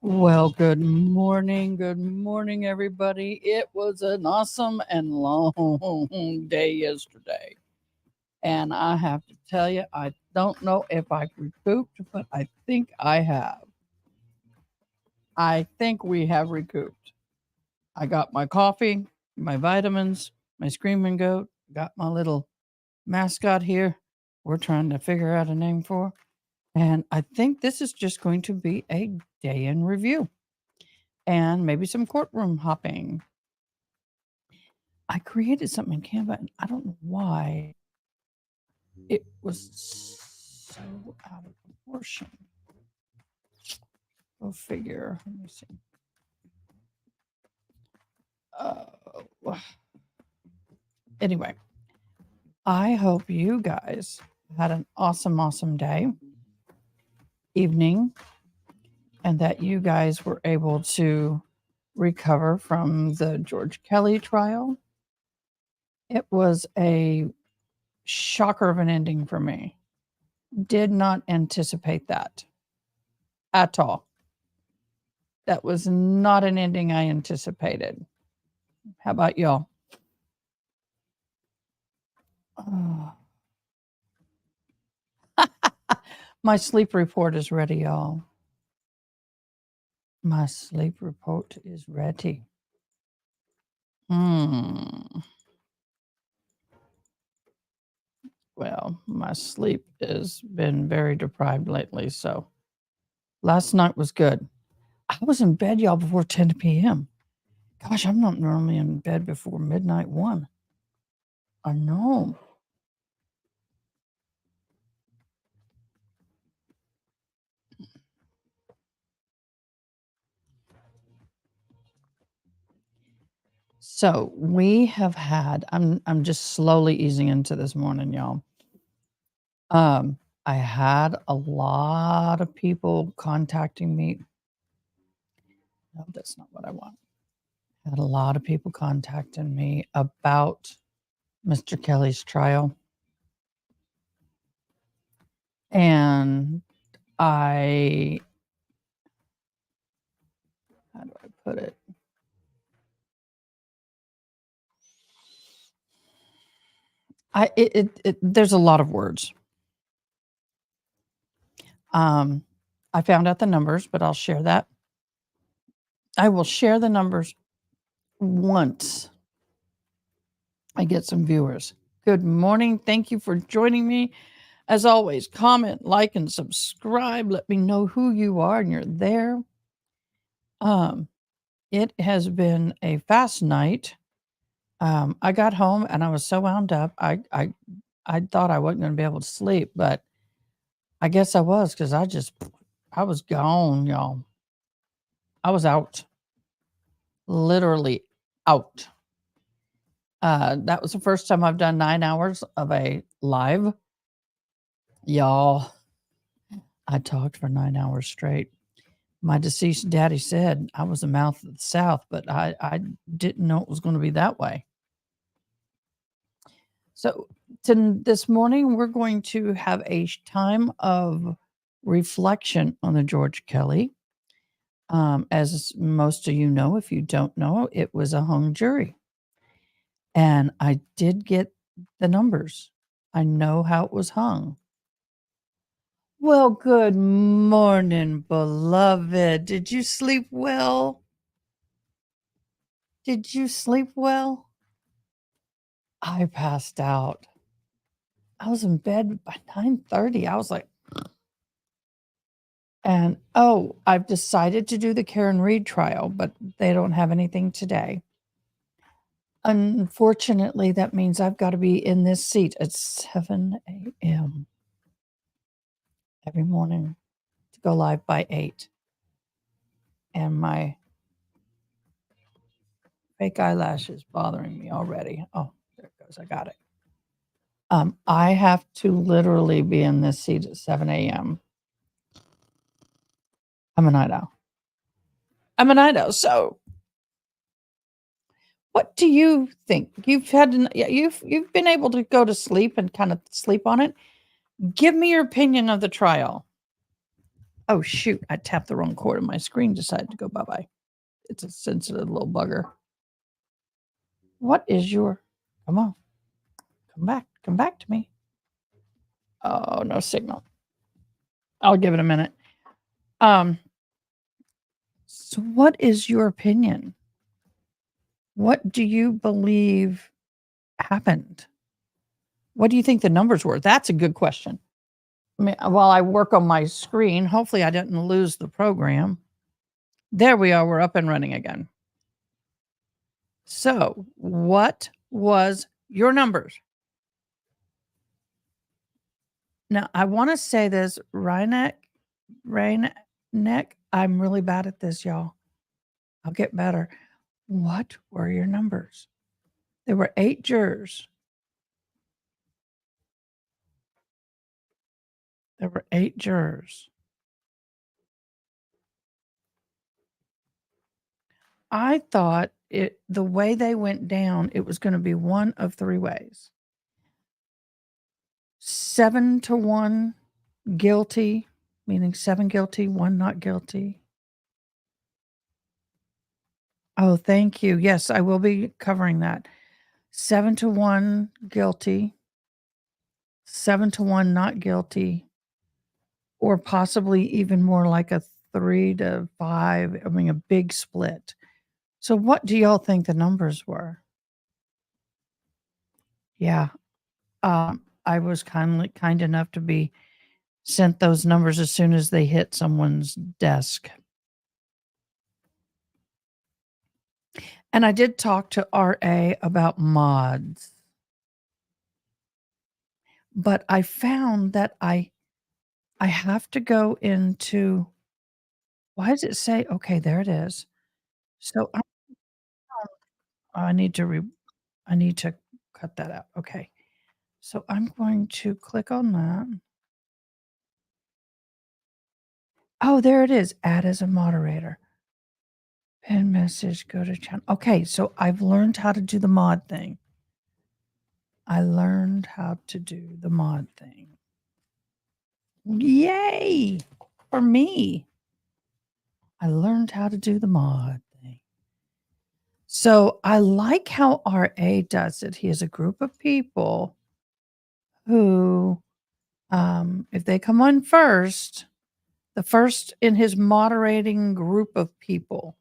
Well, good morning, everybody. It was an awesome and long day yesterday. And I have to tell you, I don't know if I recouped, but I think I have. I think we have recouped. I got my coffee, my vitamins, my screaming goat, got my little mascot here. We're trying to figure out a name for. And I think this is just going to be a day in review and maybe some courtroom hopping. I created something in Canva and I don't know why it was so out of proportion. Go figure. Let me see. Anyway, I hope you guys had an awesome day, evening, and that you guys were able to recover from the George Kelly trial. It was a shocker of an ending for me. Did not anticipate that at all. That was not an ending I anticipated. How about y'all? My sleep report is ready, y'all. My sleep report is ready. Well, my sleep has been very deprived lately, so last night was good. I was in bed, y'all, before 10 p.m. Gosh, I'm not normally in bed before midnight 1. I know. So we have had, I'm just slowly easing into this morning, y'all. I had a lot of people contacting me. No, that's not what I want. I had a lot of people contacting me about Mr. Kelly's trial. And how do I put it? There's a lot of words. I found out the numbers, but I'll share that. I will share the numbers once I get some viewers. Good morning. Thank you for joining me. As always, comment, like, and subscribe. Let me know who you are and you're there. It has been a fast night. I got home and I was so wound up. I thought I wasn't going to be able to sleep, but I guess I was because I was gone, y'all. I was out. Literally out. That was the first time I've done 9 hours of a live. Y'all, I talked for 9 hours straight. My deceased daddy said I was the mouth of the South, but I didn't know it was going to be that way. So this morning, we're going to have a time of reflection on the George Kelly. As most of you know, if you don't know, it was a hung jury. And I did get the numbers. I know how it was hung. Well, good morning, beloved. Did you sleep well? Did you sleep well? I passed out. I was in bed by 9:30. I was like, and I've decided to do the Karen Reed trial, but they don't have anything today. Unfortunately, that means I've got to be in this seat at 7 a.m. every morning to go live by 8. And my fake eyelashes bothering me already. Oh, there it goes. I got it. I have to literally be in this seat at 7 a.m. I'm a night owl. So what do you think? You've been able to go to sleep and kind of sleep on it. Give me your opinion of the trial. Oh, shoot. I tapped the wrong chord and my screen decided to go bye-bye. It's a sensitive little bugger. What is your... Come on. Come back. Come back to me. Oh, no signal. I'll give it a minute. So what is your opinion? What do you believe happened? What do you think the numbers were? That's a good question. I mean, while I work on my screen, hopefully I didn't lose the program. There we are. We're up and running again. So, what was your numbers? Now, I want to say this, Rhineck, I'm really bad at this, y'all. I'll get better. What were your numbers? There were 8 jurors. There were 8 jurors. I thought the way they went down, it was going to be one of 3 ways. 7-1 guilty, meaning 7 guilty, 1 not guilty. Oh, thank you. Yes, I will be covering that. 7-1 guilty, 7-1 not guilty, or possibly even more like a 3-5. I mean, a big split. So, what do y'all think the numbers were? Yeah, I was kind enough to be sent those numbers as soon as they hit someone's desk. And I did talk to RA about mods. But I found that I have to go into... Why does it say... Okay, there it is. So I need to cut that out. Okay. So I'm going to click on that. Oh, there it is. Add as a moderator. Pin message, go to channel. Okay, so I've learned how to do the mod thing. I learned how to do the mod thing. Yay! For me. I learned how to do the mod thing. So I like how RA does it. He has a group of people who, if they come on first, the first in his moderating group of people,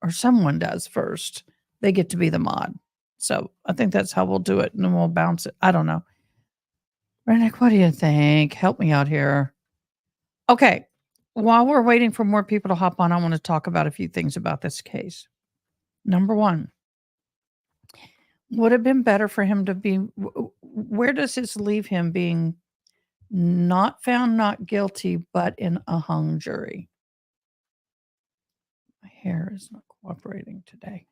or someone does first, they get to be the mod. So I think that's how we'll do it, and then we'll bounce it. I don't know. Rennick, what do you think? Help me out here. Okay. While we're waiting for more people to hop on, I want to talk about a few things about this case. Number 1, would have been better for him to be... Where does this leave him being not found not guilty, but in a hung jury? My hair is not cooperating today.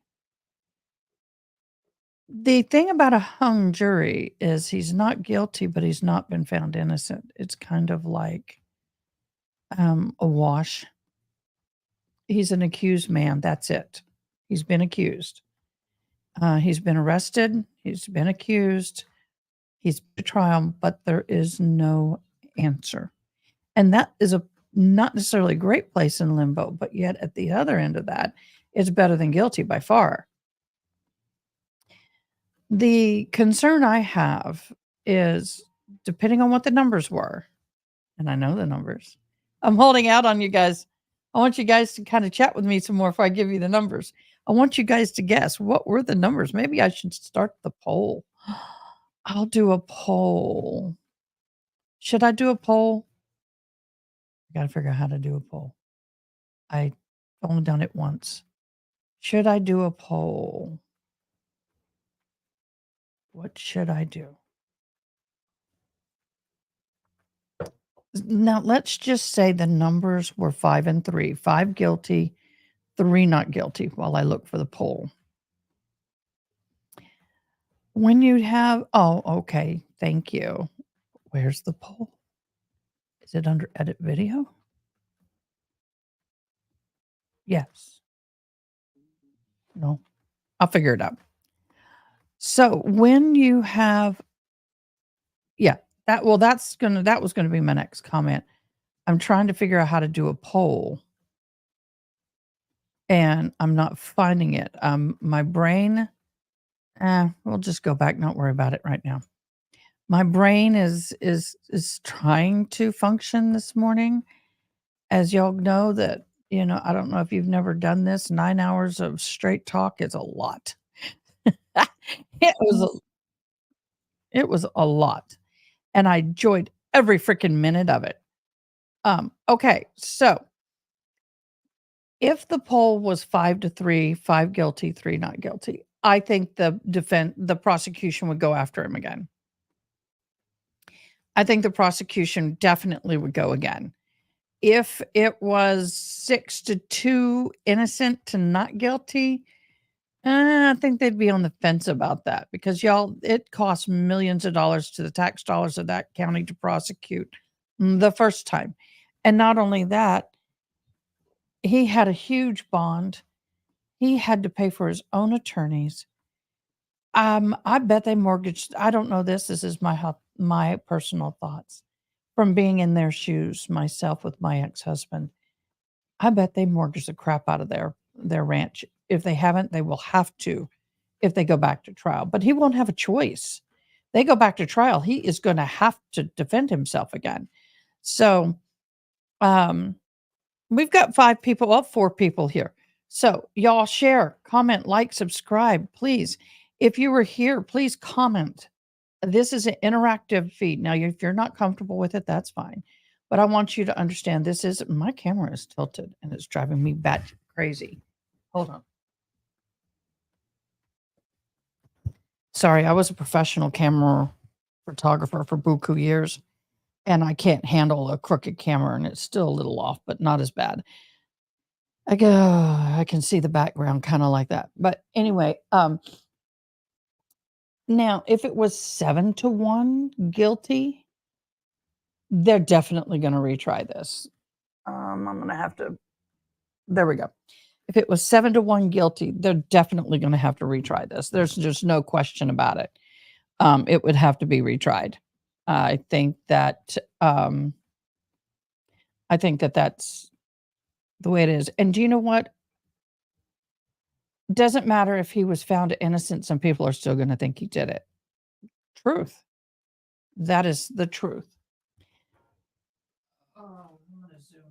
The thing about a hung jury is he's not guilty, but he's not been found innocent. It's kind of like a wash. He's an accused man. That's it. He's been accused. He's been arrested. He's been accused. He's been to trial, but there is no answer. And that is not necessarily a great place in limbo, but yet at the other end of that, it's better than guilty by far. The concern I have is, depending on what the numbers were, and I know the numbers, I'm holding out on you guys. I want you guys to kind of chat with me some more before I give you the numbers. I want you guys to guess, what were the numbers? Maybe I should start the poll. I'll do a poll. Should I do a poll? I got to figure out how to do a poll. I've only done it once. Should I do a poll? What should I do? Now, let's just say the numbers were 5 and 3. 5 guilty, 3 not guilty, while I look for the poll. When you have... Oh, okay. Thank you. Where's the poll? Is it under edit video? Yes. No. I'll figure it out. So when you have... Yeah, that was gonna be my next comment. I'm trying to figure out how to do a poll, and I'm not finding it. My brain, we'll just go back, not worry about it right now. My brain is trying to function this morning. As y'all know that, I don't know if you've never done this, 9 hours of straight talk is a lot. It was it was a lot, and I enjoyed every freaking minute of it. Okay, so if the poll was 5 to 3, 5 guilty, 3 not guilty, I think the prosecution would go after him again. I think the prosecution definitely would go again. If it was 6 to 2 innocent to not guilty, I think they'd be on the fence about that because y'all, it costs millions of dollars to the tax dollars of that county to prosecute the first time. And not only that, he had a huge bond. He had to pay for his own attorneys. I bet they mortgaged. I don't know this. This is my personal thoughts from being in their shoes myself with my ex-husband. I bet they mortgaged the crap out of their ranch. If they haven't, they will have to if they go back to trial. But he won't have a choice. They go back to trial, he is going to have to defend himself again. So, we've got 5 people, well, 4 people here. So, y'all share, comment, like, subscribe, please. If you were here, please comment. This is an interactive feed. Now, if you're not comfortable with it, that's fine. But I want you to understand this is my camera is tilted and it's driving me bat crazy. Hold on. Sorry, I was a professional camera photographer for buku years, and I can't handle a crooked camera, and it's still a little off, but not as bad. I can see the background kind of like that. But anyway, now if it was 7 to 1 guilty, they're definitely going to retry this. I'm going to have to. There we go. If it was 7 to 1 guilty, they're definitely going to have to retry this. There's just no question about it. It would have to be retried. I think that that's the way it is. And do you know what? Doesn't matter if he was found innocent, some people are still gonna think he did it. Truth. That is the truth. Oh, I'm gonna zoom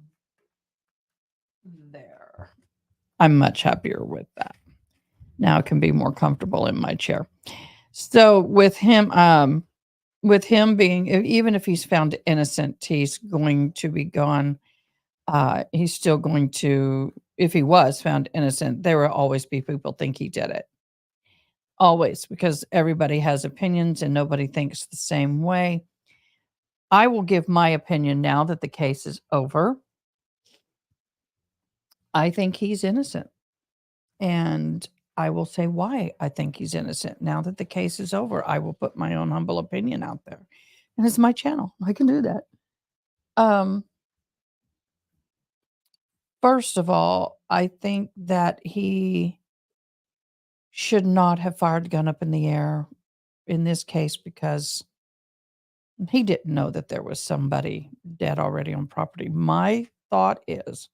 there. I'm much happier with that. Now I can be more comfortable in my chair. So with him being even if he's found innocent, he's going to be gone. He's still going to if he was found innocent, there will always be people think he did it. Always, because everybody has opinions and nobody thinks the same way. I will give my opinion now that the case is over. I think he's innocent. And I will say why I think he's innocent. Now that the case is over, I will put my own humble opinion out there. And it's my channel. I can do that. First of all, I think that he should not have fired the gun up in the air in this case because he didn't know that there was somebody dead already on property. My thought is,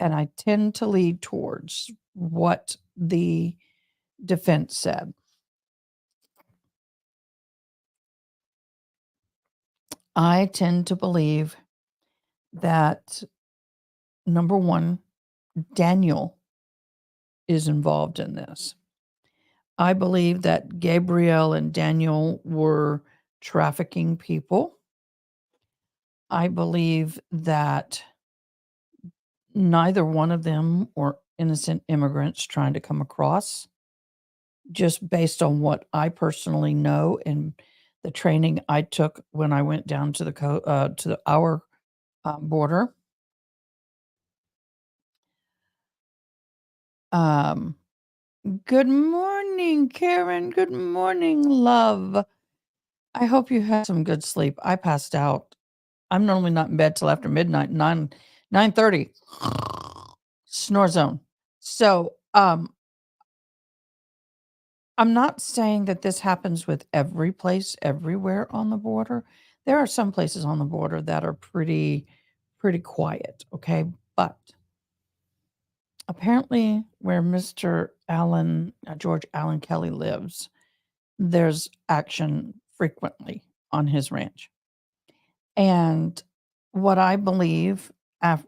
and I tend to lead towards what the defense said. I tend to believe that number one, Daniel is involved in this. I believe that Gabriel and Daniel were trafficking people. I believe that neither one of them were innocent immigrants trying to come across. Just based on what I personally know and the training I took when I went down to our border. Good morning, Karen. Good morning, love. I hope you had some good sleep. I passed out. I'm normally not in bed till after midnight, 9:30. Snore zone. So, I'm not saying that this happens with every place everywhere on the border. There are some places on the border that are pretty pretty quiet, okay? But apparently, where Mr. George Allen Kelly lives, there's action frequently on his ranch. And what I believe,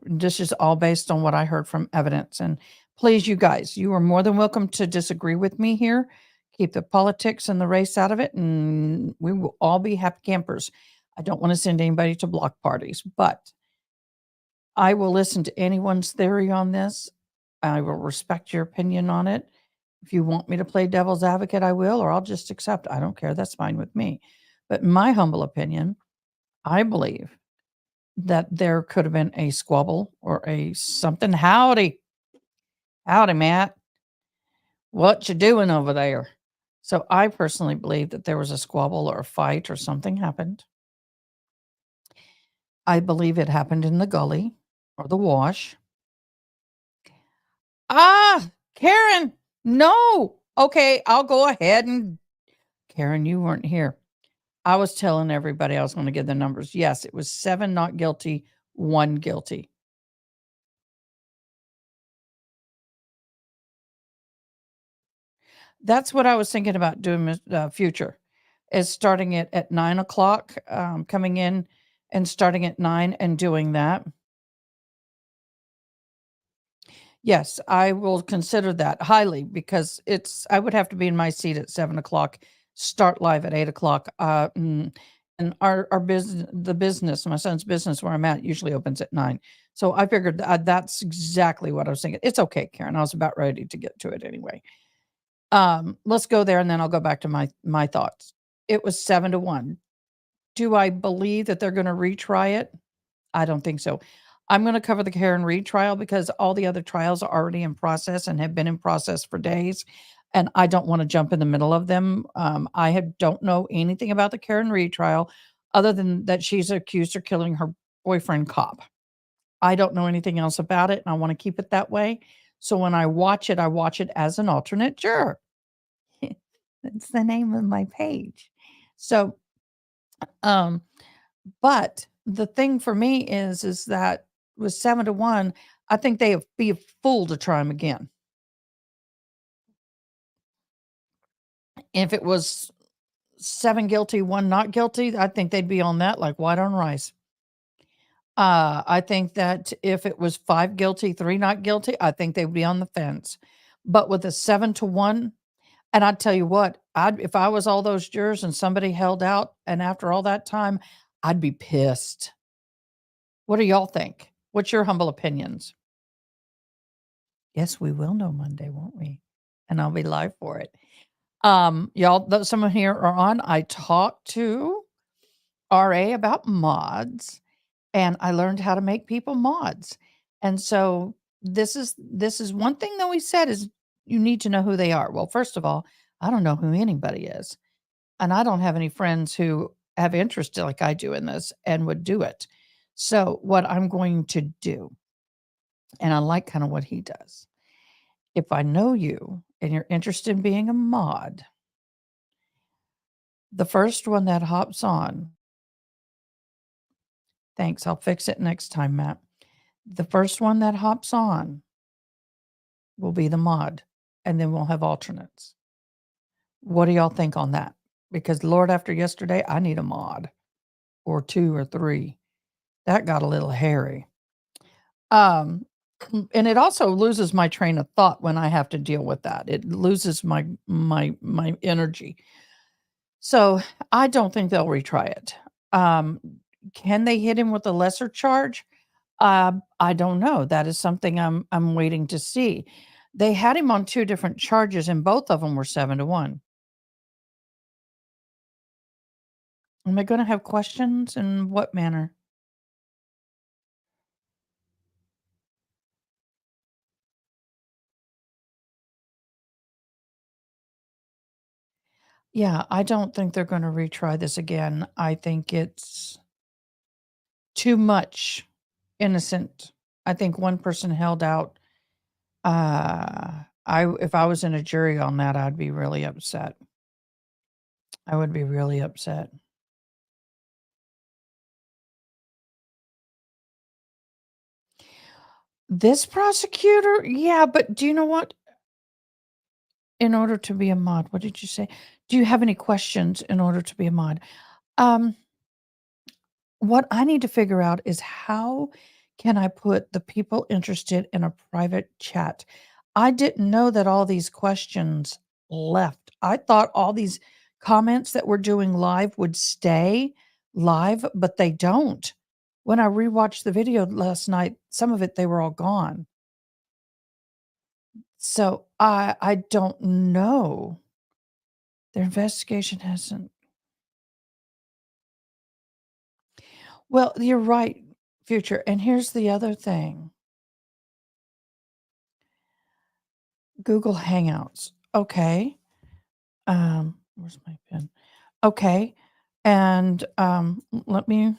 this is all based on what I heard from evidence. And please, you guys, you are more than welcome to disagree with me here. Keep the politics and the race out of it, and we will all be happy campers. I don't want to send anybody to block parties, but I will listen to anyone's theory on this. I will respect your opinion on it. If you want me to play devil's advocate, I will, or I'll just accept. I don't care. That's fine with me. But in my humble opinion, I believe that there could have been a squabble or a something. Howdy. Howdy, Matt. What you doing over there? So I personally believe that there was a squabble or a fight or something happened. I believe it happened in the gully or the wash. Ah, Karen, no. Okay, I'll go ahead and Karen, you weren't here. I was telling everybody I was going to give the numbers. Yes, it was 7 not guilty, 1 guilty. That's what I was thinking about doing future, is starting it at 9:00, coming in and starting at 9 and doing that. Yes, I will consider that highly because I would have to be in my seat at 7:00, start live at 8:00. And our business, my son's business where I'm at usually opens at 9. So I figured that's exactly what I was thinking. It's okay, Karen. I was about ready to get to it anyway. Let's go there and then I'll go back to my thoughts. It was 7-1. Do I believe that they're gonna retry it? I don't think so. I'm gonna cover the Karen Reed trial because all the other trials are already in process and have been in process for days, and I don't wanna jump in the middle of them. Don't know anything about the Karen Reed trial other than that she's accused of killing her boyfriend cop. I don't know anything else about it, and I wanna keep it that way. So when I watch it as an alternate juror. That's the name of my page. So, um, but the thing for me is that with 7-1, I think they have be a fool to try him again. If it was 7 guilty, 1 not guilty, I think they'd be on that like white on rice. I think that if it was 5 guilty, 3 not guilty, I think they would be on the fence. But with a 7-1, and I'd tell you what, if I was all those jurors and somebody held out, and after all that time, I'd be pissed. What do y'all think? What's your humble opinions? Yes, we will know Monday, won't we? And I'll be live for it. Y'all, some of here are on. I talked to RA about mods, and I learned how to make people mods. And so this is one thing that we said is you need to know who they are. Well, first of all, I don't know who anybody is. And I don't have any friends who have interest like I do in this and would do it. So what I'm going to do, and I like kind of what he does. If I know you and you're interested in being a mod, the first one that hops on, thanks, I'll fix it next time, Matt. The first one that hops on will be the mod, and then we'll have alternates. What do y'all think on that? Because Lord, after yesterday, I need a mod or 2 or 3. That got a little hairy. Um, and it also loses my train of thought when I have to deal with that. It loses my energy. So I don't think they'll retry it. Um, can they hit him with a lesser charge? I don't know. That is something I'm waiting to see. They had him on 2 different charges, and both of them were 7-1. Am I going to have questions? In what manner? Yeah, I don't think they're going to retry this again. I think it's too much innocent. I think one person held out. If I was in a jury on that, I'd be really upset. I would be really upset. This prosecutor? Yeah, but do you know what? In order to be a mod, what did you say? Do you have any questions in order to be a mod? Um, what I need to figure out is how can I put the people interested in a private chat? I didn't know that all these questions left. I thought all these comments that we're doing live would stay live, but they don't. When I rewatched the video last night, some of it they were all gone. So I don't know. Their investigation hasn't. Well, you're right, future. And here's the other thing. Google Hangouts. Okay. Where's my pen? Okay. And let me,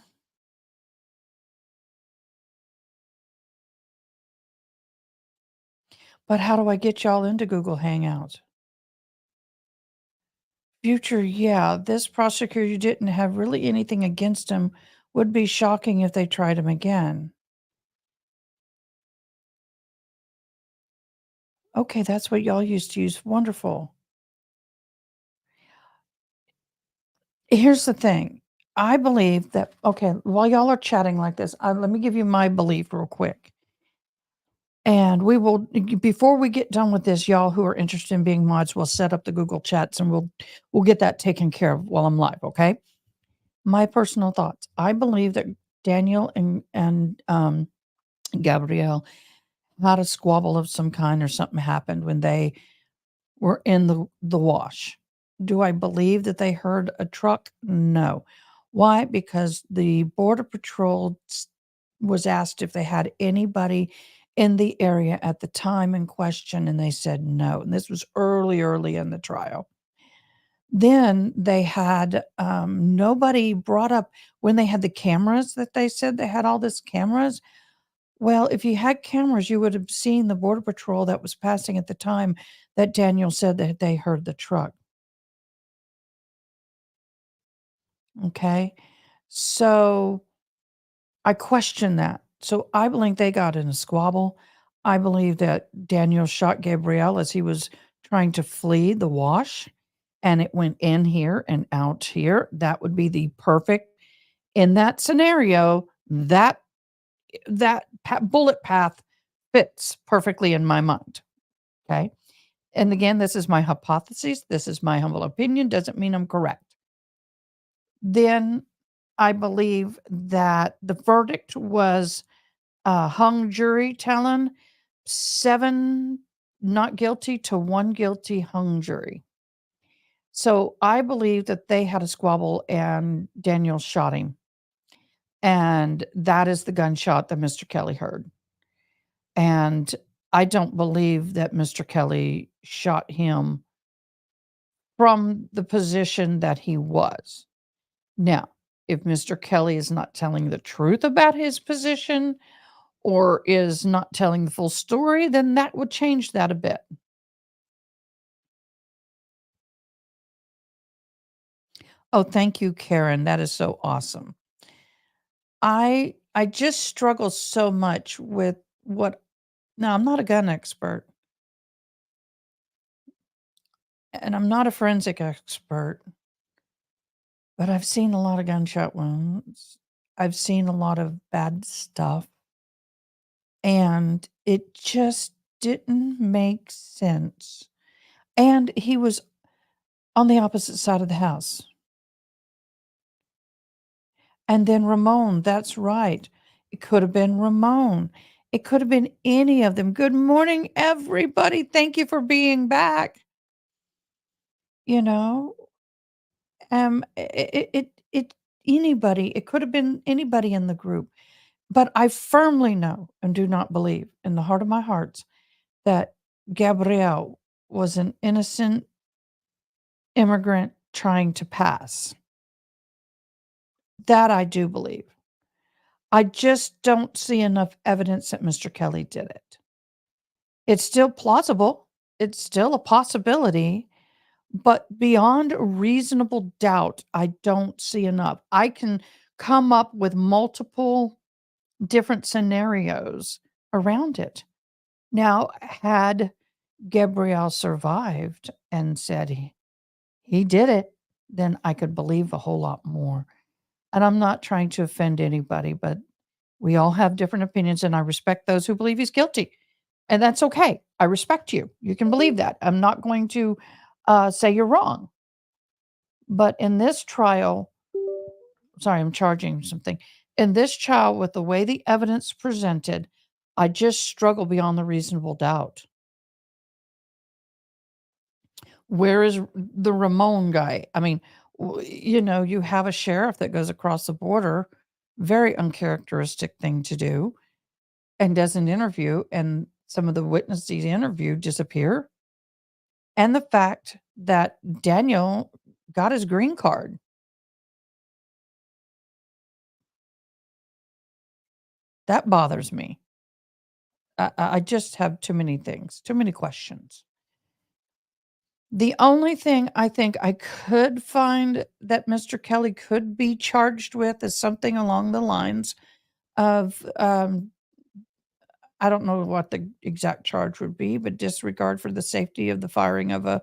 but how do I get y'all into Google Hangouts? Future, yeah, this prosecutor didn't have really anything against him. Would be shocking if they tried him again. Okay, that's what y'all used to use. Wonderful. Here's the thing. I believe that, okay, while y'all are chatting like this, let me give you my belief real quick. And we will, before we get done with this, y'all who are interested in being mods, we'll set up the Google chats and we'll get that taken care of while I'm live. Okay. My personal thoughts. I believe that Daniel and Gabrielle had a squabble of some kind or something happened when they were in the wash. Do I believe that they heard a truck? No. Why? Because the Border Patrol was asked if they had anybody in the area at the time in question, and they said no. And this was early, early in the trial. Then they had nobody brought up when they had the cameras that they said they had all this cameras. Well, if you had cameras, you would have seen the Border Patrol that was passing at the time that Daniel said that they heard the truck. Okay. So I question that. So I believe they got in a squabble. I believe that Daniel shot Gabriel as he was trying to flee the wash and it went in here and out here. That would be the perfect in that scenario. That bullet path fits perfectly in my mind. Okay. And again, this is my hypothesis. This is my humble opinion. Doesn't mean I'm correct. Then I believe that the verdict was a hung jury telling 7 not guilty to 1 guilty hung jury. So I believe that they had a squabble and Daniel shot him. And that is the gunshot that Mr. Kelly heard. And I don't believe that Mr. Kelly shot him from the position that he was. Now, if Mr. Kelly is not telling the truth about his position or is not telling the full story, then that would change that a bit. Oh, thank you, Karen. That is so awesome. I just struggle so much with what now I'm not a gun expert and I'm not a forensic expert, but I've seen a lot of gunshot wounds. I've seen a lot of bad stuff and it just didn't make sense. And he was on the opposite side of the house. And then Ramon, that's right. It could have been Ramon. It could have been any of them. Good morning, everybody. Thank you for being back. You know, it anybody. It could have been anybody in the group. But I firmly know and do not believe in the heart of my hearts that Gabrielle was an innocent immigrant trying to pass. That I do believe. I just don't see enough evidence that Mr. Kelly did it. It's still plausible. It's still a possibility, but beyond a reasonable doubt, I don't see enough. I can come up with multiple different scenarios around it. Now, had Gabrielle survived and said he did it, then I could believe a whole lot more. And I'm not trying to offend anybody, but we all have different opinions, and I respect those who believe he's guilty. And that's okay. I respect you. You can believe that. I'm not going to say you're wrong. But in this trial, sorry, I'm charging something. In this trial, with the way the evidence presented, I just struggle beyond the reasonable doubt. Where is the Ramon guy? I mean, you have a sheriff that goes across the border, very uncharacteristic thing to do, and does an interview, and some of the witnesses he interviewed disappear. And the fact that Daniel got his green card. That bothers me. I just have too many things, too many questions. The only thing I think I could find that Mr. Kelly could be charged with is something along the lines of, I don't know what the exact charge would be, but disregard for the safety of the firing of a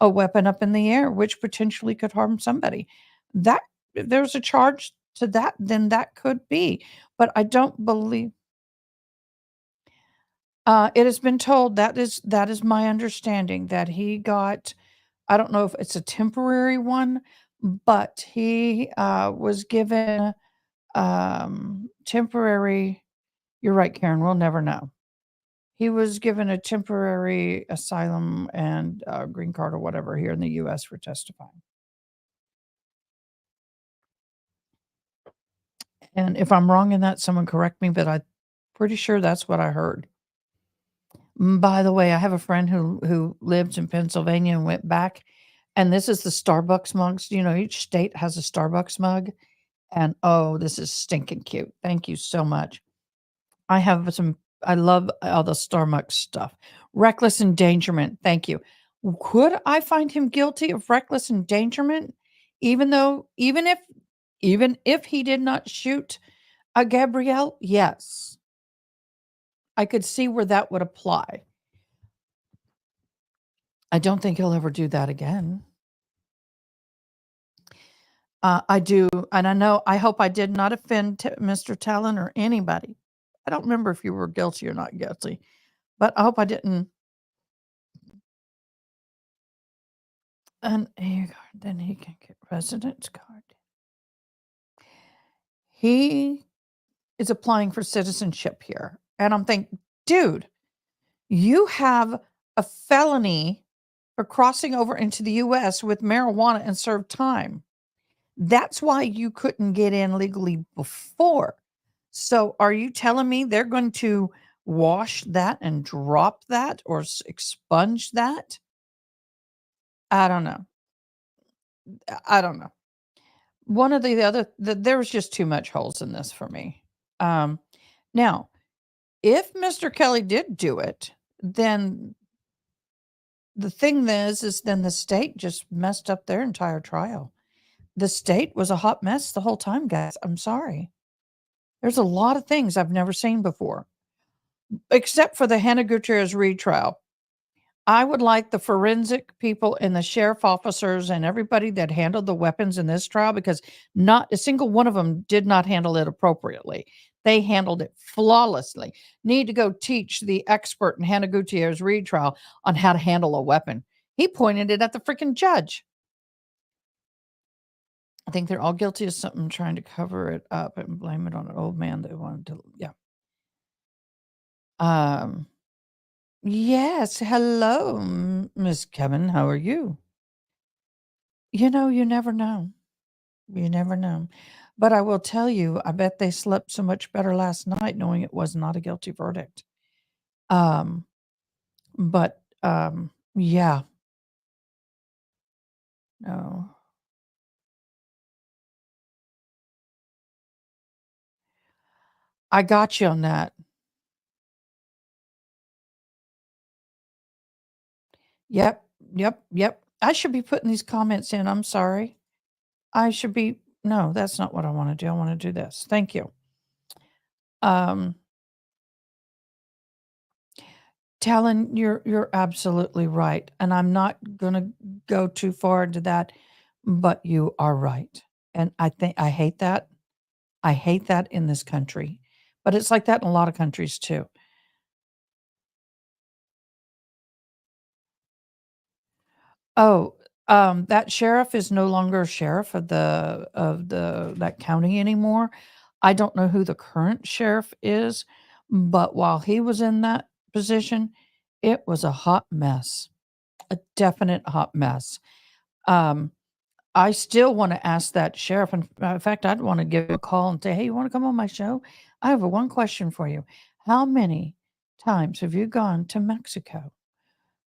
weapon up in the air, which potentially could harm somebody. That if there's a charge to that, then that could be. But I don't believe it has been told that is my understanding that he got. I don't know if it's a temporary one, but he was given temporary. You're right, Karen. We'll never know. He was given a temporary asylum and green card or whatever here in the U.S. for testifying. And if I'm wrong in that, someone correct me, but I'm pretty sure that's what I heard. By the way, I have a friend who lives in Pennsylvania and went back, and this is the Starbucks mugs. Each state has a Starbucks mug, and oh, this is stinking cute. Thank you so much. I have some. I love all the Starbucks stuff. Reckless endangerment. Thank you. Could I find him guilty of reckless endangerment, even if he did not shoot a Gabrielle? Yes, I could see where that would apply. I don't think he'll ever do that again. I do, and I know. I hope I did not offend Mr. Talon or anybody. I don't remember if you were guilty or not guilty, but I hope I didn't. An A card, then he can get residence card. He is applying for citizenship here, and I'm thinking, dude, you have a felony for crossing over into the U.S. with marijuana and served time. That's why you couldn't get in legally before. So are you telling me they're going to wash that and drop that or expunge that? I don't know. I don't know. One of the other there was just too much holes in this for me. Now, if Mr. Kelly did do it, then the thing is then the state just messed up their entire trial. The state was a hot mess the whole time, guys. I'm sorry. There's a lot of things I've never seen before, except for the Hannah Gutierrez retrial. I would like the forensic people and the sheriff officers and everybody that handled the weapons in this trial, because not a single one of them did not handle it appropriately. They handled it flawlessly. Need to go teach the expert in Hannah Gutierrez retrial on how to handle a weapon. He pointed it at the freaking judge. I think they're all guilty of something, trying to cover it up and blame it on an old man they wanted to. Yeah. Um. Yes. Hello, Miss Kevin. How are you? You never know. You never know. But I will tell you, I bet they slept so much better last night knowing it was not a guilty verdict. Um, but yeah, no. I got you on that. Yep, yep. I should be putting these comments in. I'm sorry. I should be no, that's not what I want to do. I want to do this. Thank you. Um Talon, you're absolutely right, and I'm not gonna go too far into that, but you are right, and I hate that. I hate that in this country, but it's like that in a lot of countries too. Oh, that sheriff is no longer sheriff of the that county anymore. I don't know who the current sheriff is, but while he was in that position, it was a hot mess, a definite hot mess. Um, I still wanna ask that sheriff, and in fact, I'd wanna give him a call and say, "Hey, you wanna come on my show? I have a one question for you. How many times have you gone to Mexico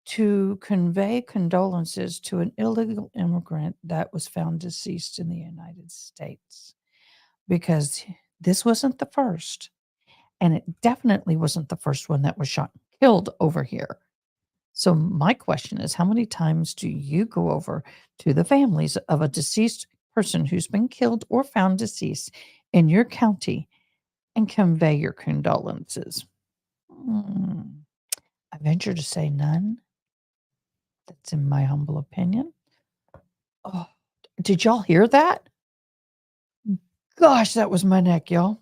to convey condolences to an illegal immigrant that was found deceased in the United States?" Because this wasn't the first, and it definitely wasn't the first one that was shot and killed over here. So my question is, how many times do you go over to the families of a deceased person who's been killed or found deceased in your county and convey your condolences? Mm, I venture to say none. That's in my humble opinion. Oh, did y'all hear that? Gosh, that was my neck, y'all.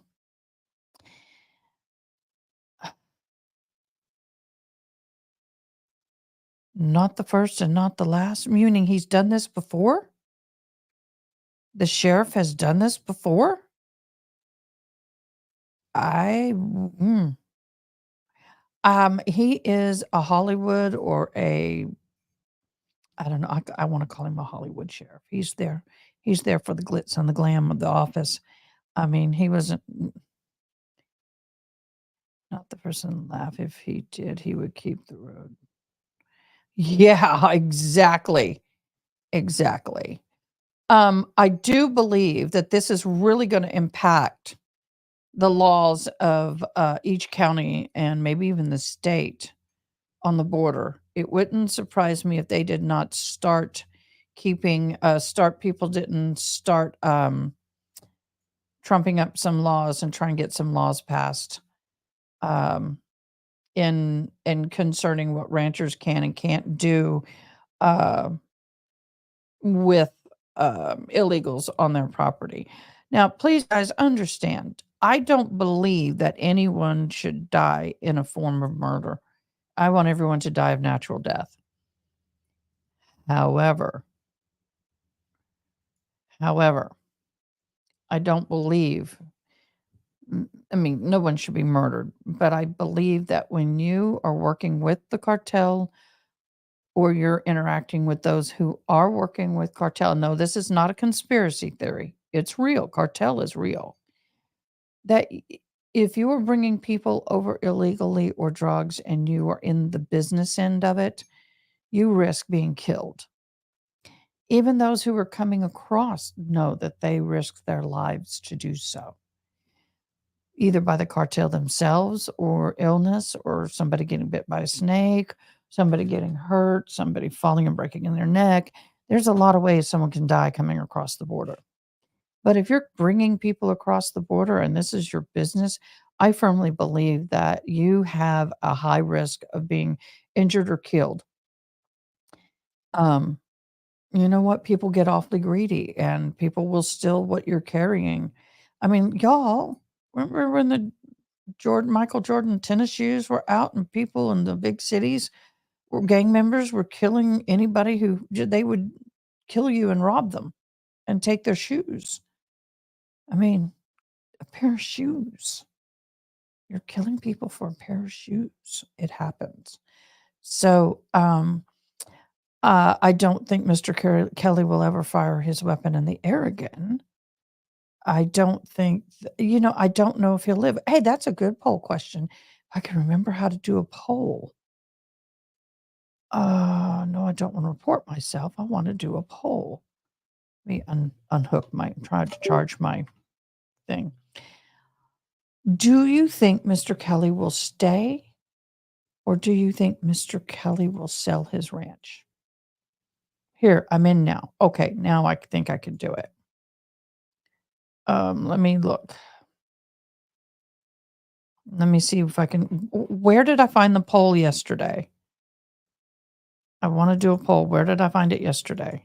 Not the first and not the last, meaning he's done this before? The sheriff has done this before? I he is a Hollywood or a I don't know, I wanna call him a Hollywood sheriff. He's there for the glitz and the glam of the office. I mean, he wasn't not the person to laugh. If he did, he would keep the road. Yeah, exactly, exactly. I do believe that this is really gonna impact the laws of, each county and maybe even the state on the border. It wouldn't surprise me if they did not start people didn't start, trumping up some laws and try and get some laws passed, um, in concerning what ranchers can and can't do, uh, with, illegals on their property. Now, please, guys, understand, I don't believe that anyone should die in a form of murder. I want everyone to die of natural death. However however, I don't believe I mean, no one should be murdered, but I believe that when you are working with the cartel or you're interacting with those who are working with cartel, no, this is not a conspiracy theory. It's real. Cartel is real. That if you are bringing people over illegally or drugs and you are in the business end of it, you risk being killed. Even those who are coming across know that they risk their lives to do so, either by the cartel themselves or illness or somebody getting bit by a snake, somebody getting hurt, somebody falling and breaking in their neck. There's a lot of ways someone can die coming across the border. But if you're bringing people across the border and this is your business, I firmly believe that you have a high risk of being injured or killed. Um, you know what? People get awfully greedy and people will steal what you're carrying. I mean, y'all, remember when the Michael Jordan tennis shoes were out and people in the big cities or gang members were killing anybody who they would kill you and rob them and take their shoes. I mean, a pair of shoes. You're killing people for a pair of shoes. It happens. So, I don't think Mr. Kelly will ever fire his weapon in the air again. I don't think, I don't know if he'll live. Hey, that's a good poll question. If I can remember how to do a poll. No, I don't want to report myself. I want to do a poll. Let me unhook try to charge my thing. Do you think Mr. Kelly will stay or do you think Mr. Kelly will sell his ranch? Here, I'm in now. Okay, now I think I can do it. Let me look. Let me see if I can. Where did I find the poll yesterday? I want to do a poll. Where did I find it yesterday?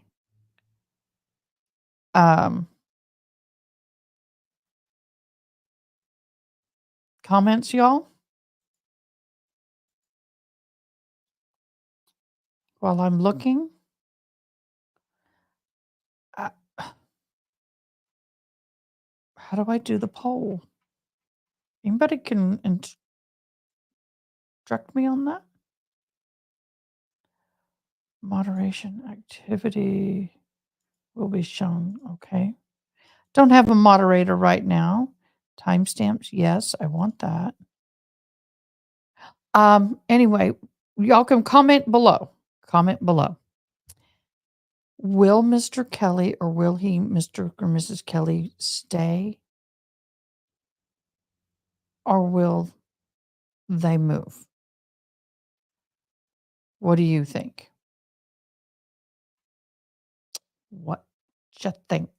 Comments, y'all? While I'm looking. Uh, how do I do the poll? Anybody can instruct me on that? Moderation activity will be shown. Okay. Don't have a moderator right now. Timestamps, yes, I want that. Anyway, y'all can comment below. Comment below. Will Mr. Kelly or will he, Mr. or Mrs. Kelly, stay? Or will they move? What do you think? What you think?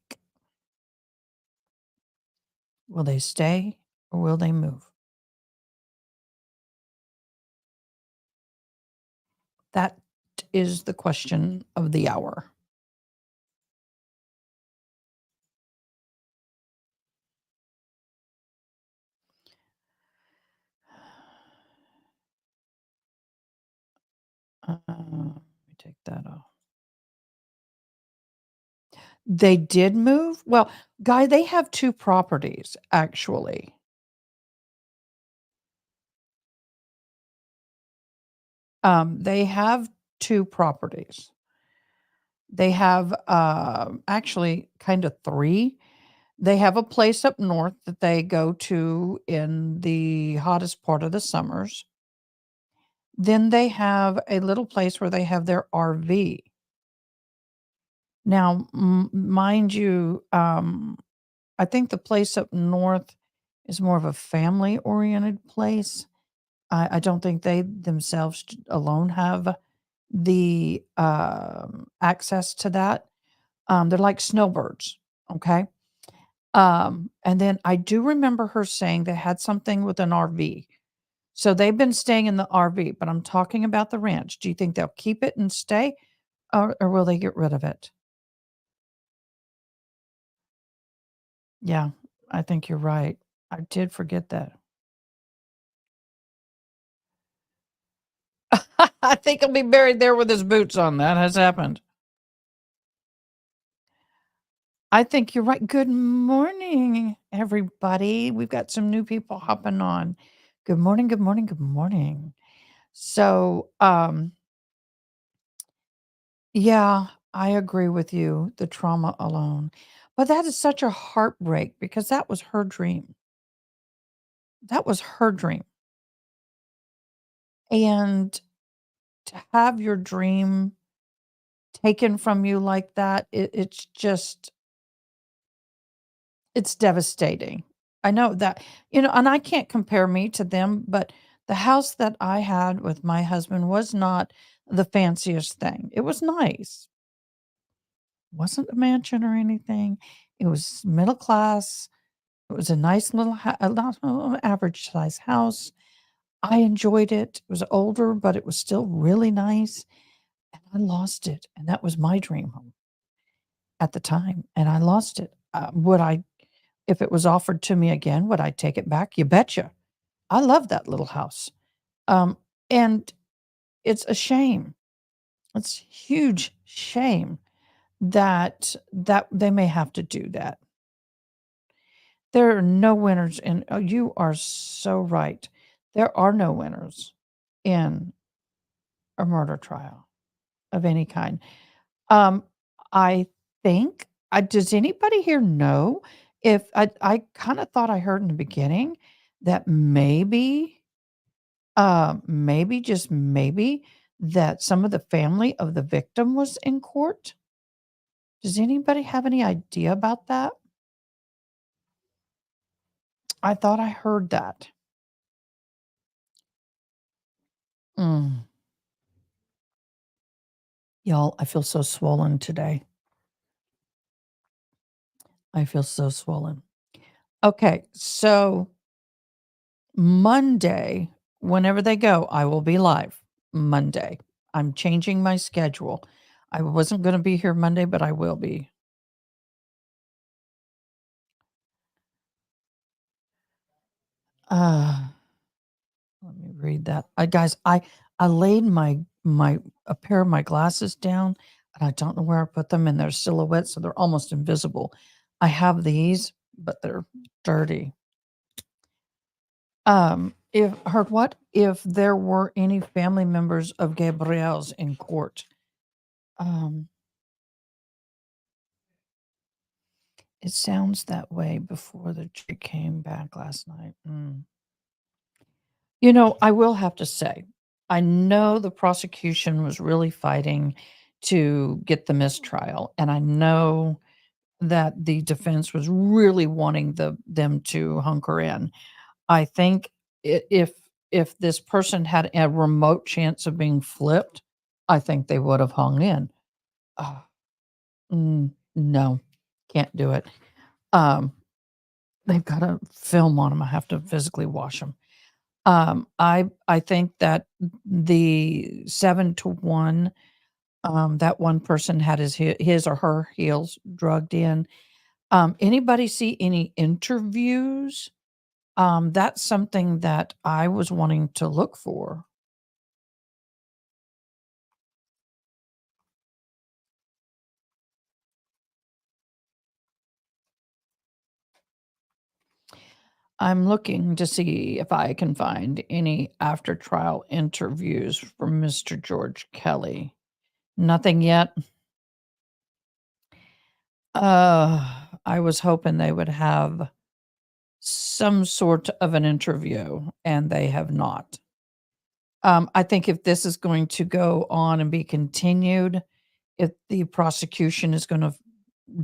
Will they stay or will they move? That is the question of the hour. Let me take that off. They did move? Well, Guy, they have 2 properties, actually. They have 2 properties. They have, actually kind of 3. They have a place up north that they go to in the hottest part of the summers. Then they have a little place where they have their RV. Now, mind you, I think the place up north is more of a family-oriented place. I don't think they themselves alone have the access to that. They're like snowbirds, okay? And then I do remember her saying they had something with an RV. So they've been staying in the RV, but I'm talking about the ranch. Do you think they'll keep it and stay, or will they get rid of it? Yeah, I think you're right. I did forget that. I think he'll be buried there with his boots on. That has happened. I think you're right. Good morning, everybody. We've got some new people hopping on. Good morning, good morning, good morning. So, yeah, I agree with you, the trauma alone. But that is such a heartbreak because that was her dream. That was her dream. And to have your dream taken from you like that, it's just, it's devastating. I know that, and I can't compare me to them, but the house that I had with my husband was not the fanciest thing. It was nice. Wasn't a mansion or anything. It was middle class. It was a nice little a not average size house. I enjoyed it. It was older, but it was still really nice, and I lost it, and that was my dream home at the time, and I lost it. Would I if it was offered to me again, would I take it back? You betcha. I love that little house. Um, and it's a shame. It's a huge shame that they may have to do that. There are no winners in you are so right. There are no winners in a murder trial of any kind. Um, I think does anybody here know if I kind of thought I heard in the beginning that maybe just maybe that some of the family of the victim was in court? Does anybody have any idea about that? I thought I heard that. Mm. Y'all, I feel so swollen today. I feel so swollen. Okay, so Monday, whenever they go, I will be live Monday. I'm changing my schedule. I wasn't gonna be here Monday, but I will be. Uh, Let me read that. Guys, I laid my a pair of my glasses down, and I don't know where I put them, and they're silhouettes, so they're almost invisible. I have these, but they're dirty. If heard what? If there were any family members of Gabrielle's in court. Um, it sounds that way before the jury came back last night. You know, I will have to say, I know the prosecution was really fighting to get the mistrial, and I know that the defense was really wanting them to hunker in. I think if this person had a remote chance of being flipped, I think they would have hung in. Uh, no, can't do it. Um, they've got a film on them. I have to physically wash them. I think that the 7-1, that one person had his or her heels drugged in. Anybody see any interviews? That's something that I was wanting to look for. I'm looking to see if I can find any after trial interviews from Mr. George Kelly. Nothing yet. I was hoping they would have some sort of an interview, and they have not. I think if this is going to go on and be continued, if the prosecution is gonna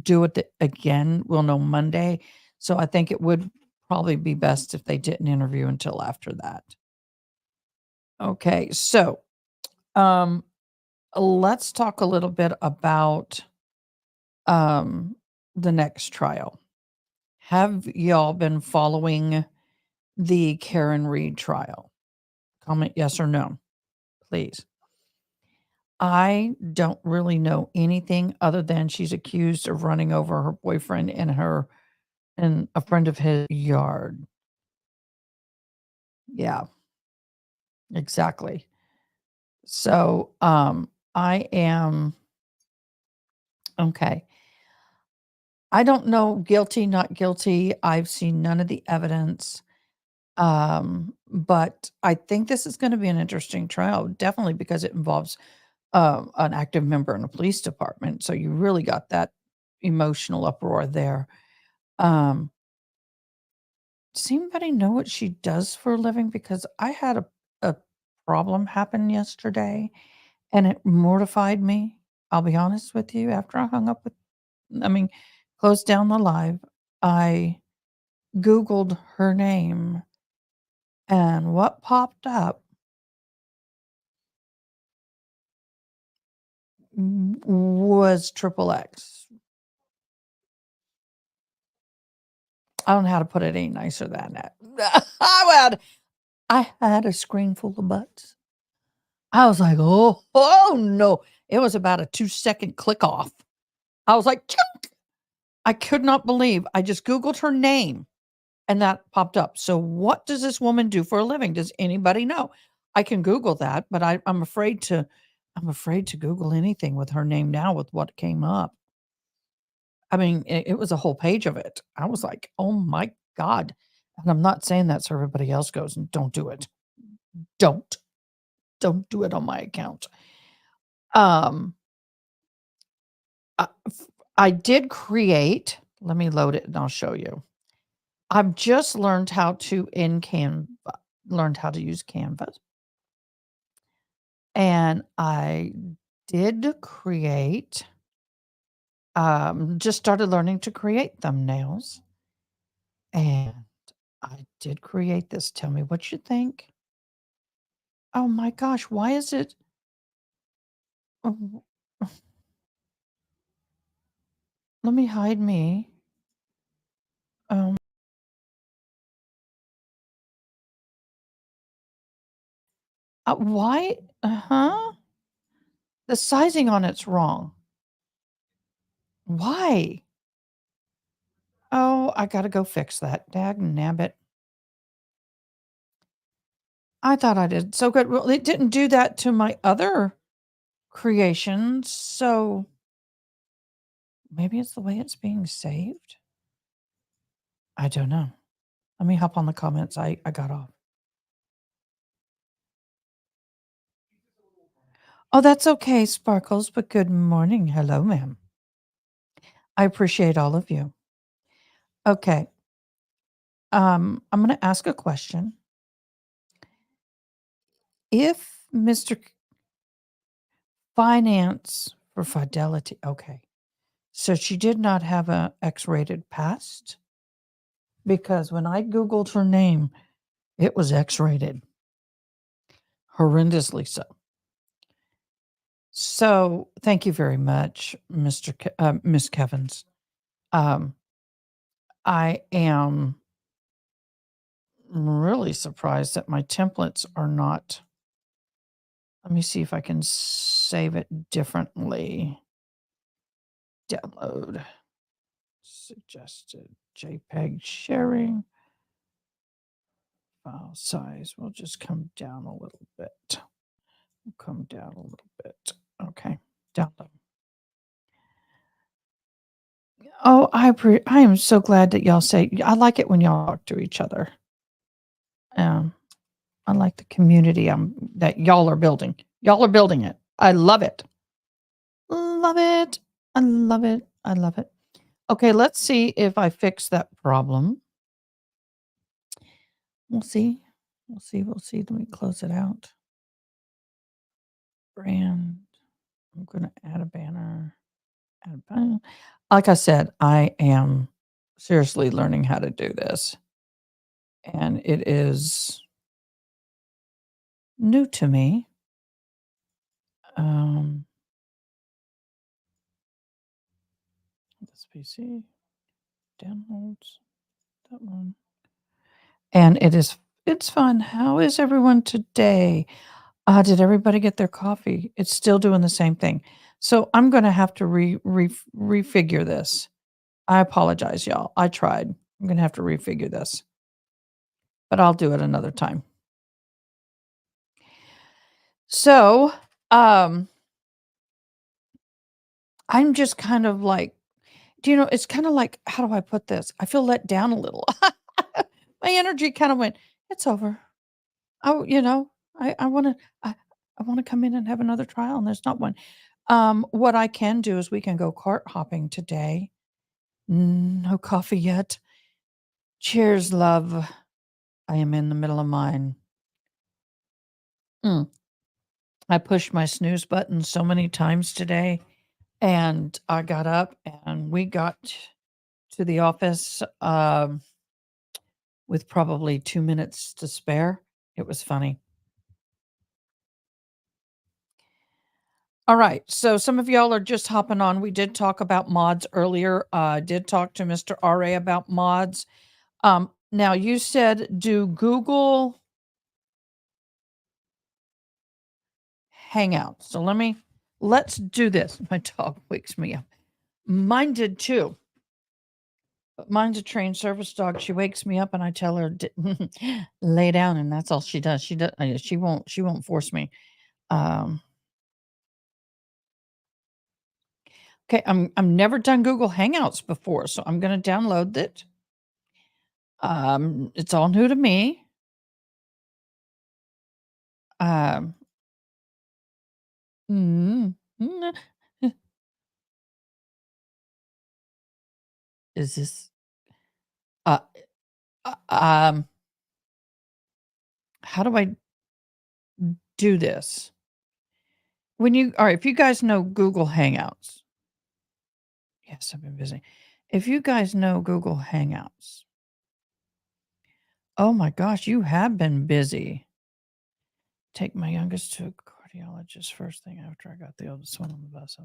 do it again, we'll know Monday. So I think it would probably be best if they didn't interview until after that. Okay, so, um, let's talk a little bit about, um, the next trial. Have y'all been following the Karen Reed trial? Comment yes or no, please. I don't really know anything other than she's accused of running over her boyfriend in a friend of his yard. Yeah, exactly. So, I am okay. I don't know guilty, not guilty. I've seen none of the evidence. But I think this is gonna be an interesting trial, definitely because it involves, an active member in a police department, so you really got that emotional uproar there. Um, does anybody know what she does for a living? Because I had a problem happen yesterday, and it mortified me. I'll be honest with you, after I hung up with I mean, closed down the live, I Googled her name, and what popped up was Triple X. I don't know how to put it any nicer than that. I had a screen full of butts. I was like, "Oh, no." It was about a 2-second click off. I was like, "Chunk." I could not believe I just Googled her name, and that popped up. So what does this woman do for a living? Does anybody know? I can Google that, but I'm afraid to Google anything with her name now with what came up. I mean, it was a whole page of it. I was like, "Oh my god." And I'm not saying that so everybody else goes and don't do it. Don't. Don't do it on my account. Um, I did create let me load it and I'll show you. I've just learned how to in Canva learned how to use Canva, and I did create just started learning to create thumbnails, and I did create this. Tell me what you think. Oh my gosh, why is it oh, let me hide me. Um Why? Uh-huh. The sizing on it's wrong. Why? Oh, I gotta go fix that. Dagnabbit. I thought I did so good. Well, it didn't do that to my other creations, so maybe it's the way it's being saved? I don't know. Let me hop on the comments. I got off. Oh, that's okay, Sparkles, but good morning. Hello, ma'am. I appreciate all of you. Okay. I'm gonna ask a question. If Mr. Finance for Fidelity, okay. So she did not have a X-rated past? Because when I Googled her name, it was X-rated. Horrendously so. So thank you very much, Miss Kevins. I am really surprised that my templates are not. Let me see if I can save it differently. Download. Suggested JPEG sharing. File size will just come down a little bit. Come down a little bit. Okay. Download. Oh, I am so glad that y'all say I like it when y'all talk to each other. I like the community that y'all are building. Y'all are building it. I love it. Love it. I love it. I love it. Okay, let's see if I fix that problem. We'll see. We'll see. We'll see. Let me close it out. Brand. I'm going to add a banner. Add a banner. Like I said, I am seriously learning how to do this. And it is new to me. This PC. Downloads. That one. And it's fun. How is everyone today? Did everybody get their coffee? It's still doing the same thing. So I'm going to have to refigure this. I apologize, y'all. I tried. I'm going to have to refigure this, but I'll do it another time. So, I'm just kind of like, it's kind of like, how do I put this? I feel let down a little. My energy kind of went, it's over. Oh, I want to, I want to come in and have another trial, and there's not one. What I can do is we can go cart hopping today. No coffee yet. Cheers, love. I am in the middle of mine. I pushed my snooze button so many times today, and I got up and we got to the office with probably 2 minutes to spare. It was funny. All right. So some of y'all are just hopping on. We did talk about mods earlier. Did talk to Mr. RA about mods. Now you said do Google Hangout. So let's do this. My dog wakes me up. Mine did too. But mine's a trained service dog. She wakes me up and I tell her lay down, and that's all she does. She won't force me. Okay, I'm never done Google Hangouts before, so I'm going to download it. It's all new to me. Mm, is this how do I do this? If you guys know Google Hangouts. Yes, I've been busy. If you guys know Google Hangouts. Oh my gosh, you have been busy. Take my youngest to a cardiologist first thing after I got the oldest one on the bus.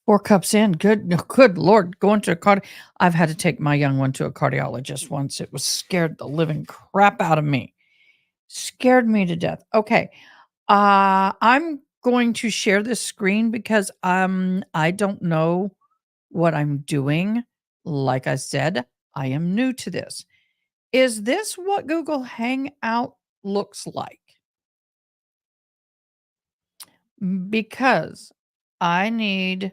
4 cups in. Good Lord. Going to I've had to take my young one to a cardiologist once. It was scared the living crap out of me. Scared me to death. Okay. I'm going to share this screen because, I don't know what I'm doing. Like I said, I am new to this. Is this what Google Hangout looks like? Because I need,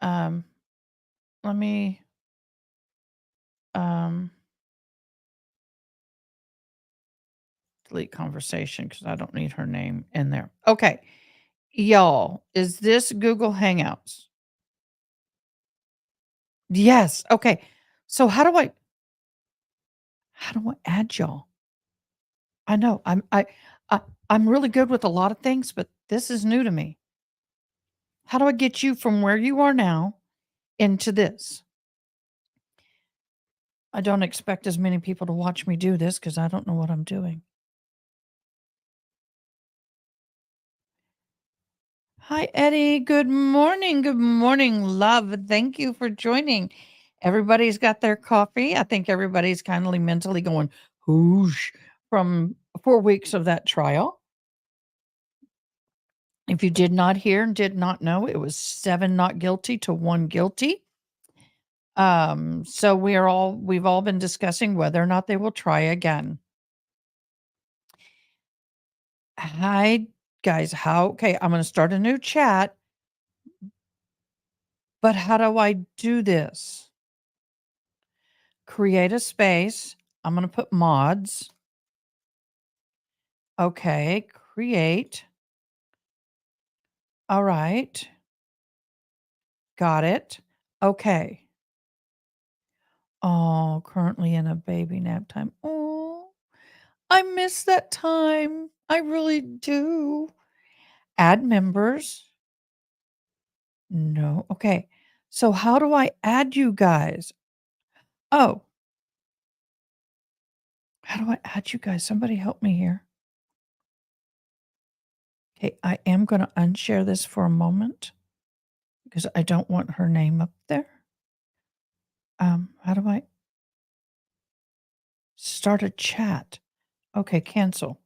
um, let me, um, delete conversation because I don't need her name in there. Okay. Y'all, is this Google Hangouts? Yes. Okay. So how do I add y'all? I know I I'm really good with a lot of things, but this is new to me. How do I get you from where you are now into this? I don't expect as many people to watch me do this because I don't know what I'm doing. Hi, Eddie. Good morning. Good morning, love. Thank you for joining. Everybody's got their coffee. I think everybody's kindly mentally going whoosh from 4 weeks of that trial. If you did not hear and did not know, it was 7 not guilty to 1 guilty. So we've all been discussing whether or not they will try again. Hi, guys. Okay, I'm gonna start a new chat, but how do I do this? Create a space. I'm gonna put mods. Okay, create. All right. Got it. Okay. Oh, currently in a baby nap time. Oh, I miss that time. I really do. Add members. No. Okay. So how do I add you guys? Oh, how do I add you guys? Somebody help me here. Okay, I am going to unshare this for a moment because I don't want her name up there. How do I start a chat? Okay, cancel.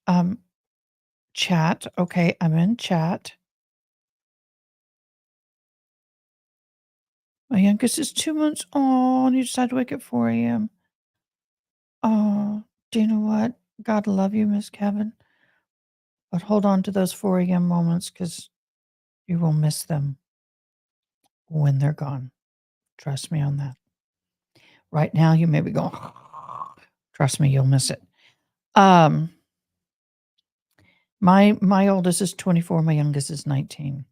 Um, chat. Okay, I'm in chat. My youngest is 2 months. Oh, and you decided to wake at 4 a.m. Oh, do you know what? God love you, Miss Kevin. But hold on to those 4 a.m. moments because you will miss them when they're gone. Trust me on that. Right now, you may be going, trust me, you'll miss it. Um, my oldest is 24, my youngest is 19.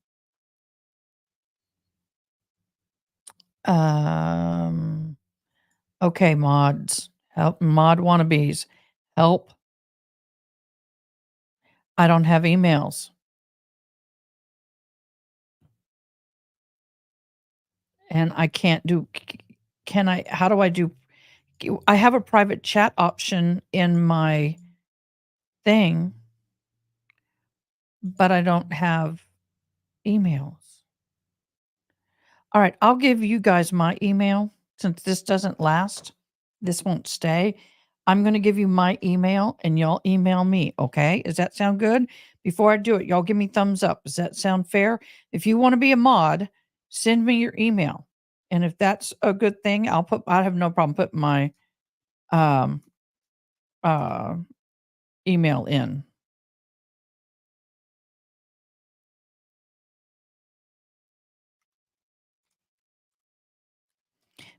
Um, okay, mods, help, mod wannabes, help. I don't have emails. And I can't do, can I, how do I do, I have a private chat option in my thing, but I don't have emails. All right, I'll give you guys my email since this doesn't last. This won't stay. I'm going to give you my email and y'all email me, okay? Does that sound good? Before I do it, y'all give me thumbs up. Does that sound fair? If you want to be a mod, send me your email. And if that's a good thing, I have no problem putting my um uh email in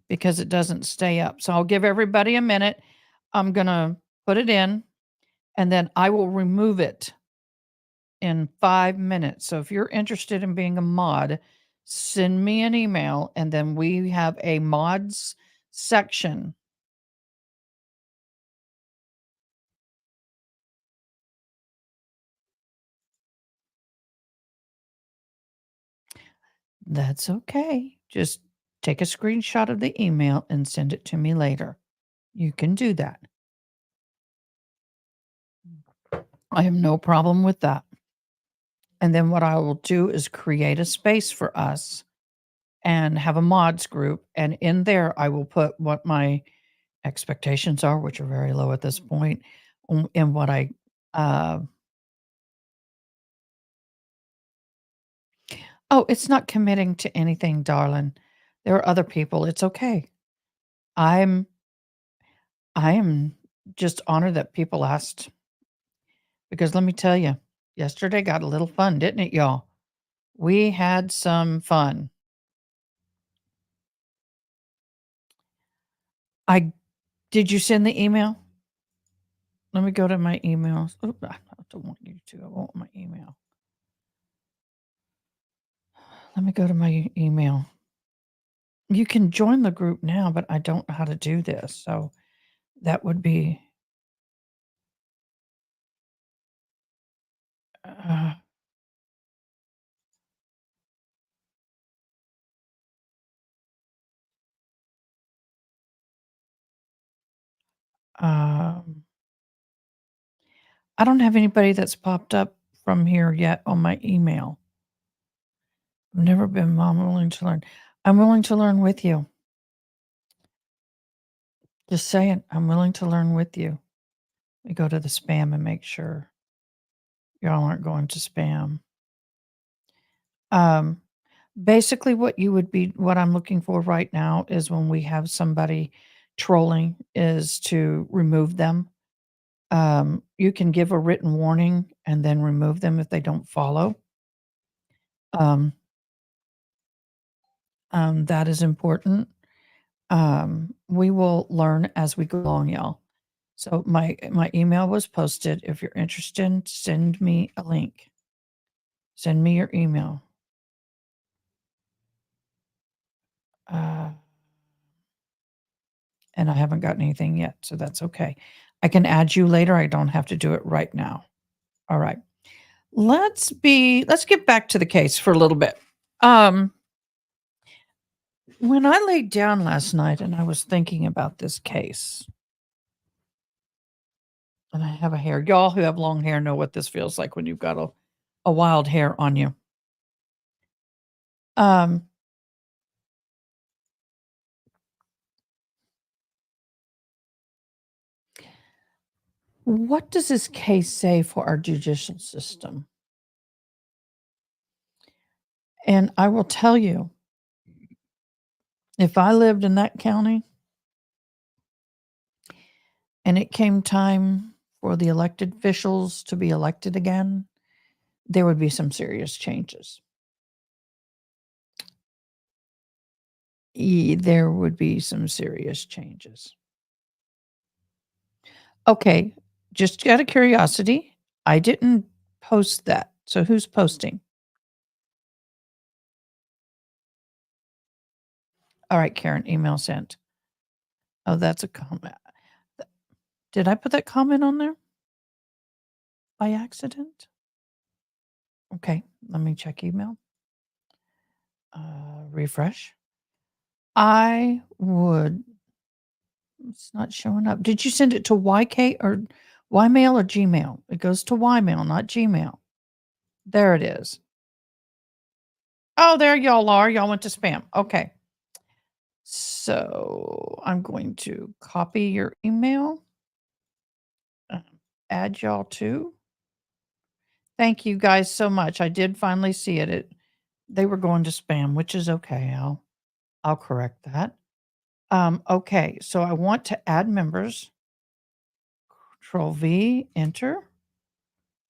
because it doesn't stay up. So I'll give everybody a minute. I'm going to put it in and then I will remove it in 5 minutes. So if you're interested in being a mod, send me an email and then we have a mods section. That's okay. Just take a screenshot of the email and send it to me later. You can do that. I have no problem with that. And then what I will do is create a space for us and have a mods group. And in there, I will put what my expectations are, which are very low at this point, and what I Oh, it's not committing to anything, darling. There are other people. It's okay. I'm I am just honored that people asked because let me tell you, yesterday got a little fun, didn't it, y'all? We had some fun. I Did you send the email? Let me go to my emails. Oop, I don't want you to. I want my email. Let me go to my email. You can join the group now, but I don't know how to do this. So that would be uh, um, I don't have anybody that's popped up from here yet on my email. I've never been mom willing to learn. I'm willing to learn with you. Just saying, I'm willing to learn with you. Let me go to the spam and make sure y'all aren't going to spam. Um, Basically, what I'm looking for right now is when we have somebody trolling, is to remove them. You can give a written warning and then remove them if they don't follow. Um, that is important. We will learn as we go along, y'all. So my email was posted. If you're interested, send me a link. Send me your email. Uh, and I haven't gotten anything yet, so that's okay. I can add you later. I don't have to do it right now. All right. Let's get back to the case for a little bit. When I laid down last night and I was thinking about this case, and I have a hair. Y'all who have long hair know what this feels like when you've got a wild hair on you. Um, what does this case say for our judicial system? And I will tell you, if I lived in that county and it came time for the elected officials to be elected again, there would be some serious changes. There would be some serious changes. Okay, just out of curiosity, I didn't post that. So who's posting? All right, Karen, email sent. Oh, that's a comment. Did I put that comment on there by accident? Okay, let me check email. Refresh. I would. It's not showing up. Did you send it to YK or Ymail or Gmail? It goes to Ymail, not Gmail. There it is. Oh, there y'all are. Y'all went to spam. Okay. So I'm going to copy your email, add y'all too. Thank you guys so much. I did finally see it. They were going to spam, which is okay. I'll correct that. Okay, so I want to add members. Control V, enter.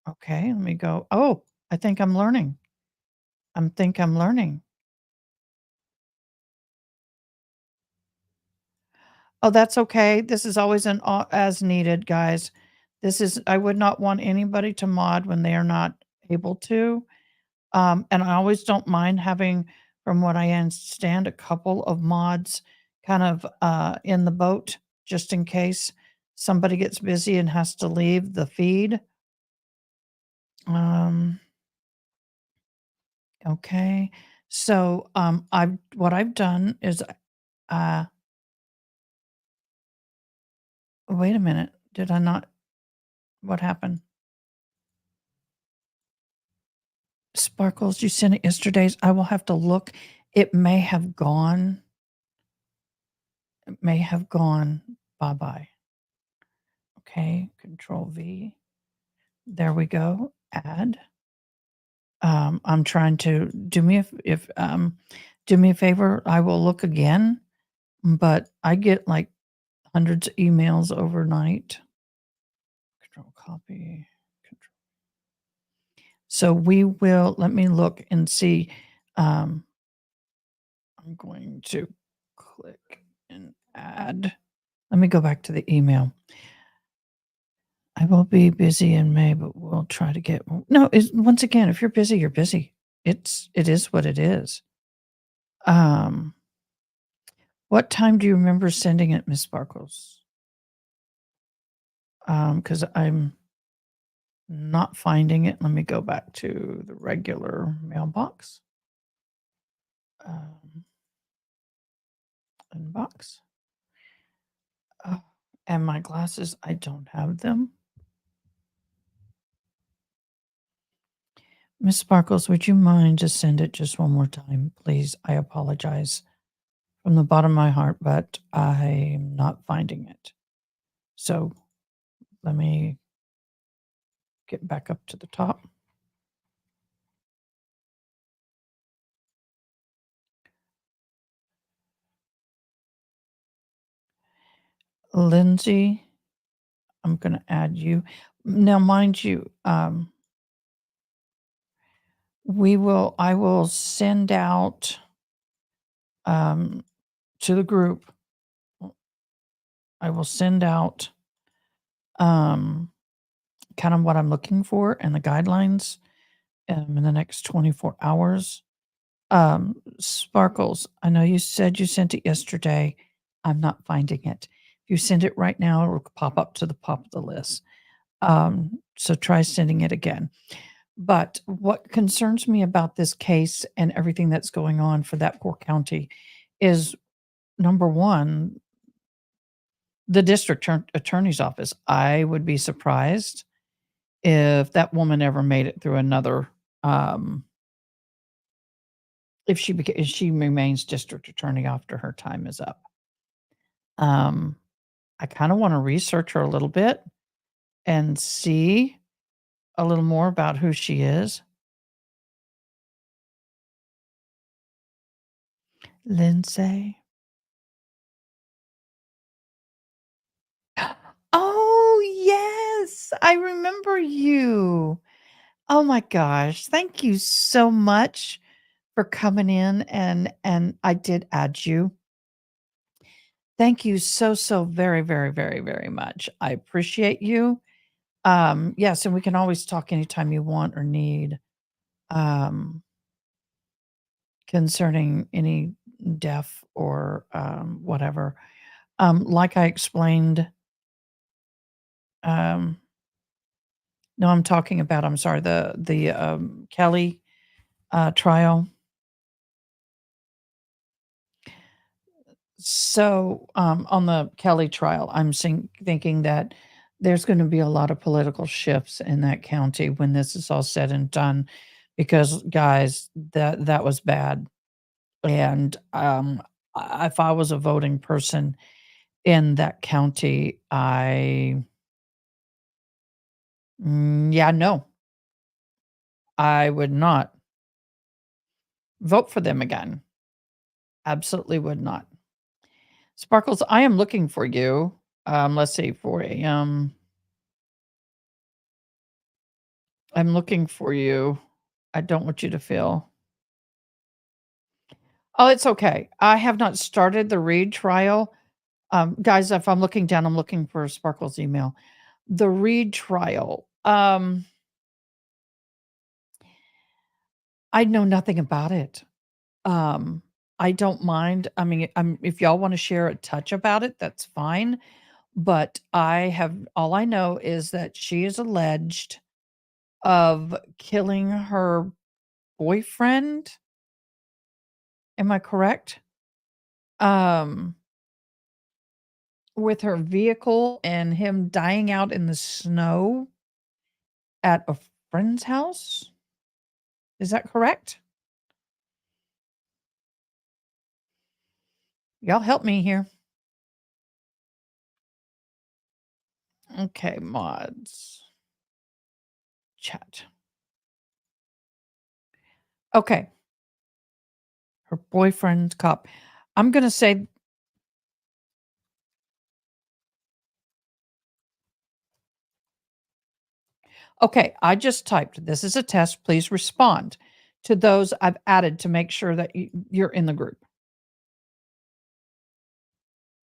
Okay, let me go. Oh, I think I'm learning. I'm learning. Oh, that's okay. This is always an as needed, guys. I would not want anybody to mod when they are not able to. And I always don't mind having, from what I understand, a couple of mods kind of in the boat just in case somebody gets busy and has to leave the feed. Okay. So I've done is uh wait a minute. Did I not what happened? Sparkles, you sent it yesterday's. I will have to look. It may have gone. It may have gone bye-bye. Okay, control V. There we go. Add. I'm trying to do me if do me a favor. I will look again, but I get like hundreds of emails overnight. Control copy. Control. So we will. Let me look and see. Um, I'm going to click and add. Let me go back to the email. I will be busy in May, but we'll try to get. No, once again, if you're busy, you're busy. It is what it is. Um, what time do you remember sending it, Miss Sparkles? Because I'm not finding it. Let me go back to the regular mailbox. Um, inbox. Oh, and my glasses, I don't have them. Miss Sparkles, would you mind to send it just one more time, please? I apologize from the bottom of my heart, but I'm not finding it. So let me get back up to the top. Lindsay, I'm going to add you. Now, mind you, I will send out to the group. I will send out kind of what I'm looking for and the guidelines in the next 24 hours. Sparkles, I know you said you sent it yesterday. I'm not finding it. If you send it right now, it will pop up to the top of the list. So try sending it again. But what concerns me about this case and everything that's going on for that poor county is number one, the district attorney's office. I would be surprised if that woman ever made it through another, if she remains district attorney after her time is up. I kind of want to research her a little bit and see a little more about who she is. Lindsay. Oh, yes. I remember you. Oh my gosh. Thank you so much for coming in and I did add you. Thank you so very, very, very, very much. I appreciate you. Yes, and we can always talk anytime you want or need um concerning any deaf or whatever. Like I explained, um no, I'm talking about, I'm sorry, the Kelly trial. So, on the Kelly trial, I'm thinking that there's gonna be a lot of political shifts in that county when this is all said and done, because, guys, that was bad, and, if I was a voting person in that county, yeah, no, I would not vote for them again. Absolutely would not. Sparkles, I am looking for you. Let's see, 4 AM. I'm looking for you. I don't want you to feel. Oh, it's okay. I have not started the Reed trial. Guys, if I'm looking down, I'm looking for Sparkle's email. The Reed trial. I know nothing about it. Um, I don't mind. I mean, if y'all want to share a touch about it, that's fine. But all I know is that she is alleged of killing her boyfriend. Am I correct? Um, with her vehicle and him dying out in the snow at a friend's house. Is that correct? Y'all help me here. Okay, mods. Chat. Okay, her boyfriend's cop. I'm gonna say, okay, I just typed, "This is a test, please respond," to those I've added to make sure that you're in the group.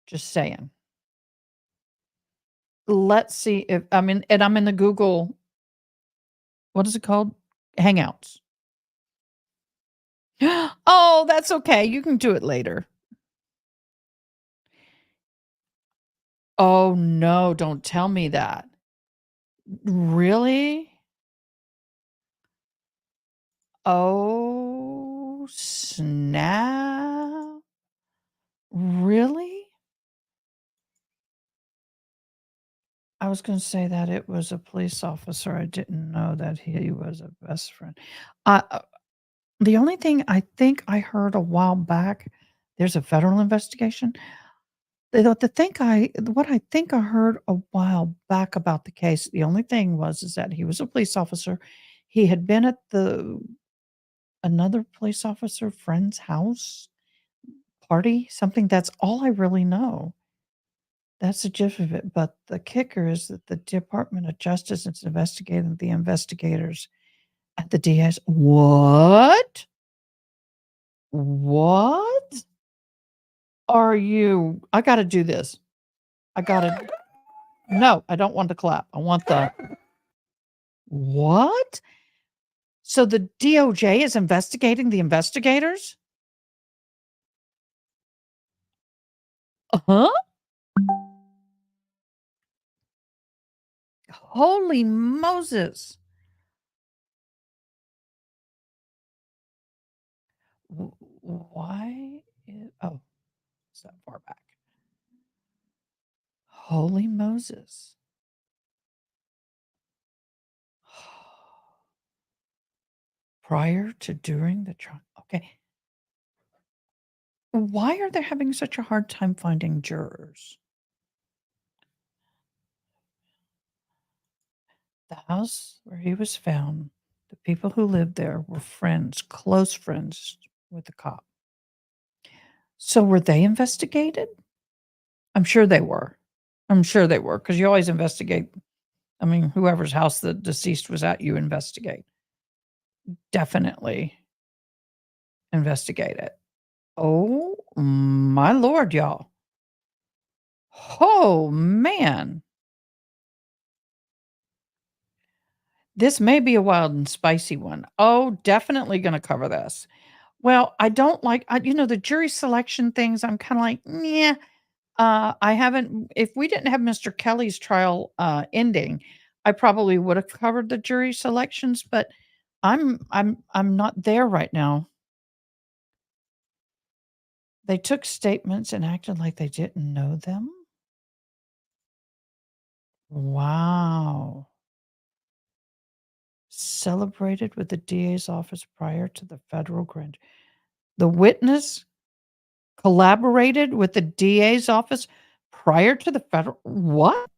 Just saying. Let's see if I'm in the Google, what is it called? Hangouts. Oh, that's okay, you can do it later. Oh, no, don't tell me that. Really? Oh, snap. Really? I was gonna say that it was a police officer. I didn't know that he was a best friend. Uh, the only thing I think I heard a while back, there's a federal investigation. What I think I heard a while back about the case, the only thing is that he was a police officer. He had been at the another police officer friend's house party, something. That's all I really know. That's the gist of it, but the kicker is that the Department of Justice is investigating the investigators at the DS. What? What are you? I gotta do this. I gotta No, I don't want the clap. I want the what? So the DOJ is investigating the investigators? Huh? Holy Moses. Why? Oh, it's that far back. Holy Moses. Prior to during the trial. Okay. Why are they having such a hard time finding jurors? The house where he was found, the people who lived there were friends, close friends with the cop. So were they investigated? I'm sure they were. I'm sure they were because you always investigate. I mean, whoever's house the deceased was at, you investigate. Definitely investigate it. Oh my lord, y'all. Oh man. This may be a wild and spicy one. Oh, definitely gonna cover this. Well, I don't like the jury selection things, I'm kinda like, "Yeah." I haven't if we didn't have Mr. Kelly's trial, ending, I probably would have covered the jury selections, but I'm not there right now. They took statements and acted like they didn't know them? Wow. Celebrated with the DA's office prior to the federal grand. The witness collaborated with the DA's office prior to the federal what?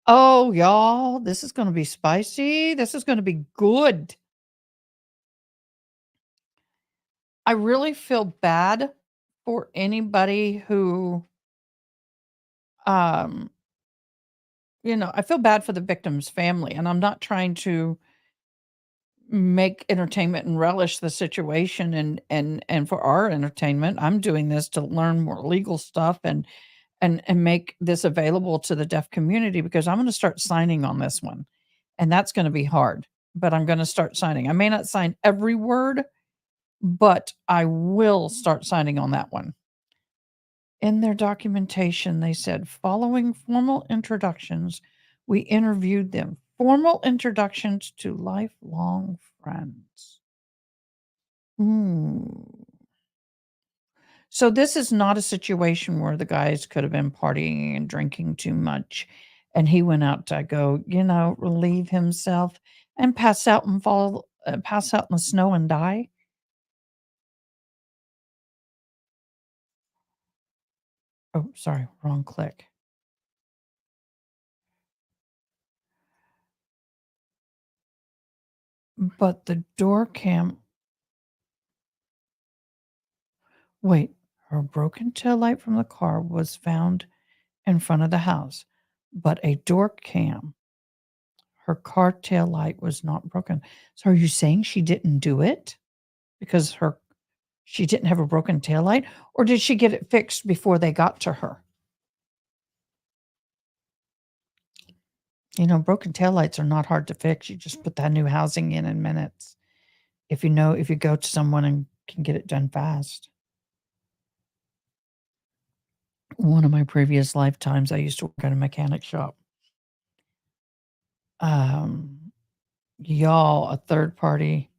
Oh, y'all, this is gonna be spicy. This is gonna be good. I really feel bad for anybody who, um, I feel bad for the victim's family, and I'm not trying to make entertainment and relish the situation and for our entertainment. I'm doing this to learn more legal stuff and make this available to the deaf community because I'm gonna start signing on this one, and that's gonna be hard, but I'm gonna start signing. I may not sign every word, but I will start signing on that one. In their documentation, they said, "Following formal introductions, we interviewed them." Formal introductions to lifelong friends. Mm. So this is not a situation where the guys could have been partying and drinking too much, and he went out to go, relieve himself and pass out in the snow and die? Oh, sorry, wrong click. But the door cam. Wait, her broken taillight from the car was found in front of the house, but a door cam, her car taillight was not broken. So are you saying she didn't do it because she didn't have a broken taillight, or did she get it fixed before they got to her? Broken taillights are not hard to fix. You just put that new housing in minutes. If you go to someone and can get it done fast. One of my previous lifetimes, I used to work at a mechanic shop. Um, y'all, a third party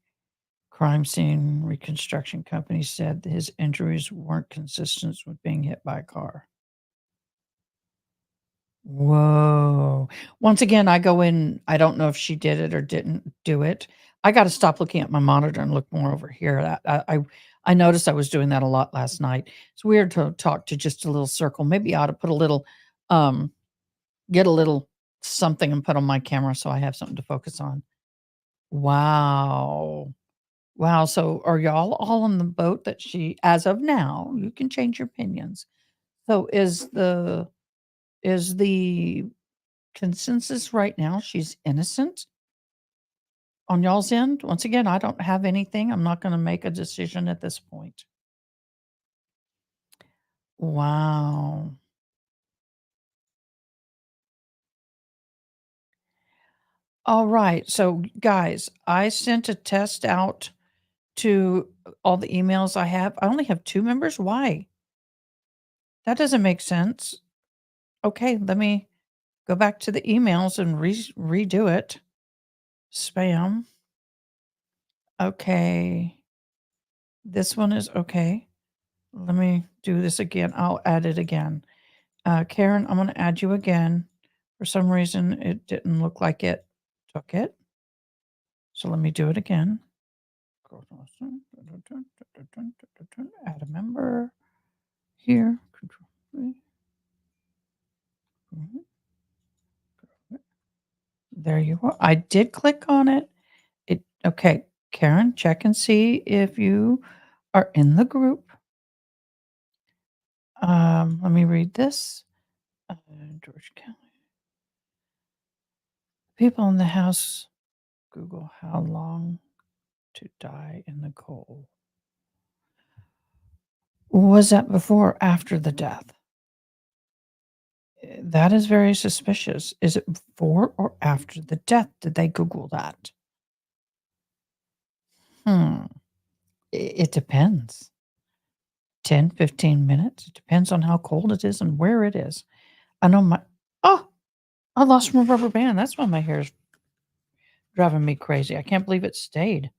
crime scene reconstruction company said that his injuries weren't consistent with being hit by a car. Whoa. Once again, I go in, I don't know if she did it or didn't do it. I got to stop looking at my monitor and look more over here. I noticed I was doing that a lot last night. It's weird to talk to just a little circle. Maybe I ought to put a little, get a little something and put on my camera so I have something to focus on. Wow. Wow. So are y'all all on the boat that as of now, you can change your opinions. So is the consensus right now she's innocent on y'all's end? Once again, I don't have anything. I'm not going to make a decision at this point. Wow. All right. So, guys, I sent a test out to all the emails I have. I only have 2 members. Why? That doesn't make sense. Okay, let me go back to the emails and redo it. Spam. Okay. This one is okay. Let me do this again. I'll add it again. Karen, I'm going to add you again. For some reason, it didn't look like it took it. So let me do it again. Add a member here. There you are. I did click on it. Okay. Karen, check and see if you are in the group. Let me read this. George County. People in the house Google how long to die in the cold. Was that before or after the death? That is very suspicious. Is it before or after the death? Did they Google that? It depends. 10, 15 minutes. It depends on how cold it is and where it is. I know I lost my rubber band. That's why my hair is driving me crazy. I can't believe it stayed.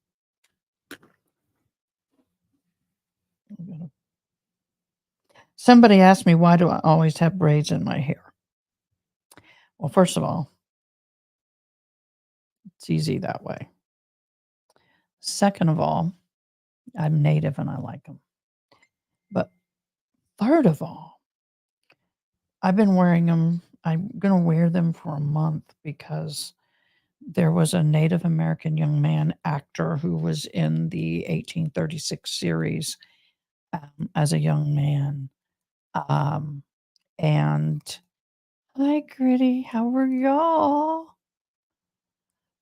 Somebody asked me, why do I always have braids in my hair? Well, first of all, it's easy that way. Second of all, I'm native and I like them. But third of all, I've been wearing them. I'm going to wear them for a month because there was a Native American young man actor who was in the 1836 series as a young man. And hi, Gritty. How are y'all?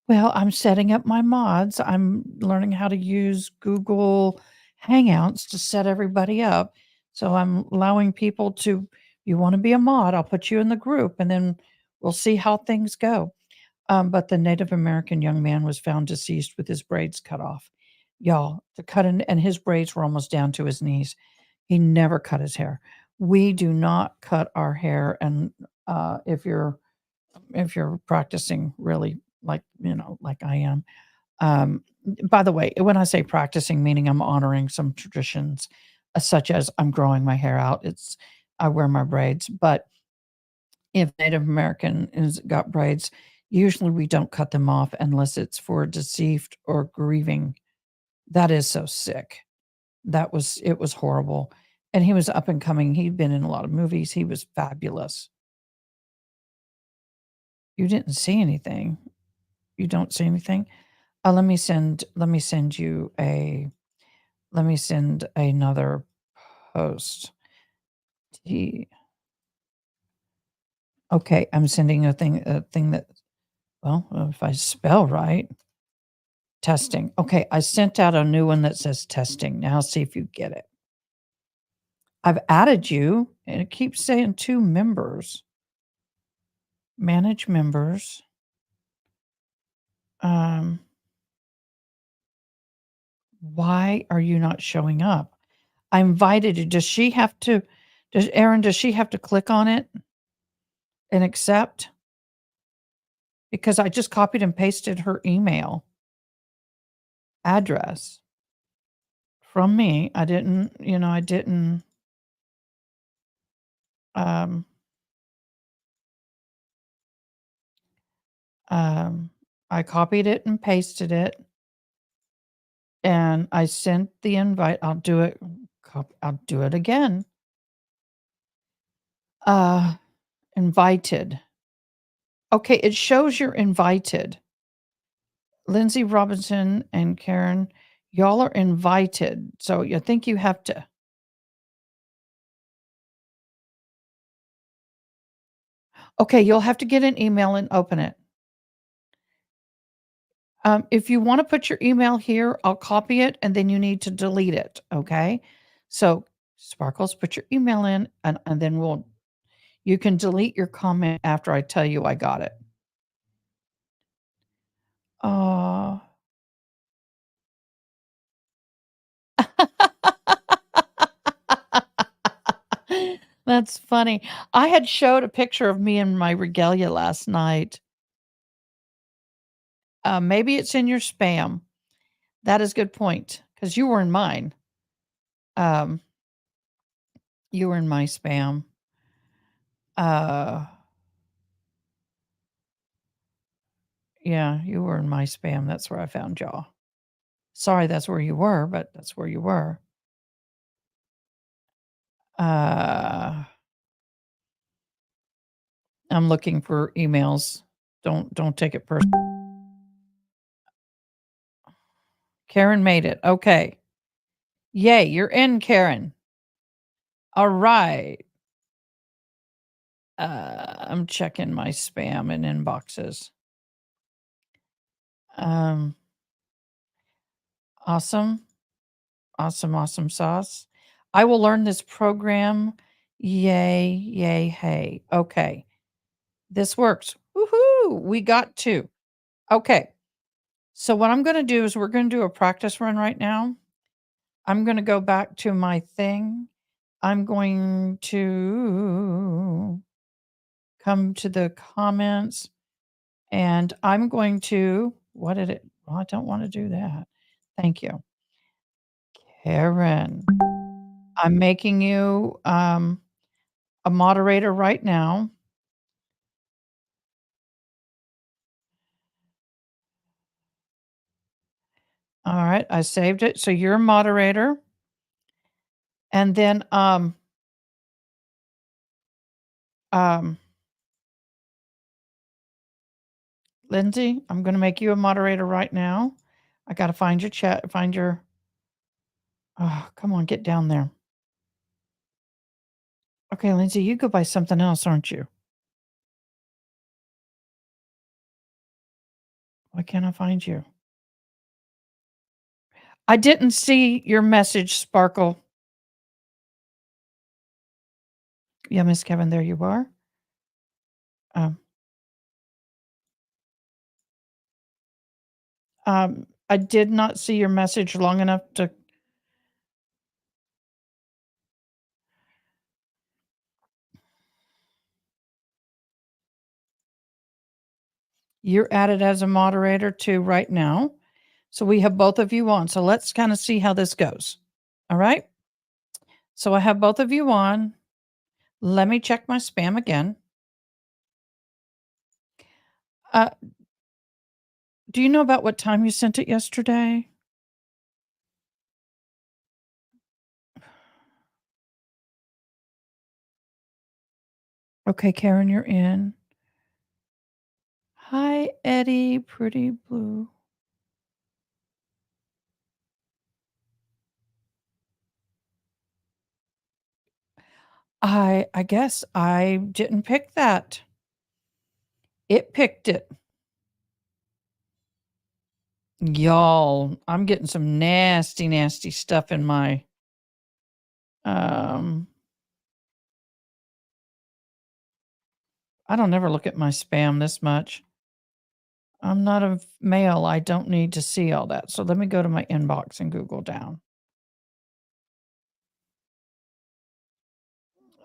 Well, I'm setting up my mods. I'm learning how to use Google Hangouts to set everybody up. So I'm allowing people to, you want to be a mod, I'll put you in the group and then we'll see how things go. But the Native American young man was found deceased with his braids cut off. Y'all, to cut in, and his braids were almost down to his knees. He never cut his hair. We do not cut our hair. And if you're practicing really like I am. By the way, when I say practicing, meaning I'm honoring some traditions, such as I'm growing my hair out. I wear my braids, but if Native American is got braids, usually we don't cut them off unless it's for deceased or grieving. That is so sick. It was horrible. And he was up and coming. He'd been in a lot of movies. He was fabulous. You didn't see anything. You don't see anything? Let me send you let me send another post. T Okay, I'm sending a thing that well, if I spell right, testing. Okay, I sent out a new one that says testing. Now see if you get it. I've added you, and it keeps saying 2 members. Manage members. Um, why are you not showing up? I invited you. Does she have to click on it and accept? Because I just copied and pasted her email address from me. I didn't, um, um, I copied it and pasted it, and I sent the invite. I'll do it again. Invited. Okay, it shows you're invited. Lindsay Robinson and Karen, y'all are invited. So you think you have to. Okay, you'll have to get an email and open it. If you want to put your email here, I'll copy it and then you need to delete it. Okay. So, Sparkles, put your email in and then you can delete your comment after I tell you I got it. Uh, that's funny. I had showed a picture of me in my regalia last night. Maybe it's in your spam. That is a good point because you were in mine. Um, you were in my spam. Uh, yeah, you were in my spam. That's where I found y'all. Sorry, that's where you were, but that's where you were. Uh, I'm looking for emails. Don't take it personal. Karen made it. Okay. Yay, you're in, Karen. All right. I'm checking my spam and inboxes. Um, awesome. Awesome sauce. I will learn this program. Yay, hey. Okay. This works. Woohoo! We got 2. Okay. So what I'm gonna do is we're gonna do a practice run right now. I'm gonna go back to my thing. I'm going to come to the comments, and I'm going to what did it well, I don't wanna do that. Thank you. Karen, I'm making you, a moderator right now. All right, I saved it. So you're a moderator. And then um Lindsay, I'm gonna make you a moderator right now. I gotta find your chat, find your oh, come on, get down there. Okay, Lindsay, you go by something else, aren't you? Why can't I find you? I didn't see your message, Sparkle. Yeah, Miss Kevin, there you are. Um, I did not see your message long enough to you're added as a moderator too right now. So we have both of you on. So let's kind of see how this goes. All right. So I have both of you on. Let me check my spam again. Uh, do you know about what time you sent it yesterday? Okay, Karen, you're in. Hi, Eddie, pretty blue. I guess I didn't pick that. It picked it. Y'all, I'm getting some nasty, nasty stuff in my, um I don't ever look at my spam this much. I'm not a male, I don't need to see all that. So let me go to my inbox and Google down.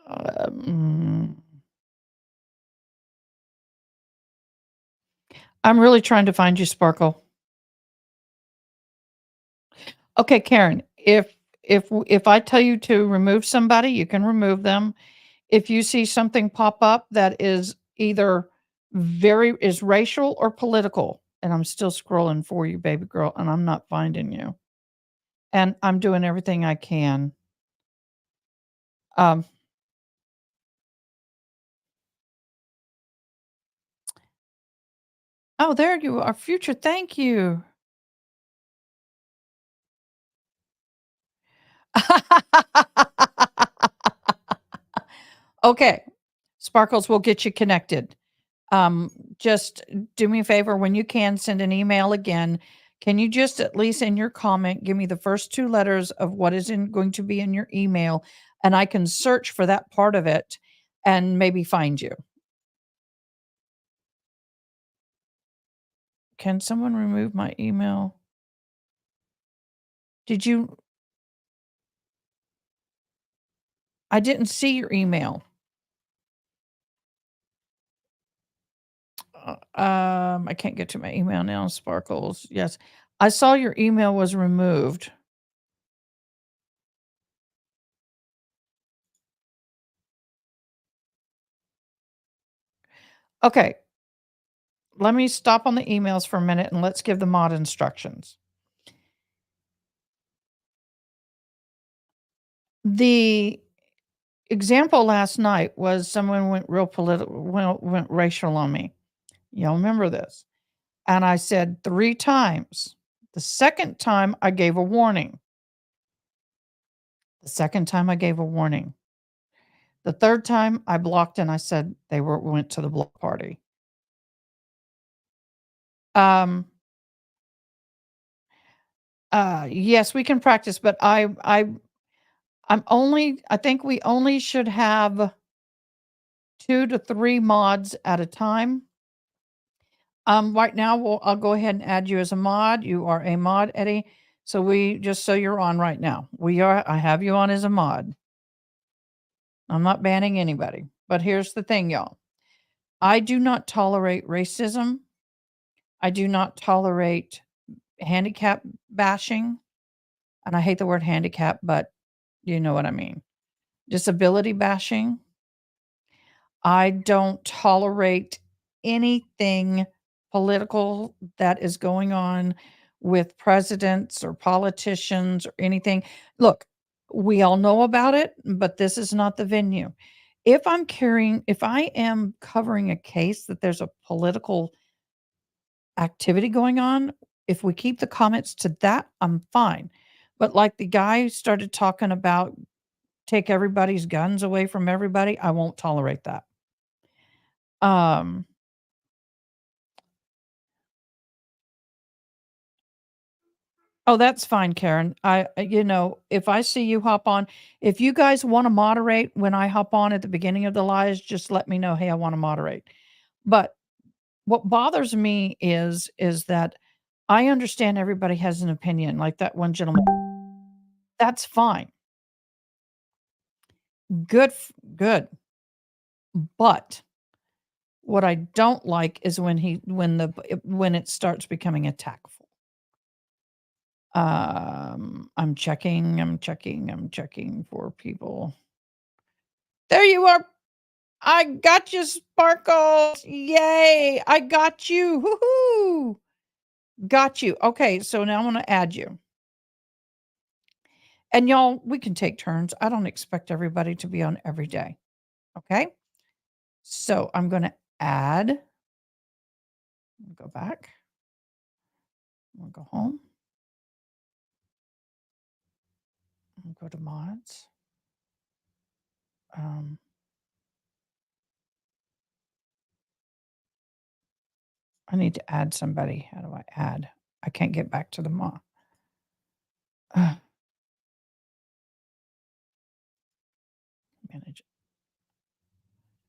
Um, I'm really trying to find you, Sparkle. Okay, Karen, if I tell you to remove somebody, you can remove them. If you see something pop up that is either is racial or political, and I'm still scrolling for you, baby girl, and I'm not finding you. And I'm doing everything I can. Um, oh, there you are, future. Thank you. Okay, Sparkles will get you connected. Um, just do me a favor when you can send an email again. Can you just at least in your comment give me the first two letters of what is going to be in your email, and I can search for that part of it and maybe find you. Can someone remove my email? Did you? I didn't see your email. I can't get to my email now, Sparkles. Yes. I saw your email was removed. Okay. Let me stop on the emails for a minute and let's give the mod instructions. The example last night was someone went real political, went racial on me. Y'all remember this? And I said 3 times. The second time I gave a warning. The second time I gave a warning. The third time I blocked and I said they went to the block party. Um, yes, we can practice, but I think we only should have 2 to 3 mods at a time. Right now, I'll go ahead and add you as a mod. You are a mod, Eddie. So just so you're on right now. I have you on as a mod. I'm not banning anybody. But here's the thing, y'all. I do not tolerate racism. I do not tolerate handicap bashing. And I hate the word handicap, but you know what I mean. Disability bashing. I don't tolerate anything political that is going on with presidents or politicians or anything. Look, we all know about it, but this is not the venue. If I am covering a case that there's a political activity going on, if we keep the comments to that, I'm fine. But like the guy started talking about take everybody's guns away from everybody, I won't tolerate that. Um, oh, that's fine, Karen. If I see you hop on, if you guys want to moderate when I hop on at the beginning of the lives, just let me know, hey, I want to moderate. But what bothers me is that I understand everybody has an opinion, like that one gentleman. That's fine. Good. But what I don't like is when it starts becoming attackful. I'm checking for people. There you are. I got you, Sparkles. Yay. I got you. Woohoo. Got you. Okay, so now I'm going to add you. And y'all, we can take turns. I don't expect everybody to be on every day. Okay? So I'm going to add. Go back. I'll go home. I'll go to mods. Um, I need to add somebody. How do I add? I can't get back to the manage,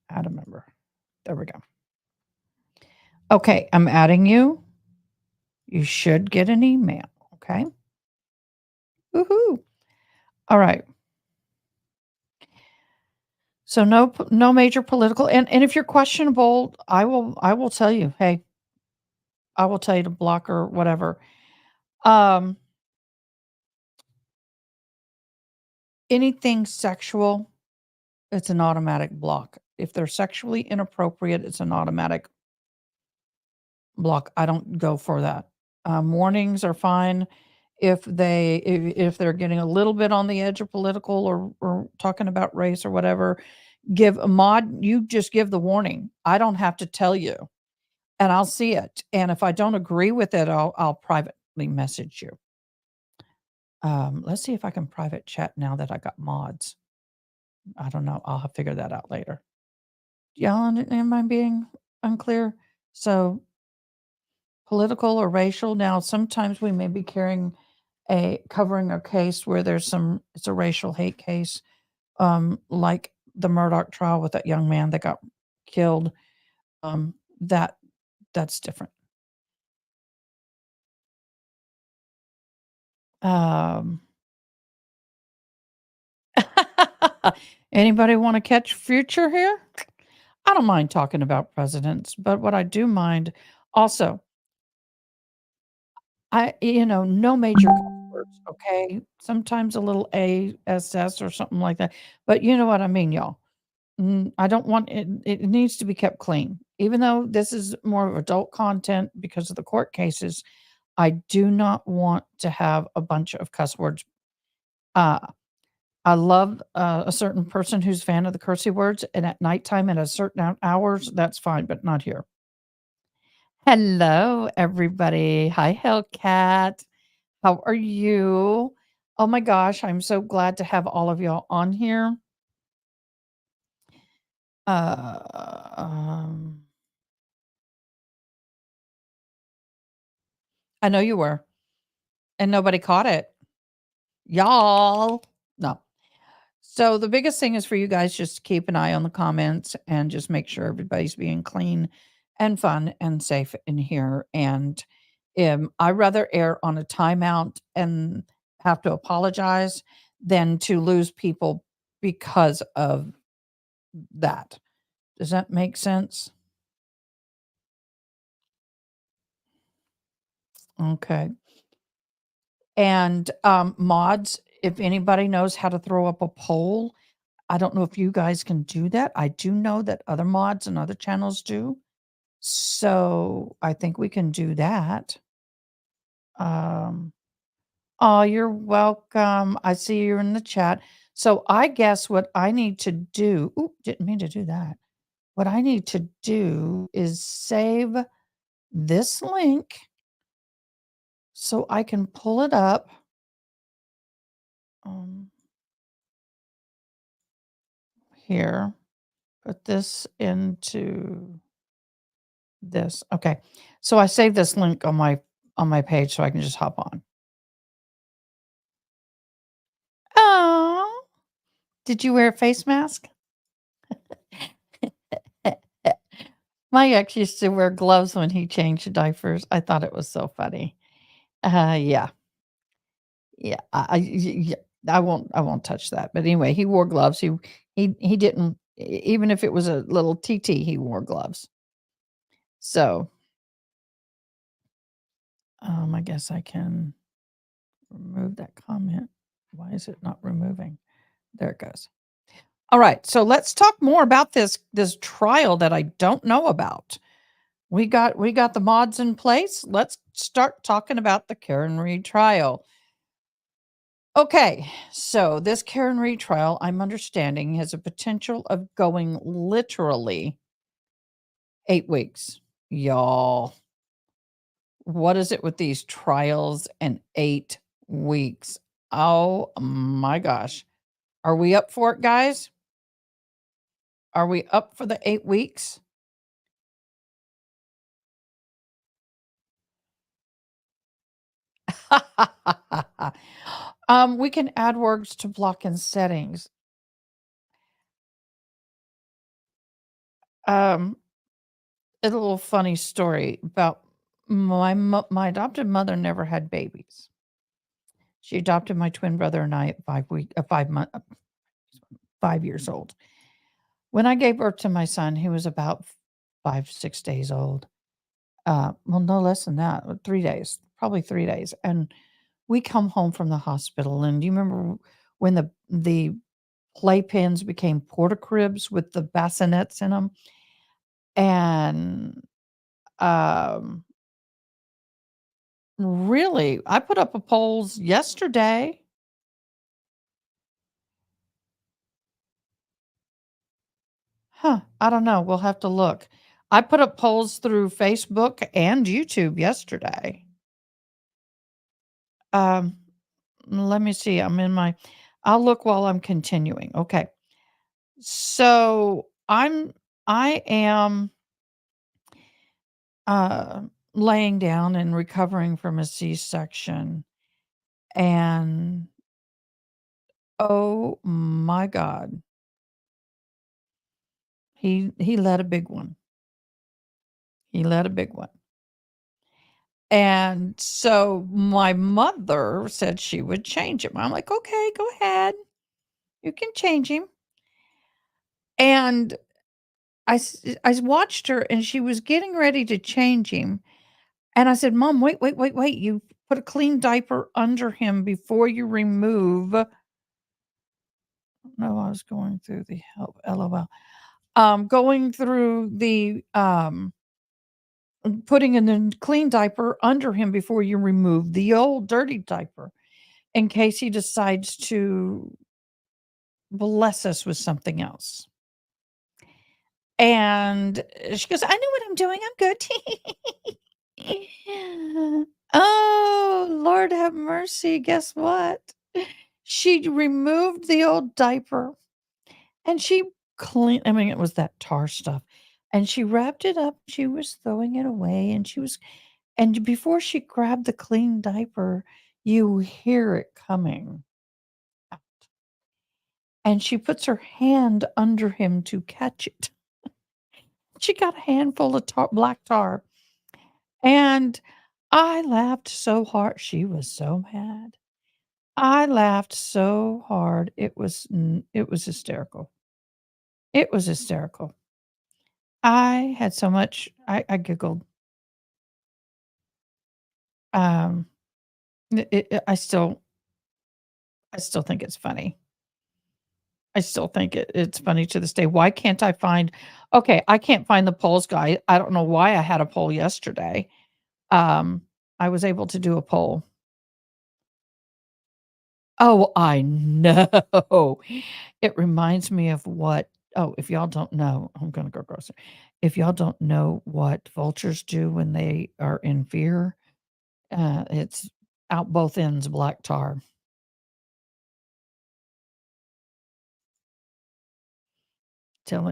add a member. There we go. Okay, I'm adding you. You should get an email. Okay. Woohoo. All right. So no major political, and if you're questionable, I will tell you, hey, I will tell you to block or whatever. Um, Anything sexual, it's an automatic block. If they're sexually inappropriate, it's an automatic block. I don't go for that. Warnings are fine if they're getting a little bit on the edge of political or talking about race or whatever. Give a mod. You just give the warning. I don't have to tell you, and I'll see it. And if I don't agree with it, I'll privately message you. Let's see if I can private chat now that I got mods. I don't know. I'll figure that out later. Yeah, am I being unclear? So political or racial. Now, sometimes we may be covering a case where it's a racial hate case, like the Murdoch trial with that young man that got killed. Um, that that's different. Um, Anybody want to catch future here? I don't mind talking about presidents, but what I do mind also, no major cuss words, okay? Sometimes a little ASS or something like that, but you know what I mean, y'all. I don't want it needs to be kept clean. Even though this is more of adult content because of the court cases, I do not want to have a bunch of cuss words. Uh, I love, a certain person who's a fan of the cursey words, and at nighttime at a certain hours, that's fine, but not here. Hello, everybody. Hi, Hellcat. How are you? Oh my gosh, I'm so glad to have all of y'all on here. Uh, um, I know you were, and nobody caught it. Y'all. No. So the biggest thing is for you guys just to keep an eye on the comments and just make sure everybody's being clean and fun and safe in here. And I rather err on a timeout and have to apologize than to lose people because of that. Does that make sense? Okay. And mods, if anybody knows how to throw up a poll, I don't know if you guys can do that. I do know that other mods and other channels do. So I think we can do that. Um, oh, you're welcome. I see you're in the chat. So I guess what I need to do, oop, didn't mean to do that. What I need to do is save this link so I can pull it up. Um, Here, put this into this. Okay. So I saved this link on my page so I can just hop on. Oh, did you wear a face mask? My ex used to wear gloves when he changed diapers. I thought it was so funny. Yeah, yeah. I won't touch that. But anyway, he wore gloves. He didn't even if it was a little TT, he wore gloves. So, I guess I can remove that comment. Why is it not removing? There it goes. All right, so let's talk more about this trial that I don't know about. We got the mods in place. Let's start talking about the Karen Reed trial. Okay, so this Karen Reed trial, I'm understanding, has a potential of going literally 8 weeks. Y'all, what is it with these trials and 8 weeks? Oh my gosh. Are we up for it, guys? Are we up for the 8 weeks? We can add words to block in settings. Um, a little funny story about my adopted mother never had babies. She adopted my twin brother and I at 5 years old. When I gave birth to my son, he was about 5, 6 days old. Well, no less than that, 3 days, probably 3 days, and we come home from the hospital, and do you remember when the playpens became porta cribs with the bassinets in them? And, um, really, I put up a polls yesterday. Huh, I don't know, we'll have to look. I put up polls through Facebook and YouTube yesterday. Um, let me see, I'll look while I'm continuing, okay. So, I am, uh, laying down and recovering from a C-section, and, oh my god, he let a big one. He let a big one. And so my mother said she would change him. I'm like, "Okay, go ahead. You can change him." And I watched her, and she was getting ready to change him, and I said, "Mom, wait, wait, wait, wait. You put a clean diaper under him before you remove." No, I was going through the help, LOL. Going through the, putting in a clean diaper under him before you remove the old dirty diaper in case he decides to bless us with something else. And she goes, "I know what I'm doing. I'm good." Oh, Lord have mercy. Guess what? She removed the old diaper and she cleaned, I mean, it was that tar stuff. And she wrapped it up. She was throwing it away and and before she grabbed the clean diaper, you hear it coming out. And she puts her hand under him to catch it. She got a handful of black tar. And I laughed so hard. She was so mad. I laughed so hard. It was hysterical. It was hysterical. I had so much I giggled. Um, I still think it's funny. I still think it's funny to this day. Why can't I find okay, I can't find the polls guy. I don't know why I had a poll yesterday. Um, I was able to do a poll. Oh, I know. It reminds me of what oh, if y'all don't know, I'm gonna go grocery. If y'all don't know what vultures do when they are in fear, it's out both ends black tar.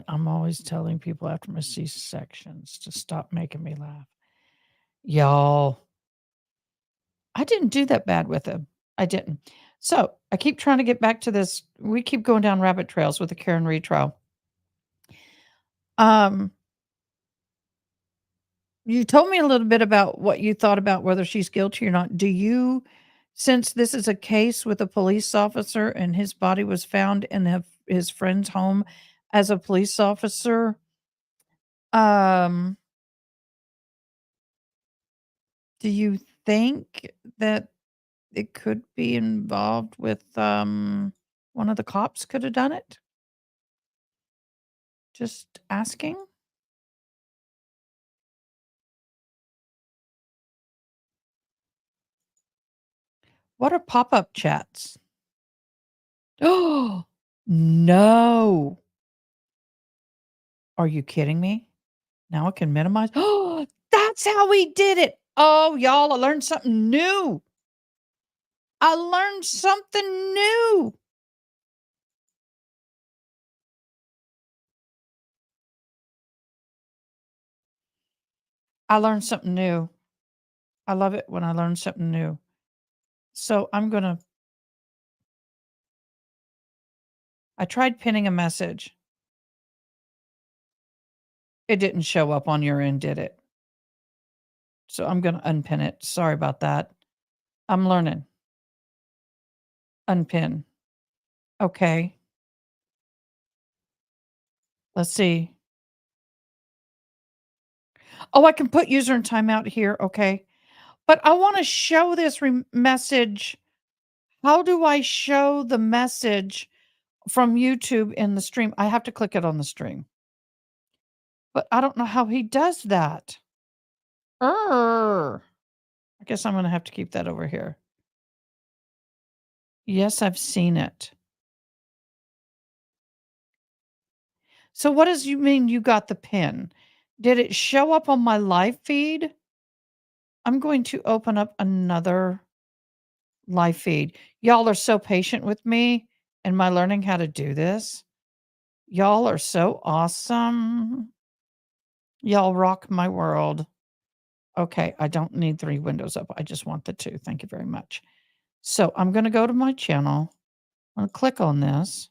I'm always telling people after my C-sections to stop making me laugh. Y'all, I didn't do that bad with him. I didn't. So, I keep trying to get back to this. We keep going down rabbit trails with the Karen Reed trial. Um, you told me a little bit about what you thought about whether she's guilty or not. Do you since this is a case with a police officer and his body was found in his friend's home as a police officer, um, do you think that it could be involved with, one of the cops could have done it? Just asking. What are pop-up chats? Oh, no. Are you kidding me? Now I can minimize. Oh, that's how we did it. Oh, y'all, I learned something new. I learned something new. I learned something new. I love it when I learn something new. So I tried pinning a message. It didn't show up on your end, did it? So I'm gonna unpin it. Sorry about that. I'm learning. Unpin. Okay. Let's see. Oh, I can put user in timeout here. Okay. But I want to show this message. How do I show the message from YouTube in the stream? I have to click it on the stream. But I don't know how he does that. I guess I'm going to have to keep that over here. Yes, I've seen it. So what does you mean you got the pin? Did it show up on my live feed? I'm going to open up another live feed. Y'all are so patient with me and my learning how to do this. Y'all are so awesome. Y'all rock my world. Okay, I don't need 3 windows up. I just want the 2. Thank you very much. So I'm going to go to my channel. I'm going to click on this.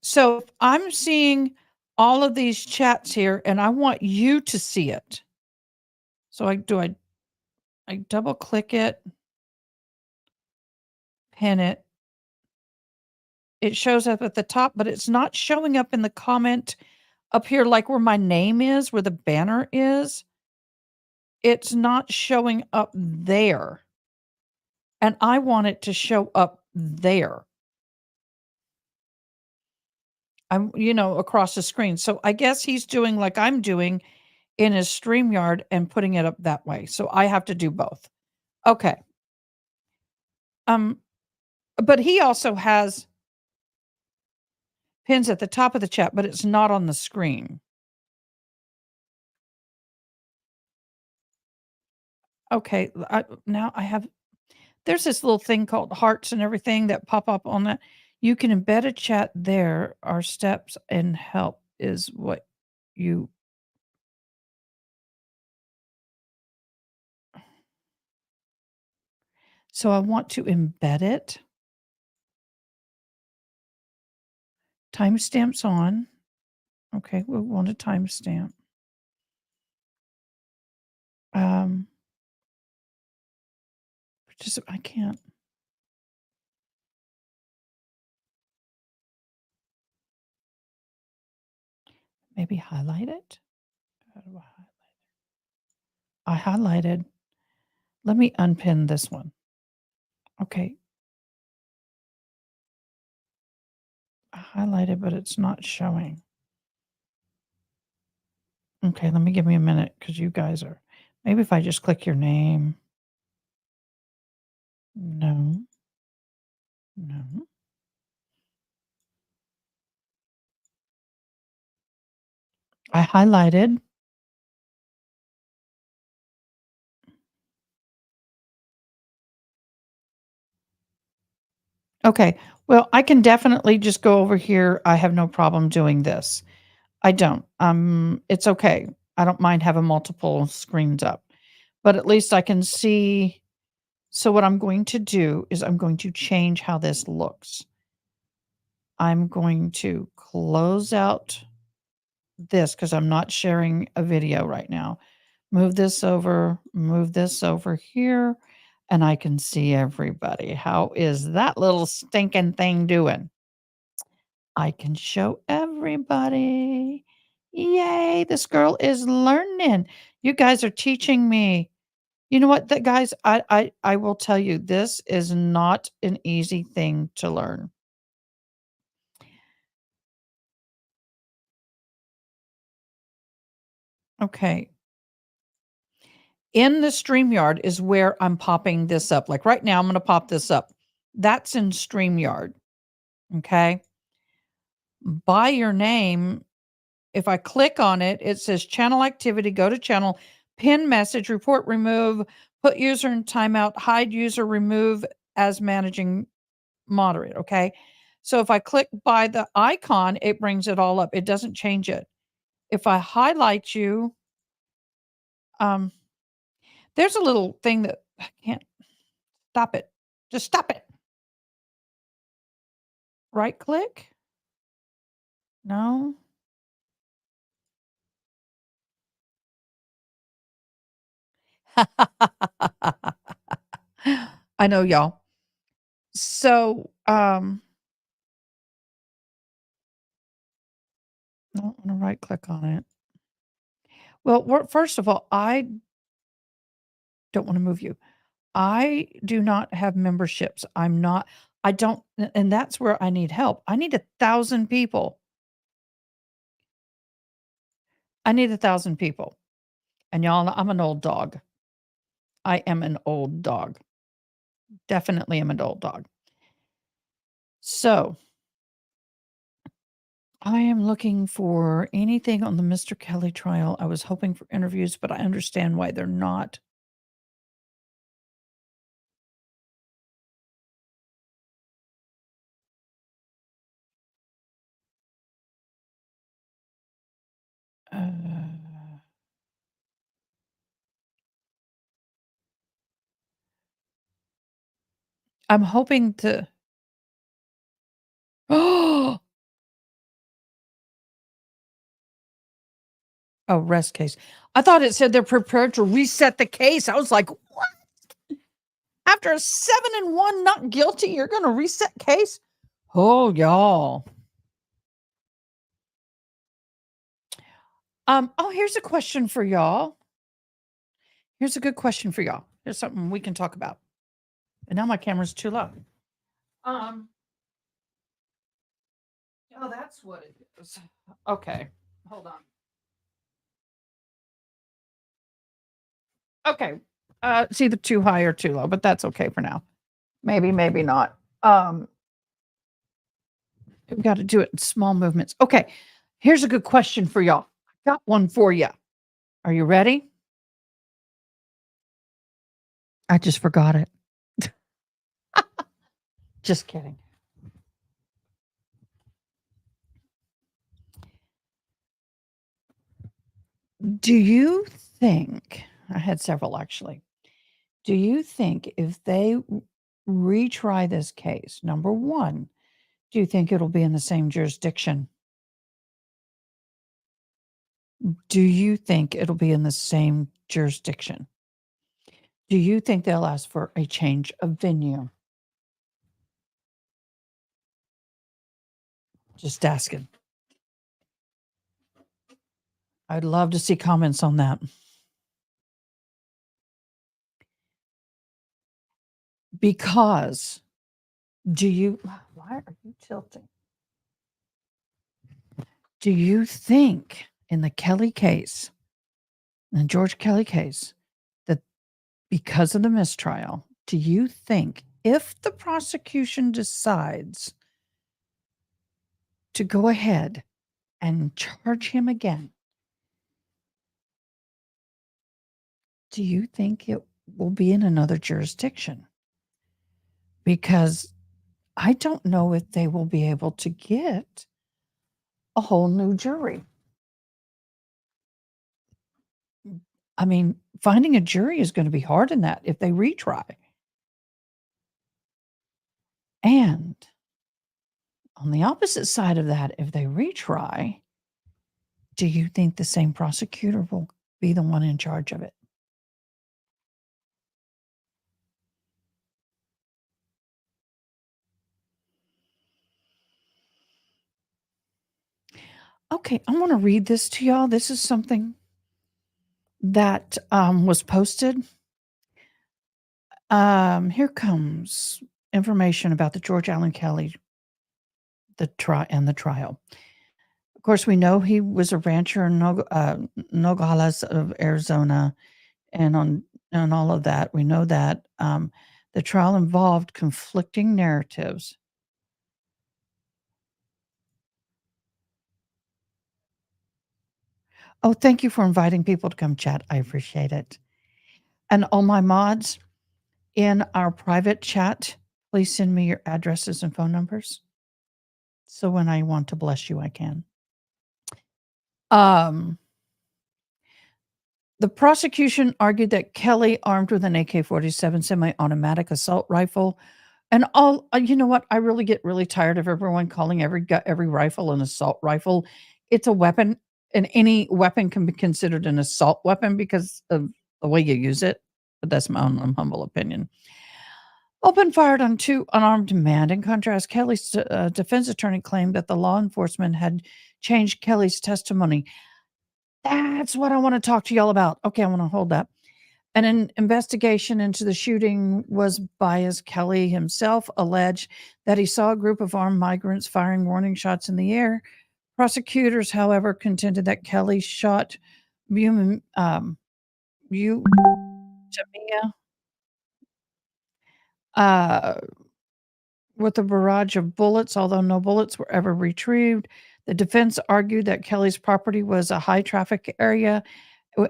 So I'm seeing all of these chats here and I want you to see it. So I double click it, pin it. It shows up at the top, but it's not showing up in the comment up here, like where my name is, where the banner is. It's not showing up there. And I want it to show up there. I'm, across the screen. So I guess he's doing like I'm doing in his StreamYard and putting it up that way. So I have to do both. Okay. But he also has pins at the top of the chat, but it's not on the screen. Okay. Now I have, there's this little thing called hearts and everything that pop up on that. You can embed a chat there. Our steps and help is what you. So I want to embed it. Timestamps on. Okay, we want a timestamp. I can't. Maybe highlight it. How do I highlight it? I highlighted. Let me unpin this one. Okay. I highlighted, but it's not showing. Okay, let me give me a minute because you guys are. Maybe if I just click your name. No. No. I highlighted. Okay. Well, I can definitely just go over here. I have no problem doing this. I don't. It's okay. I don't mind having multiple screens up, but at least I can see. So what I'm going to do is I'm going to change how this looks. I'm going to close out this because I'm not sharing a video right now. Move this over here, and I can see everybody. How is that little stinking thing doing? I can show everybody. Yay, this girl is learning. You guys are teaching me. You know what, guys, I will tell you, this is not an easy thing to learn. Okay. In the StreamYard is where I'm popping this up. Like right now, I'm going to pop this up. That's in StreamYard. Okay. By your name, if I click on it, it says channel activity, go to channel, pin message, report, remove, put user in timeout, hide user, remove as managing moderator. Okay. So if I click by the icon, it brings it all up. It doesn't change it. If I highlight you, um, there's a little thing that I can't stop it. Just stop it. Right click. No. I know, y'all. So, I don't want to right click on it. Well, first of all, I don't want to move you. I do not have memberships. I don't, and that's where I need help. I need 1,000 people. I need 1,000 people. And y'all, I'm an old dog. I am an old dog. Definitely am an old dog. So I am looking for anything on the Mr. Kelly trial. I was hoping for interviews, but I understand why they're not. Uh, I'm hoping to. Oh, rest case. I thought it said they're prepared to reset the case. I was like, what? After a 7-1 not guilty, you're going to reset case? Oh, y'all. Here's a question for y'all. Here's a good question for y'all. Here's something we can talk about. And now my camera's too low. Oh, that's what it is. Okay, hold on. Okay, it's either too high or too low, but that's okay for now. Maybe, maybe not. We got to do it in small movements. Okay, here's a good question for y'all. I got one for you. Are you ready? I just forgot it. Just kidding. Do you think, I had several actually, do you think if they retry this case, number one, do you think it'll be in the same jurisdiction? Do you think it'll be in the same jurisdiction? Do you think they'll ask for a change of venue? Just asking. I'd love to see comments on that. Because why are you tilting? Do you think in the Kelly case, the George Kelly case, that because of the mistrial, do you think if the prosecution decides to go ahead and charge him again, do you think it will be in another jurisdiction? Because I don't know if they will be able to get a whole new jury. I mean, finding a jury is going to be hard in that if they retry. And on the opposite side of that, if they retry, do you think the same prosecutor will be the one in charge of it? Okay, I want to read this to y'all. This is something that was posted. Here comes information about the George Allen Kelly the trial. Of course, we know he was a rancher in Nogales of Arizona, and all of that. We know that the trial involved conflicting narratives. Oh, thank you for inviting people to come chat. I appreciate it. And all my mods in our private chat, please send me your addresses and phone numbers. So when I want to bless you, I can. Um, the prosecution argued that Kelly, armed with an AK-47 semi-automatic assault rifle, and all you know what? I really get really tired of everyone calling every rifle an assault rifle. It's a weapon, and any weapon can be considered an assault weapon because of the way you use it. But that's my own humble opinion. Open fired on two unarmed men. In contrast, Kelly's defense attorney claimed that the law enforcement had changed Kelly's testimony. That's what I want to talk to y'all about. Okay, I want to hold that. An investigation into the shooting was biased. Kelly himself alleged that he saw a group of armed migrants firing warning shots in the air. Prosecutors, however, contended that Kelly shot Jamia uh, with a barrage of bullets, although no bullets were ever retrieved. The defense argued that Kelly's property was a high traffic area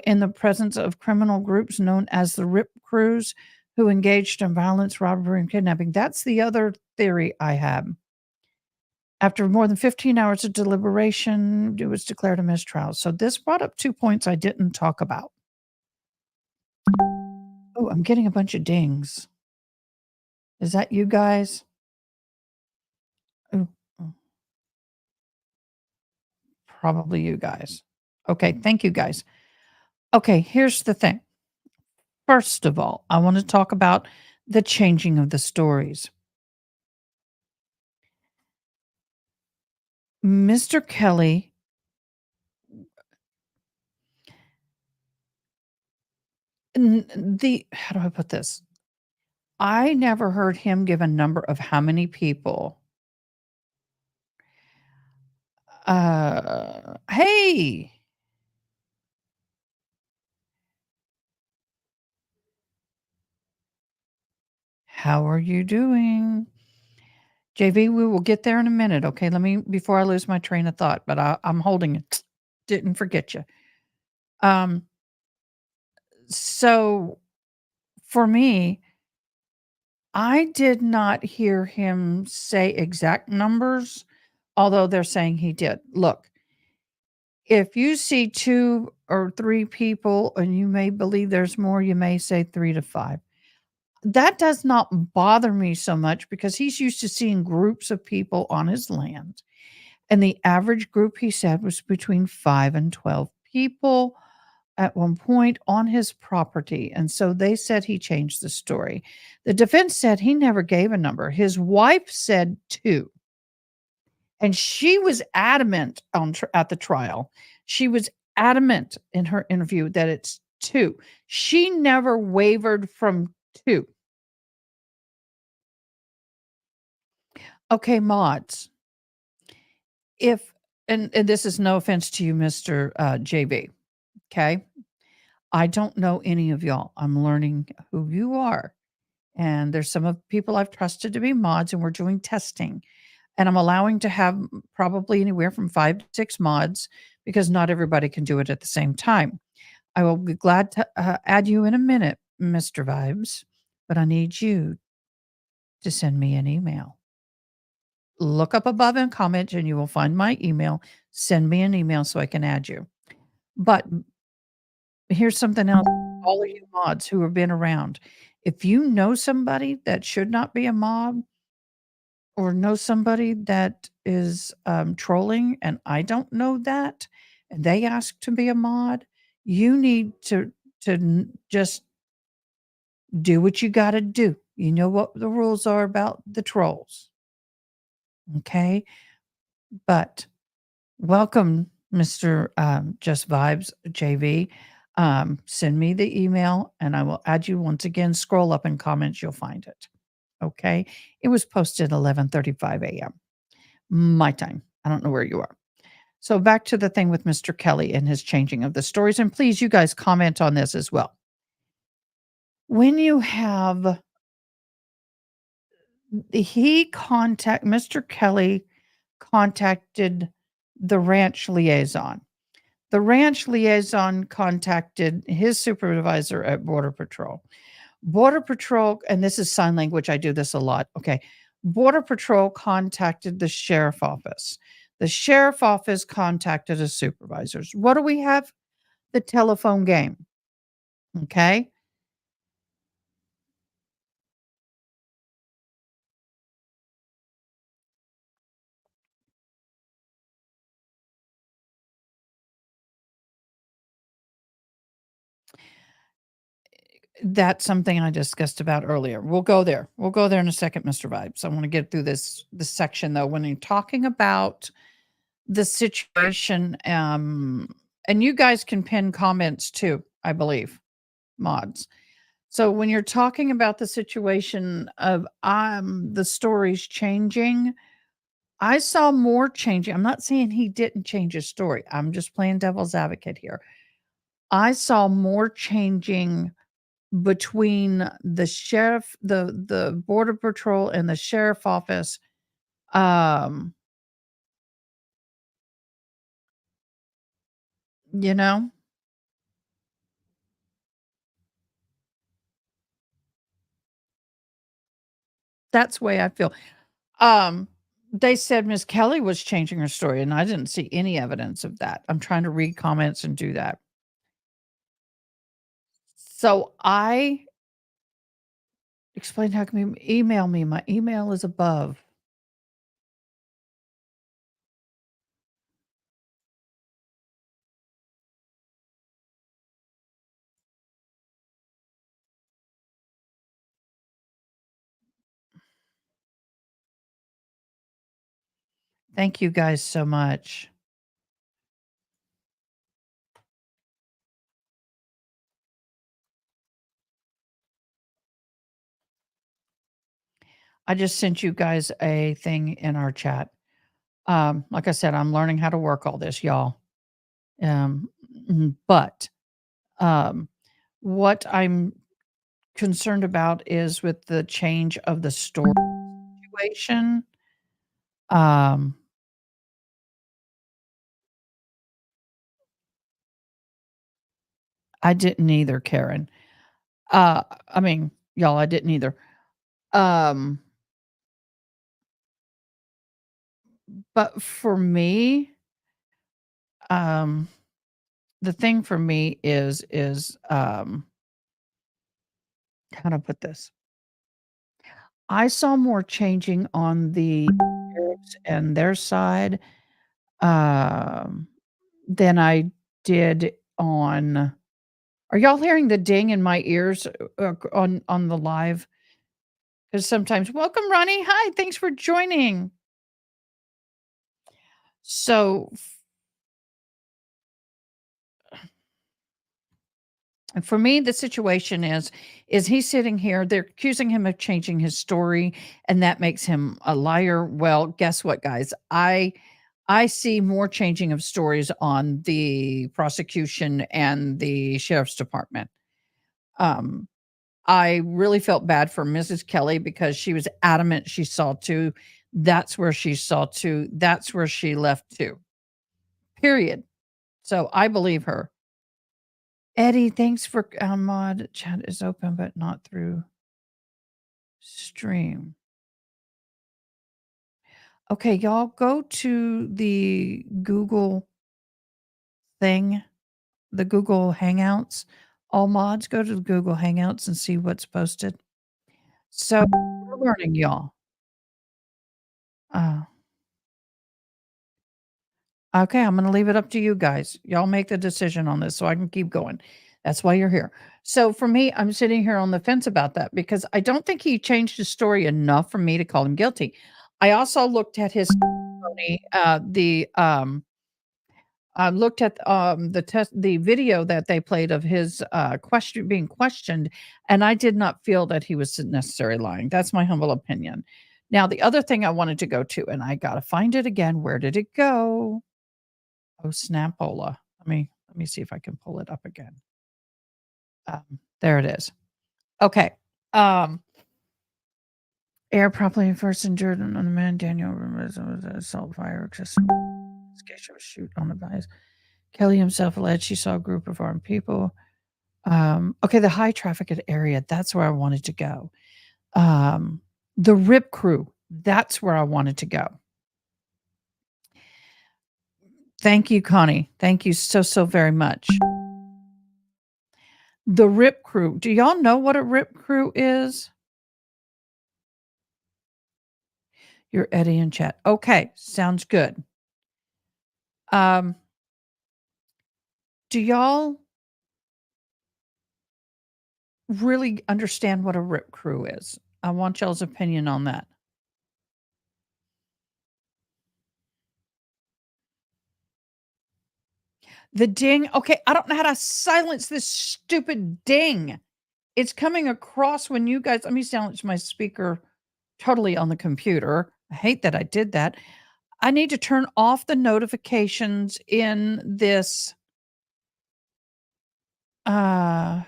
in the presence of criminal groups known as the Rip Crews who engaged in violence, robbery, and kidnapping. That's the other theory I have. After more than 15 hours of deliberation, it was declared a mistrial. So this brought up 2 points I didn't talk about. Oh, I'm getting a bunch of dings. Is that you guys? Ooh, probably you guys. Okay, thank you guys. Okay, here's the thing. First of all, I want to talk about the changing of the stories. Mr. Kelly, how do I put this? I never heard him give a number of how many people. Hey, how are you doing? JV, we will get there in a minute. Okay. Before I lose my train of thought, but I'm holding it. Didn't forget you. Um, so for me, I did not hear him say exact numbers, although they're saying he did. Look, if you see 2 or 3 people and you may believe there's more, you may say 3 to 5. That does not bother me so much because he's used to seeing groups of people on his land. And the average group, he said, was between 5 and 12 people at one point on his property. And so they said he changed the story. The defense said he never gave a number. His wife said 2. And she was adamant at the trial. She was adamant in her interview that it's 2. She never wavered from 2. Okay, mods. If and this is no offense to you, Mr. JB. Okay. I don't know any of y'all. I'm learning who you are. And there's some of people I've trusted to be mods, and we're doing testing. And I'm allowing to have probably anywhere from 5 to 6 mods because not everybody can do it at the same time. I will be glad to add you in a minute, Mr. Vibes, but I need you to send me an email. Look up above and comment, and you will find my email. Send me an email so I can add you. But here's something else, all of you mods who have been around. If you know somebody that should not be a mod or know somebody that is trolling and I don't know that, and they ask to be a mod, you need to just do what you got to do. You know what the rules are about the trolls. Okay? But welcome, Mr. Just Vibes JV. Send me the email and I will add you once again. Scroll up in comments, you'll find it. Okay. It was posted 11:35 a.m. my time. I don't know where you are. So back to the thing with Mr. Kelly and his changing of the stories. And please, you guys comment on this as well. When you have Mr. Kelly contacted the ranch liaison. The ranch liaison contacted his supervisor at Border Patrol. Border Patrol, and this is sign language, I do this a lot. Okay. Border Patrol contacted the sheriff office. The sheriff office contacted the supervisors. What do we have? The telephone game. Okay. That's something I discussed about earlier. We'll go there. We'll go there in a second, Mr. Vibes. I want to get through this section though. When you're talking about the situation, and you guys can pin comments too, I believe, mods. So when you're talking about the situation of the stories changing, I saw more changing. I'm not saying he didn't change his story. I'm just playing devil's advocate here. I saw more changing between the sheriff, the border patrol and the sheriff office. Um, you know, that's the way I feel. Um, they said Miss Kelly was changing her story, and I didn't see any evidence of that. I'm trying to read comments and do that. So I explained how can you email me. My email is above. Thank you guys so much. I just sent you guys a thing in our chat. Like I said, I'm learning how to work all this, y'all. But um, what I'm concerned about is with the change of the story situation. Um, I didn't either, Karen. I mean, y'all, I didn't either. Um, but for me, um, the thing for me is how to put this. I saw more changing on the Arabs and their side um, than I did on. Are y'all hearing the ding in my ears on the live? Because sometimes, welcome, Ronnie. Hi, thanks for joining. So for me, the situation is he's sitting here, they're accusing him of changing his story, and that makes him a liar. Well, guess what, guys? I see more changing of stories on the prosecution and the sheriff's department. Um, I really felt bad for Mrs. Kelly because she was adamant she saw 2. That's where she saw 2. That's where she left 2. Period. So I believe her. Eddie, thanks for mod. Chat is open, but not through stream. Okay, y'all go to the Google thing, the Google Hangouts. All mods go to the Google Hangouts and see what's posted. So we're learning, y'all. Uh, okay, I'm going to leave it up to you guys. Y'all make the decision on this so I can keep going. That's why you're here. So for me, I'm sitting here on the fence about that because I don't think he changed his story enough for me to call him guilty. I also looked at his testimony, I looked at the video that they played of his question being questioned, and I did not feel that he was necessarily lying. That's my humble opinion. Now, the other thing I wanted to go to, and I gotta find it again. Where did it go? Oh, Snapola. Let me see if I can pull it up again. There it is. Okay. Um, air properly first injured on the man Daniel assault fire just shoot on the bias. Kelly himself alleged she saw a group of armed people. Okay, the high trafficked area. That's where I wanted to go. The Rip Crew. That's where I wanted to go. Thank you, Connie. Thank you so, so very much. The Rip Crew. Do y'all know what a Rip Crew is? You're Eddie in chat. Okay, sounds good. Do y'all really understand what a Rip Crew is? I want y'all's opinion on that. The ding. Okay, I don't know how to silence this stupid ding. It's coming across when you guys let me silence my speaker totally on the computer. I hate that I did that. I need to turn off the notifications in this uh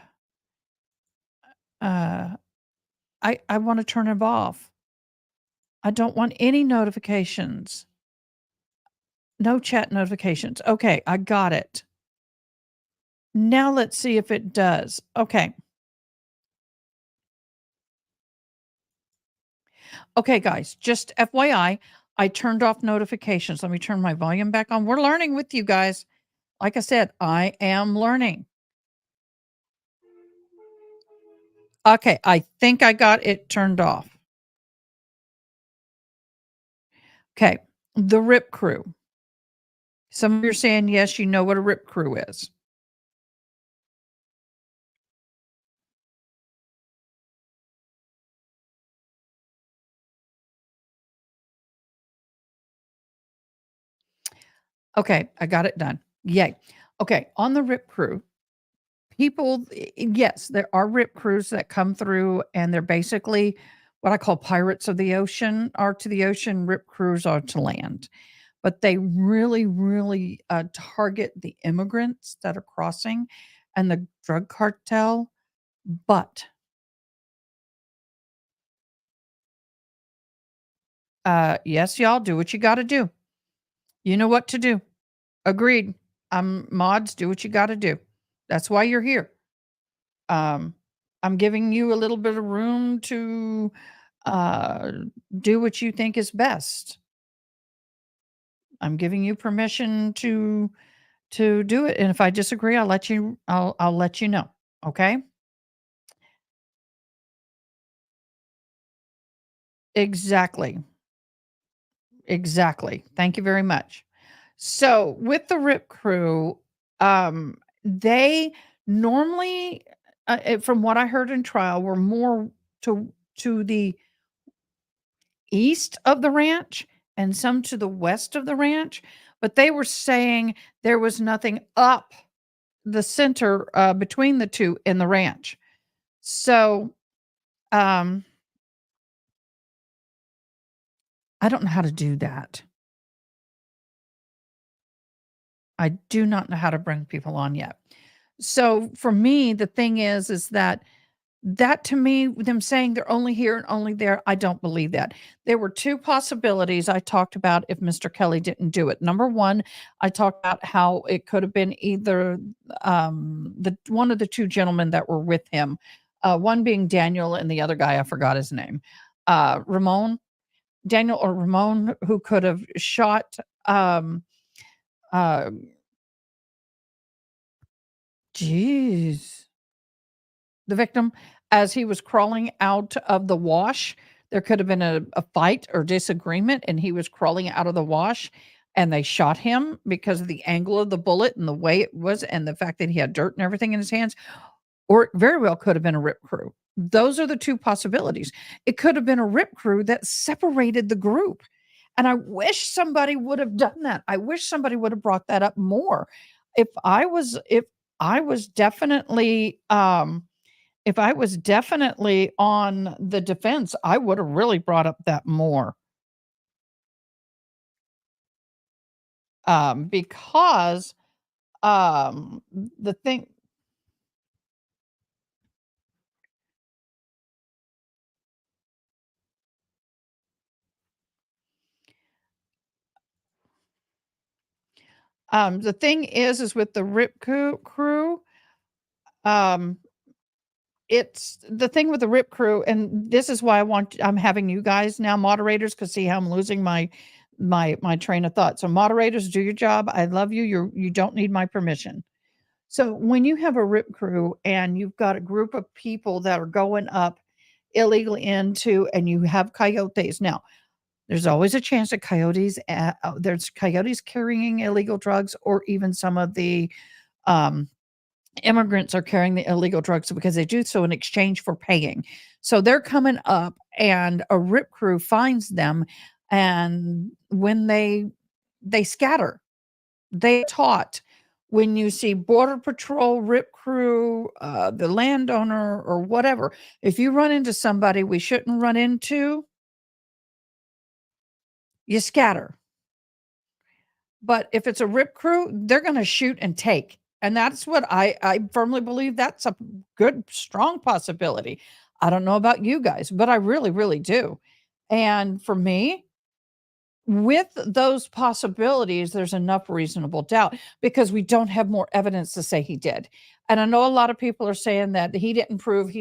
uh I want to turn it off. I don't want any notifications. No chat notifications. Okay, I got it. Now let's see if it does. Okay. Okay, guys, just FYI, I turned off notifications. Let me turn my volume back on. We're learning with you guys. Like I said, I am learning. Okay, I think I got it turned off. Okay, the Rip Crew. Some of you are saying, yes, you know what a Rip Crew is. Okay, I got it done. Yay. Okay, on the Rip Crew, people, yes, there are Rip Crews that come through, and they're basically what I call pirates of the ocean, are to the ocean, Rip Crews are to land. But they really, really target the immigrants that are crossing and the drug cartel. But yes, y'all do what you got to do. You know what to do. Agreed. Mods, do what you got to do. That's why you're here. I'm giving you a little bit of room to uh, do what you think is best. I'm giving you permission to do it, and if I disagree, I'll let you know. Okay? Exactly. Exactly. Thank you very much. So with the Rip Crew, they normally, from what I heard in trial, were more to the east of the ranch and some to the west of the ranch, but they were saying there was nothing up the center between the two in the ranch. So um, I don't know how to do that. I do not know how to bring people on yet. So for me, the thing is that to me, them saying they're only here and only there, I don't believe that. There were two possibilities I talked about if Mr. Kelly didn't do it. Number one, I talked about how it could have been either the one of the two gentlemen that were with him, one being Daniel and the other guy, I forgot his name, Ramon, Daniel or Ramon, who could have shot uh, jeez, the victim as he was crawling out of the wash. There could have been a fight or disagreement, and he was crawling out of the wash, and they shot him because of the angle of the bullet and the way it was, and the fact that he had dirt and everything in his hands. Or it very well could have been a rip crew. Those are the two possibilities. It could have been a rip crew that separated the group. And I wish somebody would have done that. I wish somebody would have brought that up more. If I was definitely if I was definitely on the defense, I would have really brought up that more. Because the thing the thing is with the Rip crew, um, it's the thing with the RIP crew, and this is why I'm having you guys now moderators, because see how I'm losing my train of thought. So moderators, do your job. I love you. You don't need my permission. So when you have a RIP crew and you've got a group of people that are going up illegally into, and you have coyotes. Now, there's always a chance that there's coyotes carrying illegal drugs, or even some of the um, immigrants are carrying the illegal drugs because they do so in exchange for paying. So they're coming up, and a RIP crew finds them, and when they scatter, they taught. When you see border patrol, RIP crew, the landowner, or whatever, if you run into somebody we shouldn't run into, you scatter. But if it's a RIP crew, they're going to shoot and take. And that's what I firmly believe, that's a good, strong possibility. I don't know about you guys, but I really, really do. And for me, with those possibilities, there's enough reasonable doubt because we don't have more evidence to say he did. And I know a lot of people are saying that he didn't prove.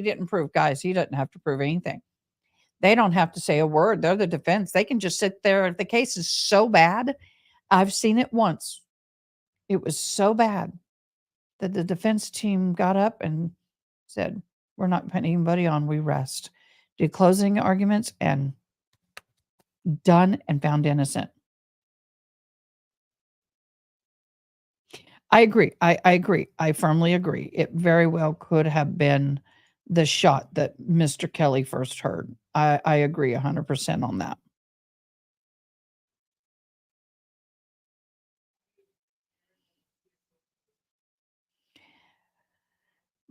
Guys, he doesn't have to prove anything. They don't have to say a word. They're the defense. They can just sit there. If the case is so bad, I've seen it once. It was so bad that the defense team got up and said, "We're not putting anybody on. We rest." Did closing arguments and done and found innocent. I agree. I agree. I firmly agree. It very well could have been the shot that Mr. Kelly first heard. I agree 100% on that.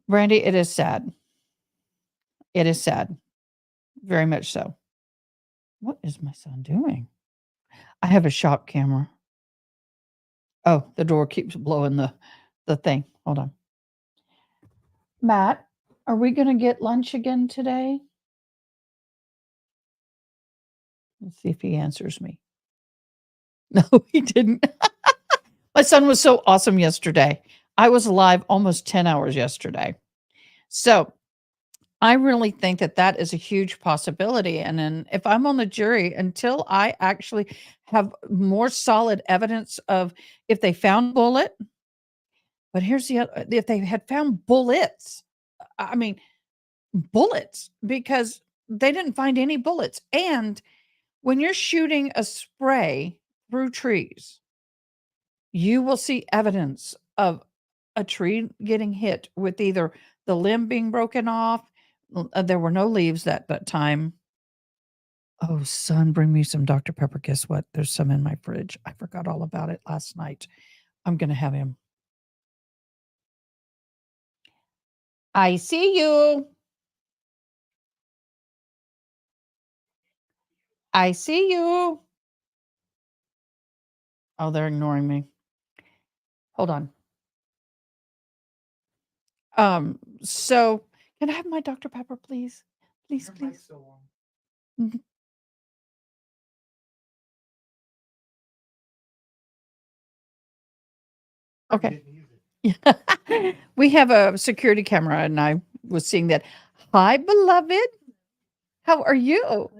Brandy, it is sad. It is sad. Very much so. What is my son doing? I have a shop camera. Oh, the door keeps blowing the thing. Hold on. Matt, are we gonna get lunch again today? Let's see if he answers me. No, he didn't. My son was so awesome yesterday. I was alive almost 10 hours yesterday. So I really think that that is a huge possibility. And then if I'm on the jury, until I actually have more solid evidence of if they found bullet, but here's the other, if they had found bullets, I mean, bullets, because they didn't find any bullets. And when you're shooting a spray through trees, you will see evidence of a tree getting hit with either the limb being broken off. There were no leaves that time. Oh, son, bring me some Dr. Pepper. Guess what? There's some in my fridge. I forgot all about it last night. I'm going to have him. I see you. I see you. Oh, they're ignoring me. Hold on. So can I have my Dr. Pepper, please? Please, please. Mhm. Okay. We have a security camera, and I was seeing that. Hi, beloved. How are you?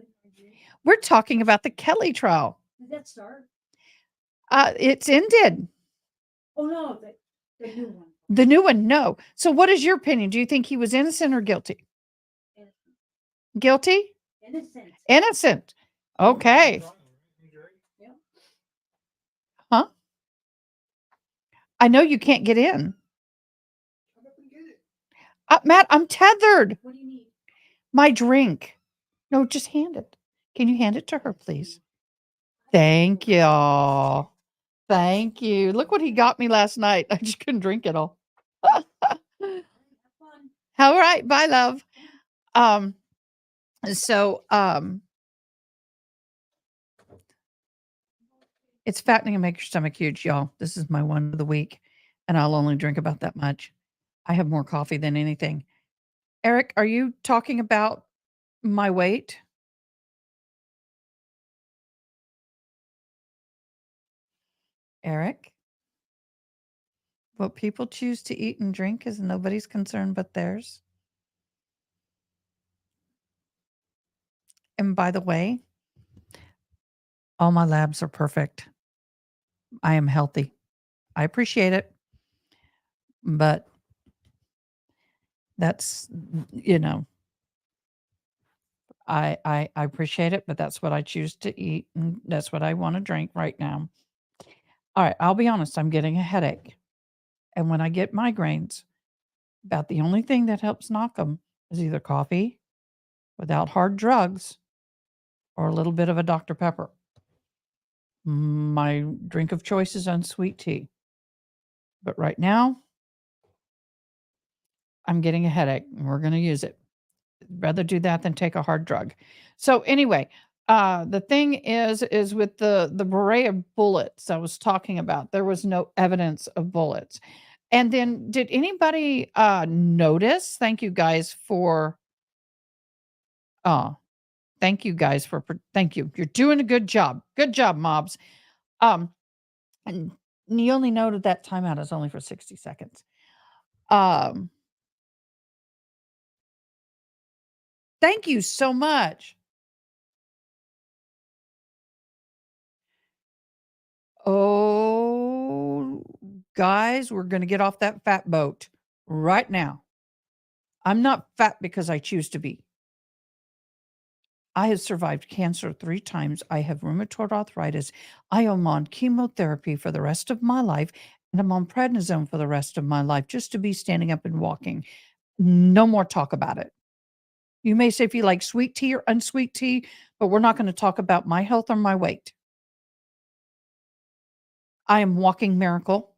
We're talking about the Kelly trial. Did that start? It's ended. Oh, no, the new one. The new one, no. So what is your opinion? Do you think he was innocent or guilty? Guilty? Innocent. Innocent. Okay. Yeah. Huh? I know you can't get in. Matt, I'm tethered. What do you need? My drink. No, just hand it. Can you hand it to her, please? Thank you. Thank you. Look what he got me last night. I just couldn't drink it all. Have fun. All right. Bye, love. Um, so it's fattening and make your stomach huge, y'all. This is my one of the week, and I'll only drink about that much. I have more coffee than anything. Eric, are you talking about my weight? Eric? What people choose to eat and drink is nobody's concern but theirs. And by the way, all my labs are perfect. I am healthy. I appreciate it. But that's, I appreciate it, but that's what I choose to eat, and that's what I wanna drink right now. Alright, I'll be honest, I'm getting a headache, and when I get migraines, about the only thing that helps knock them is either coffee without hard drugs or a little bit of a Dr. Pepper. My drink of choice is unsweet tea. But right now, I'm getting a headache, and we're gonna use it. Rather do that than take a hard drug. So anyway, the thing is with the beret of bullets I was talking about, there was no evidence of bullets. And then did anybody notice? Uh, thank you guys for thank you. You're doing a good job. Good job, mobs. Um, and you only noted that timeout is only for 60 seconds. Um, thank you so much. Oh, guys, we're going to get off that fat boat right now. I'm not fat because I choose to be. I have survived cancer 3 times. I have rheumatoid arthritis. I am on chemotherapy for the rest of my life, and I'm on prednisone for the rest of my life just to be standing up and walking. No more talk about it. You may say if you like sweet tea or unsweet tea, but we're not going to talk about my health or my weight. I am walking miracle.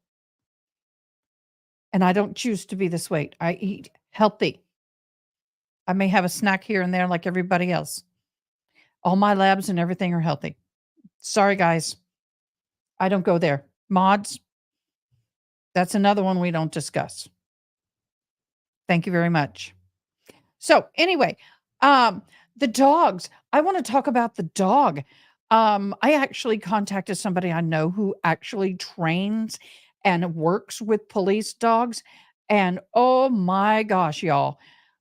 And I don't choose to be this weight. I eat healthy. I may have a snack here and there like everybody else. All my labs and everything are healthy. Sorry, guys. I don't go there. Mods, that's another one we don't discuss. Thank you very much. So, anyway, the dogs. I want to talk about the dog. I actually contacted somebody I know who actually trains and works with police dogs. And oh my gosh, y'all,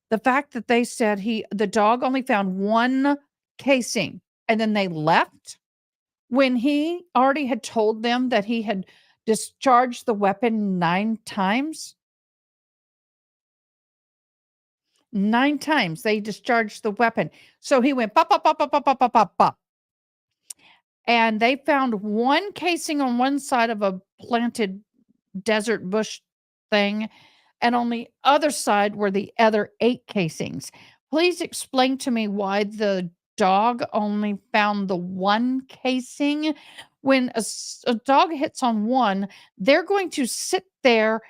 the fact that they said the dog only found 1 casing and then they left when he already had told them that he had discharged the weapon 9 times. 9 times they discharged the weapon. So he went pop, pop, pop, pop, pop, pop, pop, pop, pop. And they found 1 casing on one side of a planted desert bush thing, and on the other side were the other 8 casings. Please explain to me why the dog only found the 1 casing. When a dog hits on 1, they're going to sit there.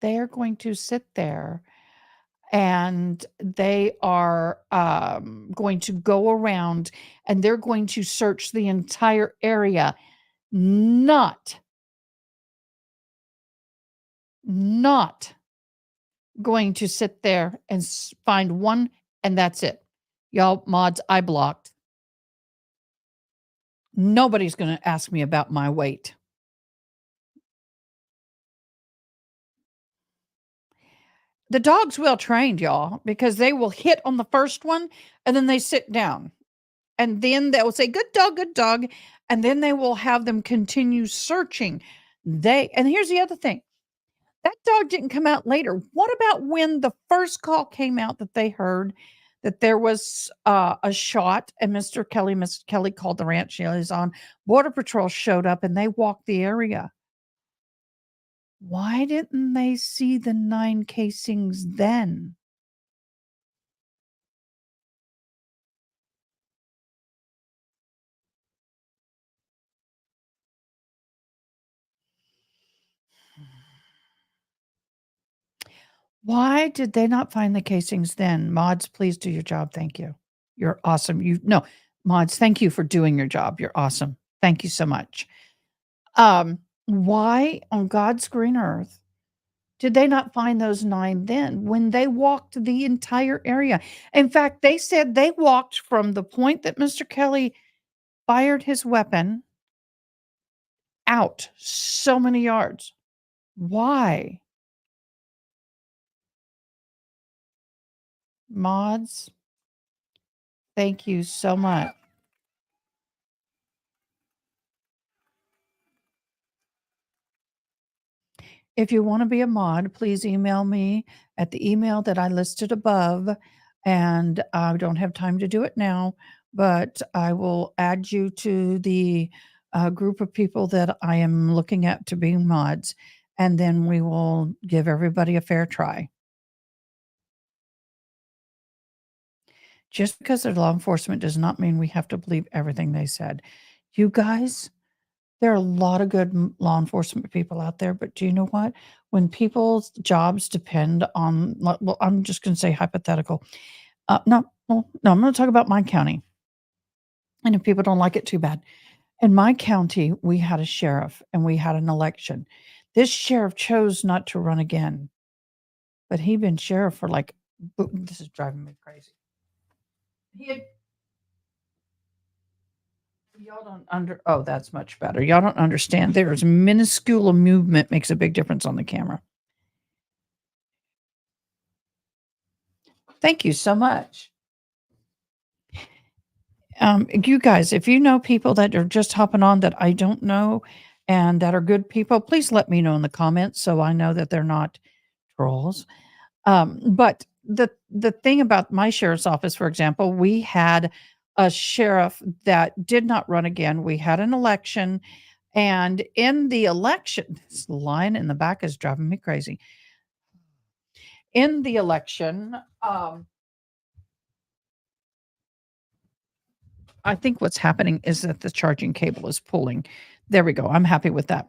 They're going to sit there and they are going to go around and they're going to search the entire area, not not going to sit there and find 1 and that's it. Y'all mods, I blocked. Nobody's going to ask me about my weight. The dog's well trained, y'all, because they will hit on the first one and then they sit down. And then they'll say, good dog, good dog. And then they will have them continue searching. And here's the other thing, that dog didn't come out later. What about when the first call came out that they heard that there was a shot and Miss Kelly called the ranch she was on. Border Patrol showed up and they walked the area. Why didn't they see the 9 casings then? Why did they not find the casings then? Mods, please do your job. Thank you. You're awesome. No, mods, thank you for doing your job. You're awesome. Thank you so much. Why on God's green earth did they not find those 9 then when they walked the entire area? In fact, they said they walked from the point that Mr. Kelly fired his weapon out so many yards. Why? Mods, thank you so much. If you want to be a mod, please email me at the email that I listed above. And I don't have time to do it now, but I will add you to the group of people that I am looking at to be mods. And then we will give everybody a fair try. Just because they're law enforcement does not mean we have to believe everything they said. You guys, there are a lot of good law enforcement people out there, but do you know what? When people's jobs depend on, well, I'm just going to say hypothetical. No, well, no, I'm going to talk about my county. And if people don't like it, too bad. In my county, we had a sheriff and we had an election. This sheriff chose not to run again, but he'd been sheriff for like, this is driving me crazy. He had Y'all don't oh, that's much better. Y'all don't understand. There's minuscule movement makes a big difference on the camera. Thank you so much. You guys, if you know people that are just hopping on that I don't know and that are good people, please let me know in the comments so I know that they're not trolls. But the thing about my sheriff's office, for example, we had a sheriff that did not run again. We had an election, and in the election, this line in the back is driving me crazy. In the election, I think what's happening is that the charging cable is pulling. There we go. I'm happy with that.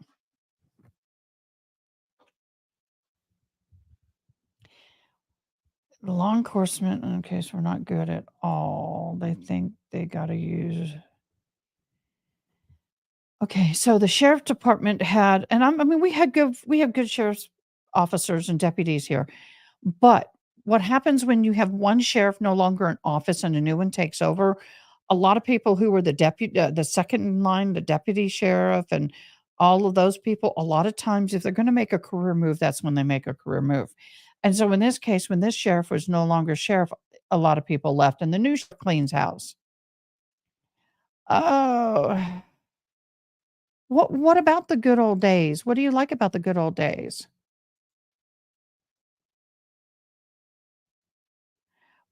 Law enforcement, in case we're not good at all, they think they got to use. Okay, so the sheriff department had, and I mean, we have good sheriff's officers and deputies here, but what happens when you have one sheriff no longer in office and a new one takes over? A lot of people who were the deputy, the second in line, the deputy sheriff, and all of those people, a lot of times, if they're going to make a career move, that's when they make a career move. And so, in this case, when this sheriff was no longer sheriff, a lot of people left, and the new sheriff cleans house. Oh, what about the good old days? What do you like about the good old days?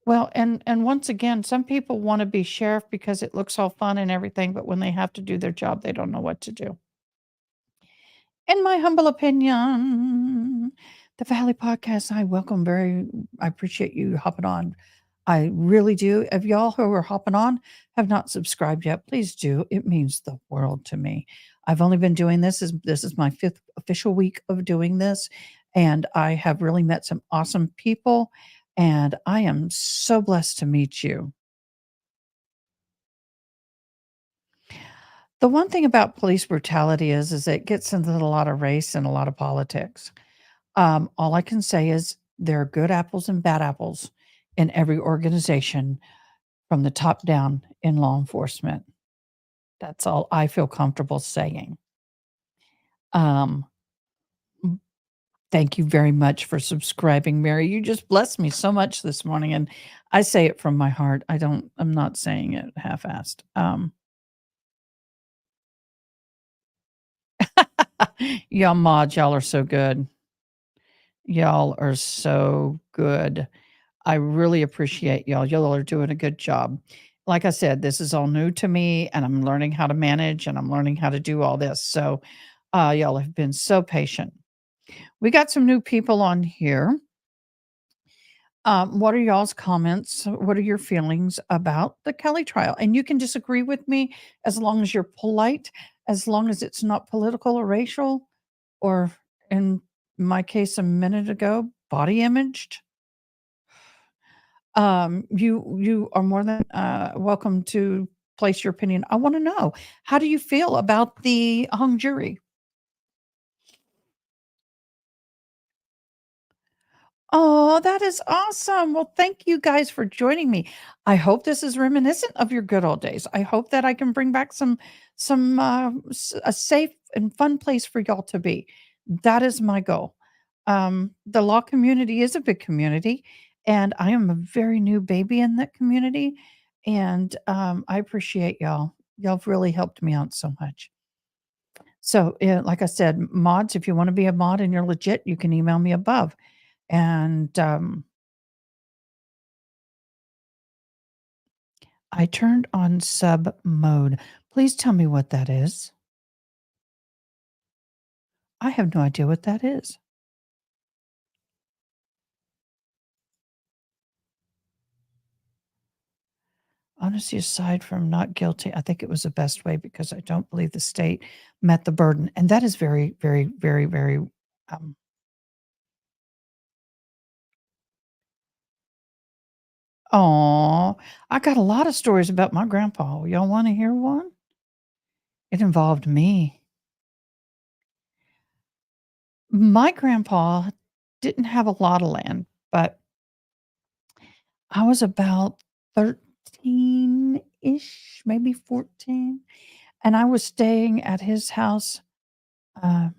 Well, and once again, some people wanna be sheriff because it looks all fun and everything, but when they have to do their job, they don't know what to do. In my humble opinion, the Valley Podcast, I appreciate you hopping on. I really do. If y'all who are hopping on have not subscribed yet, please do. It means the world to me. I've only been doing this is my 5th official week of doing this, and I have really met some awesome people, and I am so blessed to meet you. The one thing about police brutality is it gets into a lot of race and a lot of politics. All I can say is there are good apples and bad apples in every organization from the top down in law enforcement. That's all I feel comfortable saying. Um, m Thank you very much for subscribing, Mary. You just blessed me so much this morning, and I say it from my heart. I'm not saying it half-assed. Y'all mods, y'all are so good. Y'all are so good. I really appreciate y'all. Y'all are doing a good job. Like I said, this is all new to me and I'm learning how to manage and I'm learning how to do all this. So, y'all have been so patient. We got some new people on here. What are y'all's comments? What are your feelings about the Kelly trial? And you can disagree with me as long as you're polite, as long as it's not political or racial, or in my case a minute ago, body imaged. You are more than welcome to place your opinion. I want to know, how do you feel about the hung jury? Oh, that is awesome. Well, thank you guys for joining me. I hope this is reminiscent of your good old days. I hope that I can bring back a safe and fun place for y'all to be. That is my goal. The law community is a big community, and I am a very new baby in that community, and, I appreciate y'all. Y'all have really helped me out so much. So, like I said, mods, if you wanna be a mod and you're legit, you can email me above, and, I turned on sub mode. Please tell me what that is. I have no idea what that is. Honestly, aside from not guilty, I think it was the best way because I don't believe the state met the burden, and that is very, very, very, very, um aw, I got a lot of stories about my grandpa. Y'all wanna hear one? It involved me. My grandpa didn't have a lot of land, but I was about 13-ish, maybe 14, and I was staying at his house, uh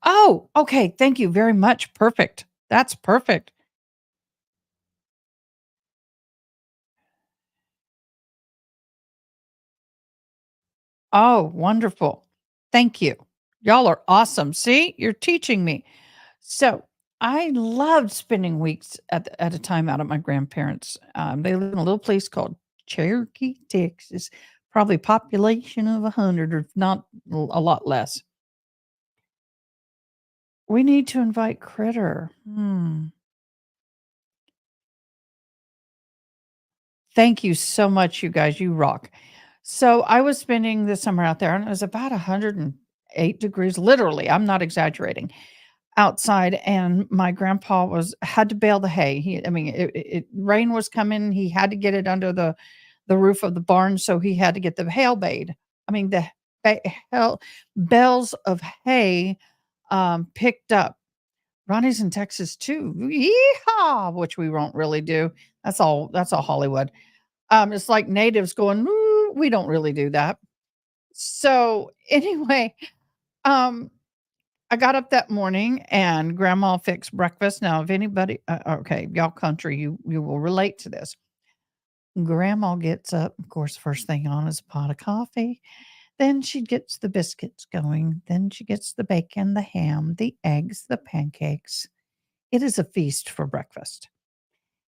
oh, okay, thank you very much, perfect. That's perfect. Oh, wonderful. Thank you. Y'all are awesome. See, you're teaching me. So I loved spending weeks at a time out at my grandparents'. They live in a little place called Cherokee, Texas, probably population of 100, or if not a lot less. We need to invite Critter. Thank you so much, you guys. You rock. So I was spending the summer out there, and it was about 108 degrees, literally. I'm not exaggerating. Outside, and my grandpa had to bale the hay. I mean, rain was coming. He had to get it under the roof of the barn, so he had to get the hail bale. I mean, the ba- hail bales of hay picked up. Ronnie's in Texas too. Yeehaw! Which we won't really do. That's all Hollywood. It's like natives going, "Ooh," we don't really do that. So anyway, um, I got up that morning and grandma fixed breakfast. Now, if anybody, okay, y'all country, you will relate to this. Grandma gets up, of course, first thing on is a pot of coffee. Then she gets the biscuits going. Then she gets the bacon, the ham, the eggs, the pancakes. It is a feast for breakfast.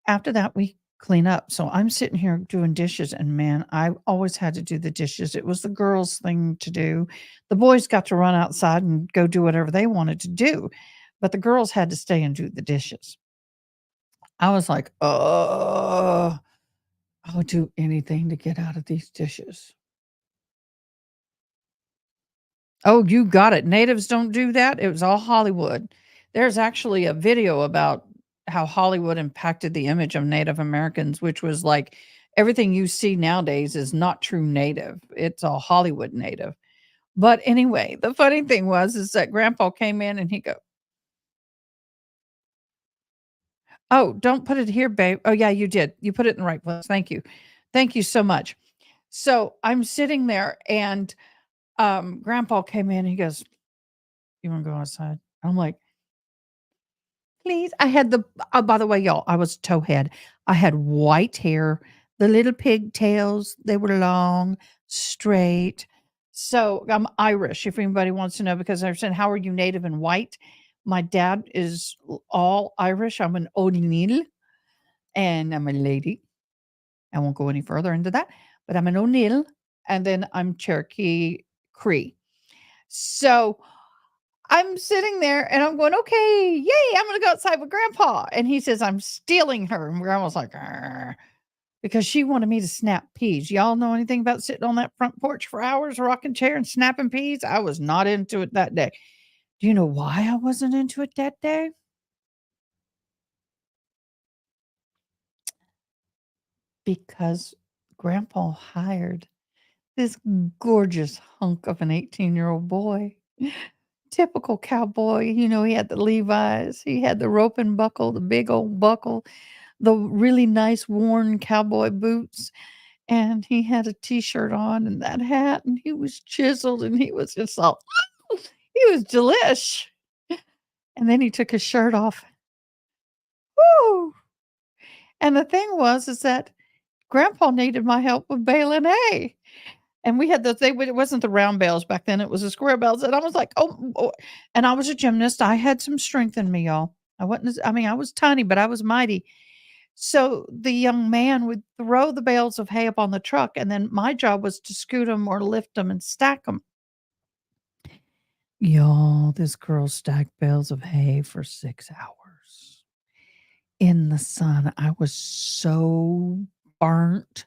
After that, we clean up. So I'm sitting here doing dishes, and man, I always had to do the dishes. It was the girls' thing to do. The boys got to run outside and go do whatever they wanted to do, but the girls had to stay and do the dishes. I was like, oh, I would do anything to get out of these dishes. Oh, you got it. Natives don't do that. It was all Hollywood. There's actually a video about how Hollywood impacted the image of Native Americans, which was like everything you see nowadays is not true Native. It's all Hollywood Native. But anyway, the funny thing was is that grandpa came in and he go, "Oh, don't put it here, babe." Oh yeah, you did. You put it in the right place. Thank you. Thank you so much. So I'm sitting there and grandpa came in, he goes, "You want to go outside?" I'm like, please. I had oh, by the way, y'all, I was towhead. I had white hair, the little pigtails, they were long, straight. So I'm Irish, if anybody wants to know, because they're saying, how are you native and white? My dad is all Irish. I'm an O'Neill and I'm a lady. I won't go any further into that, but I'm an O'Neill and then I'm Cherokee Cree. So I'm sitting there and I'm going, okay, yay, I'm going to go outside with grandpa. And he says, I'm stealing her. And grandma's like, "Arr," because she wanted me to snap peas. Y'all know anything about sitting on that front porch for hours, rocking chair and snapping peas? I was not into it that day. Do you know why I wasn't into it that day? Because grandpa hired this gorgeous hunk of an 18-year-old boy. Typical cowboy. He had the Levi's, he had the rope and buckle, the big old buckle, the really nice worn cowboy boots, and he had a t-shirt on and that hat, and he was chiseled, and he was just all He was delish. And then he took his shirt off. Woo! And the thing was is that grandpa needed my help with baling hay. And we had it wasn't the round bales back then, it was the square bales. And I was like, oh, and I was a gymnast. I had some strength in me, y'all. I was tiny, but I was mighty. So the young man would throw the bales of hay up on the truck, and then my job was to scoot them or lift them and stack them. Y'all, this girl stacked bales of hay for 6 hours in the sun. I was so burnt.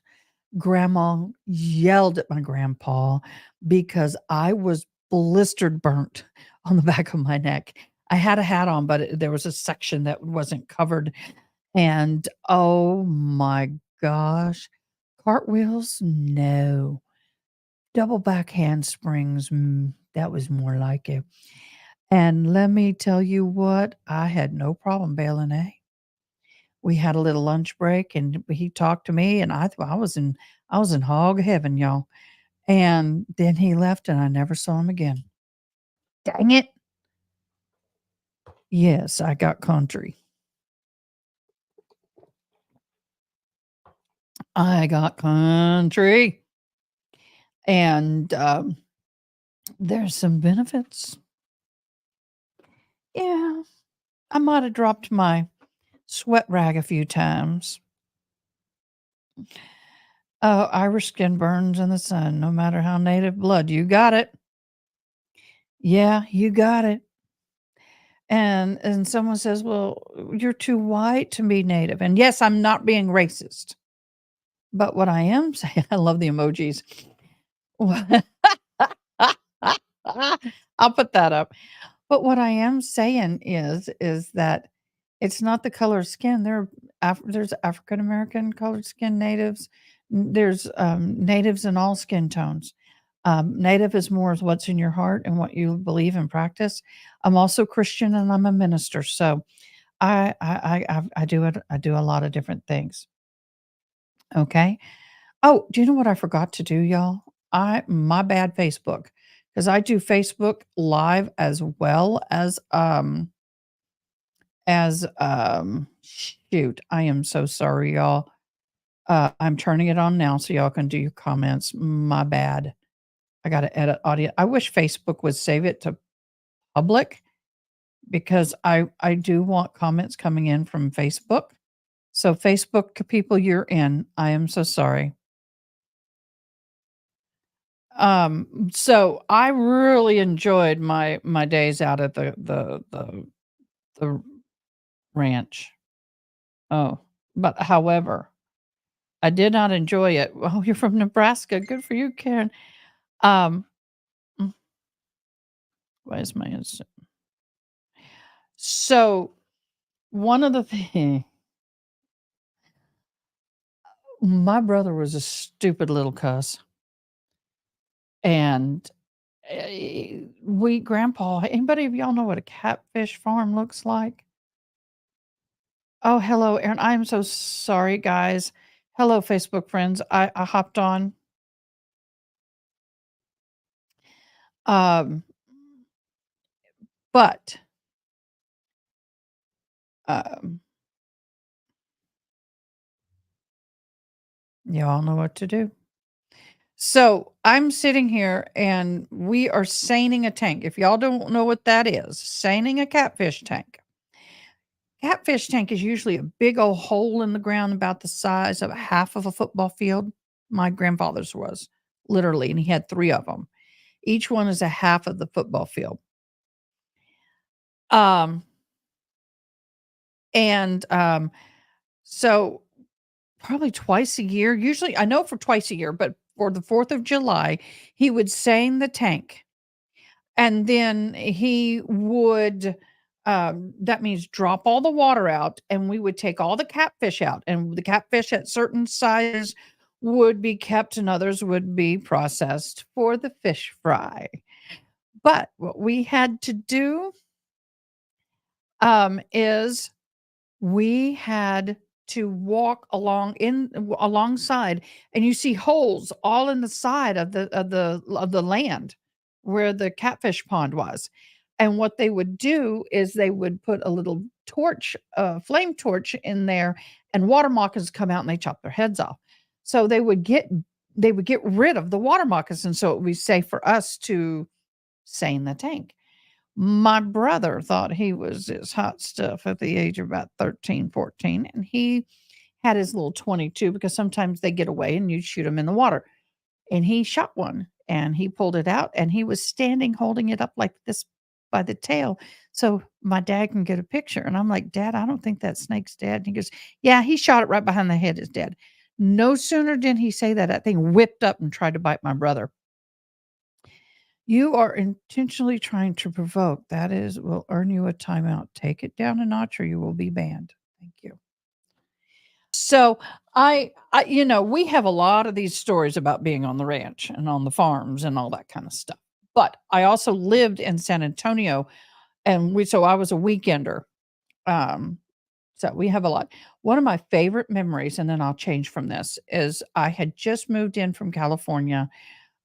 Grandma yelled at my grandpa because I was blistered burnt on the back of my neck. I had a hat on, but there was a section that wasn't covered. And oh my gosh, cartwheels? No. Double back handsprings, that was more like it. And let me tell you what, I had no problem bailing hay. We had a little lunch break and he talked to me and I was in hog heaven, y'all. And then he left and I never saw him again. Dang it. Yes, I got country. I got country. And there's some benefits. Yeah, I might have dropped my sweat rag a few times. Oh, Irish skin burns in the sun, no matter how native blood. You got it. Yeah, you got it. And someone says, "Well, you're too white to be native." And yes, I'm not being racist. But what I am saying, I love the emojis. I'll put that up. But what I am saying is that it's not the color of skin. There's African American colored skin natives. There's natives in all skin tones. Native is more of what's in your heart and what you believe and practice. I'm also Christian and I'm a minister, so I do it. I do a lot of different things. Okay. Oh, do you know what I forgot to do, y'all? My bad Facebook, because I do Facebook Live as well as shoot, I am so sorry, y'all. I'm turning it on now so y'all can do your comments. My bad. I gotta edit audio. I wish Facebook would save it to public because I do want comments coming in from Facebook. So Facebook people, you're in. I am so sorry. So I really enjoyed my days out at the ranch. Oh, but however, I did not enjoy it. Oh, you're from Nebraska. Good for you, Karen. Um, mm, why is my instant? So one of the things, my brother was a stupid little cuss, and grandpa. Anybody of y'all know what a catfish farm looks like? Oh, hello, Aaron. I'm so sorry, guys. Hello, Facebook friends. I hopped on. Um, but um, y'all know what to do. So I'm sitting here and we are seining a tank. If y'all don't know what that is, seining a catfish tank. Catfish tank is usually a big old hole in the ground about the size of a half of a football field. My grandfather's was literally, and he had 3 of them. Each one is a half of the football field. Um, and so probably twice a year, usually I know for twice a year, but for the 4th of July, he would seine the tank. And then he would, that means drop all the water out, and we would take all the catfish out, and the catfish at certain sizes would be kept and others would be processed for the fish fry. But what we had to do, is we had to walk alongside, and you see holes all in the side of the land. where the catfish pond was. And what they would do is they would put a little torch, a flame torch in there, and water moccasins come out and they chop their heads off. So they would get rid of the water moccasins, so it would be safe for us to seine the tank. My brother thought he was this hot stuff at the age of about 13, 14, and he had his little 22 because sometimes they get away and you shoot them in the water. And he shot one and he pulled it out and he was standing holding it up like this by the tail so my dad can get a picture. And I'm like, Dad, I don't think that snake's dead. And he goes, Yeah, he shot it right behind the head, is dead. No sooner did he say that, that thing whipped up and tried to bite my brother. You are intentionally trying to provoke. That is, will earn you a timeout. Take it down a notch or you will be banned. Thank you. So we have a lot of these stories about being on the ranch and on the farms and all that kind of stuff. But I also lived in San Antonio, and so I was a weekender. Um, so we have a lot. One of my favorite memories, and then I'll change from this, is I had just moved in from California.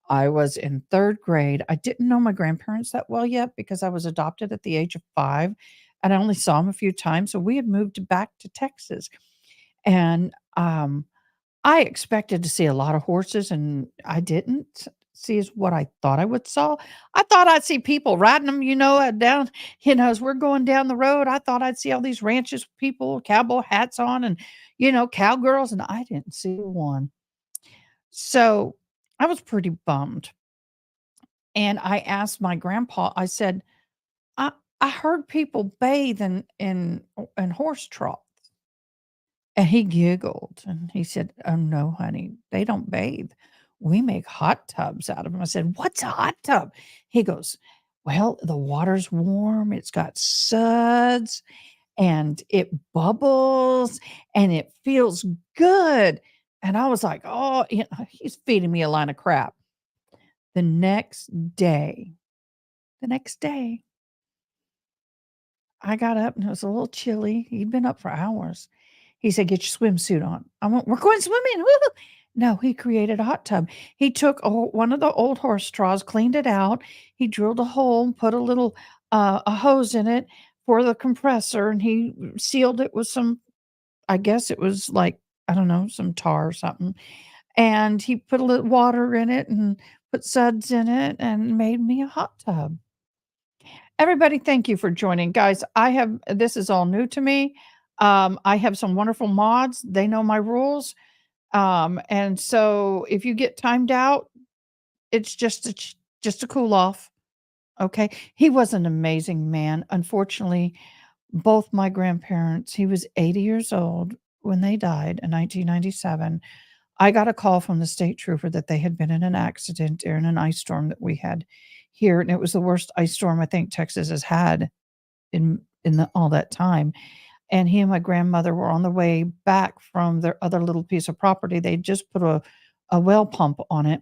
I was in third grade. I didn't know my grandparents that well yet because I was adopted at the age of 5, and I only saw them a few times. So we had moved back to Texas. And, I expected to see a lot of horses, and I didn't see as what I thought I would saw. I thought I'd see people riding them, down, as we're going down the road. I thought I'd see all these ranches, people, cowboy hats on, and, cowgirls, and I didn't see one. So I was pretty bummed. And I asked my grandpa, I said, I, I heard people bathe in horse trough. And he giggled and he said, "Oh, no, honey, they don't bathe. We make hot tubs out of them." I said, "What's a hot tub?" He goes, "Well, the water's warm, it's got suds, and it bubbles, and it feels good." And I was like, "Oh, he's feeding me a line of crap." The next day, the next day, I got up and it was a little chilly. He'd been up for hours. He said, "Get your swimsuit on." I went, "We're going swimming. Woo." No, he created a hot tub. He took one of the old horse straws, cleaned it out. He drilled a hole, put a little a hose in it for the compressor, and he sealed it with some, I guess it was like, I don't know, some tar or something. And he put a little water in it and put suds in it and made me a hot tub. Everybody, thank you for joining. Guys, this is all new to me. I have some wonderful mods. They know my rules. And so if you get timed out, it's just a cool off. Okay. He was an amazing man. Unfortunately, both my grandparents, he was 80 years old when they died in 1997. I got a call from the state trooper that they had been in an accident during an ice storm that we had here, and it was the worst ice storm I think Texas has had all that time. And he and my grandmother were on the way back from their other little piece of property. They just put a well pump on it,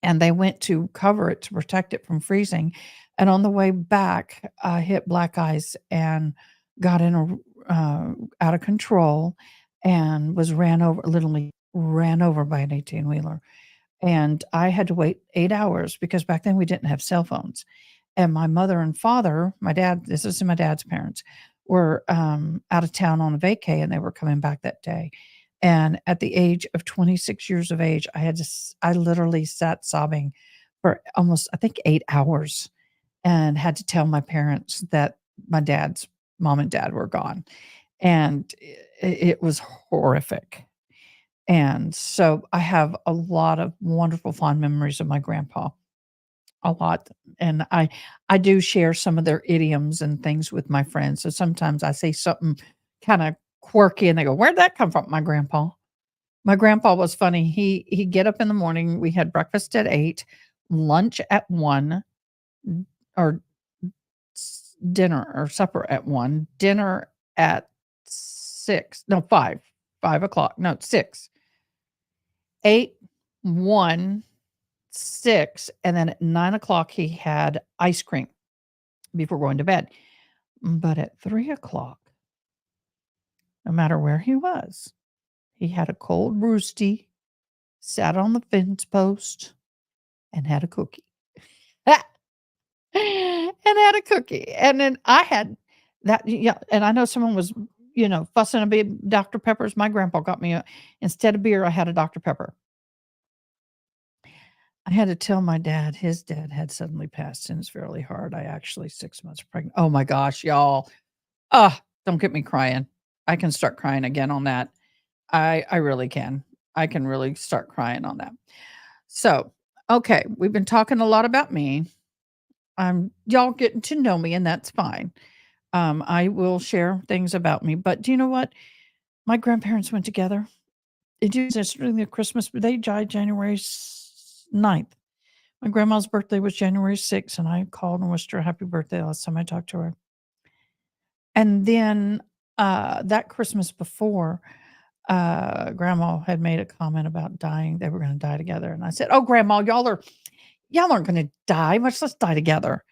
and they went to cover it to protect it from freezing. And on the way back, I hit black ice and got in out of control and was literally ran over by an 18-wheeler. And I had to wait 8 hours because back then we didn't have cell phones. And my mother and father, my dad, this is my dad's parents, were out of town on a vacay and they were coming back that day. And at the age of 26 years of age, I literally sat sobbing for almost, I think, 8 hours and had to tell my parents that my dad's mom and dad were gone. And it was horrific. And so I have a lot of wonderful fond memories of my grandpa, a lot. And I do share some of their idioms and things with my friends. So sometimes I say something kind of quirky and they go, "Where'd that come from?" My grandpa. My grandpa was funny. He'd get up in the morning. We had breakfast at 8, lunch at 1, or dinner or supper at 1, dinner at 6. No, 5. 5 o'clock. No, 6. 8, 1, 6, and then at 9 o'clock, he had ice cream before going to bed. But at 3 o'clock, no matter where he was, he had a cold roosty, sat on the fence post, and had a cookie. and had a cookie. And then I had that, yeah. And I know someone was, fussing about Dr. Peppers. My grandpa got me instead of beer, I had a Dr. Pepper. I had to tell my dad, his dad had suddenly passed and it's fairly hard. I actually 6 months pregnant. Oh my gosh, y'all. Don't get me crying. I can start crying again on that. I really can. I can really start crying on that. So, okay, we've been talking a lot about me. Y'all getting to know me, and that's fine. I will share things about me, but do you know what? My grandparents went together. It is during the Christmas. They died January 9th. My grandma's birthday was January 6th, and I called and wished her a happy birthday last time I talked to her. And then that Christmas before, grandma had made a comment about dying. They were going to die together, and I said, "Oh, grandma, y'all aren't going to die. Much less die together."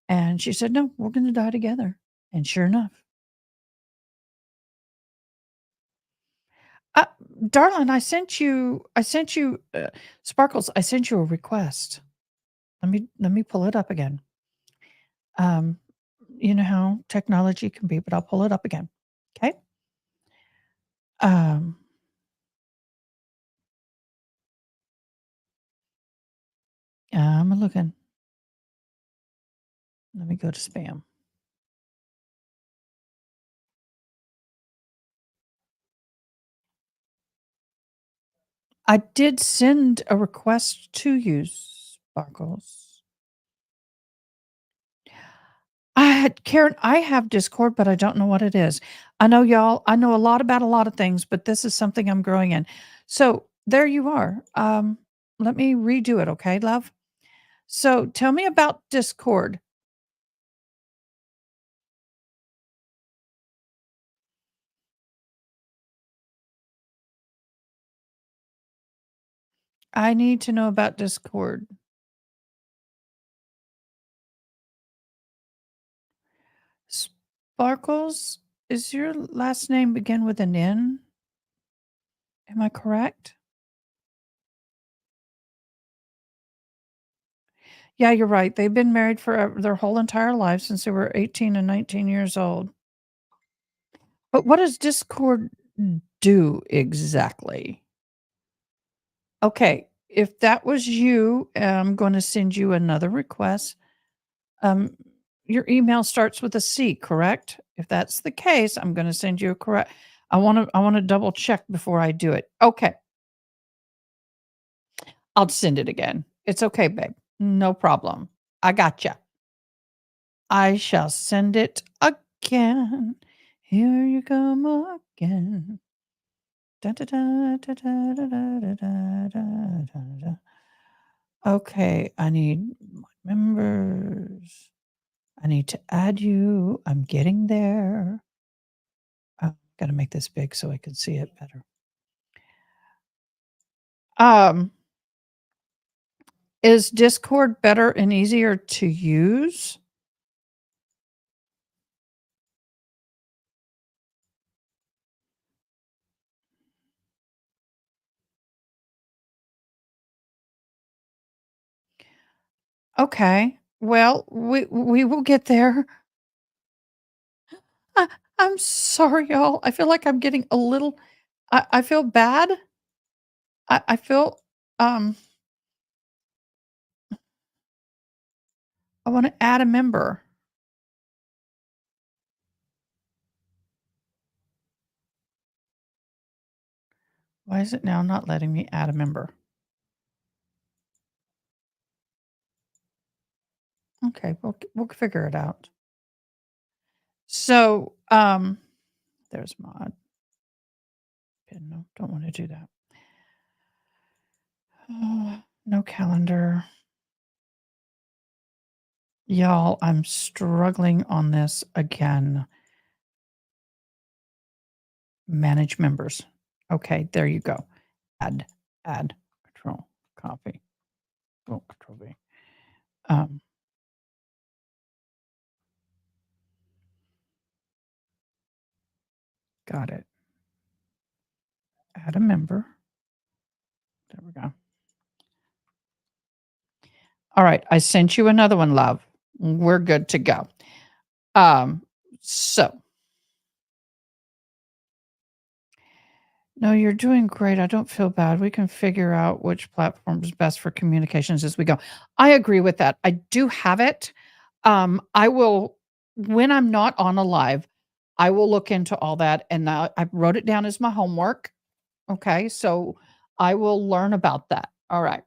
And she said, "No, we're going to die together." And sure enough, uh, darling, Sparkles. I sent you a request. Let me pull it up again. Um, you know how technology can be, but I'll pull it up again. Okay. Um, I'm looking. Let me go to spam. I did send a request to you, Sparkles. Karen, I have Discord, but I don't know what it is. I know a lot about a lot of things, but this is something I'm growing in. So there you are. Let me redo it, okay, love? So tell me about Discord. I need to know about Discord. Sparkles, is your last name begin with an N? Am I correct? Yeah, you're right. They've been married for their whole entire life since they were 18 and 19 years old. But what does Discord do exactly? Okay, if that was you, I'm going to send you another request. Um, your email starts with a C, correct? If that's the case, I'm going to send you a correct. I want to double check before I do it. Okay, I'll send it again. It's okay, babe. No problem. I gotcha. I shall send it again. Here you come again. Da, da, da, da, da, da, da, da, da, da, da. Okay, I need my members. I need to add you. I'm getting there. Gotta make this big so I can see it better. Um, is Discord better and easier to use? Okay. Well, we will get there. I, I'm sorry, y'all. I feel like I'm getting a little. I feel bad. I feel. Um. I want to add a member. Why is it now not letting me add a member? Okay, we'll figure it out. So, there's mod. No, don't want to do that. No calendar. Y'all, I'm struggling on this again. Manage members. Okay, there you go. Add, control, copy. Oh, control V. Um, got it. Add a member. There we go. All right, I sent you another one, love. We're good to go. So no, you're doing great. I don't feel bad. We can figure out which platform is best for communications as we go. I agree with that. I do have it. I will, when I'm not on a live, I will look into all that. And now I wrote it down as my homework. Okay. So I will learn about that. All right.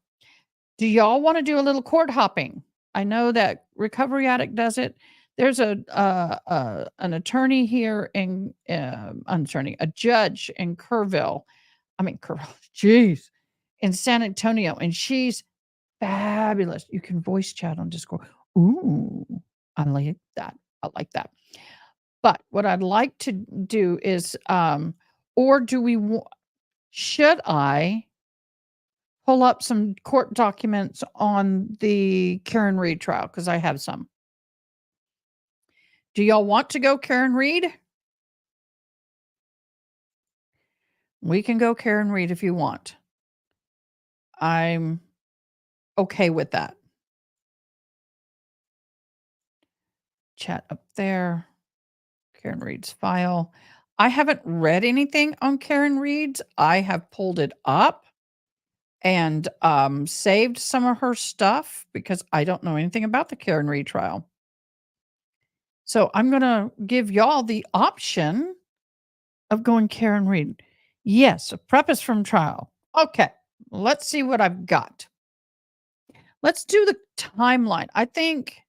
Do y'all want to do a little court hopping? I know that Recovery Addict does it. There's an attorney here in a judge in Kerrville. I mean, jeez, in San Antonio, and she's fabulous. You can voice chat on Discord. Ooh, I like that. I like that. But what I'd like to do is, or do we? Should I pull up some court documents on the Karen Reed trial? Because I have some. Do y'all want to go Karen Reed? We can go Karen Reed if you want. I'm okay with that. Chat up there. Karen Reed's file. I haven't read anything on Karen Reed's. I have pulled it up and saved some of her stuff because I don't know anything about the Karen Reed trial. So I'm going to give y'all the option of going Karen Reed. Yes, a preface from trial. Okay, let's see what I've got. Let's do the timeline. I think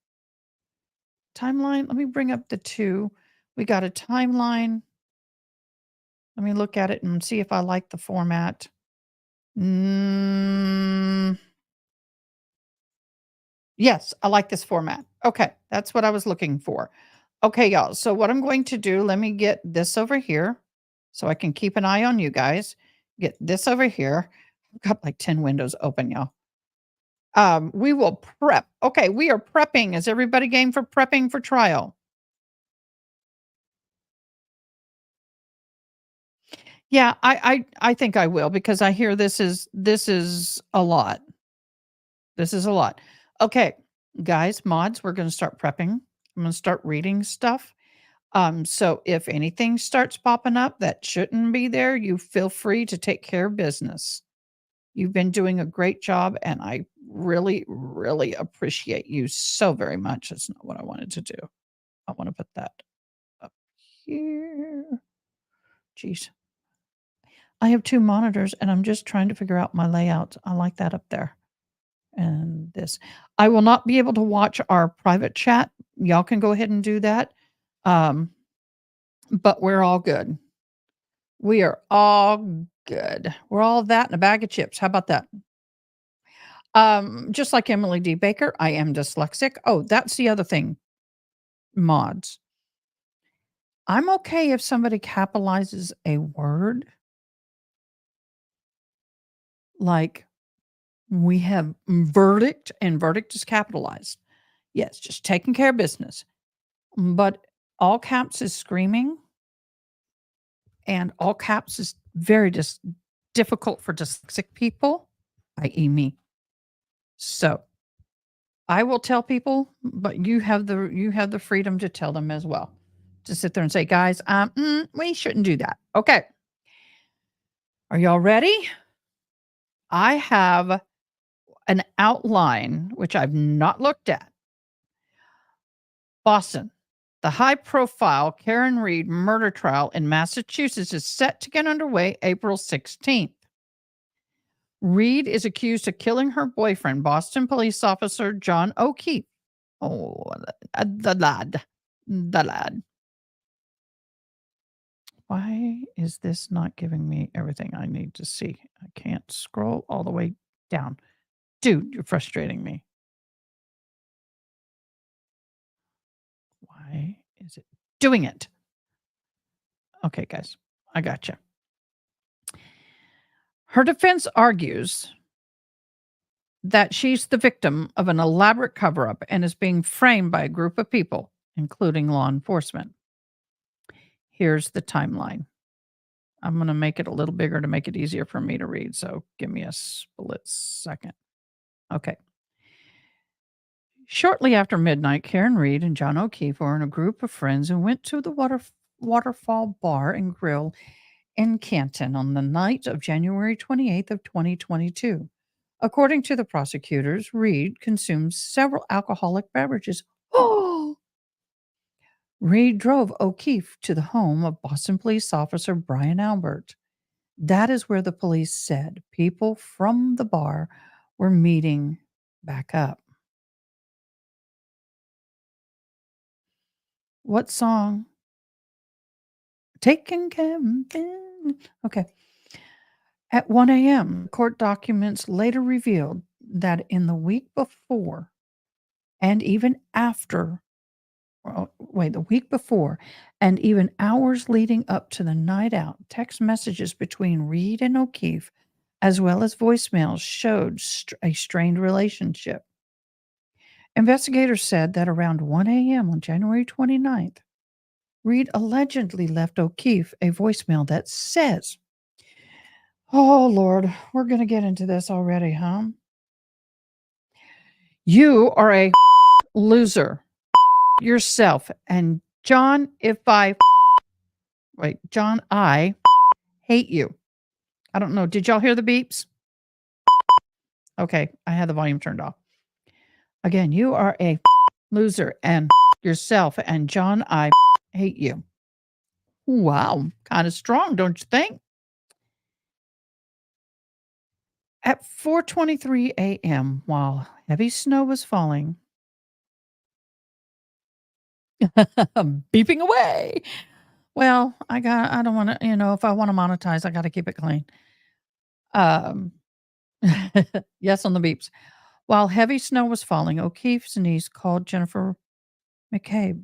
timeline, let me bring up the two. We got a timeline. Let me look at it and see if I like the format. Yes, I like this format. Okay, that's what I was looking for. Okay, y'all. So what I'm going to do, let me get this over here so I can keep an eye on you guys. Get this over here. I've got like 10 windows open, y'all. We will prep. Okay, we are prepping. Is everybody game for prepping for trial? Yeah, I think I will because I hear this is a lot. This is a lot. Okay, guys, mods, we're going to start prepping. I'm going to start reading stuff. So if anything starts popping up that shouldn't be there, you feel free to take care of business. You've been doing a great job, and I really, really appreciate you so very much. That's not what I wanted to do. I want to put that up here. Jeez. I have 2 monitors, and I'm just trying to figure out my layout. I like that up there. And this. I will not be able to watch our private chat. Y'all can go ahead and do that. But we're all good. We are all good. We're all that in a bag of chips. How about that? Just like Emily D. Baker, I am dyslexic. Oh, that's the other thing. Mods. I'm okay if somebody capitalizes a word. Like we have verdict, and verdict is capitalized. Yes, just taking care of business. But all caps is screaming, and all caps is very difficult for dyslexic people, i.e., me. So I will tell people, but you have the freedom to tell them as well. To sit there and say, guys, we shouldn't do that. Okay. Are y'all ready? I have an outline, which I've not looked at. Boston. The high-profile Karen Reed murder trial in Massachusetts is set to get underway April 16th. Reed is accused of killing her boyfriend, Boston police officer John O'Keefe. Oh, the lad. The lad. Why is this not giving me everything I need to see? I can't scroll all the way down. Dude, you're frustrating me. Why is it doing it? Okay, guys, I gotcha. Her defense argues that she's the victim of an elaborate cover up and is being framed by a group of people, including law enforcement. Here's the timeline. I'm going to make it a little bigger to make it easier for me to read. So give me a split second. Okay. Shortly after midnight, Karen Reed and John O'Keefe were in a group of friends and went to the Waterfall Bar and Grill in Canton on the night of January 28th of 2022. According to the prosecutors, Reed consumed several alcoholic beverages. Oh! Reed drove O'Keefe to the home of Boston police officer Brian Albert. That is where the police said people from the bar were meeting back up. What song? Taking camping. Okay. At 1 a.m., court documents later revealed that in the week before and even after, the week before and even hours leading up to the night out, text messages between Reed and O'Keefe, as well as voicemails, showed a strained relationship. Investigators said that around 1 a.m. on January 29th, Reed allegedly left O'Keefe a voicemail that says, "Oh, Lord, we're going to get into this already, huh? You are a loser yourself. And John, John, I hate you." I don't know. Did y'all hear the beeps? Okay, I had the volume turned off. Again, you are a loser and yourself. And John, I hate you. Wow, kind of strong, don't you think? At 4:23 a.m., while heavy snow was falling, beeping away. Well, I don't want to, if I want to monetize, I got to keep it clean. Yes, on the beeps. While heavy snow was falling, O'Keefe's niece called Jennifer McCabe,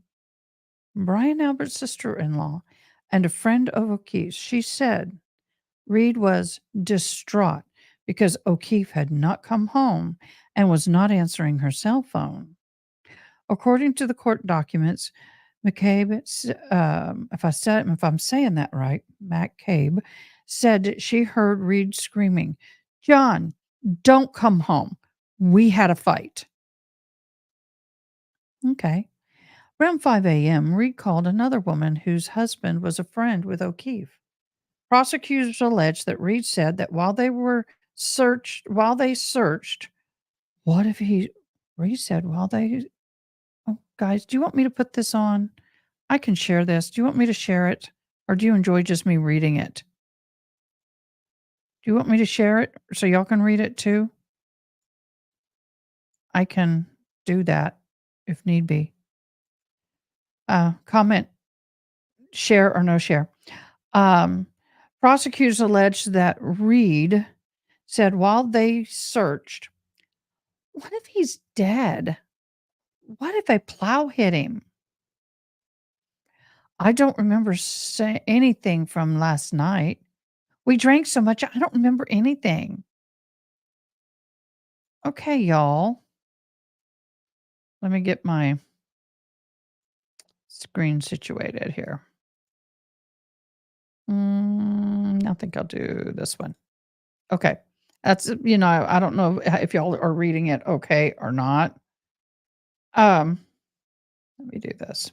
Brian Albert's sister-in-law, and a friend of O'Keefe's. She said Reed was distraught because O'Keefe had not come home and was not answering her cell phone. According to the court documents, McCabe, if I'm saying that right, McCabe said she heard Reed screaming, "John, don't come home. We had a fight." Okay. Around 5 a.m., Reed called another woman whose husband was a friend with O'Keefe. Prosecutors alleged that Reed said that while they searched, what if he, Reed said, oh, guys, do you want me to put this on? I can share this. Do you want me to share it? Or do you enjoy just me reading it? Do you want me to share it so y'all can read it too? I can do that if need be. Comment, share or no share. Prosecutors alleged that Reed said while they searched, what if he's dead? What if a plow hit him? I don't remember anything from last night. We drank so much, I don't remember anything. Okay, y'all. Let me get my screen situated here. I think I'll do this one. Okay. That's, I don't know if y'all are reading it okay or not. Let me do this.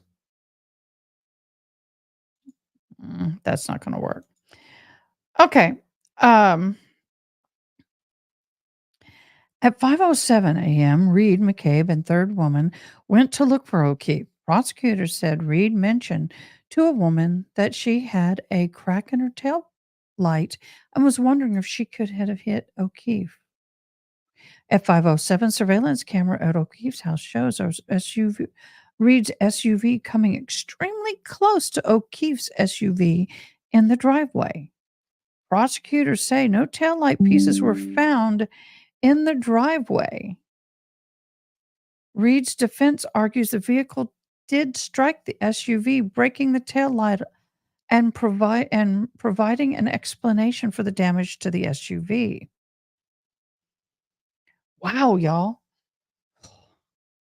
That's not going to work. Okay. At 5:07 a.m., Reed, McCabe, and third woman went to look for O'Keefe. Prosecutors said Reed mentioned to a woman that she had a crack in her tail light and was wondering if she could have hit O'Keefe. At 5:07, surveillance camera at O'Keefe's house shows Reed's SUV coming extremely close to O'Keefe's SUV in the driveway. Prosecutors say no taillight pieces were found in the driveway. Reed's defense argues the vehicle did strike the SUV, breaking the taillight and providing an explanation for the damage to the SUV. Wow, y'all.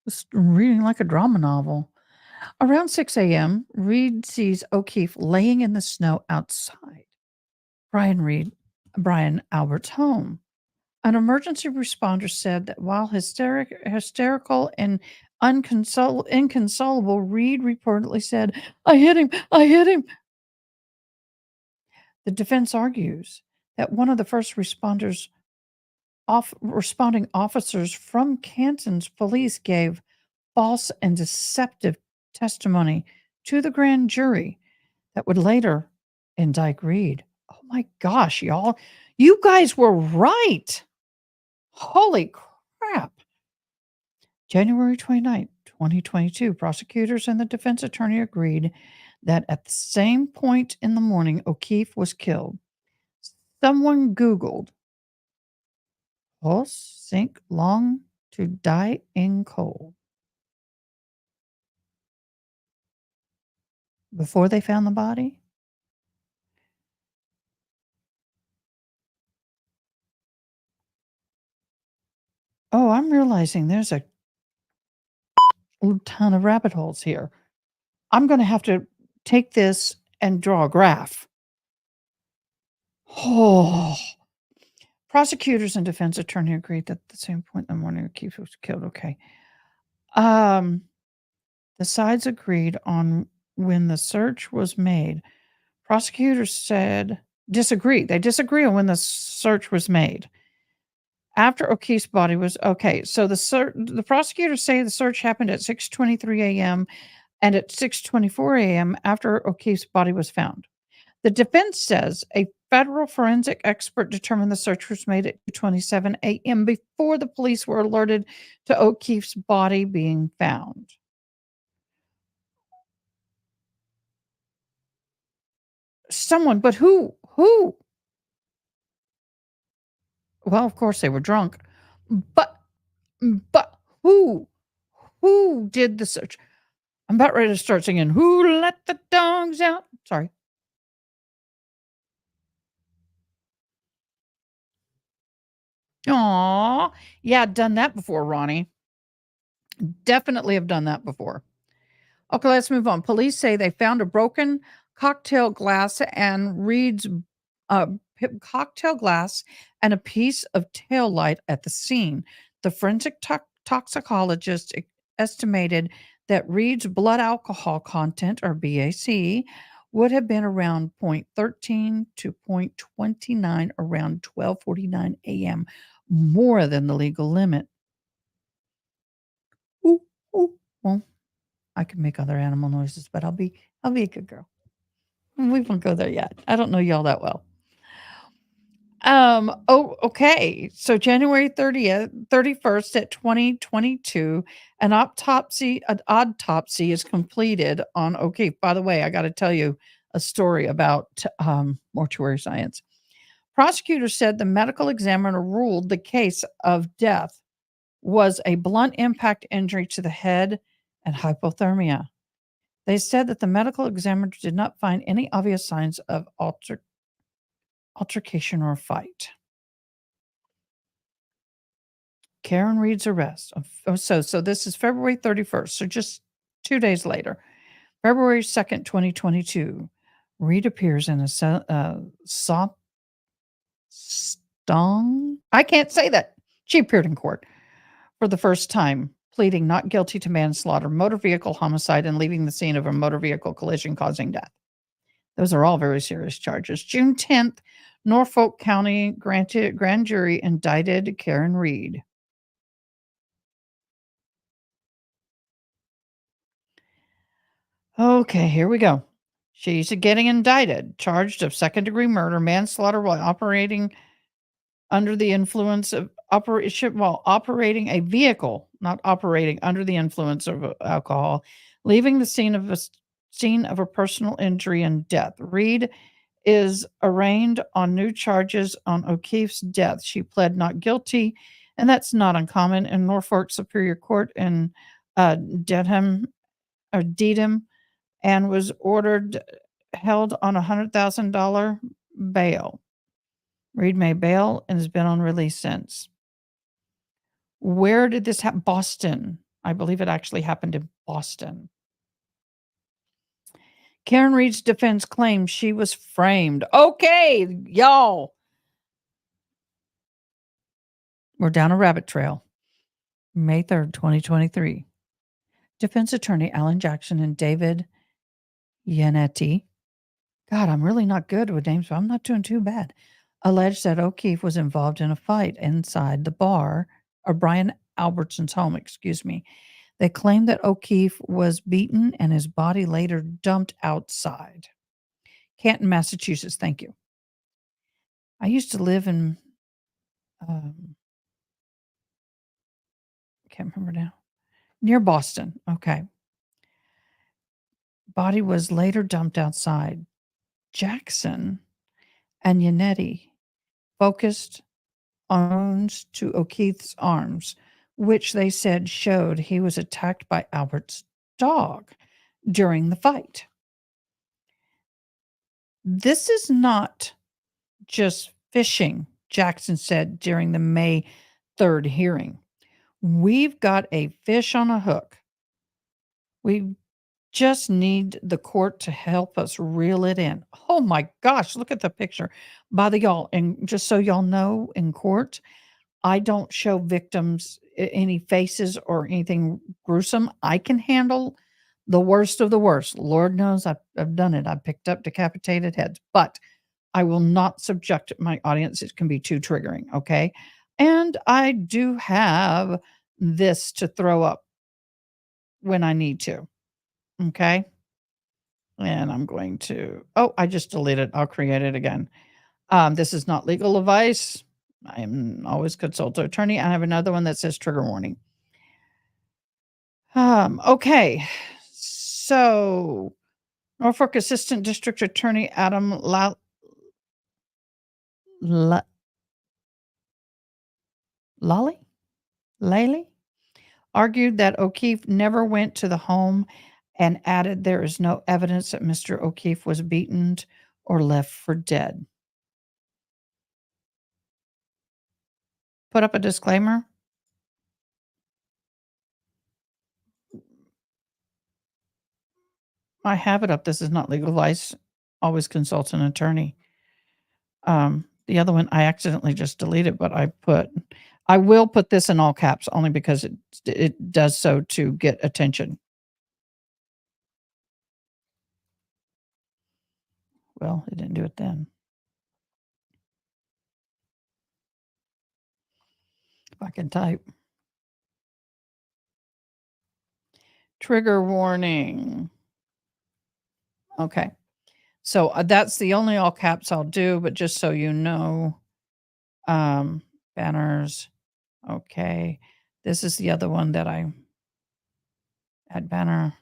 It's reading like a drama novel. Around 6 a.m., Reed sees O'Keefe laying in the snow outside Brian Albert's home. An emergency responder said that while hysterical and inconsolable, Reed reportedly said, "I hit him! I hit him!" The defense argues that one of the first responding officers from Canton's police gave false and deceptive testimony to the grand jury that would later indict Reed. Oh my gosh, y'all. You guys were right. Holy crap. January 29th, 2022, prosecutors and the defense attorney agreed that at the same point in the morning O'Keefe was killed. Someone Googled horse sink long to die in coal before they found the body. Oh, I'm realizing there's a ton of rabbit holes here. I'm going to have to take this and draw a graph. Oh. Prosecutors and defense attorney agreed that at the same point in the morning O'Keefe was killed. Okay. The sides agreed on when the search was made. Prosecutors said disagree. They disagree on when the search was made. After O'Keefe's body was okay. So the prosecutors say the search happened at 6:23 a.m. and at 6:24 a.m. after O'Keefe's body was found. The defense says a federal forensic expert determined the search was made at 2:27 a.m. before the police were alerted to O'Keefe's body being found. Someone, but who? Who? Well, of course they were drunk. But who? Who did the search? I'm about ready to start singing "Who Let the Dogs Out." Sorry. Aw. Yeah, done that before, Ronnie. Definitely have done that before. Okay, let's move on. Police say they found a broken cocktail glass and Reed's cocktail glass and a piece of tail light at the scene. The forensic toxicologist estimated that Reed's blood alcohol content, or BAC, would have been around 0.13 to 0.29 around 12:49 a.m., more than the legal limit. Ooh, ooh. Well, I can make other animal noises, but I'll be a good girl. We won't go there yet. I don't know y'all that well. Okay. So January 30th, 31st at 2022, an autopsy is completed on O'Keefe. By the way, I got to tell you a story about mortuary science. Prosecutors said the medical examiner ruled the case of death was a blunt impact injury to the head and hypothermia. They said that the medical examiner did not find any obvious signs of altercation or fight. Karen Reed's arrest. So this is February 31st, so just 2 days later. February 2nd, 2022, Reed appears in a I can't say that. She appeared in court for the first time, pleading not guilty to manslaughter, motor vehicle homicide, and leaving the scene of a motor vehicle collision causing death. Those are all very serious charges. June 10th, Norfolk County grand jury indicted Karen Reed. Okay, here we go. She's getting indicted, charged of second-degree murder, manslaughter while operating under the influence of operating a vehicle, not operating under the influence of alcohol, leaving the scene of a personal injury and death. Reed is arraigned on new charges on O'Keefe's death. She pled not guilty, and that's not uncommon in Norfolk Superior Court in Dedham, and was held on a $100,000 bail. Reed made bail and has been on release since. Where did this happen? Boston. I believe it actually happened in Boston. Karen Reed's defense claims she was framed. Okay, y'all. We're down a rabbit trail. May 3rd, 2023. Defense attorney Alan Jackson and David Yannetti. God, I'm really not good with names, but I'm not doing too bad. Alleged that O'Keefe was involved in a fight inside the bar or Brian Albertson's home, excuse me. They claimed that O'Keefe was beaten and his body later dumped outside. Canton, Massachusetts. Thank you. I used to live in, can't remember now, near Boston. Okay. Body was later dumped outside. Jackson and Yannetti focused on wounds to O'Keefe's arms, which they said showed he was attacked by Albert's dog during the fight. This is not just fishing, Jackson said during the May 3rd hearing. We've got a fish on a hook. We just need the court to help us reel it in. Oh my gosh, look at the picture. By the y'all, and just so y'all know, in court, I don't show victims any faces or anything gruesome. I can handle the worst of the worst. Lord knows I've done it. I've picked up decapitated heads, but I will not subject my audience. It can be too triggering. Okay. And I do have this to throw up when I need to. Okay. And I'm going to, oh, I just deleted. I'll create it again. This is not legal advice. I'm always consult an attorney. I have another one that says trigger warning. Okay. So Norfolk Assistant District Attorney Adam Laley argued that O'Keefe never went to the home and added there is no evidence that Mr. O'Keefe was beaten or left for dead. Put up a disclaimer. I have it up. This is not legal advice. Always consult an attorney. The other one I accidentally just deleted, but I will put this in all caps only because it does so to get attention. Well, it didn't do it then. If I can type. Trigger warning. Okay. So that's the only all caps I'll do, but just so you know, banners. Okay. This is the other one that I add banner.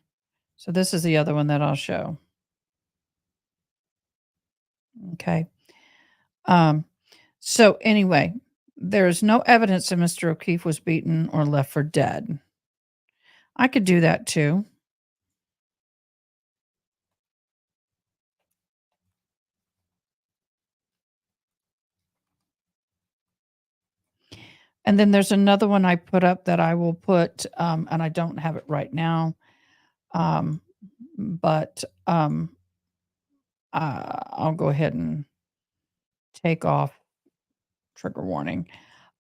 So this is the other one that I'll show. Okay. So anyway, there's no evidence that Mr. O'Keefe was beaten or left for dead. I could do that too. And then there's another one I put up that I will put, and I don't have it right now, but I'll go ahead and take off trigger warning.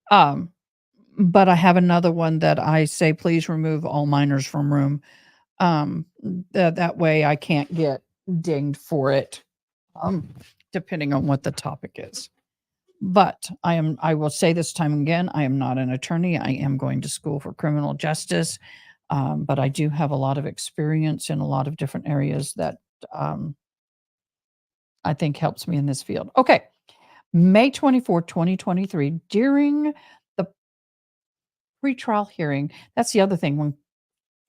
But I have another one that I say, please remove all minors from room. That way I can't get dinged for it, depending on what the topic is. But I will say this time again, I am not an attorney. I am going to school for criminal justice. But I do have a lot of experience in a lot of different areas that I think helps me in this field. Okay. May 24, 2023, during the pretrial hearing, that's the other thing. When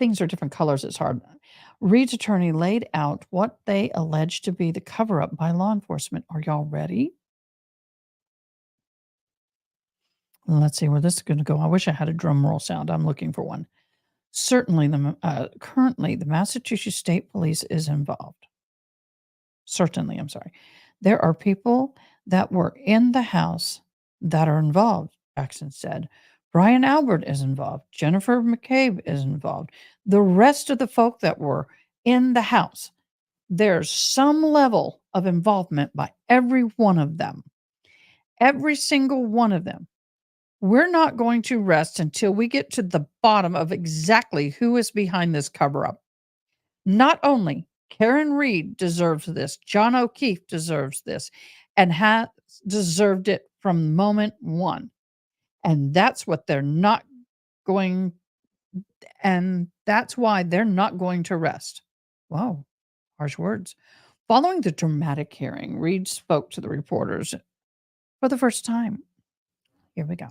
things are different colors, it's hard. Reed's attorney laid out what they allege to be the cover up by law enforcement. Are y'all ready? Let's see where this is going to go. I wish I had a drum roll sound. I'm looking for one. Certainly, currently, the Massachusetts State Police is involved. Certainly, I'm sorry. There are people that were in the house that are involved, Jackson said. Brian Albert is involved. Jennifer McCabe is involved. The rest of the folk that were in the house, there's some level of involvement by every one of them. Every single one of them. We're not going to rest until we get to the bottom of exactly who is behind this cover up. Not only Karen Reed deserves this, John O'Keefe deserves this, and has deserved it from moment one. And that's what they're not going, and that's why they're not going to rest. Whoa, harsh words. Following the dramatic hearing, Reed spoke to the reporters for the first time. Here we go.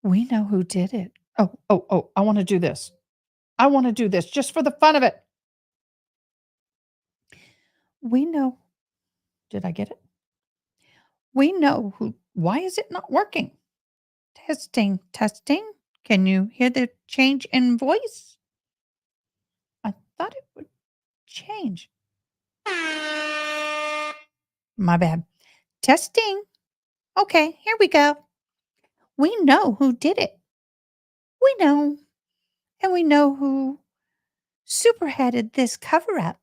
We know who did it. Oh, I want to do this. I want to do this just for the fun of it. We know. Did I get it? We know who. Why is it not working? Testing, testing. Can you hear the change in voice? I thought it would change. My bad. Testing. Okay, here we go. We know who did it. We know. And we know who superheaded this cover up.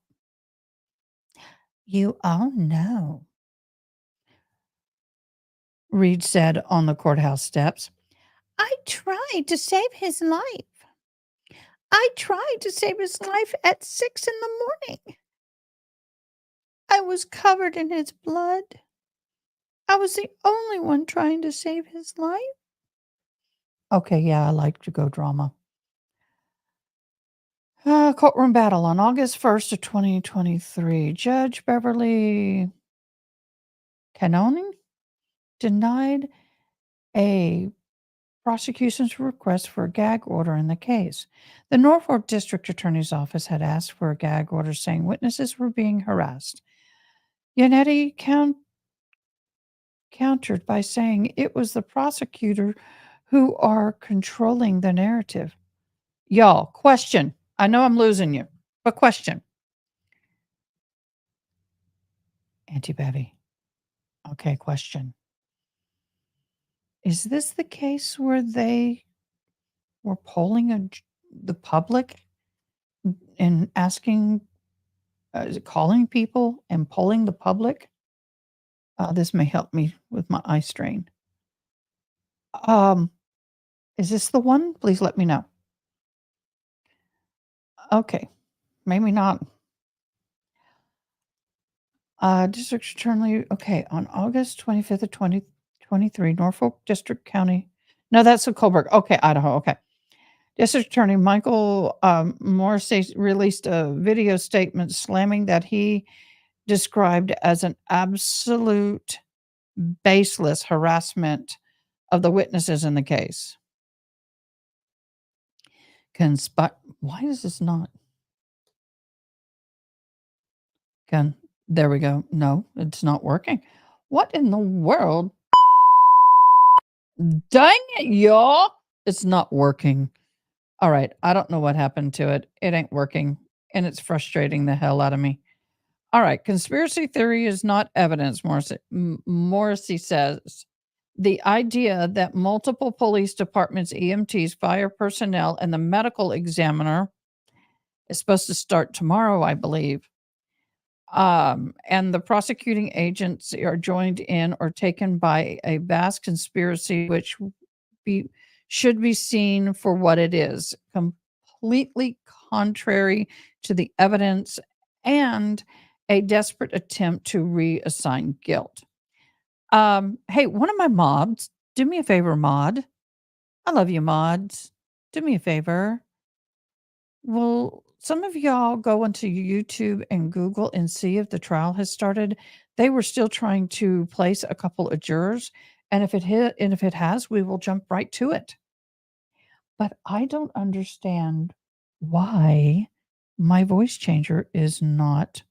You all know, Reed said on the courthouse steps. I tried to save his life. I tried to save his life at 6 in the morning. I was covered in his blood. I was the only one trying to save his life. Okay, yeah, I like to go drama. Courtroom battle on August 1st of 2023. Judge Beverly Cannoning denied a prosecution's request for a gag order in the case. The Norfolk District Attorney's Office had asked for a gag order saying witnesses were being harassed. Yannetti countered by saying it was the prosecutor who are controlling the narrative. Y'all, question. I know I'm losing you, but question. Auntie Bevy. Okay, question. Is this the case where they were polling the public and asking, calling people and polling the public? This may help me with my eye strain. Is this the one? Please let me know. Okay, maybe not. District Attorney, okay, on August 25th of 2023, Norfolk District County. No, that's in Colberg. Okay, Idaho. Okay. District Attorney Michael Morrissey released a video statement slamming that he described as an absolute baseless harassment of the witnesses in the case. Why is this not? There we go. No, it's not working. What in the world? Dang it, y'all. It's not working. All right. I don't know what happened to it. It ain't working. And it's frustrating the hell out of me. All right. Conspiracy theory is not evidence, Morrissey says. The idea that multiple police departments, EMTs, fire personnel, and the medical examiner is supposed to start tomorrow, I believe. And the prosecuting agents are joined in or taken by a vast conspiracy, which should be seen for what it is, completely contrary to the evidence and a desperate attempt to reassign guilt. Hey, one of my mods, do me a favor, mod. I love you, mods. Do me a favor. Will some of y'all go onto YouTube and Google and see if the trial has started? They were still trying to place a couple of jurors, and if it has, we will jump right to it. But I don't understand why my voice changer is not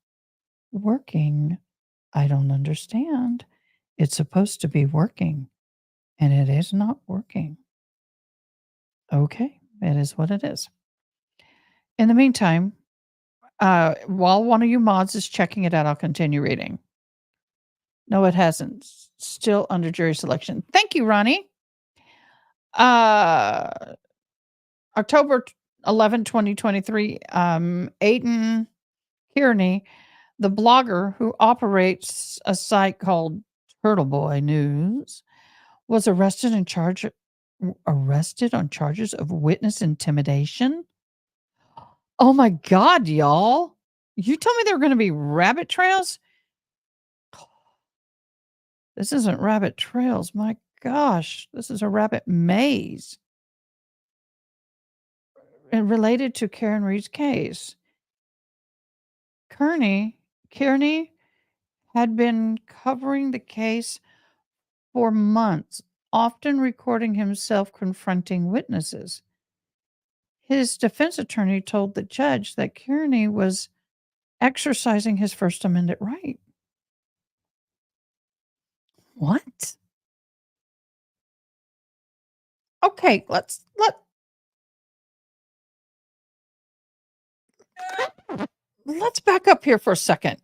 working. I don't understand. It's supposed to be working, and it is not working. Okay, it is what it is. In the meantime, while one of you mods is checking it out, I'll continue reading. No, it hasn't. Still under jury selection. Thank you, Ronnie. October 11, 2023, Aiden Kearney, the blogger who operates a site called Turtle Boy News, was arrested on charges of witness intimidation. Oh my God, y'all. You told me there were going to be rabbit trails? This isn't rabbit trails. My gosh, this is a rabbit maze. And related to Karen Reed's case, Kearney had been covering the case for months, often recording himself confronting witnesses. His defense attorney told the judge that Kearney was exercising his First Amendment right. What? Okay, let's back up here for a second.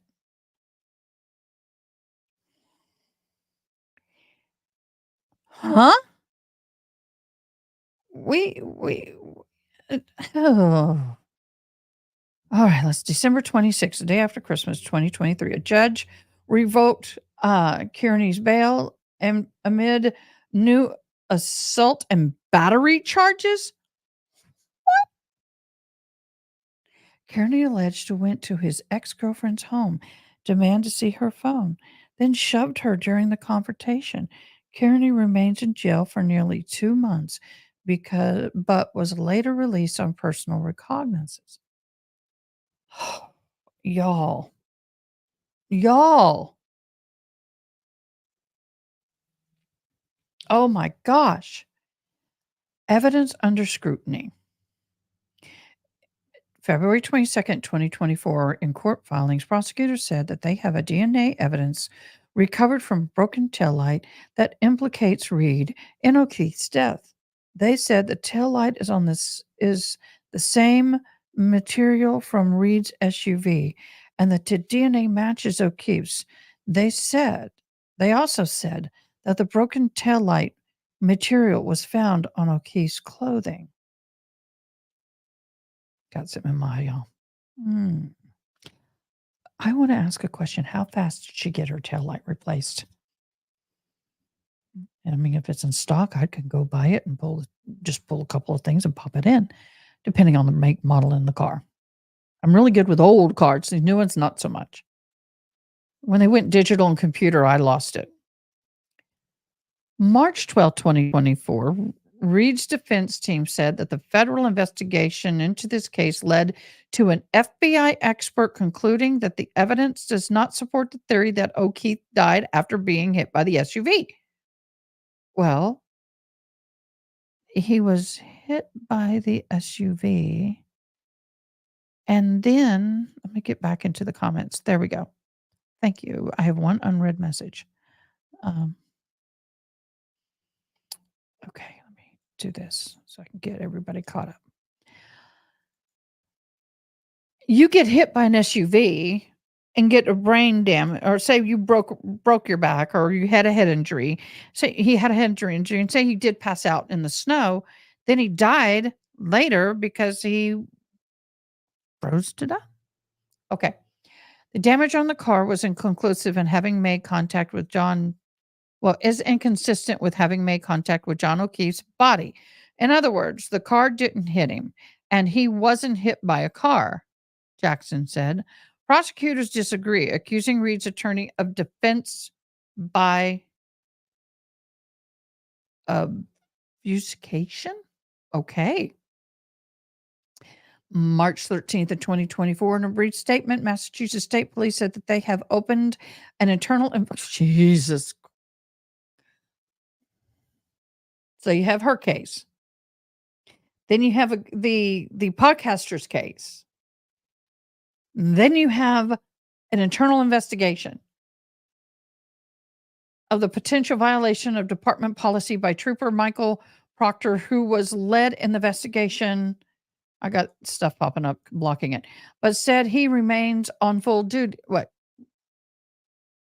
Huh? We oh. All right, let's December 26th, the day after Christmas, 2023. A judge revoked Kearney's bail and amid new assault and battery charges. Kearney alleged to went to his ex-girlfriend's home, demanded to see her phone, then shoved her during the confrontation. Kearney remains in jail for nearly 2 months but was later released on personal recognizances. Y'all. Oh my gosh. Evidence under scrutiny. February 22nd, 2024, in court filings, prosecutors said that they have a DNA evidence recovered from broken taillight that implicates Reed in O'Keefe's death. They said the taillight is the same material from Reed's SUV and that the DNA matches O'Keefe's. They also said that the broken taillight material was found on O'Keefe's clothing. Got something in my y'all. I want to ask a question. How fast did she get her taillight replaced? I mean, if it's in stock, I could go buy it and pull a couple of things and pop it in, depending on the make, model, in the car. I'm really good with old cars. These new ones, not so much. When they went digital and computer, I lost it. March 12, 2024, Reed's defense team said that the federal investigation into this case led to an FBI expert concluding that the evidence does not support the theory that O'Keefe died after being hit by the SUV. Well, he was hit by the SUV. And then, let me get back into the comments. There we go. Thank you. I have one unread message. Okay, let me do this so I can get everybody caught up. You get hit by an SUV and get a brain damage, or say you broke your back, or you had a head injury. Say he had a head injury, and say he did pass out in the snow, then he died later because he froze to death. Okay. The damage on the car was inconclusive and having made contact with is inconsistent with having made contact with John O'Keefe's body. In other words, the car didn't hit him, and he wasn't hit by a car, Jackson said. Prosecutors disagree, accusing Reed's attorney of defense by obfuscation. Okay. March 13th of 2024, in a brief statement, Massachusetts State Police said that they have opened an internal Jesus. So you have her case. Then you have the podcaster's case. Then you have an internal investigation of the potential violation of department policy by Trooper Michael Proctor, who was led in the investigation. I got stuff popping up blocking it, but said he remains on full duty. What?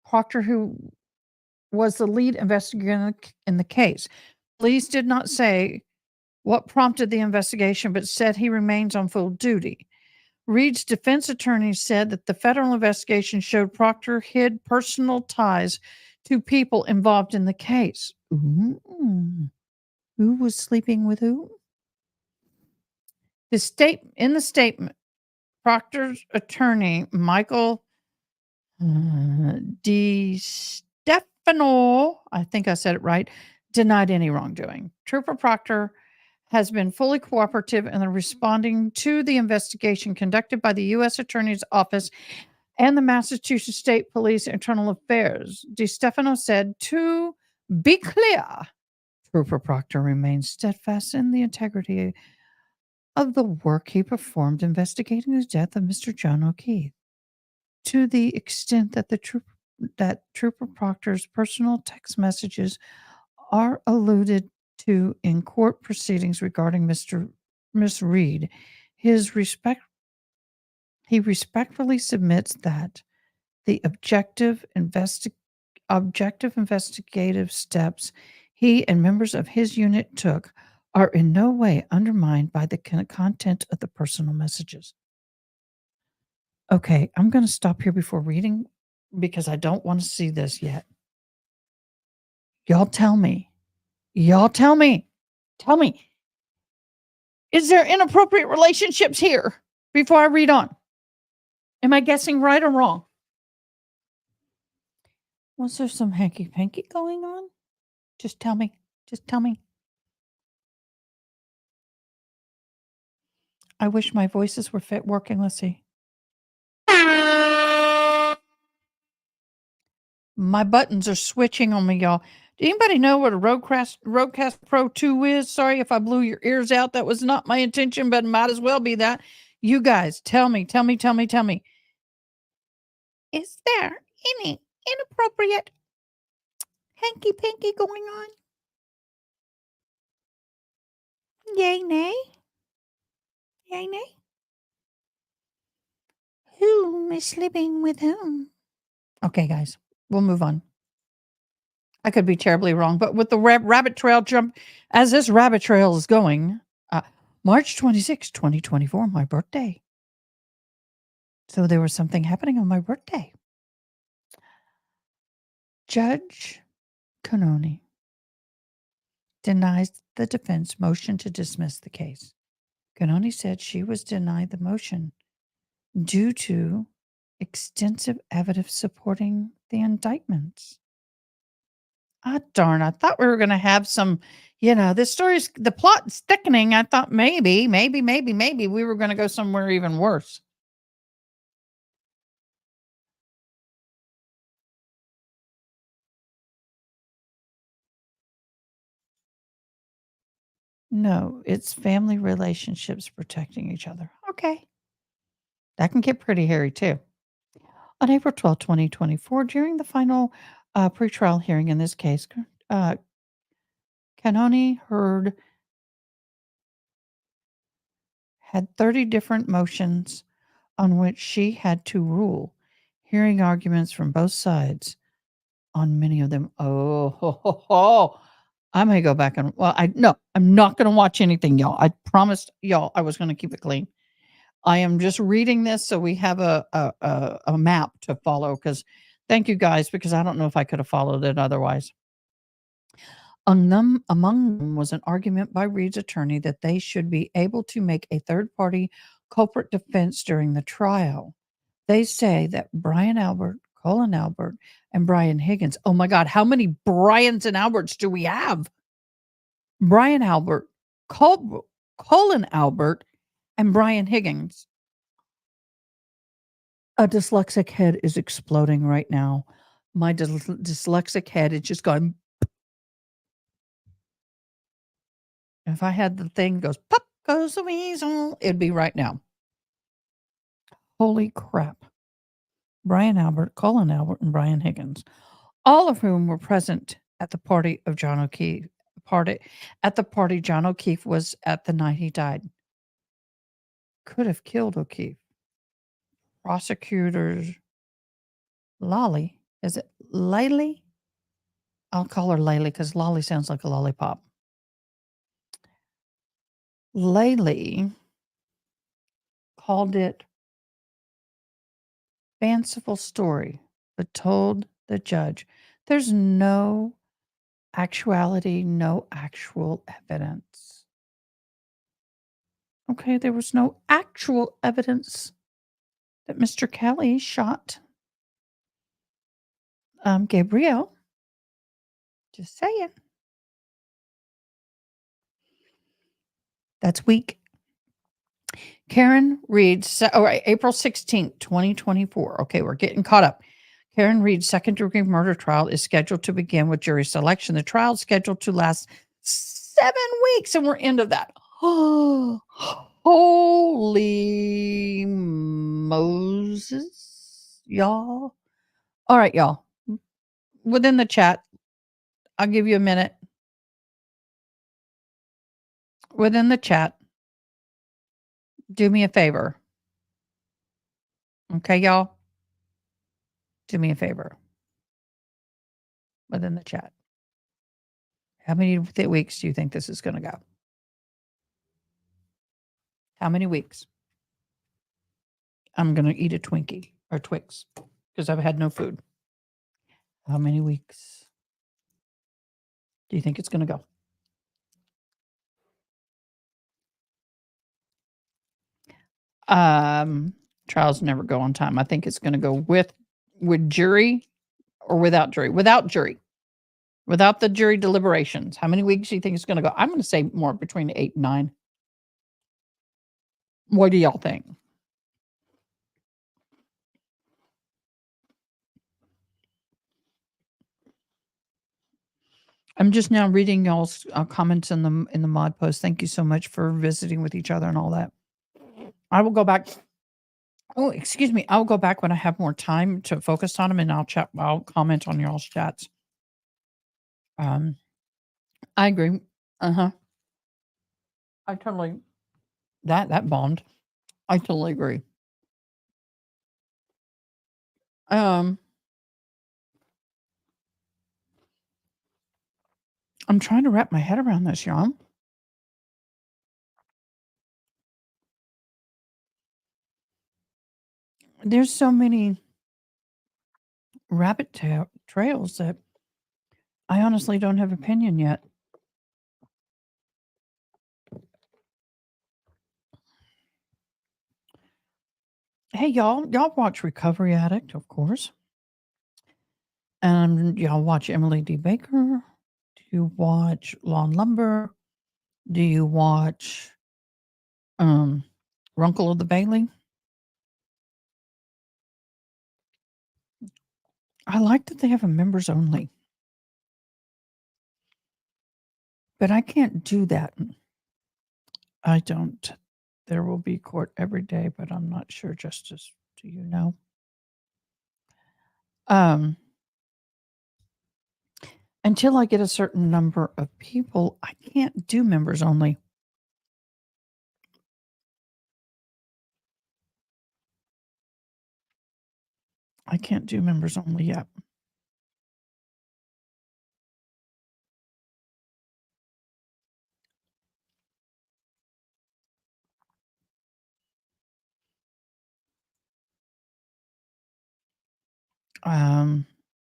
Proctor, who was the lead investigator in the case. Police did not say what prompted the investigation, but said he remains on full duty. Reed's defense attorney said that the federal investigation showed Proctor hid personal ties to people involved in the case. Ooh. Who was sleeping with who? In the statement, Proctor's attorney, Michael Di Stefano, I think I said it right, denied any wrongdoing. Trooper Proctor has been fully cooperative in responding to the investigation conducted by the U.S. Attorney's Office and the Massachusetts State Police Internal Affairs. Di Stefano said, to be clear, Trooper Proctor remains steadfast in the integrity of the work he performed investigating the death of Mr. John O'Keefe. To the extent that Trooper Proctor's personal text messages are alluded to in court proceedings regarding Miss Reed, he respectfully submits that the objective investigative steps he and members of his unit took are in no way undermined by the content of the personal messages. Okay, I'm going to stop here before reading because I don't want to see this yet. Y'all tell me. Tell me. Is there inappropriate relationships here before I read on? Am I guessing right or wrong? Was there some hanky-panky going on? Just tell me. I wish my voices were working. Let's see. My buttons are switching on me, y'all. Do anybody know what a Rodecaster Pro 2 is? Sorry if I blew your ears out. That was not my intention, but it might as well be that. You guys, tell me. Is there any inappropriate hanky-panky going on? Yay, nay? Who is sleeping with whom? Okay, guys, we'll move on. I could be terribly wrong, but with the rabbit trail jump, as this rabbit trail is going, March 26, 2024, my birthday. So there was something happening on my birthday. Judge Canoni denies the defense motion to dismiss the case. Canoni said she was denied the motion due to extensive evidence supporting the indictments. Ah, darn. I thought we were going to have some, this the plot's thickening. I thought maybe we were going to go somewhere even worse. No, it's family relationships protecting each other. Okay. That can get pretty hairy too. On April 12, 2024, during the final pretrial hearing in this case, Canoni had 30 different motions on which she had to rule, hearing arguments from both sides on many of them. I may go back and I'm not going to watch anything, y'all. I promised y'all I was going to keep it clean. I am just reading this so we have a map to follow. Because thank you guys, because I don't know if I could have followed it otherwise. Among them was an argument by Reed's attorney that they should be able to make a third-party culprit defense during the trial. They say that Brian Albert, Colin Albert, and Brian Higgins. Oh my God, how many Brians and Alberts do we have? Brian Albert, Colin Albert, and Brian Higgins. A dyslexic head is exploding right now. My dyslexic head is just going. If I had the thing goes, pop goes the weasel, it'd be right now. Holy crap. Brian Albert, Colin Albert, and Brian Higgins, all of whom were present at the party of John O'Keefe. John O'Keefe was at the night he died. Could have killed O'Keefe. Prosecutors Lolly, is it Laylee? I'll call her Laylee because Lolly sounds like a lollipop. Laylee called it fanciful story, but told the judge there's no Actuality, no actual evidence. Okay, there was no actual evidence that Mr. Kelly shot Gabrielle. Just saying. That's weak. Karen Reed, all right, April 16th, 2024. Okay, we're getting caught up. Karen Reed's second degree murder trial is scheduled to begin with jury selection. The trial is scheduled to last 7 weeks, and we're into that. Oh, holy Moses, y'all. All right, y'all. Within the chat, I'll give you a minute. Within the chat, do me a favor. Okay, y'all? Do me a favor. Within the chat. How many weeks do you think this is going to go? How many weeks? I'm going to eat a Twinkie or Twix because I've had no food. How many weeks do you think it's going to go? Trials never go on time. I think it's going to go with jury or without jury. Without jury. Without the jury deliberations. How many weeks do you think it's going to go? I'm going to say more between 8 and 9. What do y'all think? I'm just now reading y'all's comments in the mod post. Thank you so much for visiting with each other and all that. I will go back. Oh, excuse me. I'll go back when I have more time to focus on them, and I'll comment on y'all's chats. I agree. Uh-huh. I totally that bond. I totally agree. I'm trying to wrap my head around this, y'all. There's so many rabbit trails that I honestly don't have opinion yet. Hey, y'all watch Recovery Addict, of course. And y'all watch Emily D. Baker? Do you watch Law and Lumber? Do you watch Runkle of the Bailey? I like that they have a members only. But I can't do that. I don't. There will be court every day, but I'm not sure, Justice. Do you know? Until I get a certain number of people, I can't do members only. I can't do members only yet.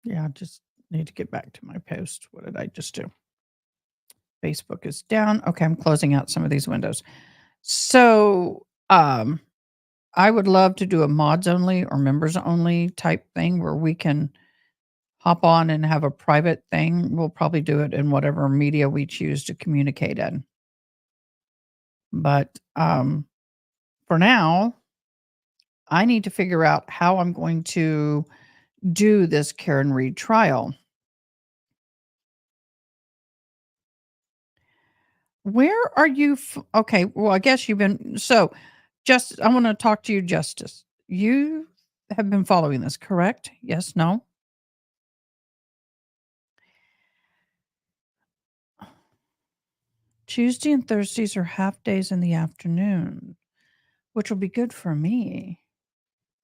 Yeah, I just need to get back to my post. What did I just do? Facebook is down. Okay, I'm closing out some of these windows. So, I would love to do a mods only or members only type thing where we can hop on and have a private thing. We'll probably do it in whatever media we choose to communicate in. But for now, I need to figure out how I'm going to do this Karen Reed trial. Where are you? Okay, well, I guess you've been. So, I want to talk to you, Justice. You have been following this, correct? Yes, no? Tuesday and Thursdays are half days in the afternoon, which will be good for me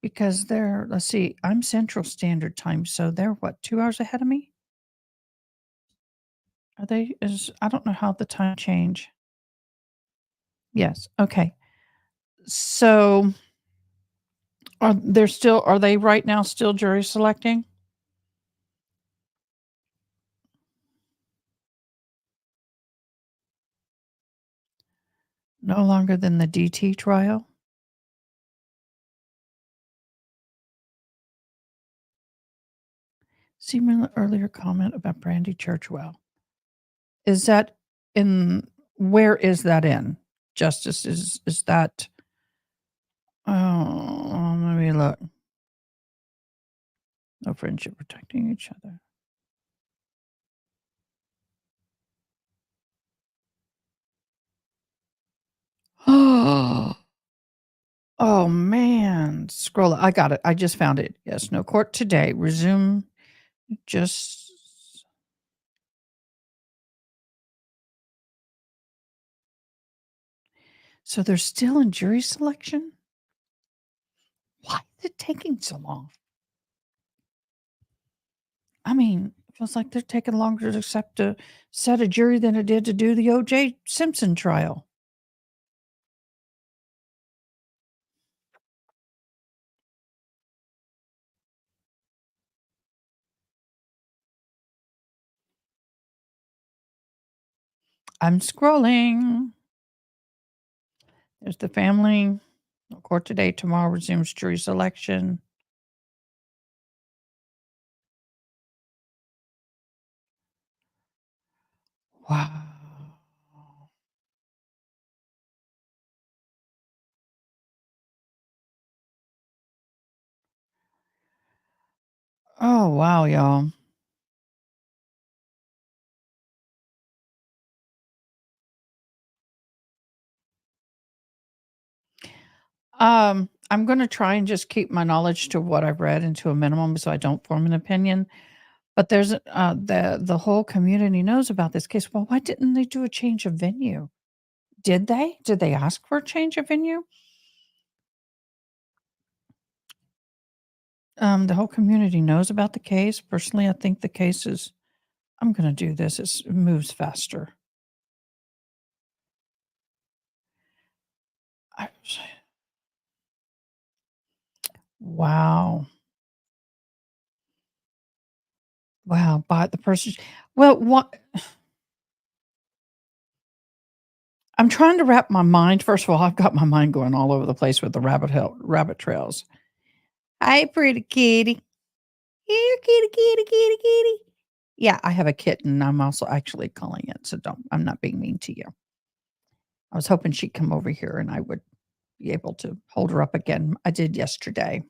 because let's see, I'm Central Standard Time. So they're what, 2 hours ahead of me? Are they? I don't know how the time change. Yes. Okay. So are they right now still jury selecting? No longer than the DT trial? See my earlier comment about Brandy Churchwell. Is that in where is that in? Justice is that oh, let me look. No friendship protecting each other. Oh man. Scroll. I got it. I just found it. Yes. No court today. Resume just so they're still in jury selection? Why is it taking so long? I mean, it feels like they're taking longer to accept a set a jury than it did to do the O.J. Simpson trial. I'm scrolling. There's the family. No court today. Tomorrow resumes jury selection. Wow. Oh, wow, y'all. I'm going to try and just keep my knowledge to what I've read and to a minimum so I don't form an opinion. But there's the whole community knows about this case. Well, why didn't they do a change of venue? Did they? Did they ask for a change of venue? The whole community knows about the case. Personally, I think the case is I'm going to do this. It moves faster. I Wow. Wow, but the person well, what I'm trying to wrap my mind first of all, I've got my mind going all over the place with the rabbit trails. Hi, pretty kitty. Here, kitty, kitty, kitty, kitty. Yeah, I have a kitten. I'm also actually calling it, so I'm not being mean to you. I was hoping she'd come over here and I would be able to hold her up again. I did yesterday.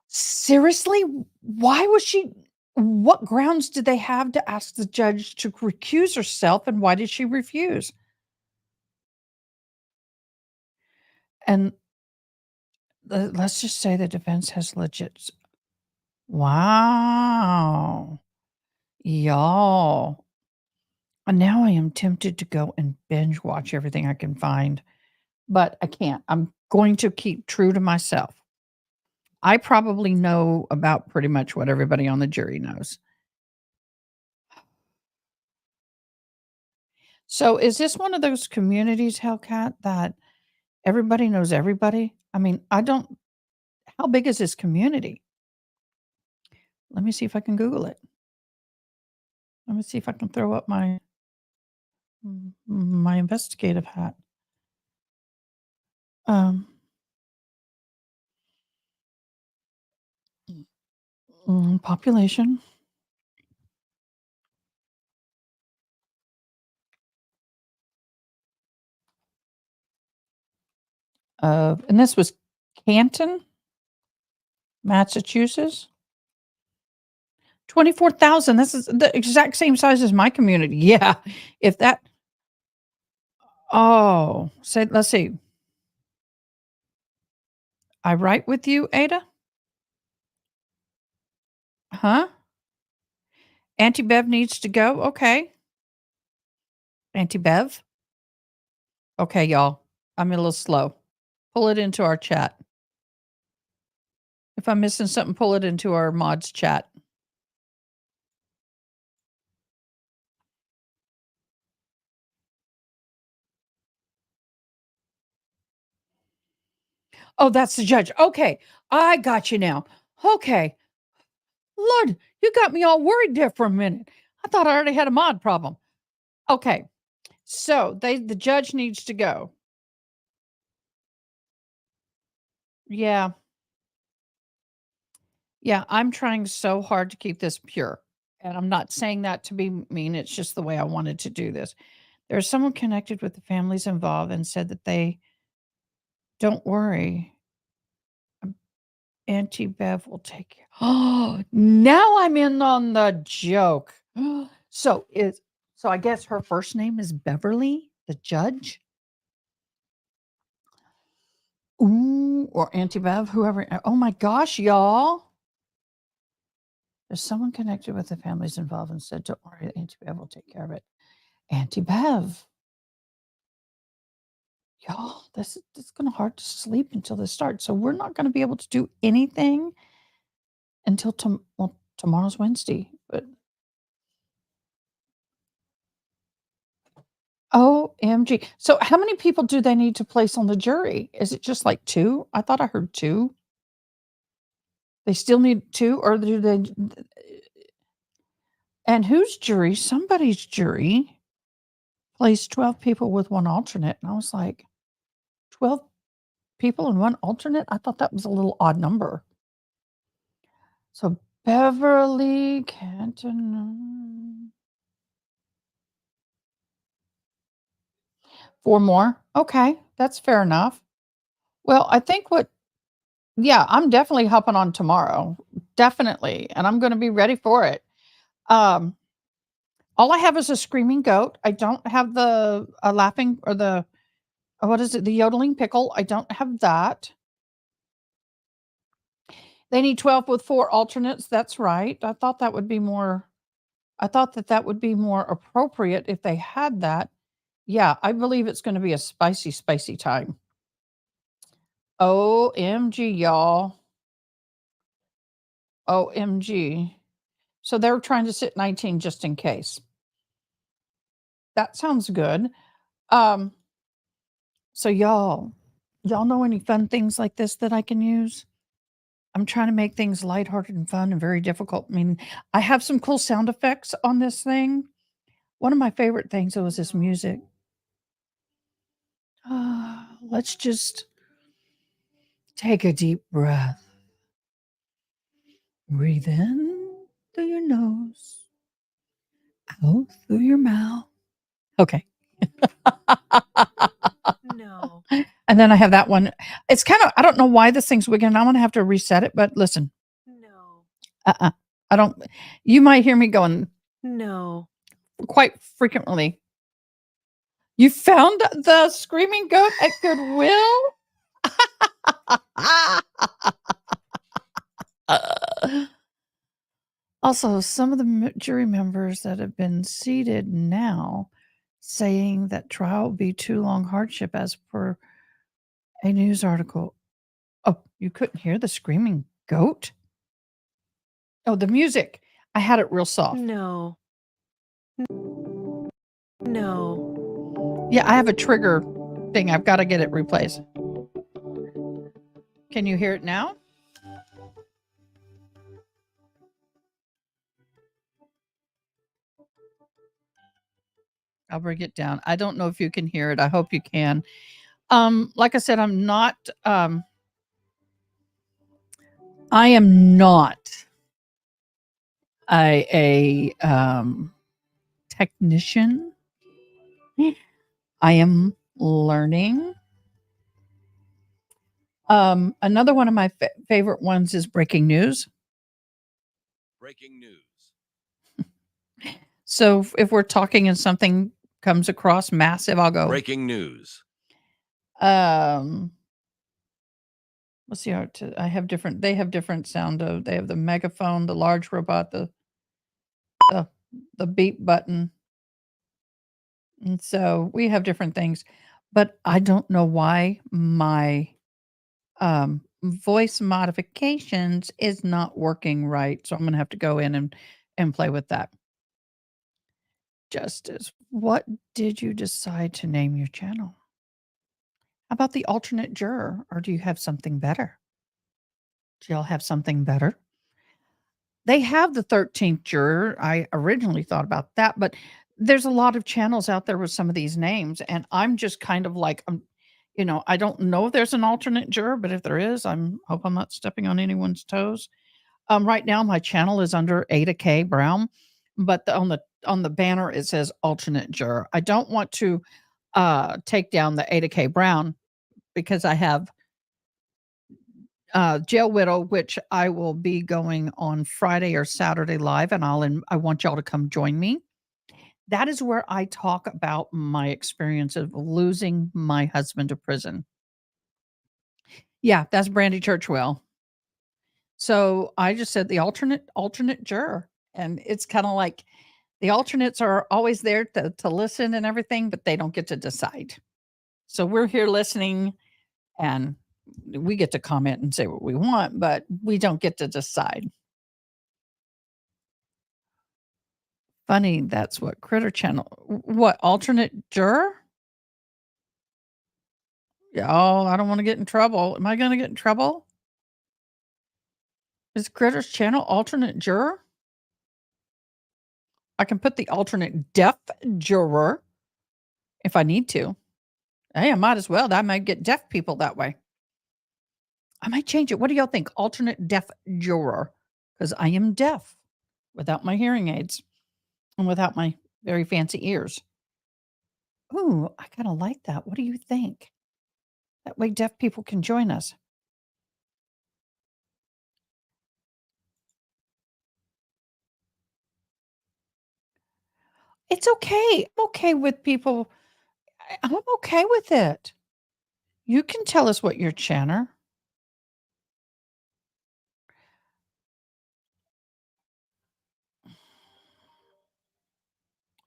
Seriously? Why was she what grounds did they have to ask the judge to recuse herself, and why did she refuse? And let's just say the defense has legit wow. Y'all. And now I am tempted to go and binge watch everything I can find, but I can't. I'm going to keep true to myself. I probably know about pretty much what everybody on the jury knows. So is this one of those communities, Hellcat, that everybody knows everybody? I mean, I don't how big is this community? Let me see if I can Google it. Let me see if I can throw up my investigative hat. Um, population of and this was Canton, Massachusetts. 24,000. This is the exact same size as my community. Yeah. If that oh, say let's see. I right with you, Ada? Huh? Auntie Bev needs to go. Okay. Auntie Bev? Okay, y'all. I'm a little slow. Pull it into our chat. If I'm missing something, pull it into our mods chat. Oh, that's the judge. Okay. I got you now. Okay. Lord, you got me all worried there for a minute. I thought I already had a mod problem. Okay. So the judge needs to go. Yeah. Yeah, I'm trying so hard to keep this pure. And I'm not saying that to be mean. It's just the way I wanted to do this. There's someone connected with the families involved and said that they don't worry. Auntie Bev will take care. Oh, now I'm in on the joke. So I guess her first name is Beverly, the judge. Ooh, or Auntie Bev, whoever. Oh my gosh, y'all. There's someone connected with the families involved and said, don't worry, Auntie Bev will take care of it. Auntie Bev. Y'all, it's gonna hard to sleep until this starts. So we're not gonna be able to do anything until tomorrow's Wednesday. But OMG. So how many people do they need to place on the jury? Is it just like 2? I thought I heard 2. They still need 2, or do they? And whose jury? Somebody's jury placed 12 people with 1 alternate. And I was like, 12 people and 1 alternate? I thought that was a little odd number. So Beverly Canton. 4 more? Okay, that's fair enough. Well, I think yeah, I'm definitely hopping on tomorrow. Definitely, and I'm gonna be ready for it. Um, all I have is a screaming goat. I don't have the, laughing or the what is it? The yodeling pickle. I don't have that. They need 12 with 4 alternates. That's right. I thought that would be more that would be more appropriate if they had that. Yeah, I believe it's gonna be a spicy, spicy time. OMG, y'all. OMG. So they're trying to sit 19 just in case. That sounds good. Um, so y'all know any fun things like this that I can use? I'm trying to make things lighthearted and fun and very difficult. I mean, I have some cool sound effects on this thing. One of my favorite things was this music. Let's just take a deep breath. Breathe in through your nose, out through your mouth. Okay. No. And then I have that one. It's kind of, I don't know why this thing's wiggling. I'm going to have to reset it, but listen. No. I don't, you might hear me going No. quite frequently. You found the screaming goat at Goodwill? Also, some of the jury members that have been seated now saying that trial will be too long hardship as per a news article. Oh, you couldn't hear the screaming goat? Oh, the music. I had it real soft. No. No. Yeah, I have a trigger thing. I've got to get it replaced. Can you hear it now? I'll bring it down. I don't know if you can hear it. I hope you can. Like I said, I am not a technician. I am learning. Another one of my favorite ones is breaking news. Breaking news. So if we're talking and something comes across massive, I'll go Breaking news. let's see how I have different, they have different sound of, they have the megaphone, the large robot, the beep button. And so we have different things, but I don't know why my voice modifications is not working right. So I'm going to have to go in and play with that. Justice, what did you decide to name your channel? How about the alternate juror, or do you have something better? Do y'all have something better? They have the 13th juror. I originally thought about that, but there's a lot of channels out there with some of these names, and I'm just kind of like, I don't know if there's an alternate juror, but if there is, hope I'm not stepping on anyone's toes. Right now my channel is under Ada K. Brown, but on the banner it says alternate juror. I don't want to take down the Ada K. Brown because I have Jail Widow, which I will be going on Friday or Saturday live, and I want y'all to come join me. That is where I talk about my experience of losing my husband to prison. Yeah, that's Brandy Churchwell. So I just said the alternate juror, and it's kind of like the alternates are always there to listen and everything, but they don't get to decide. So we're here listening, and we get to comment and say what we want, but we don't get to decide. Funny, that's what Critter Channel. What alternate juror? Oh, I don't want to get in trouble. Am I going to get in trouble? Is Critter's Channel alternate juror? I can put the alternate deaf juror if I need to. Hey, I might as well. I might get deaf people that way. I might change it. What do y'all think? Alternate deaf juror. Because I am deaf without my hearing aids and without my very fancy ears. Ooh, I kind of like that. What do you think? That way deaf people can join us. It's okay. I'm okay with people. I'm okay with it. You can tell us what your chanter.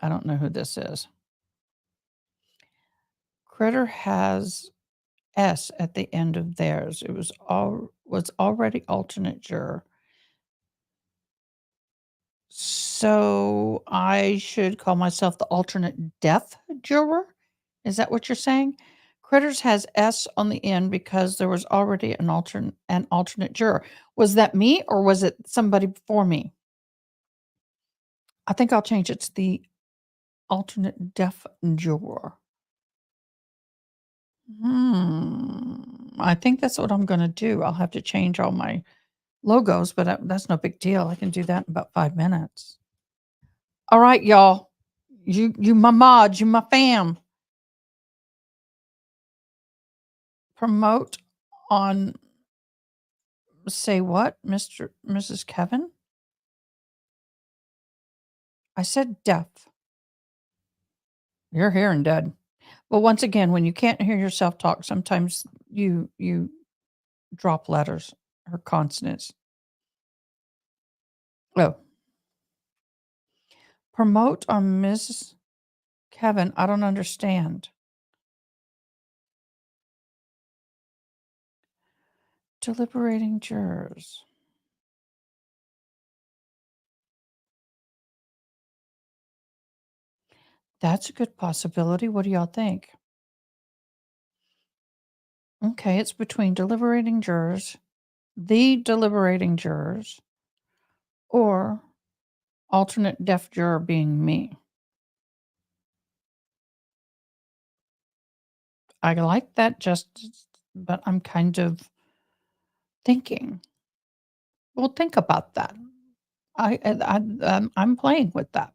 I don't know who this is. Critter has S at the end of theirs. It was already alternate juror. So I should call myself the alternate deaf juror? Is that what you're saying? Critters has S on the end because there was already an alternate juror. Was that me or was it somebody before me? I think I'll change it to the alternate deaf juror. I think that's what I'm going to do. I'll have to change all my logos, but that's no big deal. I can do that in about 5 minutes. All right, y'all. You my mods, you my fam. Promote on say what, Mrs. Kevin? I said deaf. You're hearing dead. Well, once again, when you can't hear yourself talk, sometimes you drop letters or consonants. Oh. Promote on Mrs. Kevin. I don't understand. Deliberating jurors. That's a good possibility. What do y'all think? Okay, it's between deliberating jurors, the deliberating jurors, or alternate deaf juror being me. I like that but I'm kind of thinking. Well, think about that. I'm playing with that.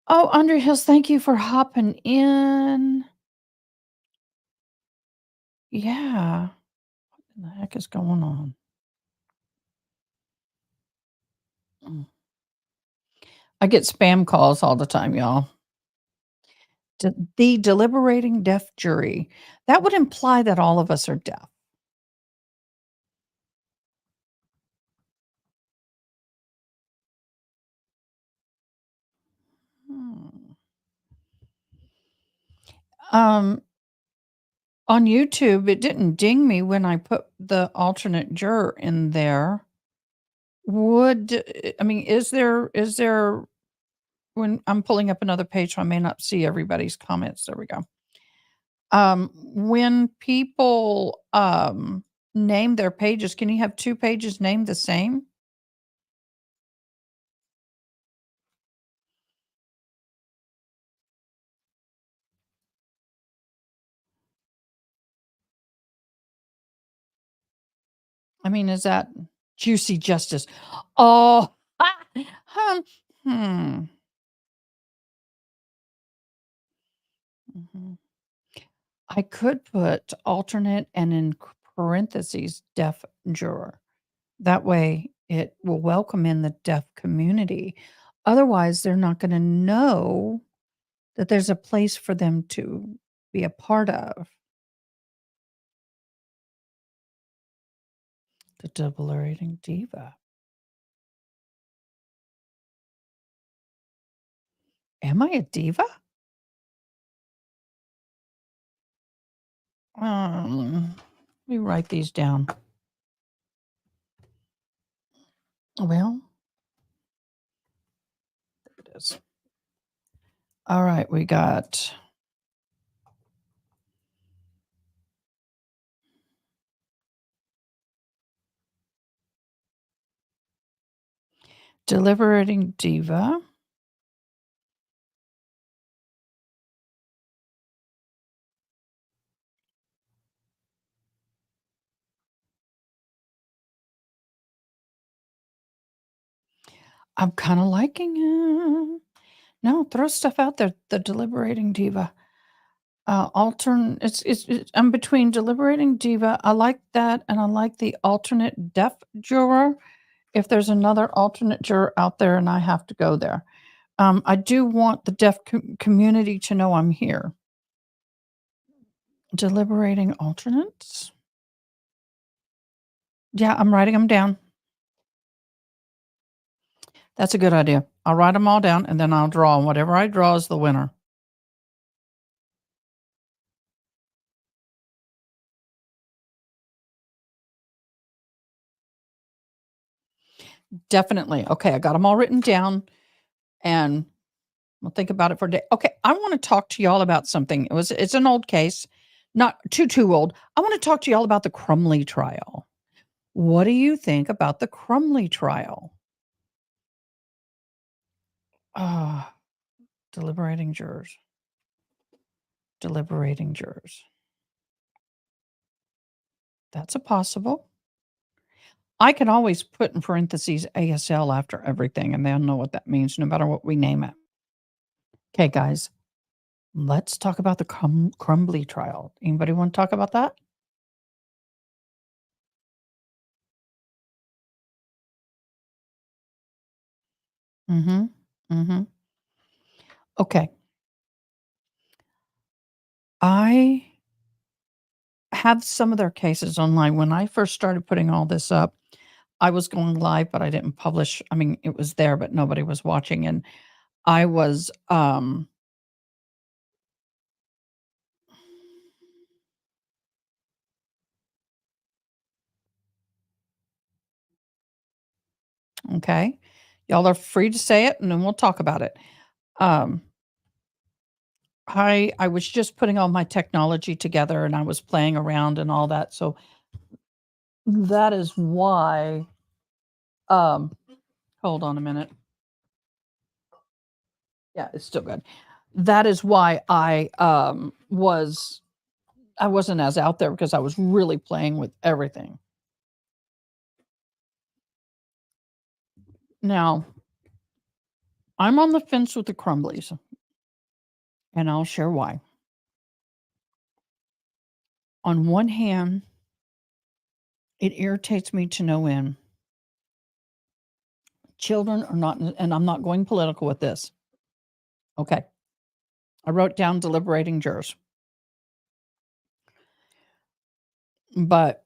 Oh, Underhills, thank you for hopping in. Yeah. What in the heck is going on? I get spam calls all the time, y'all. The deliberating deaf jury. That would imply that all of us are deaf. Hmm. On YouTube, it didn't ding me when I put the alternate juror in there. Is there when I'm pulling up another page, so I may not see everybody's comments. There we go. When people name their pages, can you have 2 pages named the same? I mean, is that juicy justice? Oh, hmm. Mhm. I could put alternate and in parentheses deaf juror. That way it will welcome in the deaf community. Otherwise, they're not going to know that there's a place for them to be a part of. The deliberating diva. Am I a diva? Let me write these down. Well, there it is. All right, we got deliberating diva. I'm kind of liking it. No, throw stuff out there. The deliberating diva. I'm between deliberating diva. I like that, and I like the alternate deaf juror. If there's another alternate juror out there, and I have to go there, I do want the deaf community to know I'm here. Deliberating alternates. Yeah, I'm writing them down. That's a good idea. I'll write them all down, and then I'll draw. And whatever I draw is the winner. Definitely. Okay, I got them all written down, and we'll think about it for a day. Okay, I want to talk to y'all about something. It's an old case, not too old. I want to talk to y'all about the Crumley trial. What do you think about the Crumley trial? Ah, deliberating jurors. Deliberating jurors. That's a possible. I can always put in parentheses ASL after everything, and they'll know what that means no matter what we name it. Okay, guys, let's talk about the Crumley trial. Anybody want to talk about that? Mm-hmm. Mm-hmm. Okay. I have some of their cases online. When I first started putting all this up, I was going live, but I didn't publish. I mean, it was there, but nobody was watching. And I was okay. Y'all are free to say it and then we'll talk about it. Um I was just putting all my technology together and I was playing around and all that. So that is why um hold on a minute. Yeah, it's still good. That is why I wasn't as out there because I was really playing with everything. Now, I'm on the fence with the Crumblies, and I'll share why. On one hand, it irritates me to no end. Children are not, and I'm not going political with this. Okay. I wrote down deliberating jurors. But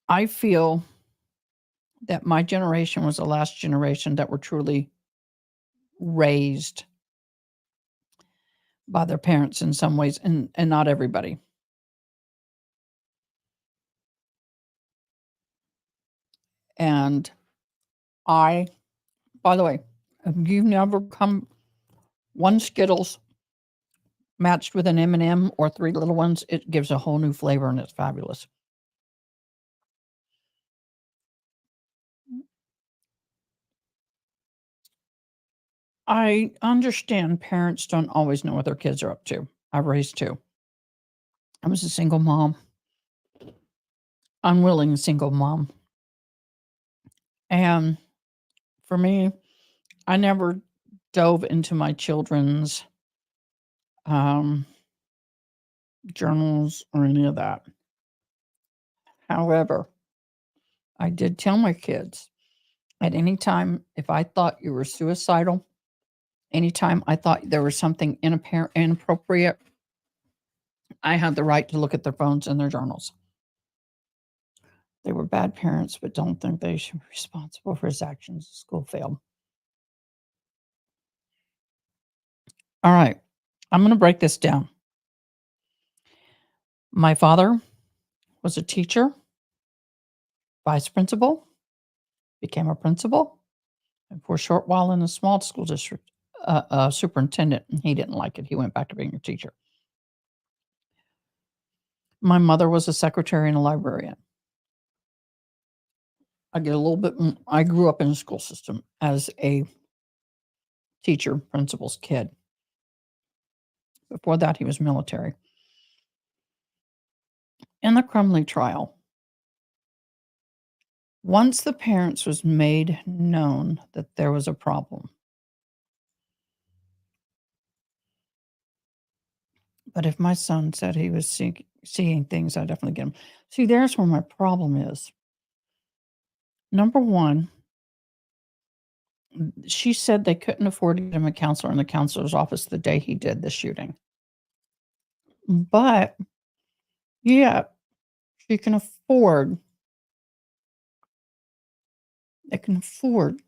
I feel that my generation was the last generation that were truly raised by their parents in some ways, and not everybody. And by the way, if you've never come one Skittles matched with an M&M or 3 little ones, it gives a whole new flavor and it's fabulous. I understand parents don't always know what their kids are up to. I've raised 2. I was a single mom. unwilling single mom. And for me, I never dove into my children's journals or any of that. However, I did tell my kids at any time if I thought you were suicidal, anytime I thought there was something inappropriate, I had the right to look at their phones and their journals. They were bad parents, but don't think they should be responsible for his actions. The school failed. All right. I'm going to break this down. My father was a teacher, vice principal, became a principal, and for a short while in a small school district, superintendent. He didn't like it. He went back to being a teacher. My mother was a secretary and a librarian. I grew up in the school system as a teacher, principal's kid. Before that, he was military. In the Crumley trial, once the parents was made known that there was a problem, but if my son said he was seeing things, I definitely get him. See, there's where my problem is. Number one, she said they couldn't afford to get him a counselor in the counselor's office the day he did the shooting. But, yeah, she can afford they can afford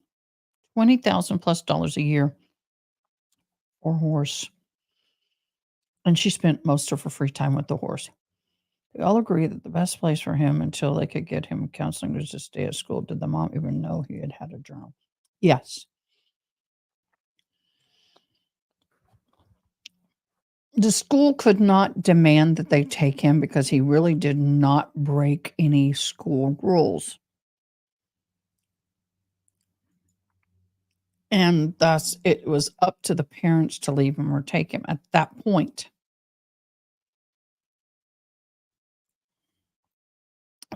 $20,000 plus a year for a horse. And she spent most of her free time with the horse. They all agree that the best place for him until they could get him counseling was to stay at school. Did the mom even know he had had a journal? Yes. The school could not demand that they take him because he really did not break any school rules. And thus, it was up to the parents to leave him or take him at that point.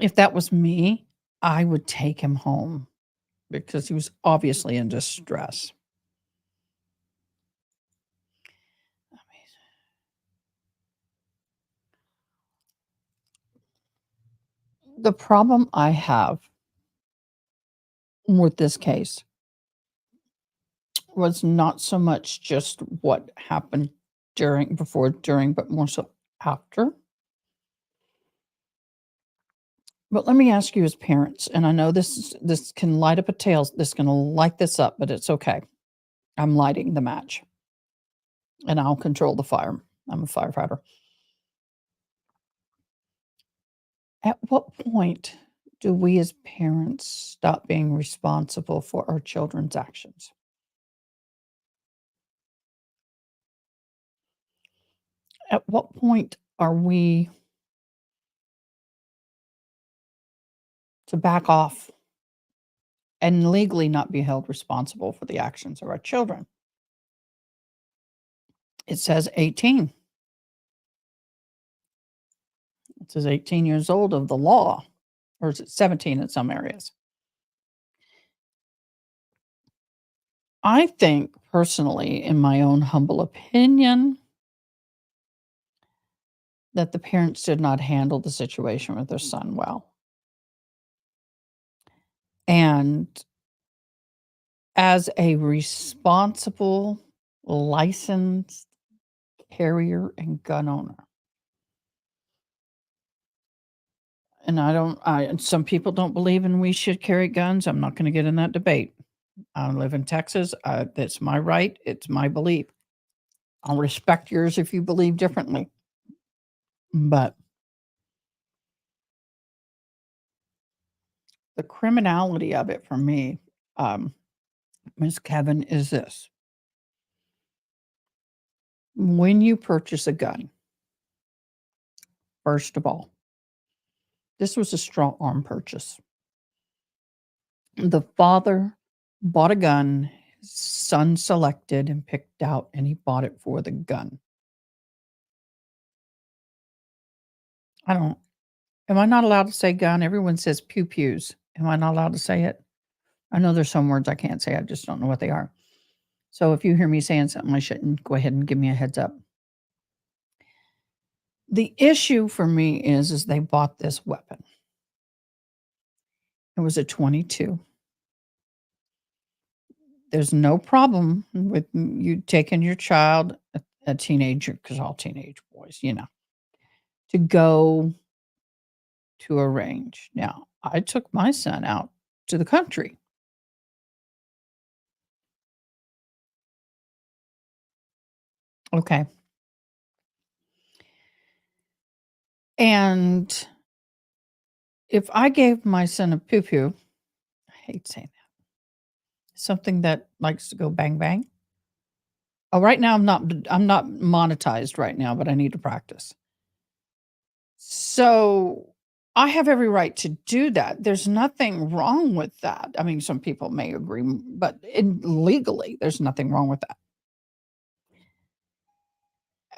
If that was me, I would take him home because he was obviously in distress. The problem I have with this case was not so much just what happened before, during, but more so after. But let me ask you as parents, and I know this can light up a tail, this can light this up, but it's okay. I'm lighting the match. And I'll control the fire. I'm a firefighter. At what point do we as parents stop being responsible for our children's actions? At what point are we to back off and legally not be held responsible for the actions of our children? It says 18. It says 18 years old of the law, or is it 17 in some areas? I think personally, in my own humble opinion, that the parents did not handle the situation with their son well. And as a responsible, licensed carrier and gun owner, and some people don't believe in we should carry guns. I'm not going to get in that debate. I live in Texas. That's my right. It's my belief. I'll respect yours if you believe differently. But the criminality of it for me, Ms. Kevin, is this. When you purchase a gun, first of all, this was a strong arm purchase. The father bought a gun, his son selected and picked out, and he bought it for the gun. I don't Am I not allowed to say gun? Everyone says pew pews. Am I not allowed to say it? I know there's some words I can't say. I just don't know what they are. So if you hear me saying something I shouldn't, go ahead and give me a heads up. The issue for me is they bought this weapon. It was a 22. There's no problem with you taking your child, a teenager, because all teenage boys, to go to a range. Now, I took my son out to the country. Okay. And if I gave my son a pew pew, I hate saying that, something that likes to go bang bang. Oh, right now I'm not monetized right now, but I need to practice. So I have every right to do that. There's nothing wrong with that. I mean, some people may agree, but legally, there's nothing wrong with that.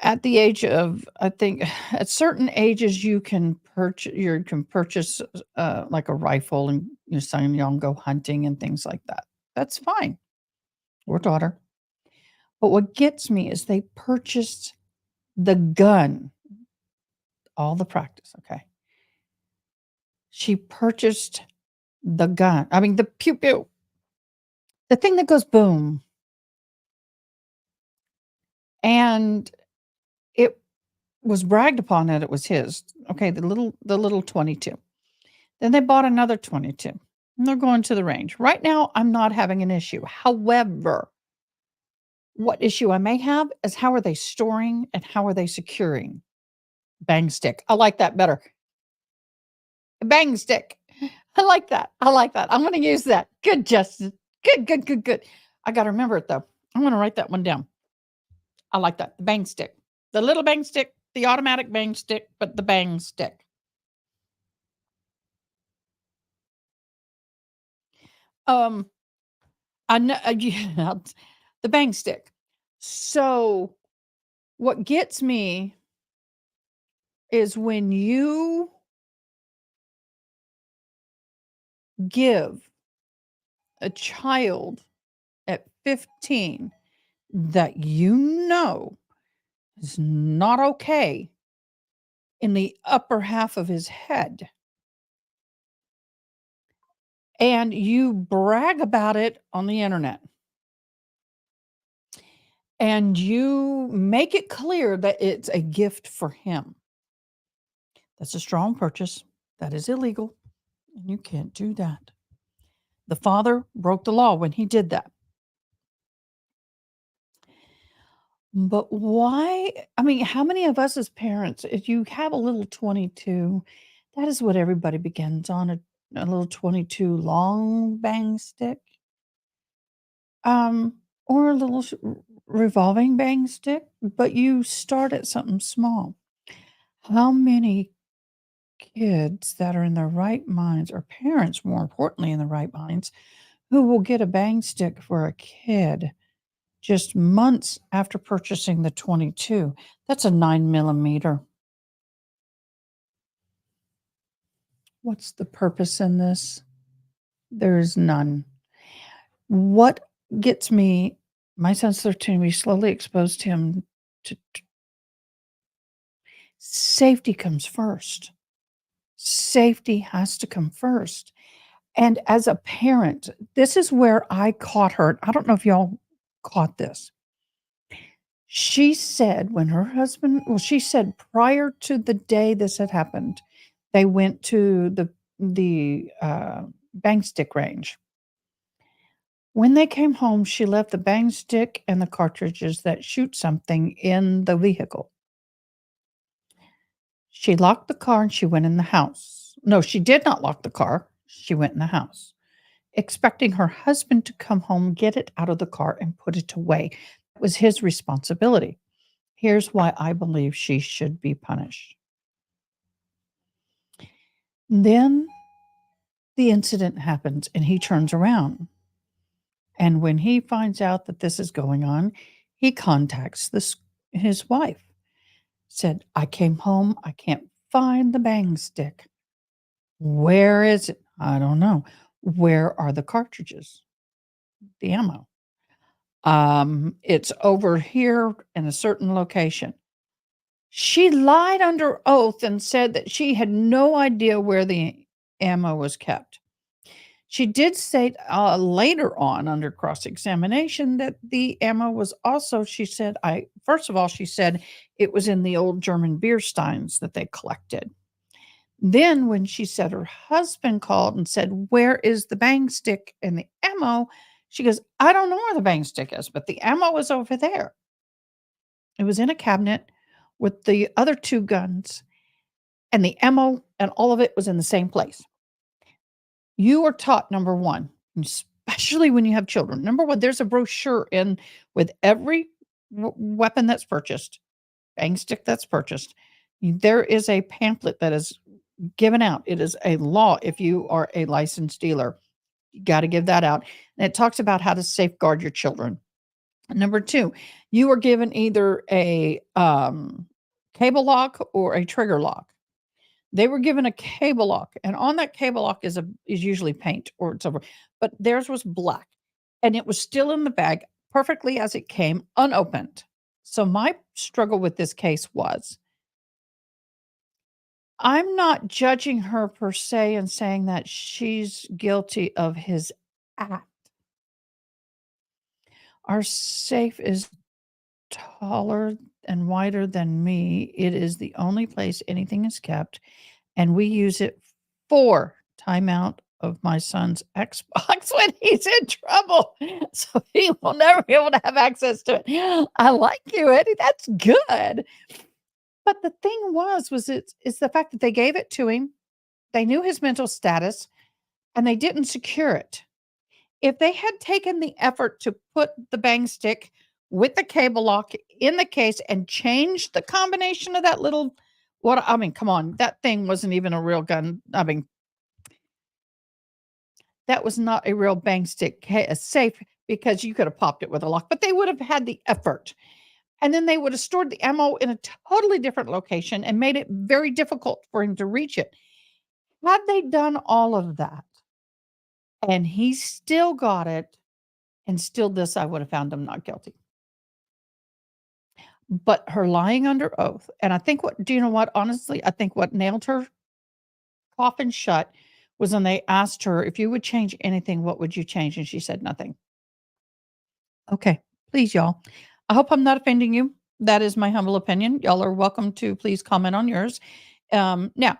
At the age of, I think, at certain ages, you can purchase like a rifle, and your son, y'all go hunting and things like that. That's fine, or daughter. But what gets me is they purchased the gun, all the practice. Okay, she purchased the gun. I mean, the pew pew, the thing that goes boom, and it was bragged upon that it was his. Okay, the little 22. Then they bought another 22. And they're going to the range. Right now, I'm not having an issue. However, what issue I may have is how are they storing and how are they securing? Bang stick. I like that better. Bang stick. I like that. I like that. I'm going to use that. Good, Justin. Good, good, good, good. I got to remember it though. I'm going to write that one down. I like that. The bang stick. The little bang stick, the automatic bang stick, but the bang stick. I know, yeah, the bang stick. So what gets me is when you give a child at 15 that is not okay in the upper half of his head, and you brag about it on the internet, and you make it clear that it's a gift for him. That's a strong purchase. That is illegal, and you can't do that. The father broke the law when he did that. But why? I mean, how many of us as parents, if you have a little 22, that is what everybody begins on, a little 22 long bang stick, or a little revolving bang stick, but you start at something small. How many kids that are in their right minds, or parents, more importantly, in the right minds, who will get a bang stick for a kid just months after purchasing the 22? That's a 9 millimeter. What's the purpose in this? There is none. What gets me, my son's 13, we slowly exposed him to safety comes first. Safety has to come first. And as a parent, this is where I caught her. I don't know if y'all caught this. She said when her husband, well, she said prior to the day this had happened, they went to the bang stick range. When they came home, she left the bang stick and the cartridges that shoot something in the vehicle. She locked the car and she went in the house. No, she did not lock the car. She went in the house, expecting her husband to come home, get it out of the car, and put it away. It was his responsibility. Here's why I believe she should be punished. Then the incident happens and he turns around. And when he finds out that this is going on, he contacts his wife. Said, I came home, I can't find the bang stick. Where is it? I don't know. Where are the cartridges? The ammo. It's over here in a certain location. She lied under oath and said that she had no idea where the ammo was kept. She did say later on under cross examination that the ammo was also, she said, first of all, she said it was in the old German beer steins that they collected. Then, when she said her husband called and said, "Where is the bang stick and the ammo?" She goes, "I don't know where the bang stick is, but the ammo was over there. It was in a cabinet with the other two guns, and the ammo and all of it was in the same place." You are taught, number one, especially when you have children. Number one, there's a brochure in with every weapon that's purchased, bang stick that's purchased. There is a pamphlet that is given out. It is a law if you are a licensed dealer. You got to give that out. And it talks about how to safeguard your children. Number two, you are given either a cable lock or a trigger lock. They were given a cable lock, and on that cable lock is usually paint or silver, but theirs was black, and it was still in the bag perfectly as it came, unopened. So my struggle with this case was, I'm not judging her per se and saying that she's guilty of his act. Our safe is taller and wider than me. It is the only place anything is kept, and we use it for timeout of my son's Xbox when he's in trouble. So he will never be able to have access to it. I like you, Eddie. That's good. But the thing was it's the fact that they gave it to him. They knew his mental status and they didn't secure it. If they had taken the effort to put the bang stick with the cable lock in the case and changed the combination of that little, what I mean, come on, that thing wasn't even a real gun. I mean, that was not a real bang stick safe because you could have popped it with a lock, but they would have had the effort. And then they would have stored the ammo in a totally different location and made it very difficult for him to reach it. Had they done all of that and he still got it and still this, I would have found him not guilty. But her lying under oath, and I think do you know what? Honestly, I think what nailed her coffin shut was when they asked her, if you would change anything, what would you change? And she said nothing. Okay, please, y'all. I hope I'm not offending you. That is my humble opinion. Y'all are welcome to please comment on yours. Now,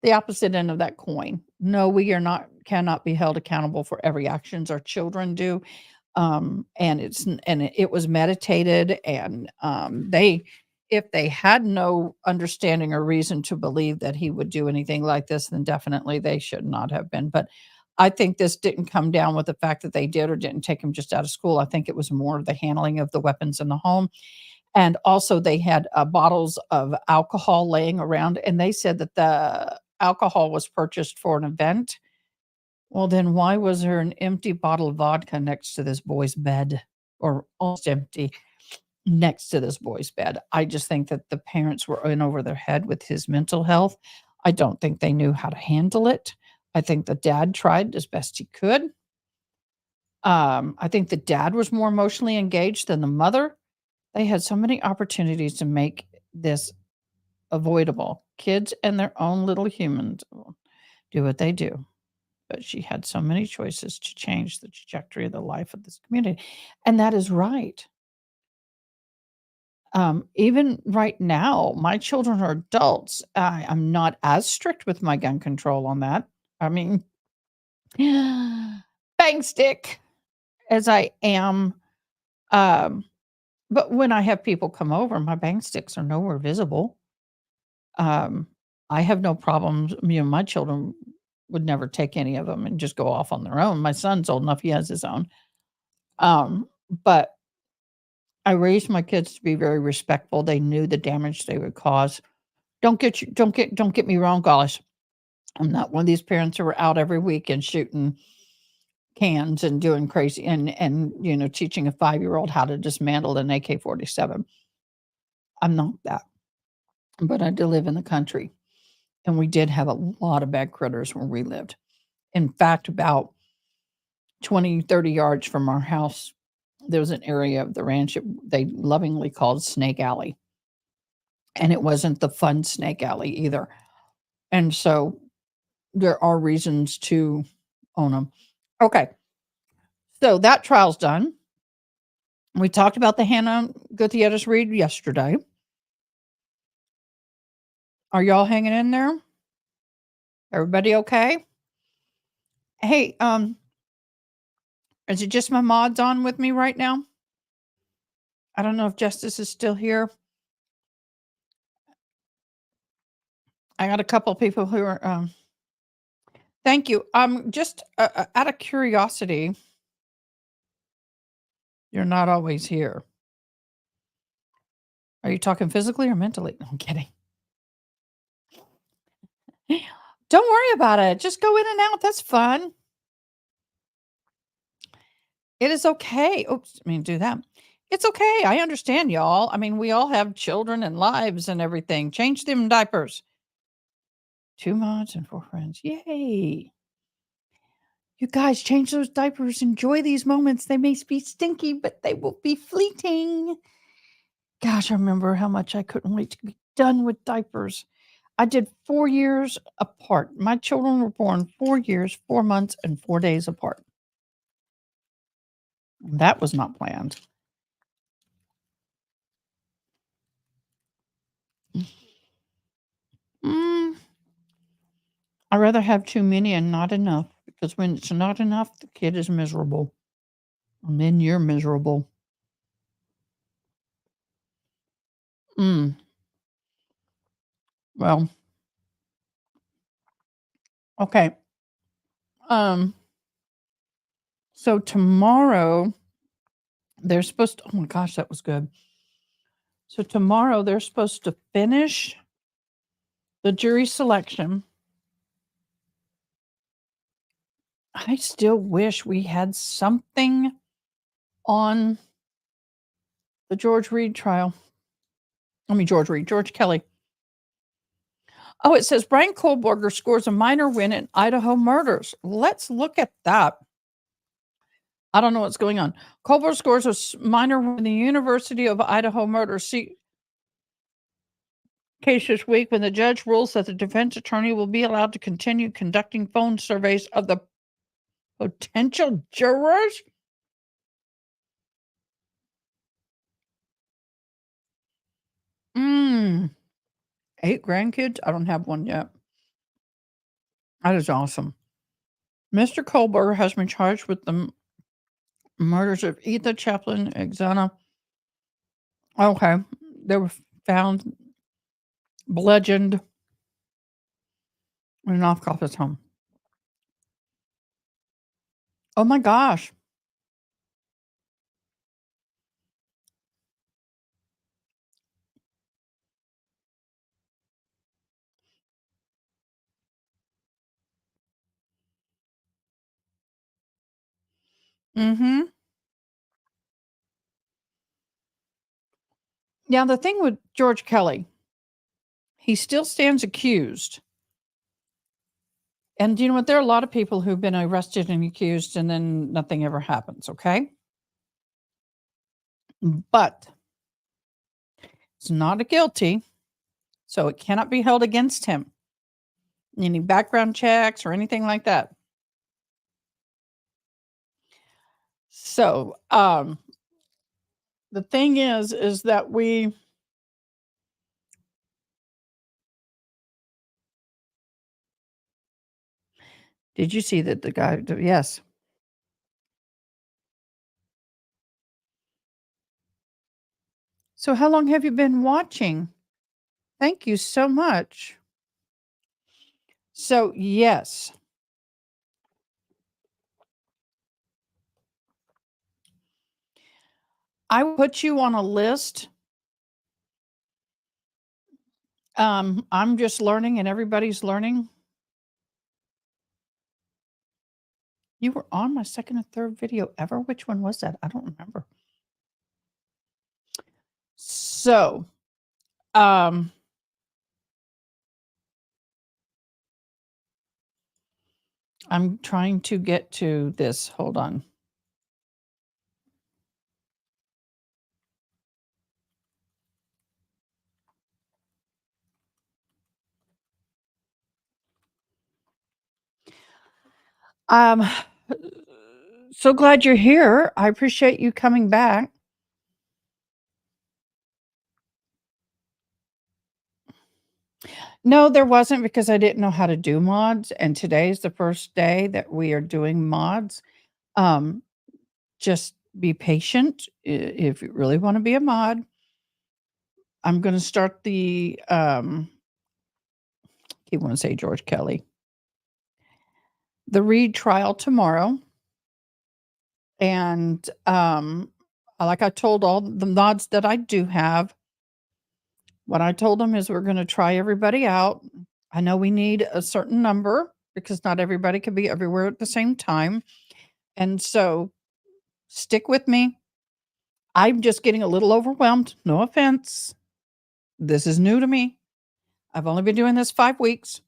the opposite end of that coin. No, we cannot be held accountable for every actions our children do. And it was meditated, and if they had no understanding or reason to believe that he would do anything like this, then definitely they should not have been. But I think this didn't come down with the fact that they did or didn't take him just out of school. I think it was more the handling of the weapons in the home. And also they had bottles of alcohol laying around, and they said that the alcohol was purchased for an event. Well, then why was there an empty bottle of vodka next to this boy's bed, or almost empty next to this boy's bed? I just think that the parents were in over their head with his mental health. I don't think they knew how to handle it. I think the dad tried as best he could. I think the dad was more emotionally engaged than the mother. They had so many opportunities to make this avoidable. Kids and their own little humans do what they do. But she had so many choices to change the trajectory of the life of this community. And that is right. Even right now, my children are adults. I'm not as strict with my gun control on that. I mean, bang stick as I am. But when I have people come over, my bang sticks are nowhere visible. I have no problems. My children would never take any of them and just go off on their own. My son's old enough; he has his own. But I raised my kids to be very respectful. They knew the damage they would cause. Don't get me wrong, guys. I'm not one of these parents who are out every weekend shooting cans and doing crazy and teaching a 5-year-old how to dismantle an AK-47. I'm not that. But I do live in the country. And we did have a lot of bad critters where we lived. In fact, about 20, 30 yards from our house, there was an area of the ranch that they lovingly called Snake Alley. And it wasn't the fun Snake Alley either. And so there are reasons to own them. Okay. So that trial's done. We talked about the Hannah Gutierrez read yesterday. Are y'all hanging in there? Everybody okay? Hey, is it just my mods on with me right now? I don't know if Justice is still here. I got a couple people who are thank you. Just out of curiosity, you're not always here. Are you talking physically or mentally? No, I'm kidding. Don't worry about it. Just go in and out. That's fun. It is okay. Oops, I mean, do that. It's okay. I understand, y'all. I mean, we all have children and lives and everything. Change them diapers. 2 mods and 4 friends. Yay. You guys change those diapers. Enjoy these moments. They may be stinky, but they will be fleeting. Gosh, I remember how much I couldn't wait to be done with diapers. I did 4 years apart. My children were born 4 years, 4 months, and 4 days apart. That was not planned. I'd rather have too many and not enough, because when it's not enough, the kid is miserable. And then you're miserable. Well, okay. So tomorrow they're supposed to, oh my gosh, that was good. So tomorrow they're supposed to finish the jury selection. I still wish we had something on the George Kelly. Oh, it says Brian Kohlberger scores a minor win in Idaho murders. Let's look at that. I don't know what's going on. Kohlberger scores a minor win in the University of Idaho murder case this week when the judge rules that the defense attorney will be allowed to continue conducting phone surveys of the potential jurors. Mm. 8 grandkids? I don't have one yet. That is awesome. Mr. Kohlberger has been charged with the murders of Etha Chaplin, Exana. Okay. They were found bludgeoned in an off-campus home. Oh my gosh. Mm-hmm. Now, the thing with George Kelly, he still stands accused. And you know what? There are a lot of people who've been arrested and accused and then nothing ever happens, okay? But it's not a guilty, so it cannot be held against him. Any background checks or anything like that. So, the thing is that did you see that the guy, yes. So how long have you been watching? Thank you so much. So, yes. I will put you on a list. I'm just learning and everybody's learning. You were on my second or third video ever? Which one was that? I don't remember. So, I'm trying to get to this. Hold on. Um, so glad you're here. I appreciate you coming back. No, there wasn't because I didn't know how to do mods, and today's the first day that we are doing mods. Um, just be patient if you really want to be a mod. I'm going to start the keep want to say George Kelly, the Reed trial tomorrow, and like I told all the mods that I do have, what I told them is we're going to try everybody out. I know we need a certain number because not everybody can be everywhere at the same time. And so stick with me. I'm just getting a little overwhelmed. No offense. This is new to me. I've only been doing this 5 weeks.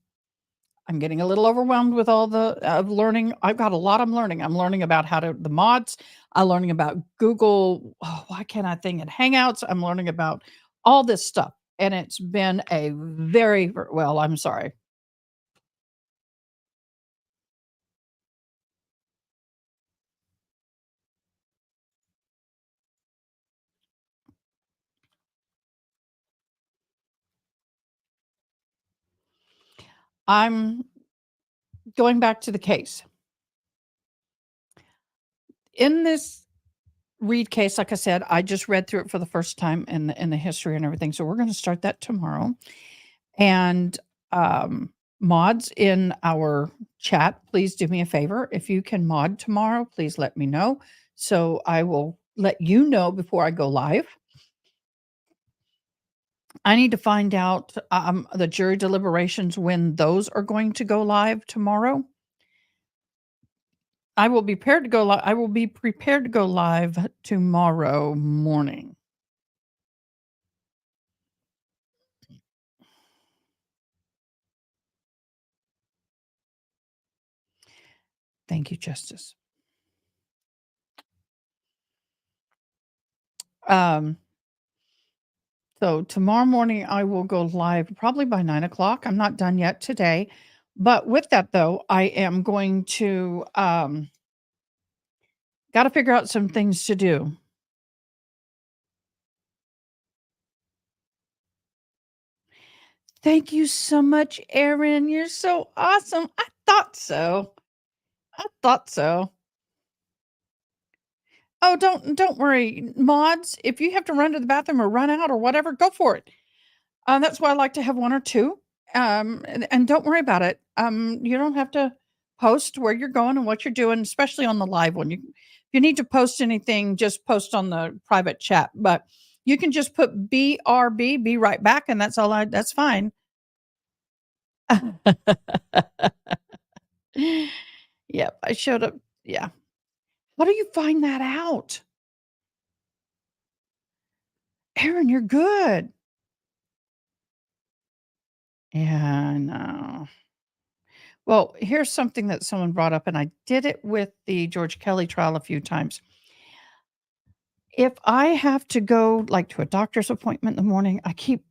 I'm getting a little overwhelmed with all the learning. I've got a lot I'm learning. I'm learning about how to the mods. I'm learning about Google. Oh, why can't I think in Hangouts? I'm learning about all this stuff. And it's been a very well, I'm sorry. I'm going back to the case. In this Read case, like I said, I just read through it for the first time in the history and everything. So we're going to start that tomorrow. And mods in our chat, please do me a favor. If you can mod tomorrow, please let me know. So I will let you know before I go live. I need to find out the jury deliberations when those are going to go live tomorrow. I will be prepared to go live. I will be prepared to go live tomorrow morning. Thank you, Justice. So tomorrow morning I will go live probably by 9 o'clock. I'm not done yet today. But with that though, I am going to gotta figure out some things to do. Thank you so much, Erin. You're so awesome. I thought so. I thought so. Oh, don't worry. Mods, if you have to run to the bathroom or run out or whatever, go for it. That's why I like to have 1 or 2. And don't worry about it. You don't have to post where you're going and what you're doing, especially on the live one. If you need to post anything, just post on the private chat. But you can just put BRB, be right back, and that's fine. Yep, I showed up. Yeah. How do you find that out? Aaron, you're good. Yeah, I know. Well, here's something that someone brought up, and I did it with the George Kelly trial a few times. If I have to go like to a doctor's appointment in the morning, I keep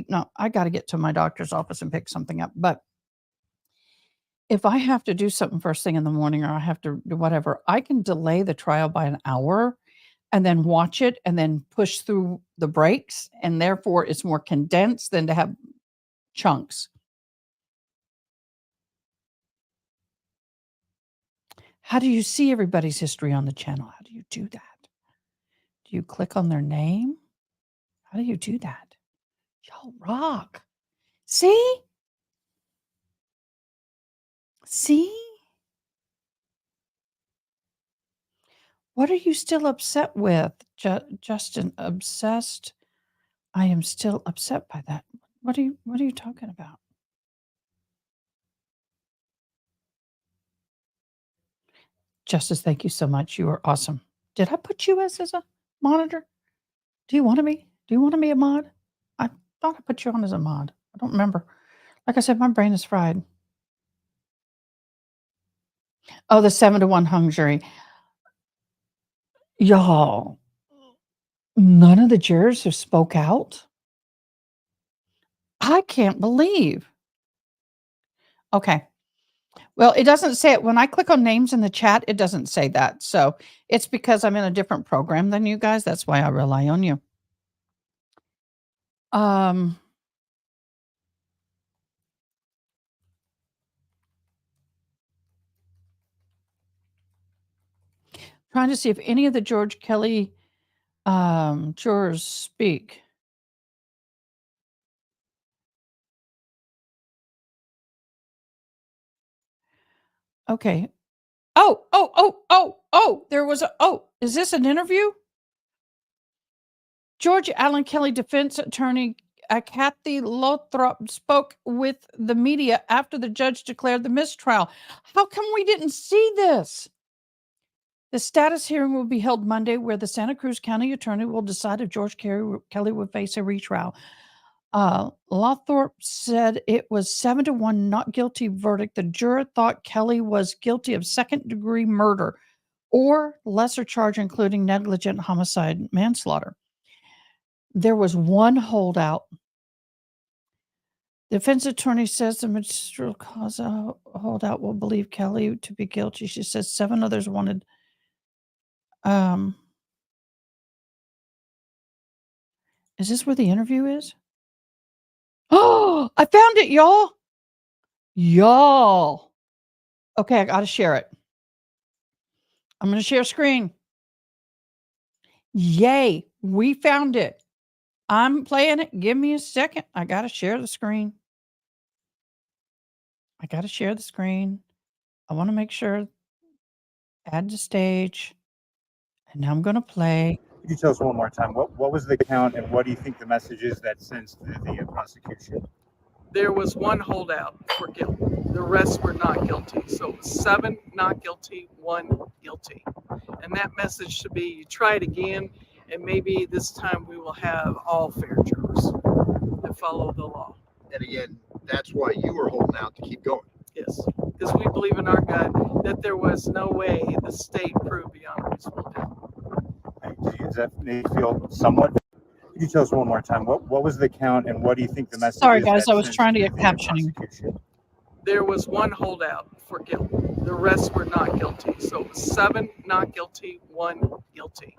not, I got to get to my doctor's office and pick something up. But if I have to do something first thing in the morning or I have to do whatever, I can delay the trial by an hour and then watch it and then push through the breaks. And therefore, it's more condensed than to have chunks. How do you see everybody's history on the channel? How do you do that? Do you click on their name? How do you do that? Y'all rock. See? See? What are you still upset with? Justin, obsessed? I am still upset by that. What are you talking about? Justice, thank you so much. You are awesome. Did I put you as a monitor? Do you want to be? Do you want to be a mod? I thought I put you on as a mod. I don't remember. Like I said, my brain is fried. Oh, the 7-1 hung jury. Y'all, none of the jurors have spoke out? I can't believe. Okay. Well, it doesn't say it. When I click on names in the chat, it doesn't say that. So it's because I'm in a different program than you guys. That's why I rely on you. Trying to see if any of the George Kelly jurors speak. Okay. There was is this an interview? George Allen Kelly defense attorney Kathy Lothrop spoke with the media after the judge declared the mistrial. How come we didn't see this? The status hearing will be held Monday, where the Santa Cruz County attorney will decide if George Kelly would face a retrial. Lothrop said it was 7-1 not guilty verdict. The juror thought Kelly was guilty of second-degree murder or lesser charge, including negligent homicide manslaughter. There was one holdout. The defense attorney says the material cause holdout will believe Kelly to be guilty. She says 7 others wanted. Is this where the interview is? Oh, I found it, y'all. Y'all. Okay, I got to share it. I'm going to share screen. Yay, we found it. I'm playing it. Give me a second. I got to share the screen. I want to make sure. Add to stage. And now I'm going to play. Could you tell us one more time, what was the count and what do you think the message is that sends to the prosecution? There was one holdout for guilt. The rest were not guilty. So it was 7 not guilty, 1 guilty. And that message should be, you try it again, and maybe this time we will have all fair jurors that follow the law. And again, that's why you were holding out to keep going. Yes, because we believe in our God that there was no way the state proved beyond a reasonable doubt. Does that make you feel somewhat? Could you tell us one more time, what was the count and what do you think the message Sorry, is guys, that I was sends trying to to get the captioning. prosecution? There was one holdout for guilt. The rest were not guilty. So it was 7 not guilty, 1 guilty.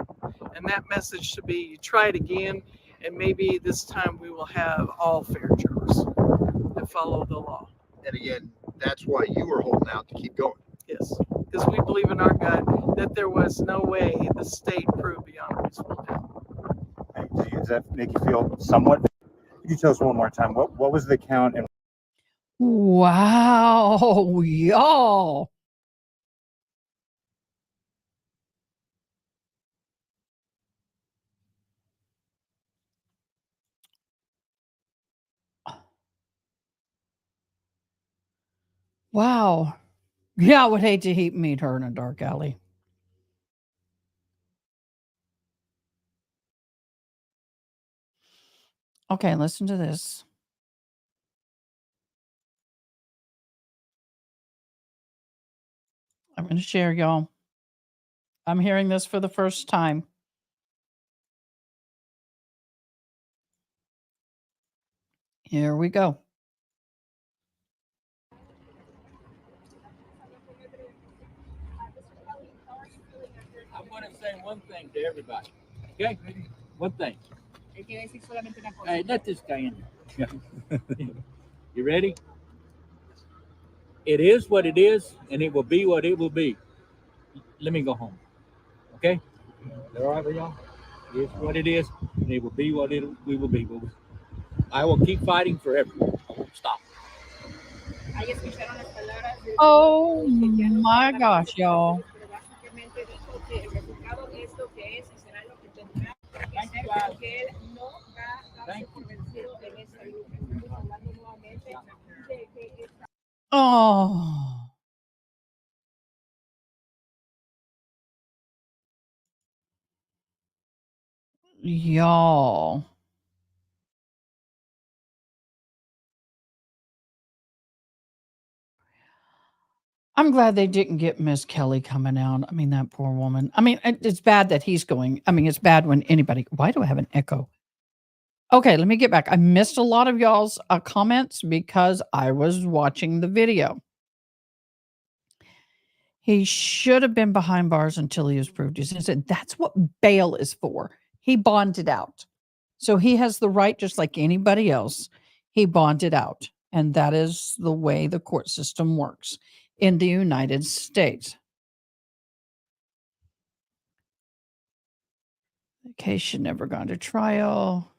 And that message should be, you try it again, and maybe this time we will have all fair jurors that follow the law. And again, that's why you were holding out to keep going. Yes, because we believe in our God that there was no way the state proved beyond a reasonable doubt. Does that make you feel somewhat? Could you tell us one more time, what was the count and Wow, y'all. Wow. Yeah, I would hate to meet her in a dark alley. Okay, listen to this. I'm going to share, y'all. I'm hearing this for the first time. Here we go. I'm going to say one thing to everybody. Okay? One thing. Hey, let this guy in. You ready? It is what it is, and it will be what it will be. Let me go home. Okay? All right with y'all? It is what it is, and it will be what we will be. I will keep fighting forever. I won't stop. Oh my gosh, y'all. Oh. Y'all. I'm glad they didn't get Miss Kelly coming out. I mean, that poor woman. I mean, it's bad that he's going. I mean, it's bad when anybody. Why do I have an echo? Okay, let me get back. I missed a lot of y'all's comments because I was watching the video. He should have been behind bars until he was proved innocent. That's what bail is for. He bonded out. So he has the right, just like anybody else. He bonded out. And that is the way the court system works in the United States. The case should never gone to trial.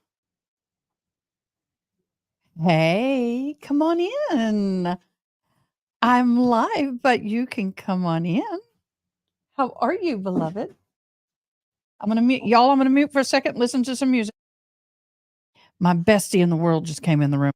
Hey, come on in. I'm live, but you can come on in. How are you, beloved? I'm going to mute y'all. I'm going to mute for a second, listen to some music. My bestie in the world just came in the room.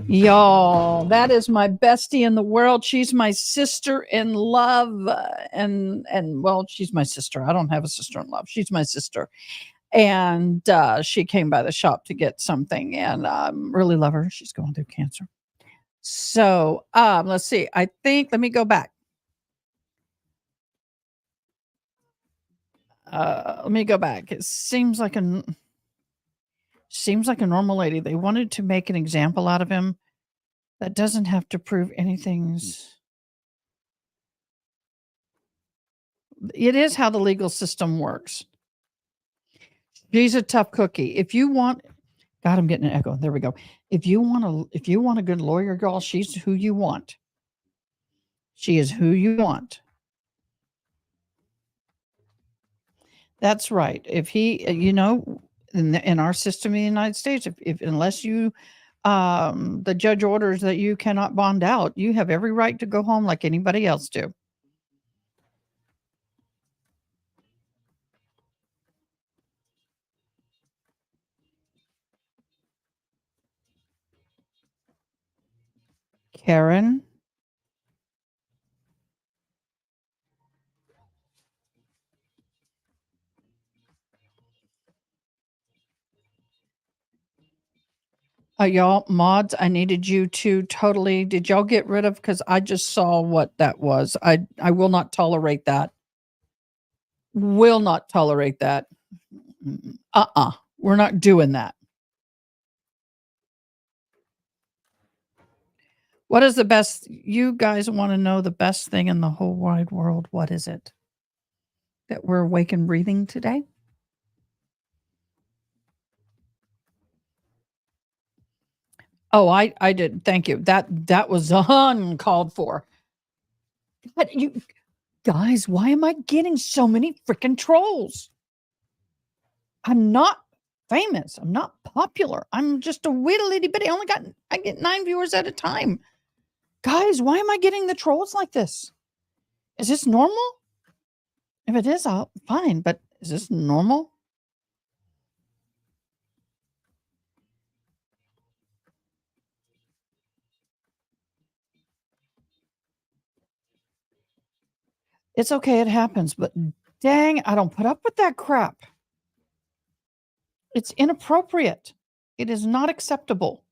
Y'all, that is my bestie in the world. She's my sister in love. And well, she's my sister. I don't have a sister in love. She's my sister. And she came by the shop to get something, and really love her. She's going through cancer. So let's see. I think, let me go back. Let me go back. It seems like a normal lady. They wanted to make an example out of him. That doesn't have to prove anything's. It is how the legal system works. She's a tough cookie. If you want, God, I'm getting an echo. There we go. If you want a good lawyer, girl, she's who you want. She is who you want. That's right. If he, in our system in the United States, if unless you, the judge orders that you cannot bond out, you have every right to go home like anybody else do. Karen. Y'all mods, I needed you to totally, did y'all get rid of, because I just saw what that was. I will not tolerate that. Will not tolerate that. We're not doing that. What is the best, you guys want to know the best thing in the whole wide world? What is it? That we're awake and breathing today? Oh, I did. Thank you. That was uncalled for. But you guys, why am I getting so many freaking trolls? I'm not famous. I'm not popular. I'm just a wee itty bitty. I get 9 viewers at a time. Guys, why am I getting the trolls like this? Is this normal? If it is, fine. But is this normal? It's okay. It happens. But dang, I don't put up with that crap. It's inappropriate. It is not acceptable.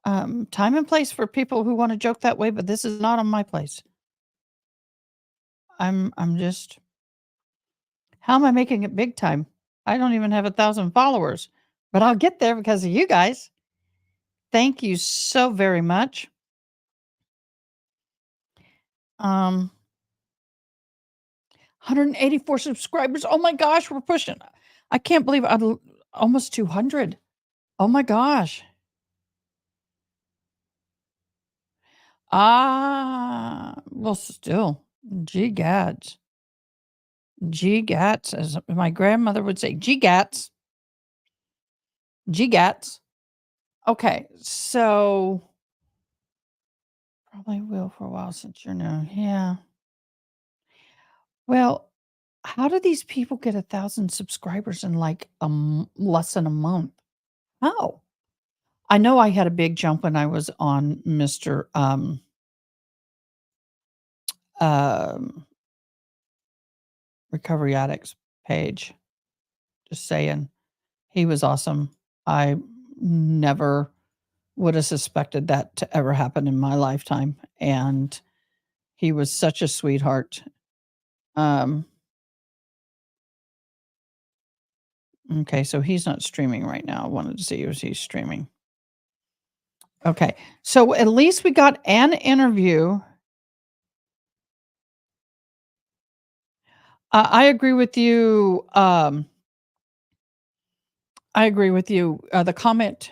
Time and place for people who want to joke that way, but this is not on my place. I'm just, how am I making it big time? I don't even have 1,000 followers, but I'll get there because of you guys. Thank you so very much. 184 subscribers. Oh my gosh, we're pushing. I can't believe I'm almost 200. Oh my gosh. Well, still, gee gads. Gee gats, as my grandmother would say, gee gats. Gee gats. Okay, so probably will for a while since you're new. Yeah. Well, how do these people get 1,000 subscribers in like less than a month? How? I know I had a big jump when I was on Mr. Recovery Addicts page. Just saying. He was awesome. I never would have suspected that to ever happen in my lifetime. And he was such a sweetheart. Okay, so he's not streaming right now. I wanted to see if he's streaming. Okay, so at least we got an interview. I agree with you. I agree with you. The comment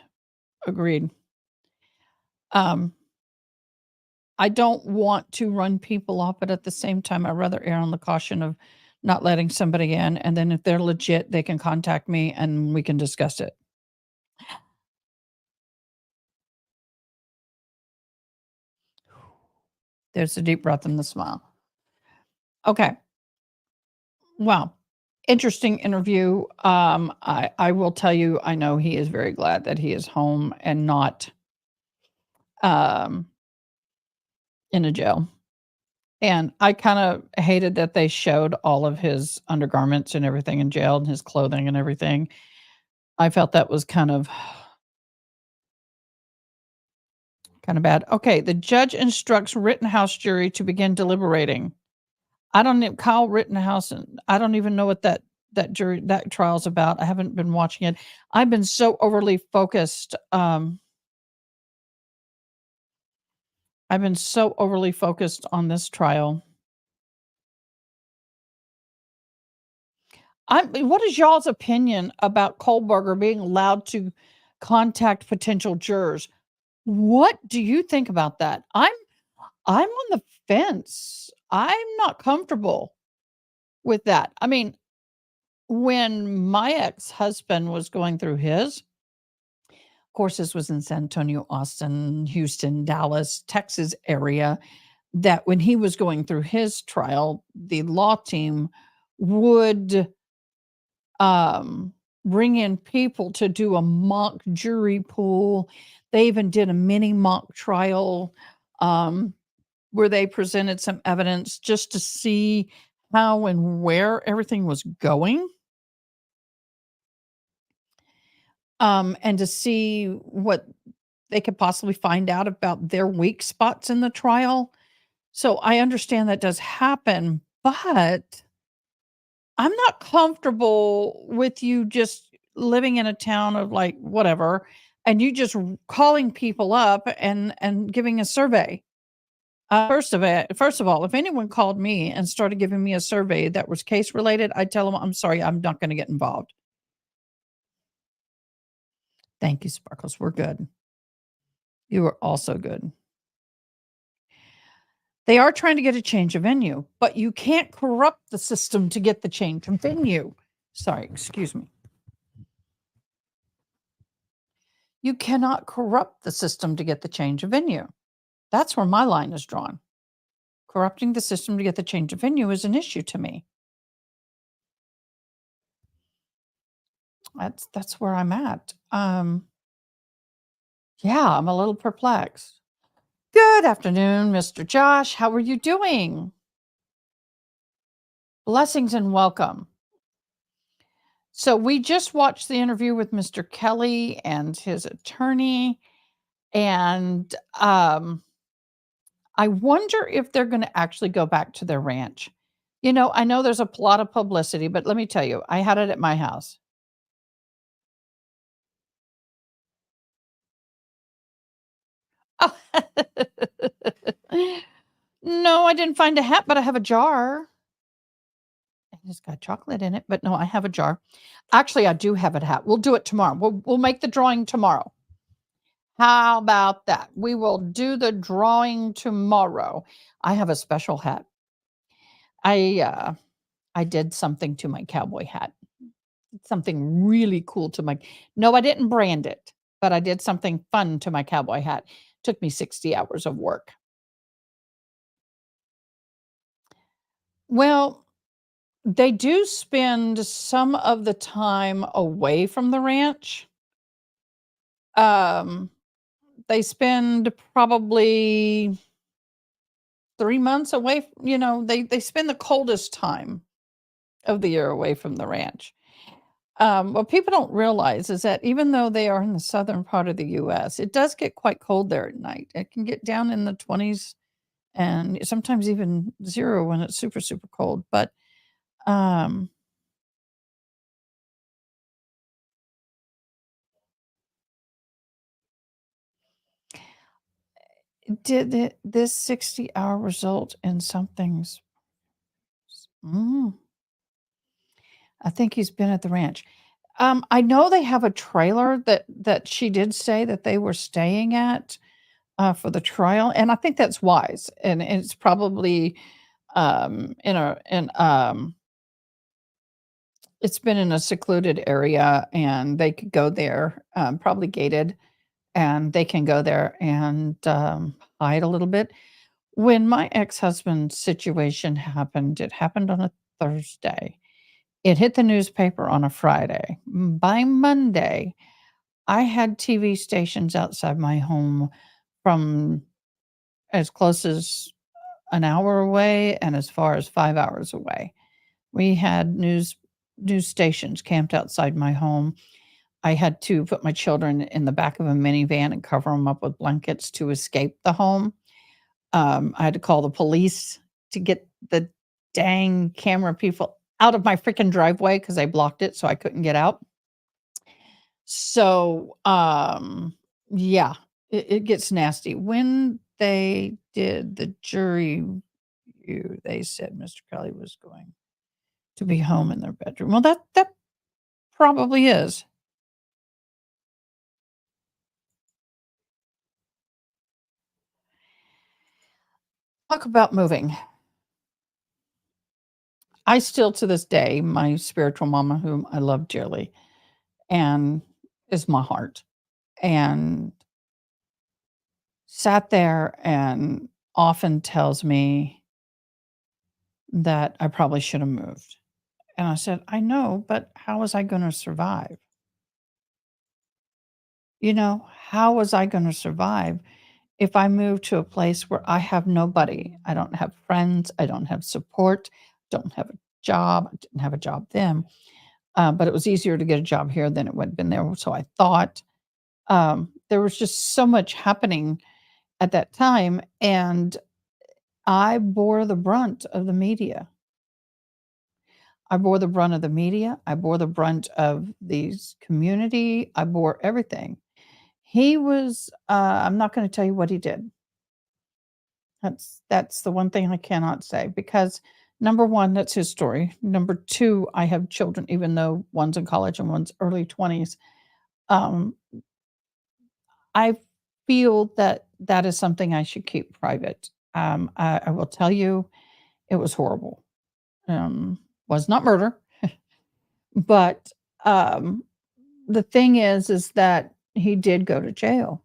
agreed. I don't want to run people off, but at the same time, I'd rather err on the caution of not letting somebody in. And then if they're legit, they can contact me and we can discuss it. There's a deep breath and the smile. Okay. Wow. Interesting interview. I will tell you, I know he is very glad that he is home and not in a jail. And I kind of hated that they showed all of his undergarments and everything in jail and his clothing and everything. I felt that was kind of bad. Okay, the judge instructs Rittenhouse jury to begin deliberating. Kyle Rittenhouse, and I don't even know what that trial's about. I haven't been watching it. I've been so overly focused. I've been so overly focused on this trial. What is y'all's opinion about Kohlberger being allowed to contact potential jurors? What do you think about that? I'm on the fence. I'm not comfortable with that. I mean, when my ex-husband was going through his, of course, this was in San Antonio, Austin, Houston, Dallas, Texas area, that when he was going through his trial, the law team would bring in people to do a mock jury pool. They even did a mini mock trial where they presented some evidence just to see how and where everything was going. And to see what they could possibly find out about their weak spots in the trial. So I understand that does happen, but I'm not comfortable with you just living in a town of like whatever, and you just calling people up and giving a survey. First of all, if anyone called me and started giving me a survey that was case related, I'd tell them, I'm sorry, I'm not going to get involved. Thank you, Sparkles. We're good. You are also good. They are trying to get a change of venue, but you can't corrupt the system to get the change of venue. Sorry, excuse me. You cannot corrupt the system to get the change of venue. That's where my line is drawn. Corrupting the system to get the change of venue is an issue to me. That's where I'm at. Yeah, I'm a little perplexed. Good afternoon, Mr. Josh. How are you doing? Blessings and welcome. So we just watched the interview with Mr. Kelly and his attorney, and I wonder if they're going to actually go back to their ranch. You know, I know there's a lot of publicity, but let me tell you, I had it at my house. No, I didn't find a hat, but I have a jar. And it's got chocolate in it, but no, I have a jar. Actually, I do have a hat. We'll do it tomorrow. We'll make the drawing tomorrow. How about that? We will do the drawing tomorrow. I have a special hat. I did something to my cowboy hat. Something really cool to my No, I didn't brand it, but I did something fun to my cowboy hat. Took me 60 hours of work. Well, they do spend some of the time away from the ranch. They spend probably 3 months away, they spend the coldest time of the year away from the ranch. What people don't realize is that even though they are in the southern part of the US, it does get quite cold there at night. It can get down in the 20s and sometimes even 0 when it's super, super cold, but, um did this 60-hour result in something's I think he's been at the ranch. I know they have a trailer that she did say that they were staying at, for the trial, and I think that's wise, and it's probably, it's been in a secluded area, and they could go there, probably gated, and they can go there and, hide a little bit. When my ex-husband's situation happened, it happened on a Thursday. It hit the newspaper on a Friday. By Monday, I had TV stations outside my home from as close as an hour away and as far as 5 hours away. We had news stations camped outside my home. I had to put my children in the back of a minivan and cover them up with blankets to escape the home. I had to call the police to get the dang camera people out of my freaking driveway because they blocked it so I couldn't get out. So, yeah, it gets nasty. When they did the jury view, they said Mr. Kelly was going to be home in their bedroom. Well, that probably is. Talk about moving. I still, to this day, my spiritual mama, whom I love dearly, and is my heart, and sat there and often tells me that I probably should have moved. And I said, I know, but how was I going to survive? How was I going to survive if I moved to a place where I have nobody? I don't have friends. I don't have support. Don't have a job. I didn't have a job then. But it was easier to get a job here than it would have been there. So I thought there was just so much happening at that time. And I bore the brunt of the media. I bore the brunt of the media. I bore the brunt of these community. I bore everything. He was, I'm not going to tell you what he did. That's the one thing I cannot say because number one, that's his story. Number two, I have children, even though one's in college and one's early 20s. I feel that that is something I should keep private. I will tell you, it was horrible. Was not murder, but the thing is that he did go to jail,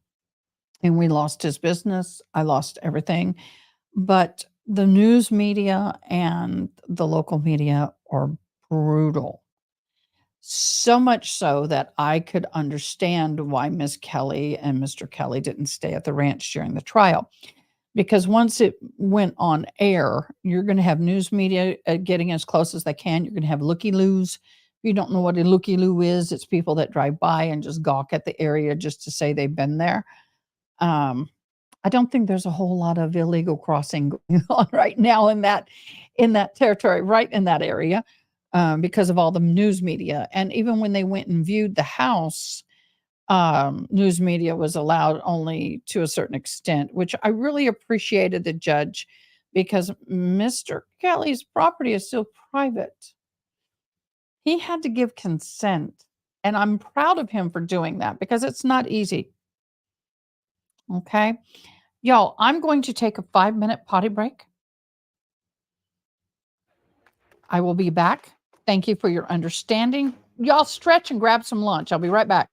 and we lost his business. I lost everything. But the news media and the local media are brutal. So much so that I could understand why Miss Kelly and Mr. Kelly didn't stay at the ranch during the trial. Because once it went on air, you're going to have news media getting as close as they can. You're going to have looky-loos. If you don't know what a looky-loo is, it's people that drive by and just gawk at the area just to say they've been there. I don't think there's a whole lot of illegal crossing going on right now in that territory, right in that area, because of all the news media. And even when they went and viewed the house, news media was allowed only to a certain extent, which I really appreciated the judge because Mr. Kelly's property is still private. He had to give consent, and I'm proud of him for doing that because it's not easy. Okay. Y'all, I'm going to take a 5-minute potty break. I will be back. Thank you for your understanding. Y'all stretch and grab some lunch. I'll be right back.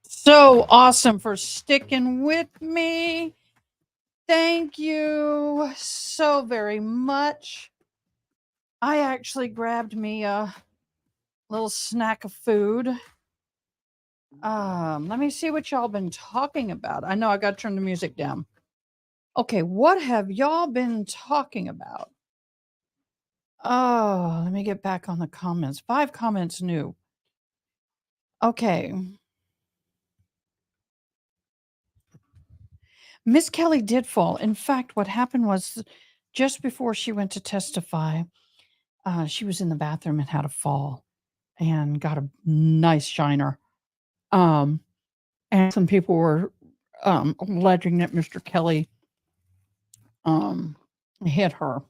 So awesome for sticking with me. Thank you so very much. I actually grabbed me a little snack of food. Let me see what y'all been talking about. I know I got to turn the music down. Okay, what have y'all been talking about? Oh, let me get back on the comments. 5 comments new. Okay. Miss Kelly did fall. In fact, what happened was just before she went to testify, she was in the bathroom and had a fall and got a nice shiner. And some people were alleging that Mr. Kelly hit her.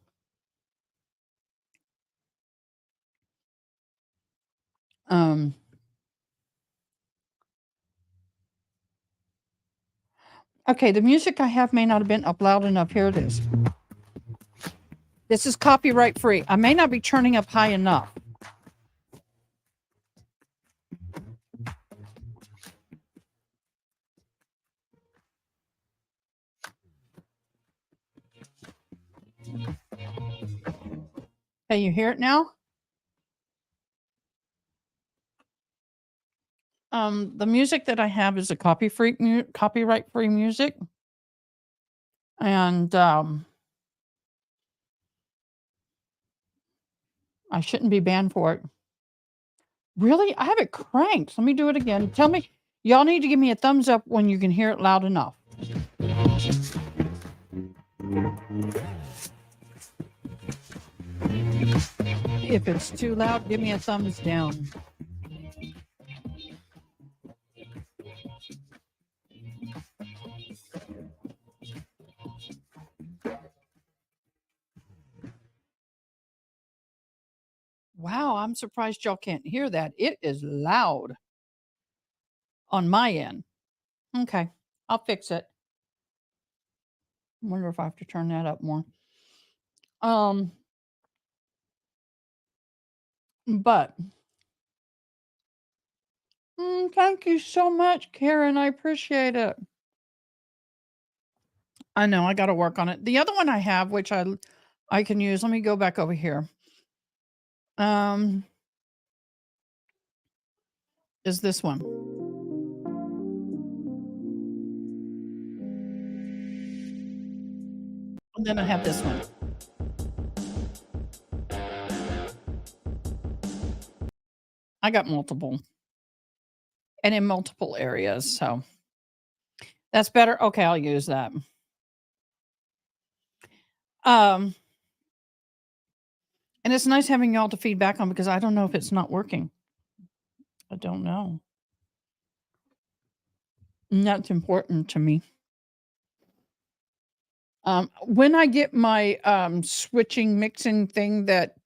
Okay, the music I have may not have been up loud enough. Here it is. This is copyright free. I may not be turning up high enough. Hey, you hear it now? The music that I have is a copyright free music. And I shouldn't be banned for it. Really? I have it cranked. Let me do it again. Tell me, y'all need to give me a thumbs up when you can hear it loud enough. If it's too loud, give me a thumbs down. Wow, I'm surprised y'all can't hear that. It is loud on my end. Okay, I'll fix it. Wonder if I have to turn that up more. But thank you so much, Karen. I appreciate it. I know I got to work on it. The other one I have, which I can use. Let me go back over here. Is this one. And then I have this one. I got multiple. And in multiple areas, so that's better. Okay, I'll use that. And it's nice having y'all to feedback on because I don't know if it's not working. I don't know. And that's important to me. When I get my switching mixing thing that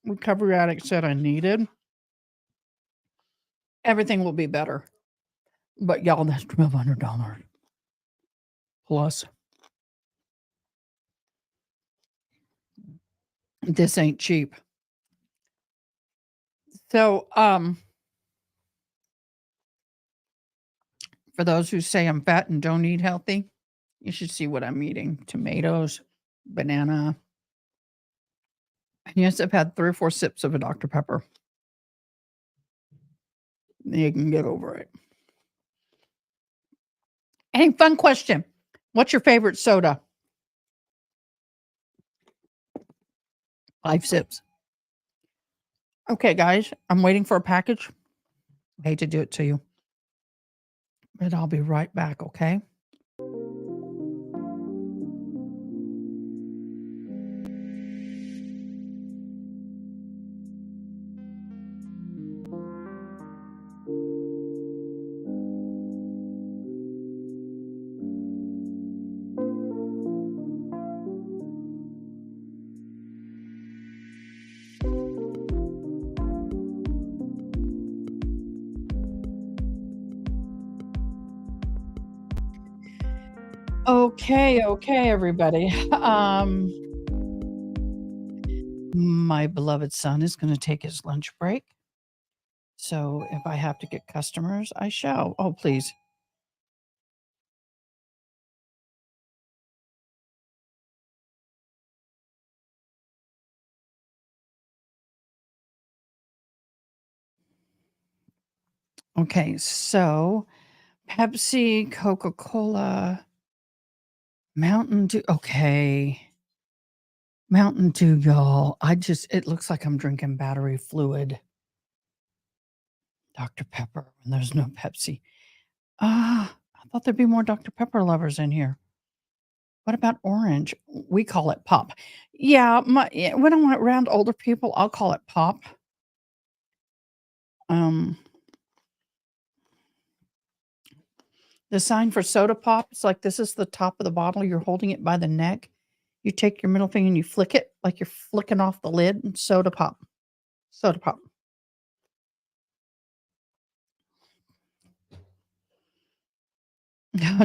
Recovery Addict said I needed, everything will be better. But y'all, that's $1,200 plus. This ain't cheap. So, for those who say I'm fat and don't eat healthy, you should see what I'm eating. Tomatoes, banana. And yes, I've had 3 or 4 sips of a Dr. Pepper. You can get over it. Hey, fun question. What's your favorite soda? 5 sips. Okay, guys, I'm waiting for a package. I hate to do it to you, but I'll be right back, okay? Okay, everybody. My beloved son is going to take his lunch break. So if I have to get customers, I shall. Oh, please. Okay, so Pepsi, Coca-Cola, Mountain Dew. Okay. Mountain Dew, y'all. It looks like I'm drinking battery fluid. Dr. Pepper, when there's no Pepsi. I thought there'd be more Dr. Pepper lovers in here. What about orange? We call it pop. Yeah, when I'm around older people, I'll call it pop. The sign for soda pop, it's like this is the top of the bottle. You're holding it by the neck. You take your middle finger and you flick it like you're flicking off the lid. And soda pop. Soda pop.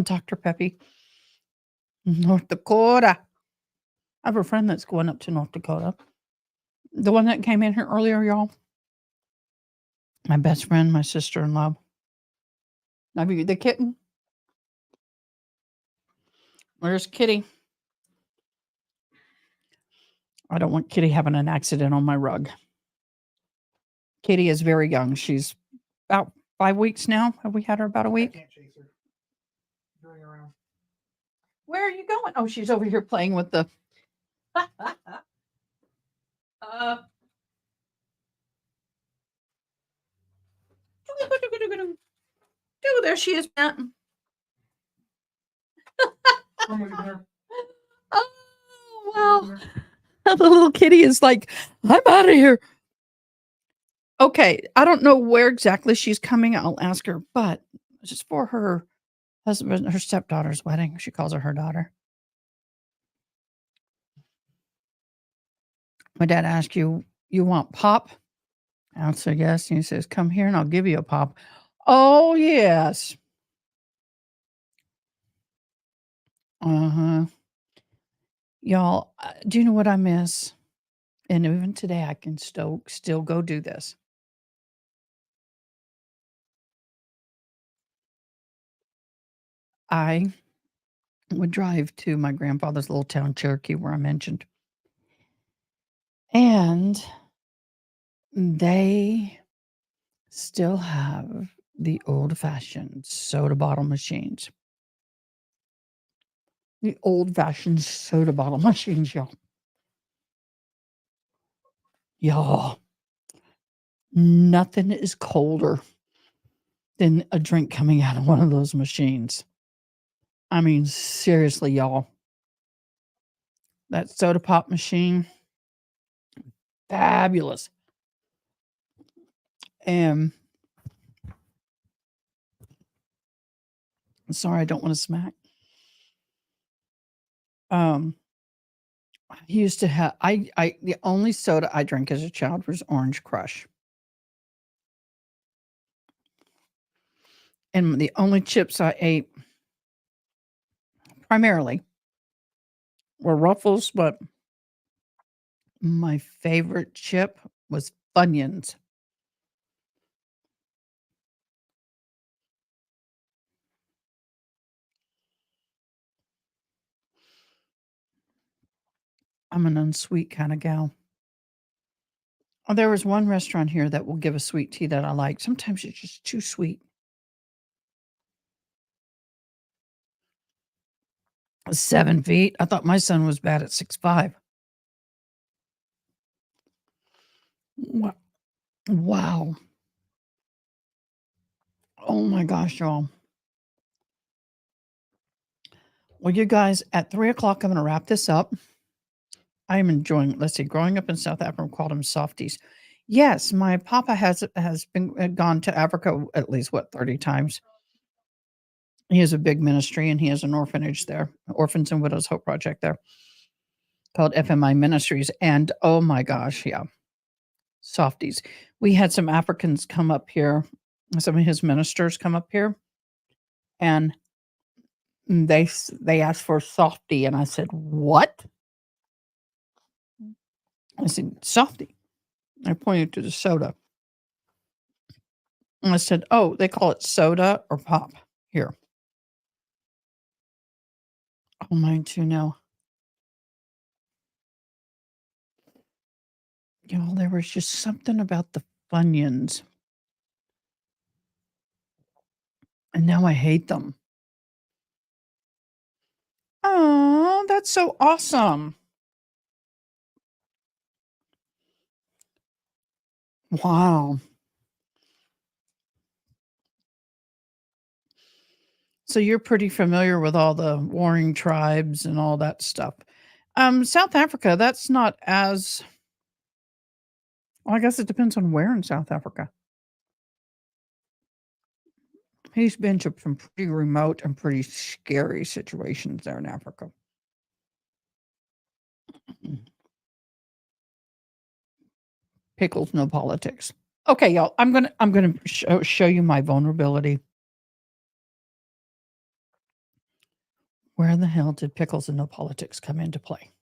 Dr. Peppy. North Dakota. I have a friend that's going up to North Dakota. The one that came in here earlier, y'all. My best friend, my sister-in-law. The kitten. Where's Kitty? I don't want Kitty having an accident on my rug. Kitty is very young. She's about 5 weeks now. Have we had her about a week? I can't chase her. Bring her around. Where are you going? Oh, she's over here playing with the. Oh, there she is, Matt. Come over here. Oh, wow. The little kitty is like, I'm out of here. Okay, I don't know where exactly she's coming. I'll ask her, but it's just for her husband, her stepdaughter's wedding. She calls her daughter. My dad asked you want pop? I answered yes. And he says, come here and I'll give you a pop. Oh, yes. Uh-huh. Y'all, do you know what I miss? And even today, I can still go do this. I would drive to my grandfather's little town, Cherokee, where I mentioned. And they still have the old-fashioned soda bottle machines. The old-fashioned soda bottle machines, y'all. Y'all, nothing is colder than a drink coming out of one of those machines. I mean, seriously, y'all. That soda pop machine, fabulous. And sorry, I don't want to smack. I used to have the only soda I drank as a child was Orange Crush. And the only chips I ate primarily were Ruffles, but my favorite chip was Funyuns. I'm an unsweet kind of gal. Oh, there was one restaurant here that will give a sweet tea that I like. Sometimes it's just too sweet. 7 feet. I thought my son was bad at 6'5". Wow. Oh my gosh, y'all. Well, you guys, at 3 o'clock, I'm going to wrap this up. I am enjoying, let's see, growing up in South Africa, we called them softies. Yes, my papa has been gone to Africa at least, 30 times. He has a big ministry and he has an orphanage there, Orphans and Widows Hope Project there, called FMI Ministries. And oh my gosh, yeah, softies. We had some Africans come up here, some of his ministers come up here, and they asked for a softie, and I said, "What?" I said, "Softie." I pointed to the soda. And I said, oh, they call it soda or pop here. Oh, mine too now. You know, there was just something about the Funyuns. And now I hate them. Oh, that's so awesome. Wow. So you're pretty familiar with all the warring tribes and all that stuff. South Africa, that's not as well, I guess it depends on where in South Africa. He's been to some pretty remote and pretty scary situations there in Africa. Pickles, no politics. Okay, y'all. I'm gonna show you my vulnerability. Where the hell did pickles and no politics come into play?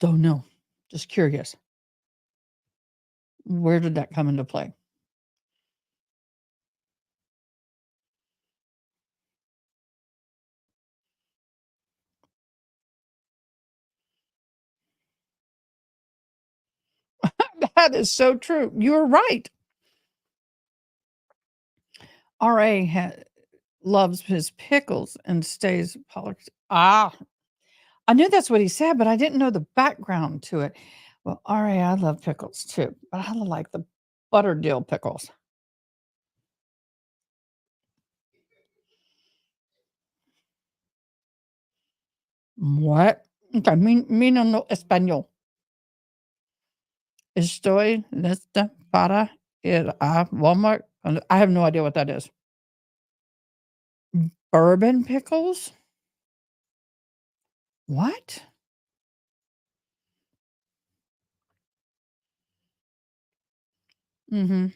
Don't know. Just curious. Where did that come into play? That is so true. You're right. RA loves his pickles and stays politics. Ah, I knew that's what he said, but I didn't know the background to it. Well, RA, I love pickles too, but I like the butter dill pickles. What? Okay, mi no no español. Estoy lista para ir a Walmart. I have no idea what that is. Bourbon pickles? What? Mhm.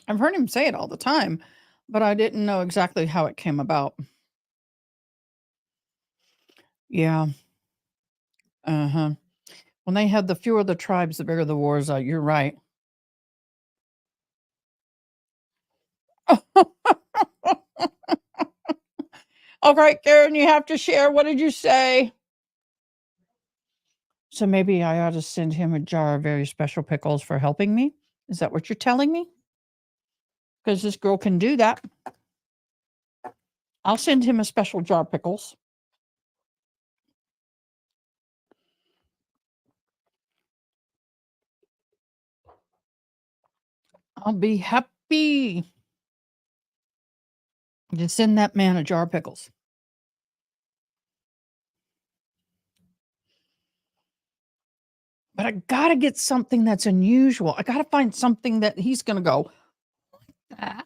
I've heard him say it all the time, but I didn't know exactly how it came about. Yeah. Uh-huh. When they had the fewer the tribes, the bigger the wars are. You're right. All right, Karen, you have to share. What did you say? So maybe I ought to send him a jar of very special pickles for helping me? Is that what you're telling me? Because this girl can do that. I'll send him a special jar of pickles. I'll be happy to send that man a jar of pickles. But I gotta get something that's unusual. I gotta find something that he's gonna go, "Ah."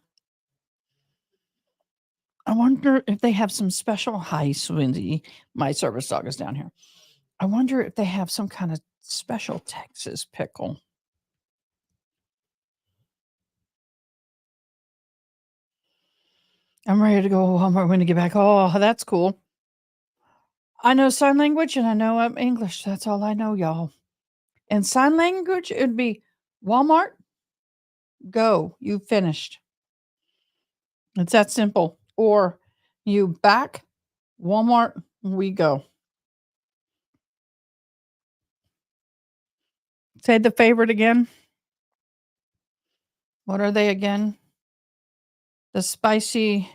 I wonder if they have some special hi, Swindy. My service dog is down here. I wonder if they have some kind of special Texas pickle. I'm ready to go to Walmart when to get back. Oh, that's cool. I know sign language and I know English. That's all I know, y'all. And sign language, it'd be Walmart, go, you finished. It's that simple. Or you back, Walmart, we go. Say the favorite again. What are they again? The spicy,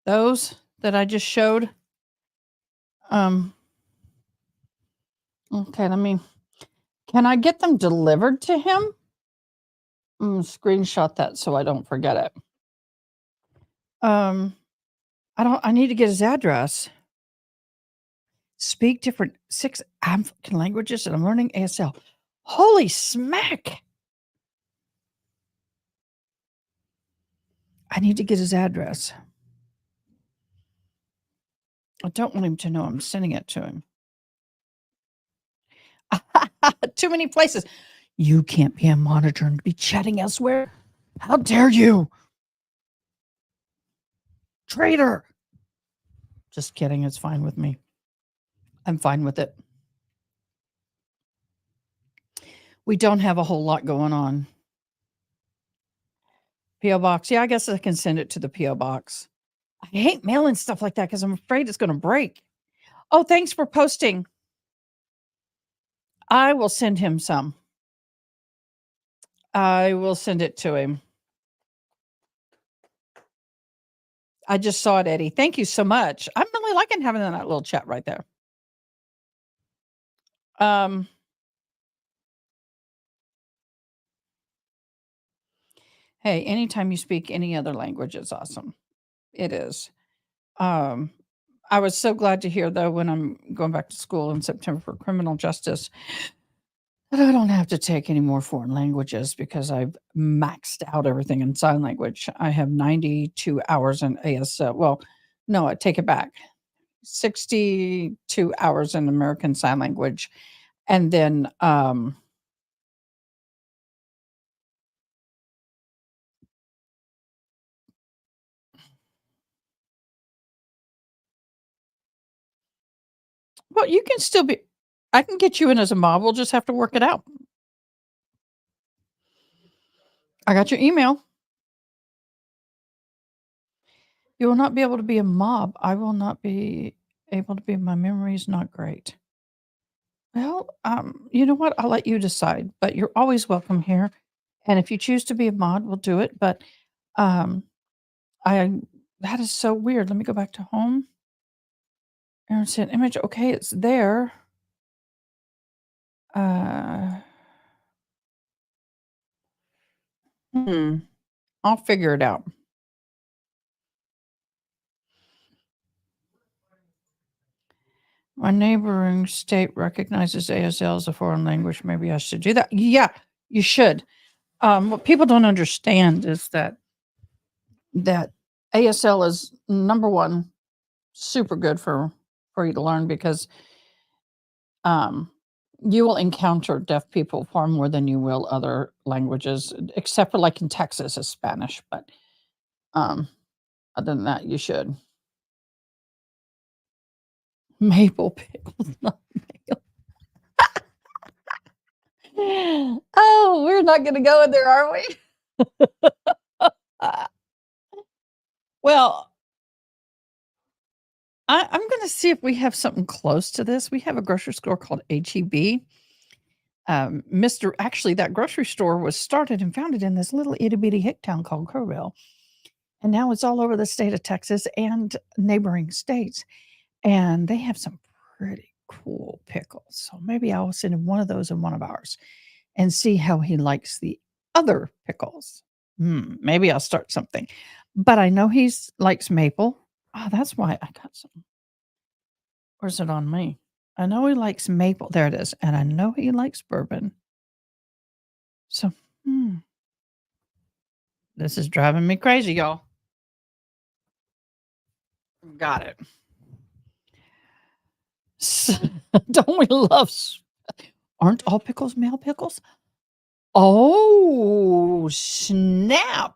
those that I just showed. Okay, can I get them delivered to him? Screenshot that so I don't forget it. I need to get his address. Speak different 6 African languages and I'm learning ASL. Holy smack! I need to get his address. I don't want him to know I'm sending it to him. Too many places. You can't be a monitor and be chatting elsewhere. How dare you? Traitor. Just kidding. It's fine with me. I'm fine with it. We don't have a whole lot going on. P.O. Box. Yeah, I guess I can send it to the P.O. Box. I hate mailing stuff like that because I'm afraid it's going to break. Oh, thanks for posting. I will send him some. I will send it to him. I just saw it, Eddie. Thank you so much. I'm really liking having that little chat right there. Hey, anytime you speak any other language, it's awesome. It is. I was so glad to hear, though, when I'm going back to school in September for criminal justice, that I don't have to take any more foreign languages because I've maxed out everything in sign language. I have 92 hours in ASL. Well, no, I take it back. 62 hours in American Sign Language. And then well, you can still be I can get you in as a mob. We'll just have to work it out. I got your email. You will not be able to be a mob. I will not be able to be. My memory is not great. Well, you know what? I'll let you decide, but you're always welcome here. And if you choose to be a mod, we'll do it. But um, that is so weird. Let me go back to home. Aaron sent image. Okay, it's there. I'll figure it out. My neighboring state recognizes ASL as a foreign language. Maybe I should do that. Yeah, you should. What people don't understand is that ASL is number one, super good for you to learn because you will encounter deaf people far more than you will other languages, except for like in Texas is Spanish. But other than that, you should. Maple pickles, not maple. Oh, we're not going to go in there, are we? Well, I'm going to see if we have something close to this. We have a grocery store called HEB. Actually, that grocery store was started and founded in this little itty bitty hick town called Crowville. And now it's all over the state of Texas and neighboring states. And they have some pretty cool pickles. So maybe I'll send him one of those and one of ours and see how he likes the other pickles. Maybe I'll start something. But I know he likes maple. Oh, that's why I got some. Where's it on me? I know he likes maple. There it is. And I know he likes bourbon. So, this is driving me crazy, y'all. Got it. So, don't we love? Aren't all pickles male pickles? Oh, snap.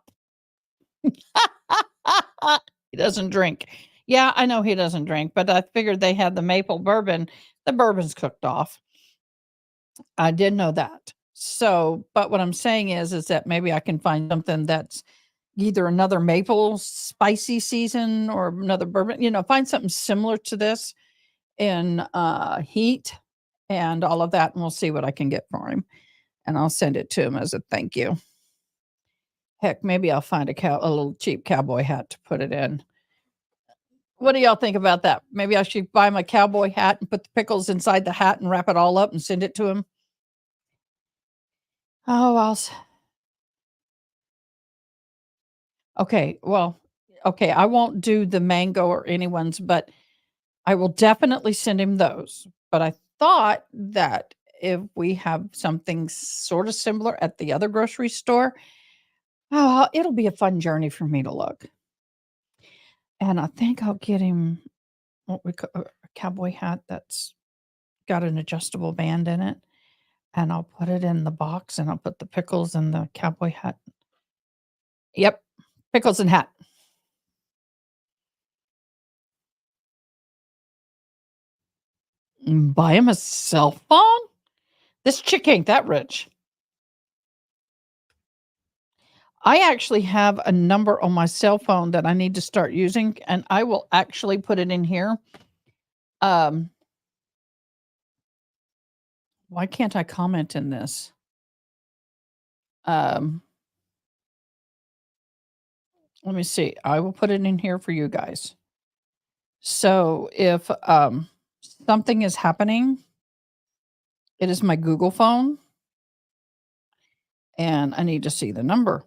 He doesn't drink. Yeah, I know he doesn't drink, but I figured they had the maple bourbon. The bourbon's cooked off. I did know that. So, but what I'm saying is that maybe I can find something that's either another maple spicy season or another bourbon, find something similar to this in heat and all of that. And we'll see what I can get for him. And I'll send it to him as a thank you. Heck, maybe I'll find a little cheap cowboy hat to put it in. What do y'all think about that? Maybe I should buy my cowboy hat and put the pickles inside the hat and wrap it all up and send it to him. Oh, okay. Well, okay. I won't do the mango or anyone's, but I will definitely send him those. But I thought that if we have something sort of similar at the other grocery store, it'll be a fun journey for me to look. And I think I'll get him what we call a cowboy hat that's got an adjustable band in it. And I'll put it in the box and I'll put the pickles in the cowboy hat. Yep. Pickles and hat. Buy him a cell phone? This chick ain't that rich. I actually have a number on my cell phone that I need to start using, and I will actually put it in here. Why can't I comment in this? Let me see. I will put it in here for you guys. So if something is happening, it is my Google phone, and I need to see the number.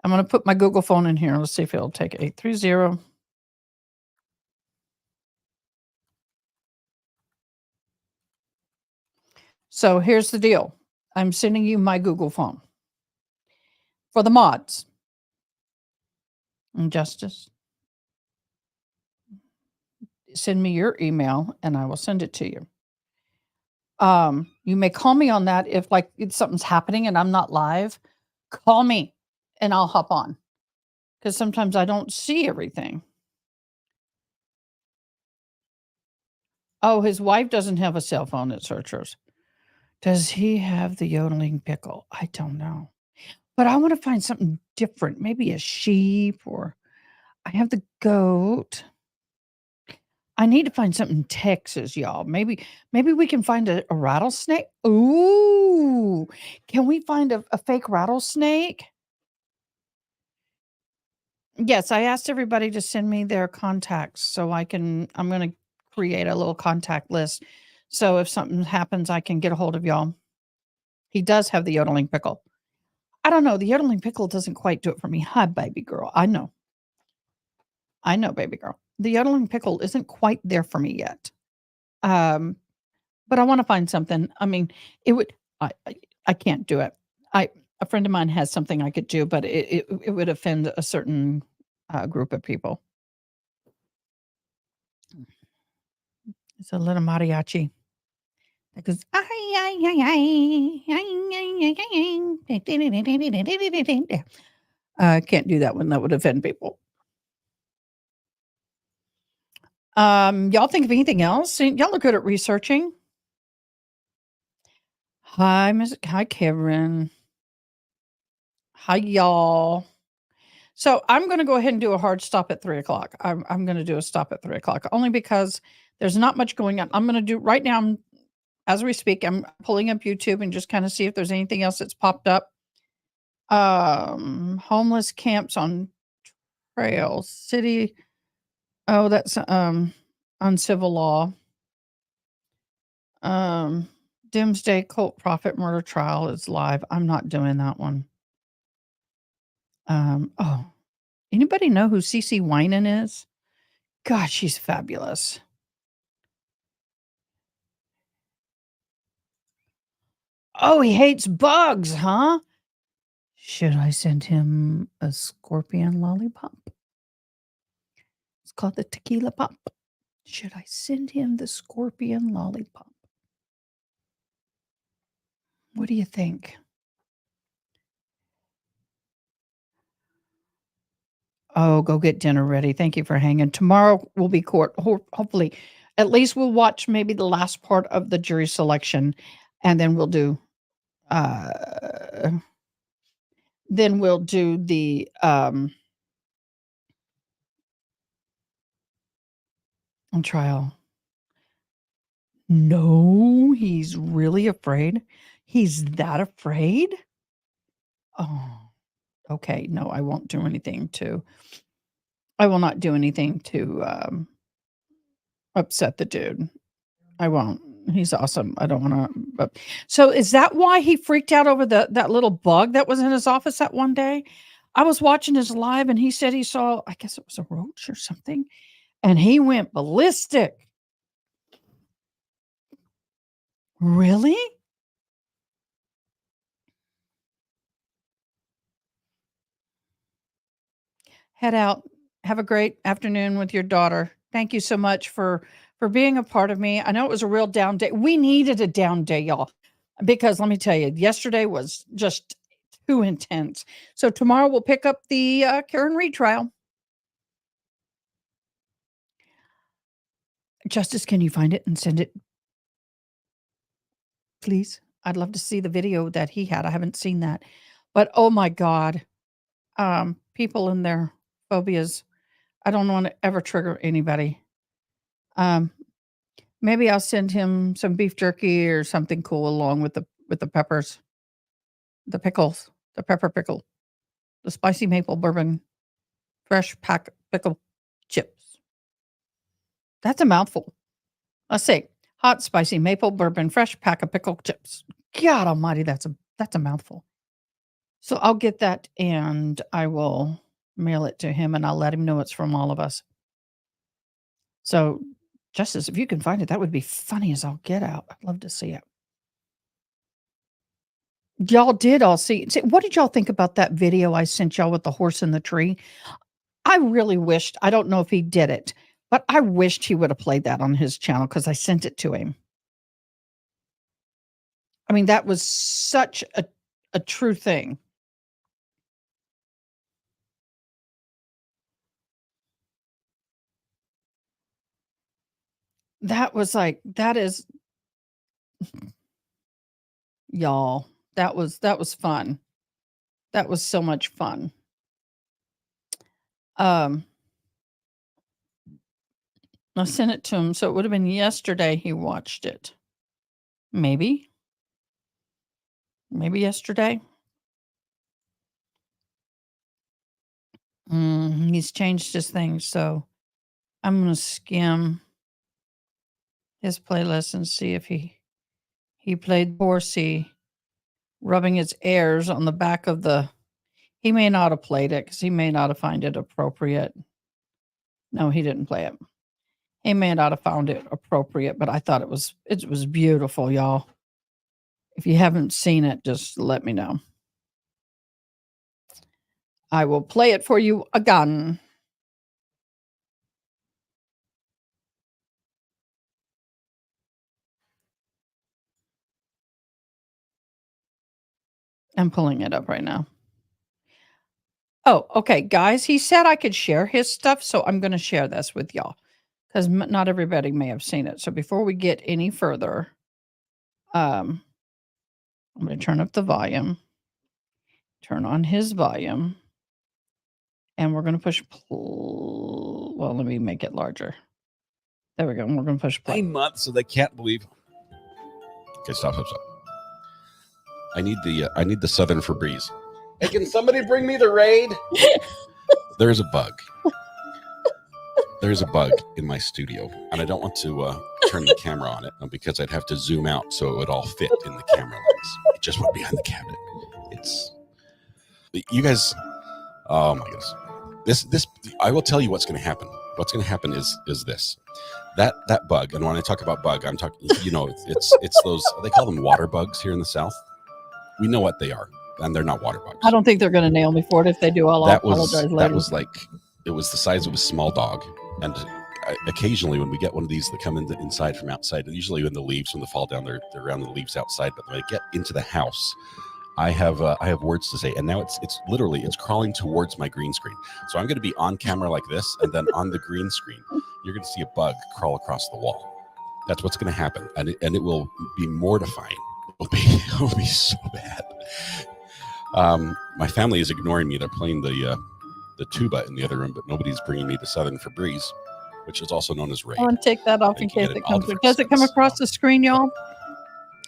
I'm going to put my Google phone in here. Let's see if it'll take 830. So here's the deal. I'm sending you my Google phone for the mods. And Justice, send me your email and I will send it to you. You may call me on that if like something's happening and I'm not live. Call me and I'll hop on because sometimes I don't see everything. Oh, his wife doesn't have a cell phone at Searchers. Does he have the yodeling pickle? I don't know. But I want to find something different. Maybe a sheep, or I have the goat. I need to find something in Texas, y'all. Maybe we can find a rattlesnake. Ooh, can we find a fake rattlesnake? Yes, I asked everybody to send me their contacts so I'm going to create a little contact list. So if something happens, I can get a hold of y'all. He does have the yodeling pickle. I don't know. The yodeling pickle doesn't quite do it for me. Hi, baby girl. I know, baby girl. The yodeling pickle isn't quite there for me yet. But I want to find something. I mean, it would. I can't do it. A friend of mine has something I could do, but it would offend a certain group of people. It's a little mariachi. It goes, I can't do that one. That would offend people. Y'all think of anything else? Y'all are good at researching. Hi, Karen. Hi, y'all. So I'm going to go ahead and do a hard stop at 3:00. I'm going to do a stop at 3:00 only because there's not much going on. I'm going to do right now, as we speak, I'm pulling up YouTube and just kind of see if there's anything else that's popped up. Homeless camps on trails, city. Oh, that's on civil law. Doomsday cult prophet murder trial is live. I'm not doing that one. Oh, anybody know who CeCe Winan is? God, she's fabulous. Oh, he hates bugs, huh? Should I send him a scorpion lollipop? It's called the tequila pop. Should I send him the scorpion lollipop? What do you think? Oh, go get dinner ready. Thank you for hanging. Tomorrow will be court. Hopefully, at least we'll watch maybe the last part of the jury selection, and then we'll do. The trial. No, he's really afraid. He's that afraid? Oh, okay. No, I won't do anything to. I will not do anything to upset the dude. I won't. He's awesome. I don't want to. So is that why he freaked out over that little bug that was in his office that one day? I was watching his live and he said he saw, I guess it was a roach or something, and he went ballistic. Really? Head out. Have a great afternoon with your daughter. Thank you so much for being a part of me. I know it was a real down day. We needed a down day, y'all, because let me tell you, yesterday was just too intense. So tomorrow we'll pick up the Karen Reed trial. Justice, can you find it and send it? please. I'd love to see the video that he had. I haven't seen that. But oh my God. People and their phobias. I don't want to ever trigger anybody. Maybe I'll send him some beef jerky or something cool along with the peppers, the pickles, the pepper pickle, the spicy maple bourbon, fresh pack pickle chips. That's a mouthful. Let's see. Hot spicy maple bourbon, fresh pack of pickle chips. God almighty, that's a mouthful. So I'll get that and I will mail it to him and I'll let him know it's from all of us. So, Justice, if you can find it, that would be funny as all get out. I'd love to see it. Y'all did all see. What did y'all think about that video I sent y'all with the horse in the tree? I really wished, I don't know if he did it, but I wished he would have played that on his channel because I sent it to him. I mean, that was such a true thing. That was like, that is, y'all, that was fun. That was so much fun. I sent it to him, so it would have been yesterday he watched it. Maybe yesterday. He's changed his thing, so I'm going to skim his playlist and see if he played horsey rubbing its ears on the back of the. He may not have played it because he may not have found it appropriate. No, he didn't play it. He may not have found it appropriate, but I thought it was beautiful, y'all. If you haven't seen it, just let me know. I will play it for you again. I'm pulling it up right now. Oh, okay, guys. He said I could share his stuff, so I'm going to share this with y'all because not everybody may have seen it. So before we get any further, I'm going to turn up the volume, turn on his volume, and we're going to push. Well, let me make it larger. There we go. And we're going to push play. 9 months, so they can't believe. Okay, stop. I need the Southern Febreze. Hey, can somebody bring me the Raid? There's a bug. There's a bug in my studio, and I don't want to turn the camera on it because I'd have to zoom out so it would all fit in the camera lens. It just went behind the cabinet. It's you guys. Oh my goodness. This I will tell you what's going to happen. What's going to happen is this. That bug, and when I talk about bug, I'm talking. You know, it's those. They call them water bugs here in the South. We know what they are, and they're not water bugs. I don't think they're going to nail me for it. If they do, I'll apologize later. That was like, it was the size of a small dog. And occasionally when we get one of these that come inside from outside, usually when the leaves, when they fall down, they're around the leaves outside. But when I get into the house, I have words to say. And now it's literally crawling towards my green screen. So I'm going to be on camera like this. And then on the green screen, you're going to see a bug crawl across the wall. That's what's going to happen. And it will be mortifying. It will be so bad. My family is ignoring me. They're playing the tuba in the other room, but nobody's bringing me the Southern Febreze, which is also known as Raid. I want to take that off in case it comes. Does it come across the screen, y'all?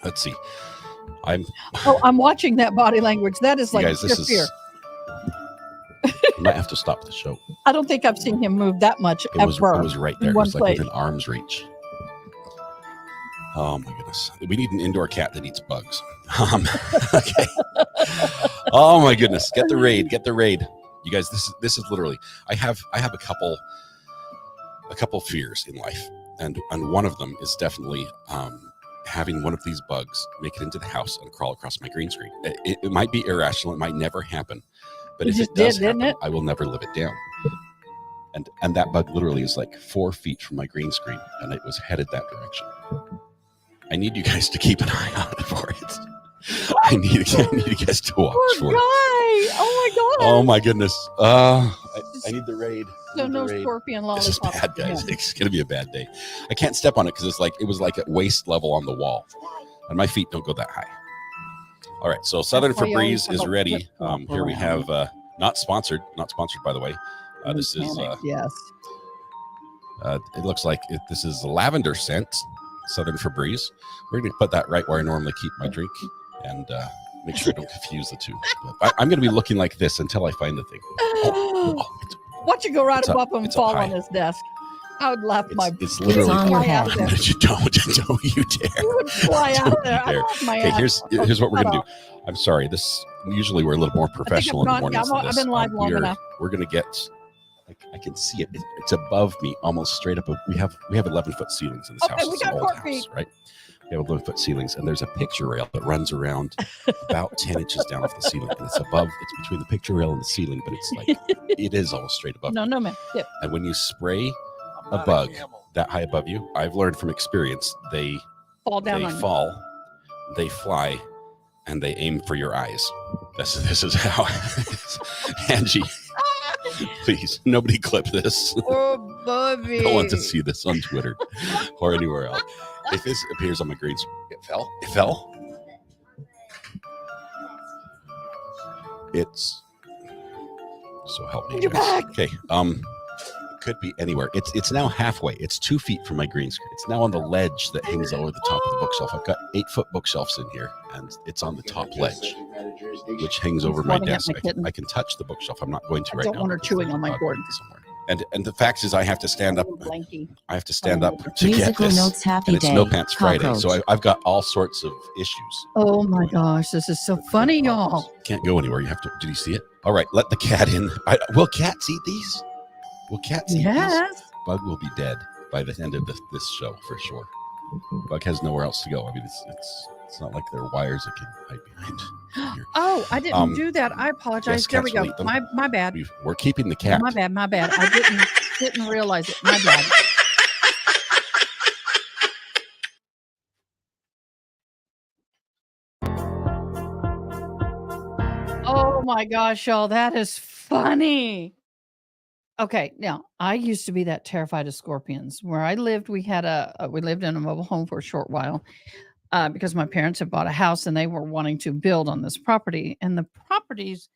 Let's see. I'm watching that body language. That is like fear. I might have to stop the show. I don't think I've seen him move that much It was right there. It was like within arm's reach. Oh my goodness. We need an indoor cat that eats bugs. Okay. Oh my goodness. Get the Raid. You guys, this is literally, I have a couple fears in life. And one of them is definitely having one of these bugs make it into the house and crawl across my green screen. It might be irrational. It might never happen. But if it does happen, I will never live it down. And that bug literally is like 4 feet from my green screen, and it was headed that direction. I need you guys to keep an eye out for it. I need you guys to watch for it. Oh my god! Oh my goodness! I need the Raid. So no scorpion lollipop. This is bad, guys. It's gonna be a bad day. I can't step on it because it was like at waist level on the wall. And my feet don't go that high. All right, so Southern why you always Febreze have is a ready. flip-flop Here we around. have not sponsored by the way. This is yes. it looks like this is lavender scent, Southern Febreze. We're going to put that right where I normally keep my drink and make sure I don't confuse the two. But I'm going to be looking like this until I find the thing. Watch it go right it's up- above him and it's up fall high. on his desk. I would laugh my. It's literally on your head. Don't you dare. You would fly out Don't there. you I dare. laugh my Okay, ass here's what we're off. gonna do. I'm sorry. This usually we're a little more professional in the mornings than I've this. been live long enough. We're gonna get. I can see it. It's above me, almost straight up. We have 11-foot ceilings in this Okay, house. we It's got an old 4 house, feet. right? We have 11-foot ceilings, and there's a picture rail that runs around about 10 inches down off the ceiling, and it's above. It's between the picture rail and the ceiling, but it's like it is almost straight above. No, me. no, man. Yeah. And when you spray I'm a not bug camel. that high above you, I've learned from experience, they Fall down on fall, they fly, and they aim for your eyes. This is how. Angie, please, nobody clip this. Oh, Bobby. I don't want to see this on Twitter or anywhere else. If this appears on my green screen, it fell. It fell. It's so help me. You're guys. back. Okay. It could be anywhere. It's now halfway. It's 2 feet from my green screen. It's now on the ledge that hangs over the top of the bookshelf. I've got 8-foot bookshelves in here, and it's on the top ledge, which hangs over my Swatting at desk. my kitten. I can touch the bookshelf. I'm not going to I right don't now. want her because chewing there's on my a bug cord. somewhere. And the fact is, I have to stand up. Blanky. I have to stand up to get Musical this. Notes Happy And it's Day. No Pants Friday, so Cockroach. I've got all sorts of issues. Oh my gosh, this is so funny, y'all. Can't go anywhere. You have to. Did you see it? All right, let the cat in. Will cats eat these? Will cats eat these? Yes. Bug will be dead by the end of this show for sure. Bug has nowhere else to go. I mean, it's not like there are wires it can hide behind. Here. Oh, I didn't do that. I apologize. yes, There we cats will go. eat them. My bad. We're keeping the cat. My bad. I didn't realize it. My bad. Oh my gosh, y'all, that is funny. Okay, now I used to be that terrified of scorpions. Where I lived, we lived in a mobile home for a short while because my parents had bought a house and they were wanting to build on this property, and the properties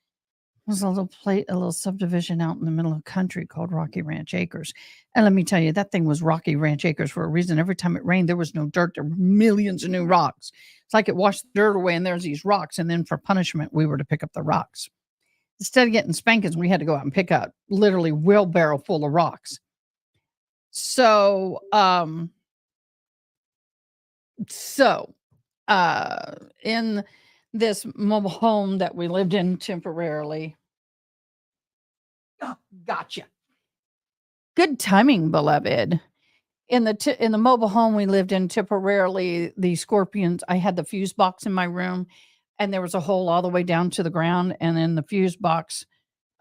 was a little subdivision out in the middle of the country called Rocky Ranch Acres. And let me tell you, that thing was Rocky Ranch Acres for a reason. Every time it rained, there was no dirt. There were millions of new rocks. It's like it washed the dirt away and there's these rocks. And then for punishment, we were to pick up the rocks. Instead of getting spankings, we had to go out and pick up literally wheelbarrow full of rocks. So, in this mobile home that we lived in temporarily. Oh, gotcha. Good timing, beloved. In the mobile home we lived in temporarily, the scorpions, I had the fuse box in my room and there was a hole all the way down to the ground. And in the fuse box,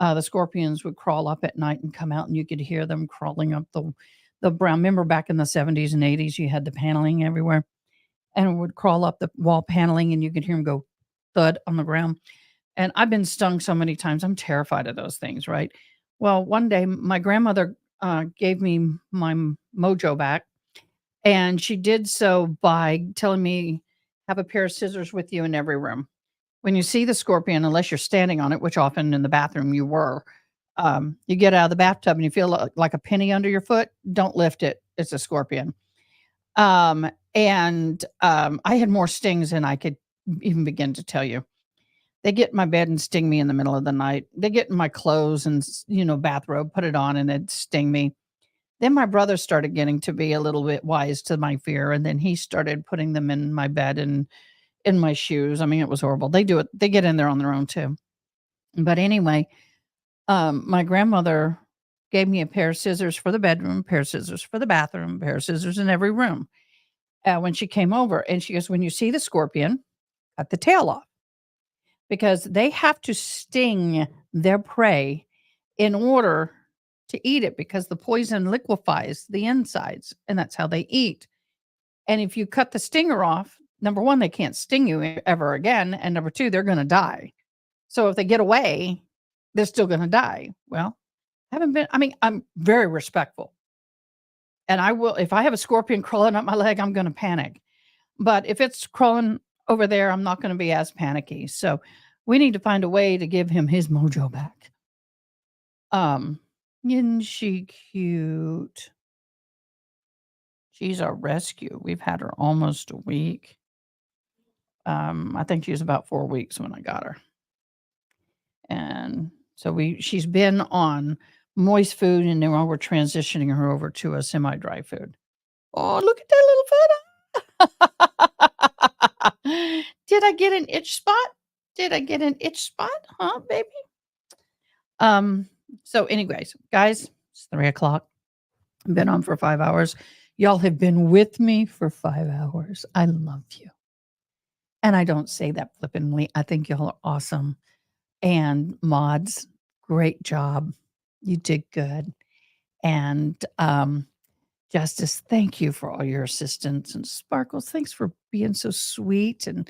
the scorpions would crawl up at night and come out and you could hear them crawling up the brown. Remember back in the 70s and 80s, you had the paneling everywhere and it would crawl up the wall paneling and you could hear them go thud on the ground. And I've been stung so many times. I'm terrified of those things, right? Well, one day my grandmother gave me my mojo back, and she did so by telling me, have a pair of scissors with you in every room. When you see the scorpion, unless you're standing on it, which often in the bathroom you were, you get out of the bathtub and you feel like a penny under your foot, don't lift it. It's a scorpion. I had more stings than I could even begin to tell you. They get in my bed and sting me in the middle of the night. They get in my clothes and, bathrobe, put it on and it'd sting me. Then my brother started getting to be a little bit wise to my fear. And then he started putting them in my bed and in my shoes. I mean, it was horrible. They do it. They get in there on their own too. But anyway, my grandmother gave me a pair of scissors for the bedroom, a pair of scissors for the bathroom, a pair of scissors in every room. When she came over and she goes, when you see the scorpion, cut the tail off. Because they have to sting their prey in order to eat it because the poison liquefies the insides and that's how they eat. And if you cut the stinger off, number one, they can't sting you ever again. And number two, they're going to die. So if they get away, they're still going to die. Well, I'm very respectful. And I will, if I have a scorpion crawling up my leg, I'm going to panic. But if it's crawling over there, I'm not going to be as panicky. So we need to find a way to give him his mojo back. Isn't she cute? She's our rescue. We've had her almost a week. I think she was about 4 weeks when I got her. And so she's been on moist food, and now we're transitioning her over to a semi-dry food. Oh, look at that little foot. Did I get an itch spot? Did I get an itch spot? Huh, baby? So anyways, guys, it's 3:00. I've been on for 5 hours. Y'all have been with me for 5 hours. I love you. And I don't say that flippantly. I think y'all are awesome. And mods, great job. You did good. And Justice, thank you for all your assistance. And Sparkles, thanks for being so sweet and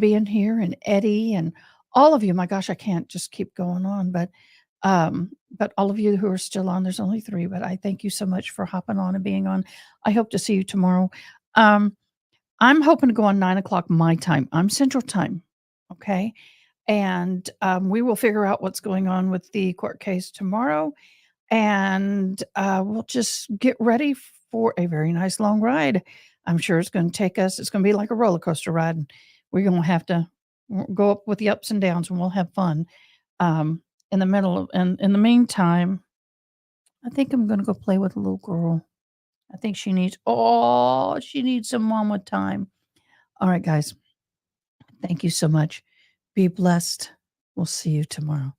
being here. And Eddie and all of you. My gosh, I can't just keep going on. But all of you who are still on, there's only 3, but I thank you so much for hopping on and being on. I hope to see you tomorrow. I'm hoping to go on 9:00 my time. I'm Central Time. Okay. And we will figure out what's going on with the court case tomorrow. And we'll just get ready for a very nice long ride. I'm sure it's going to take us, it's going to be like a roller coaster ride. And we're going to have to go up with the ups and downs, and we'll have fun. In the meantime, I think I'm going to go play with a little girl. I think she needs some mama time. All right, guys. Thank you so much. Be blessed. We'll see you tomorrow.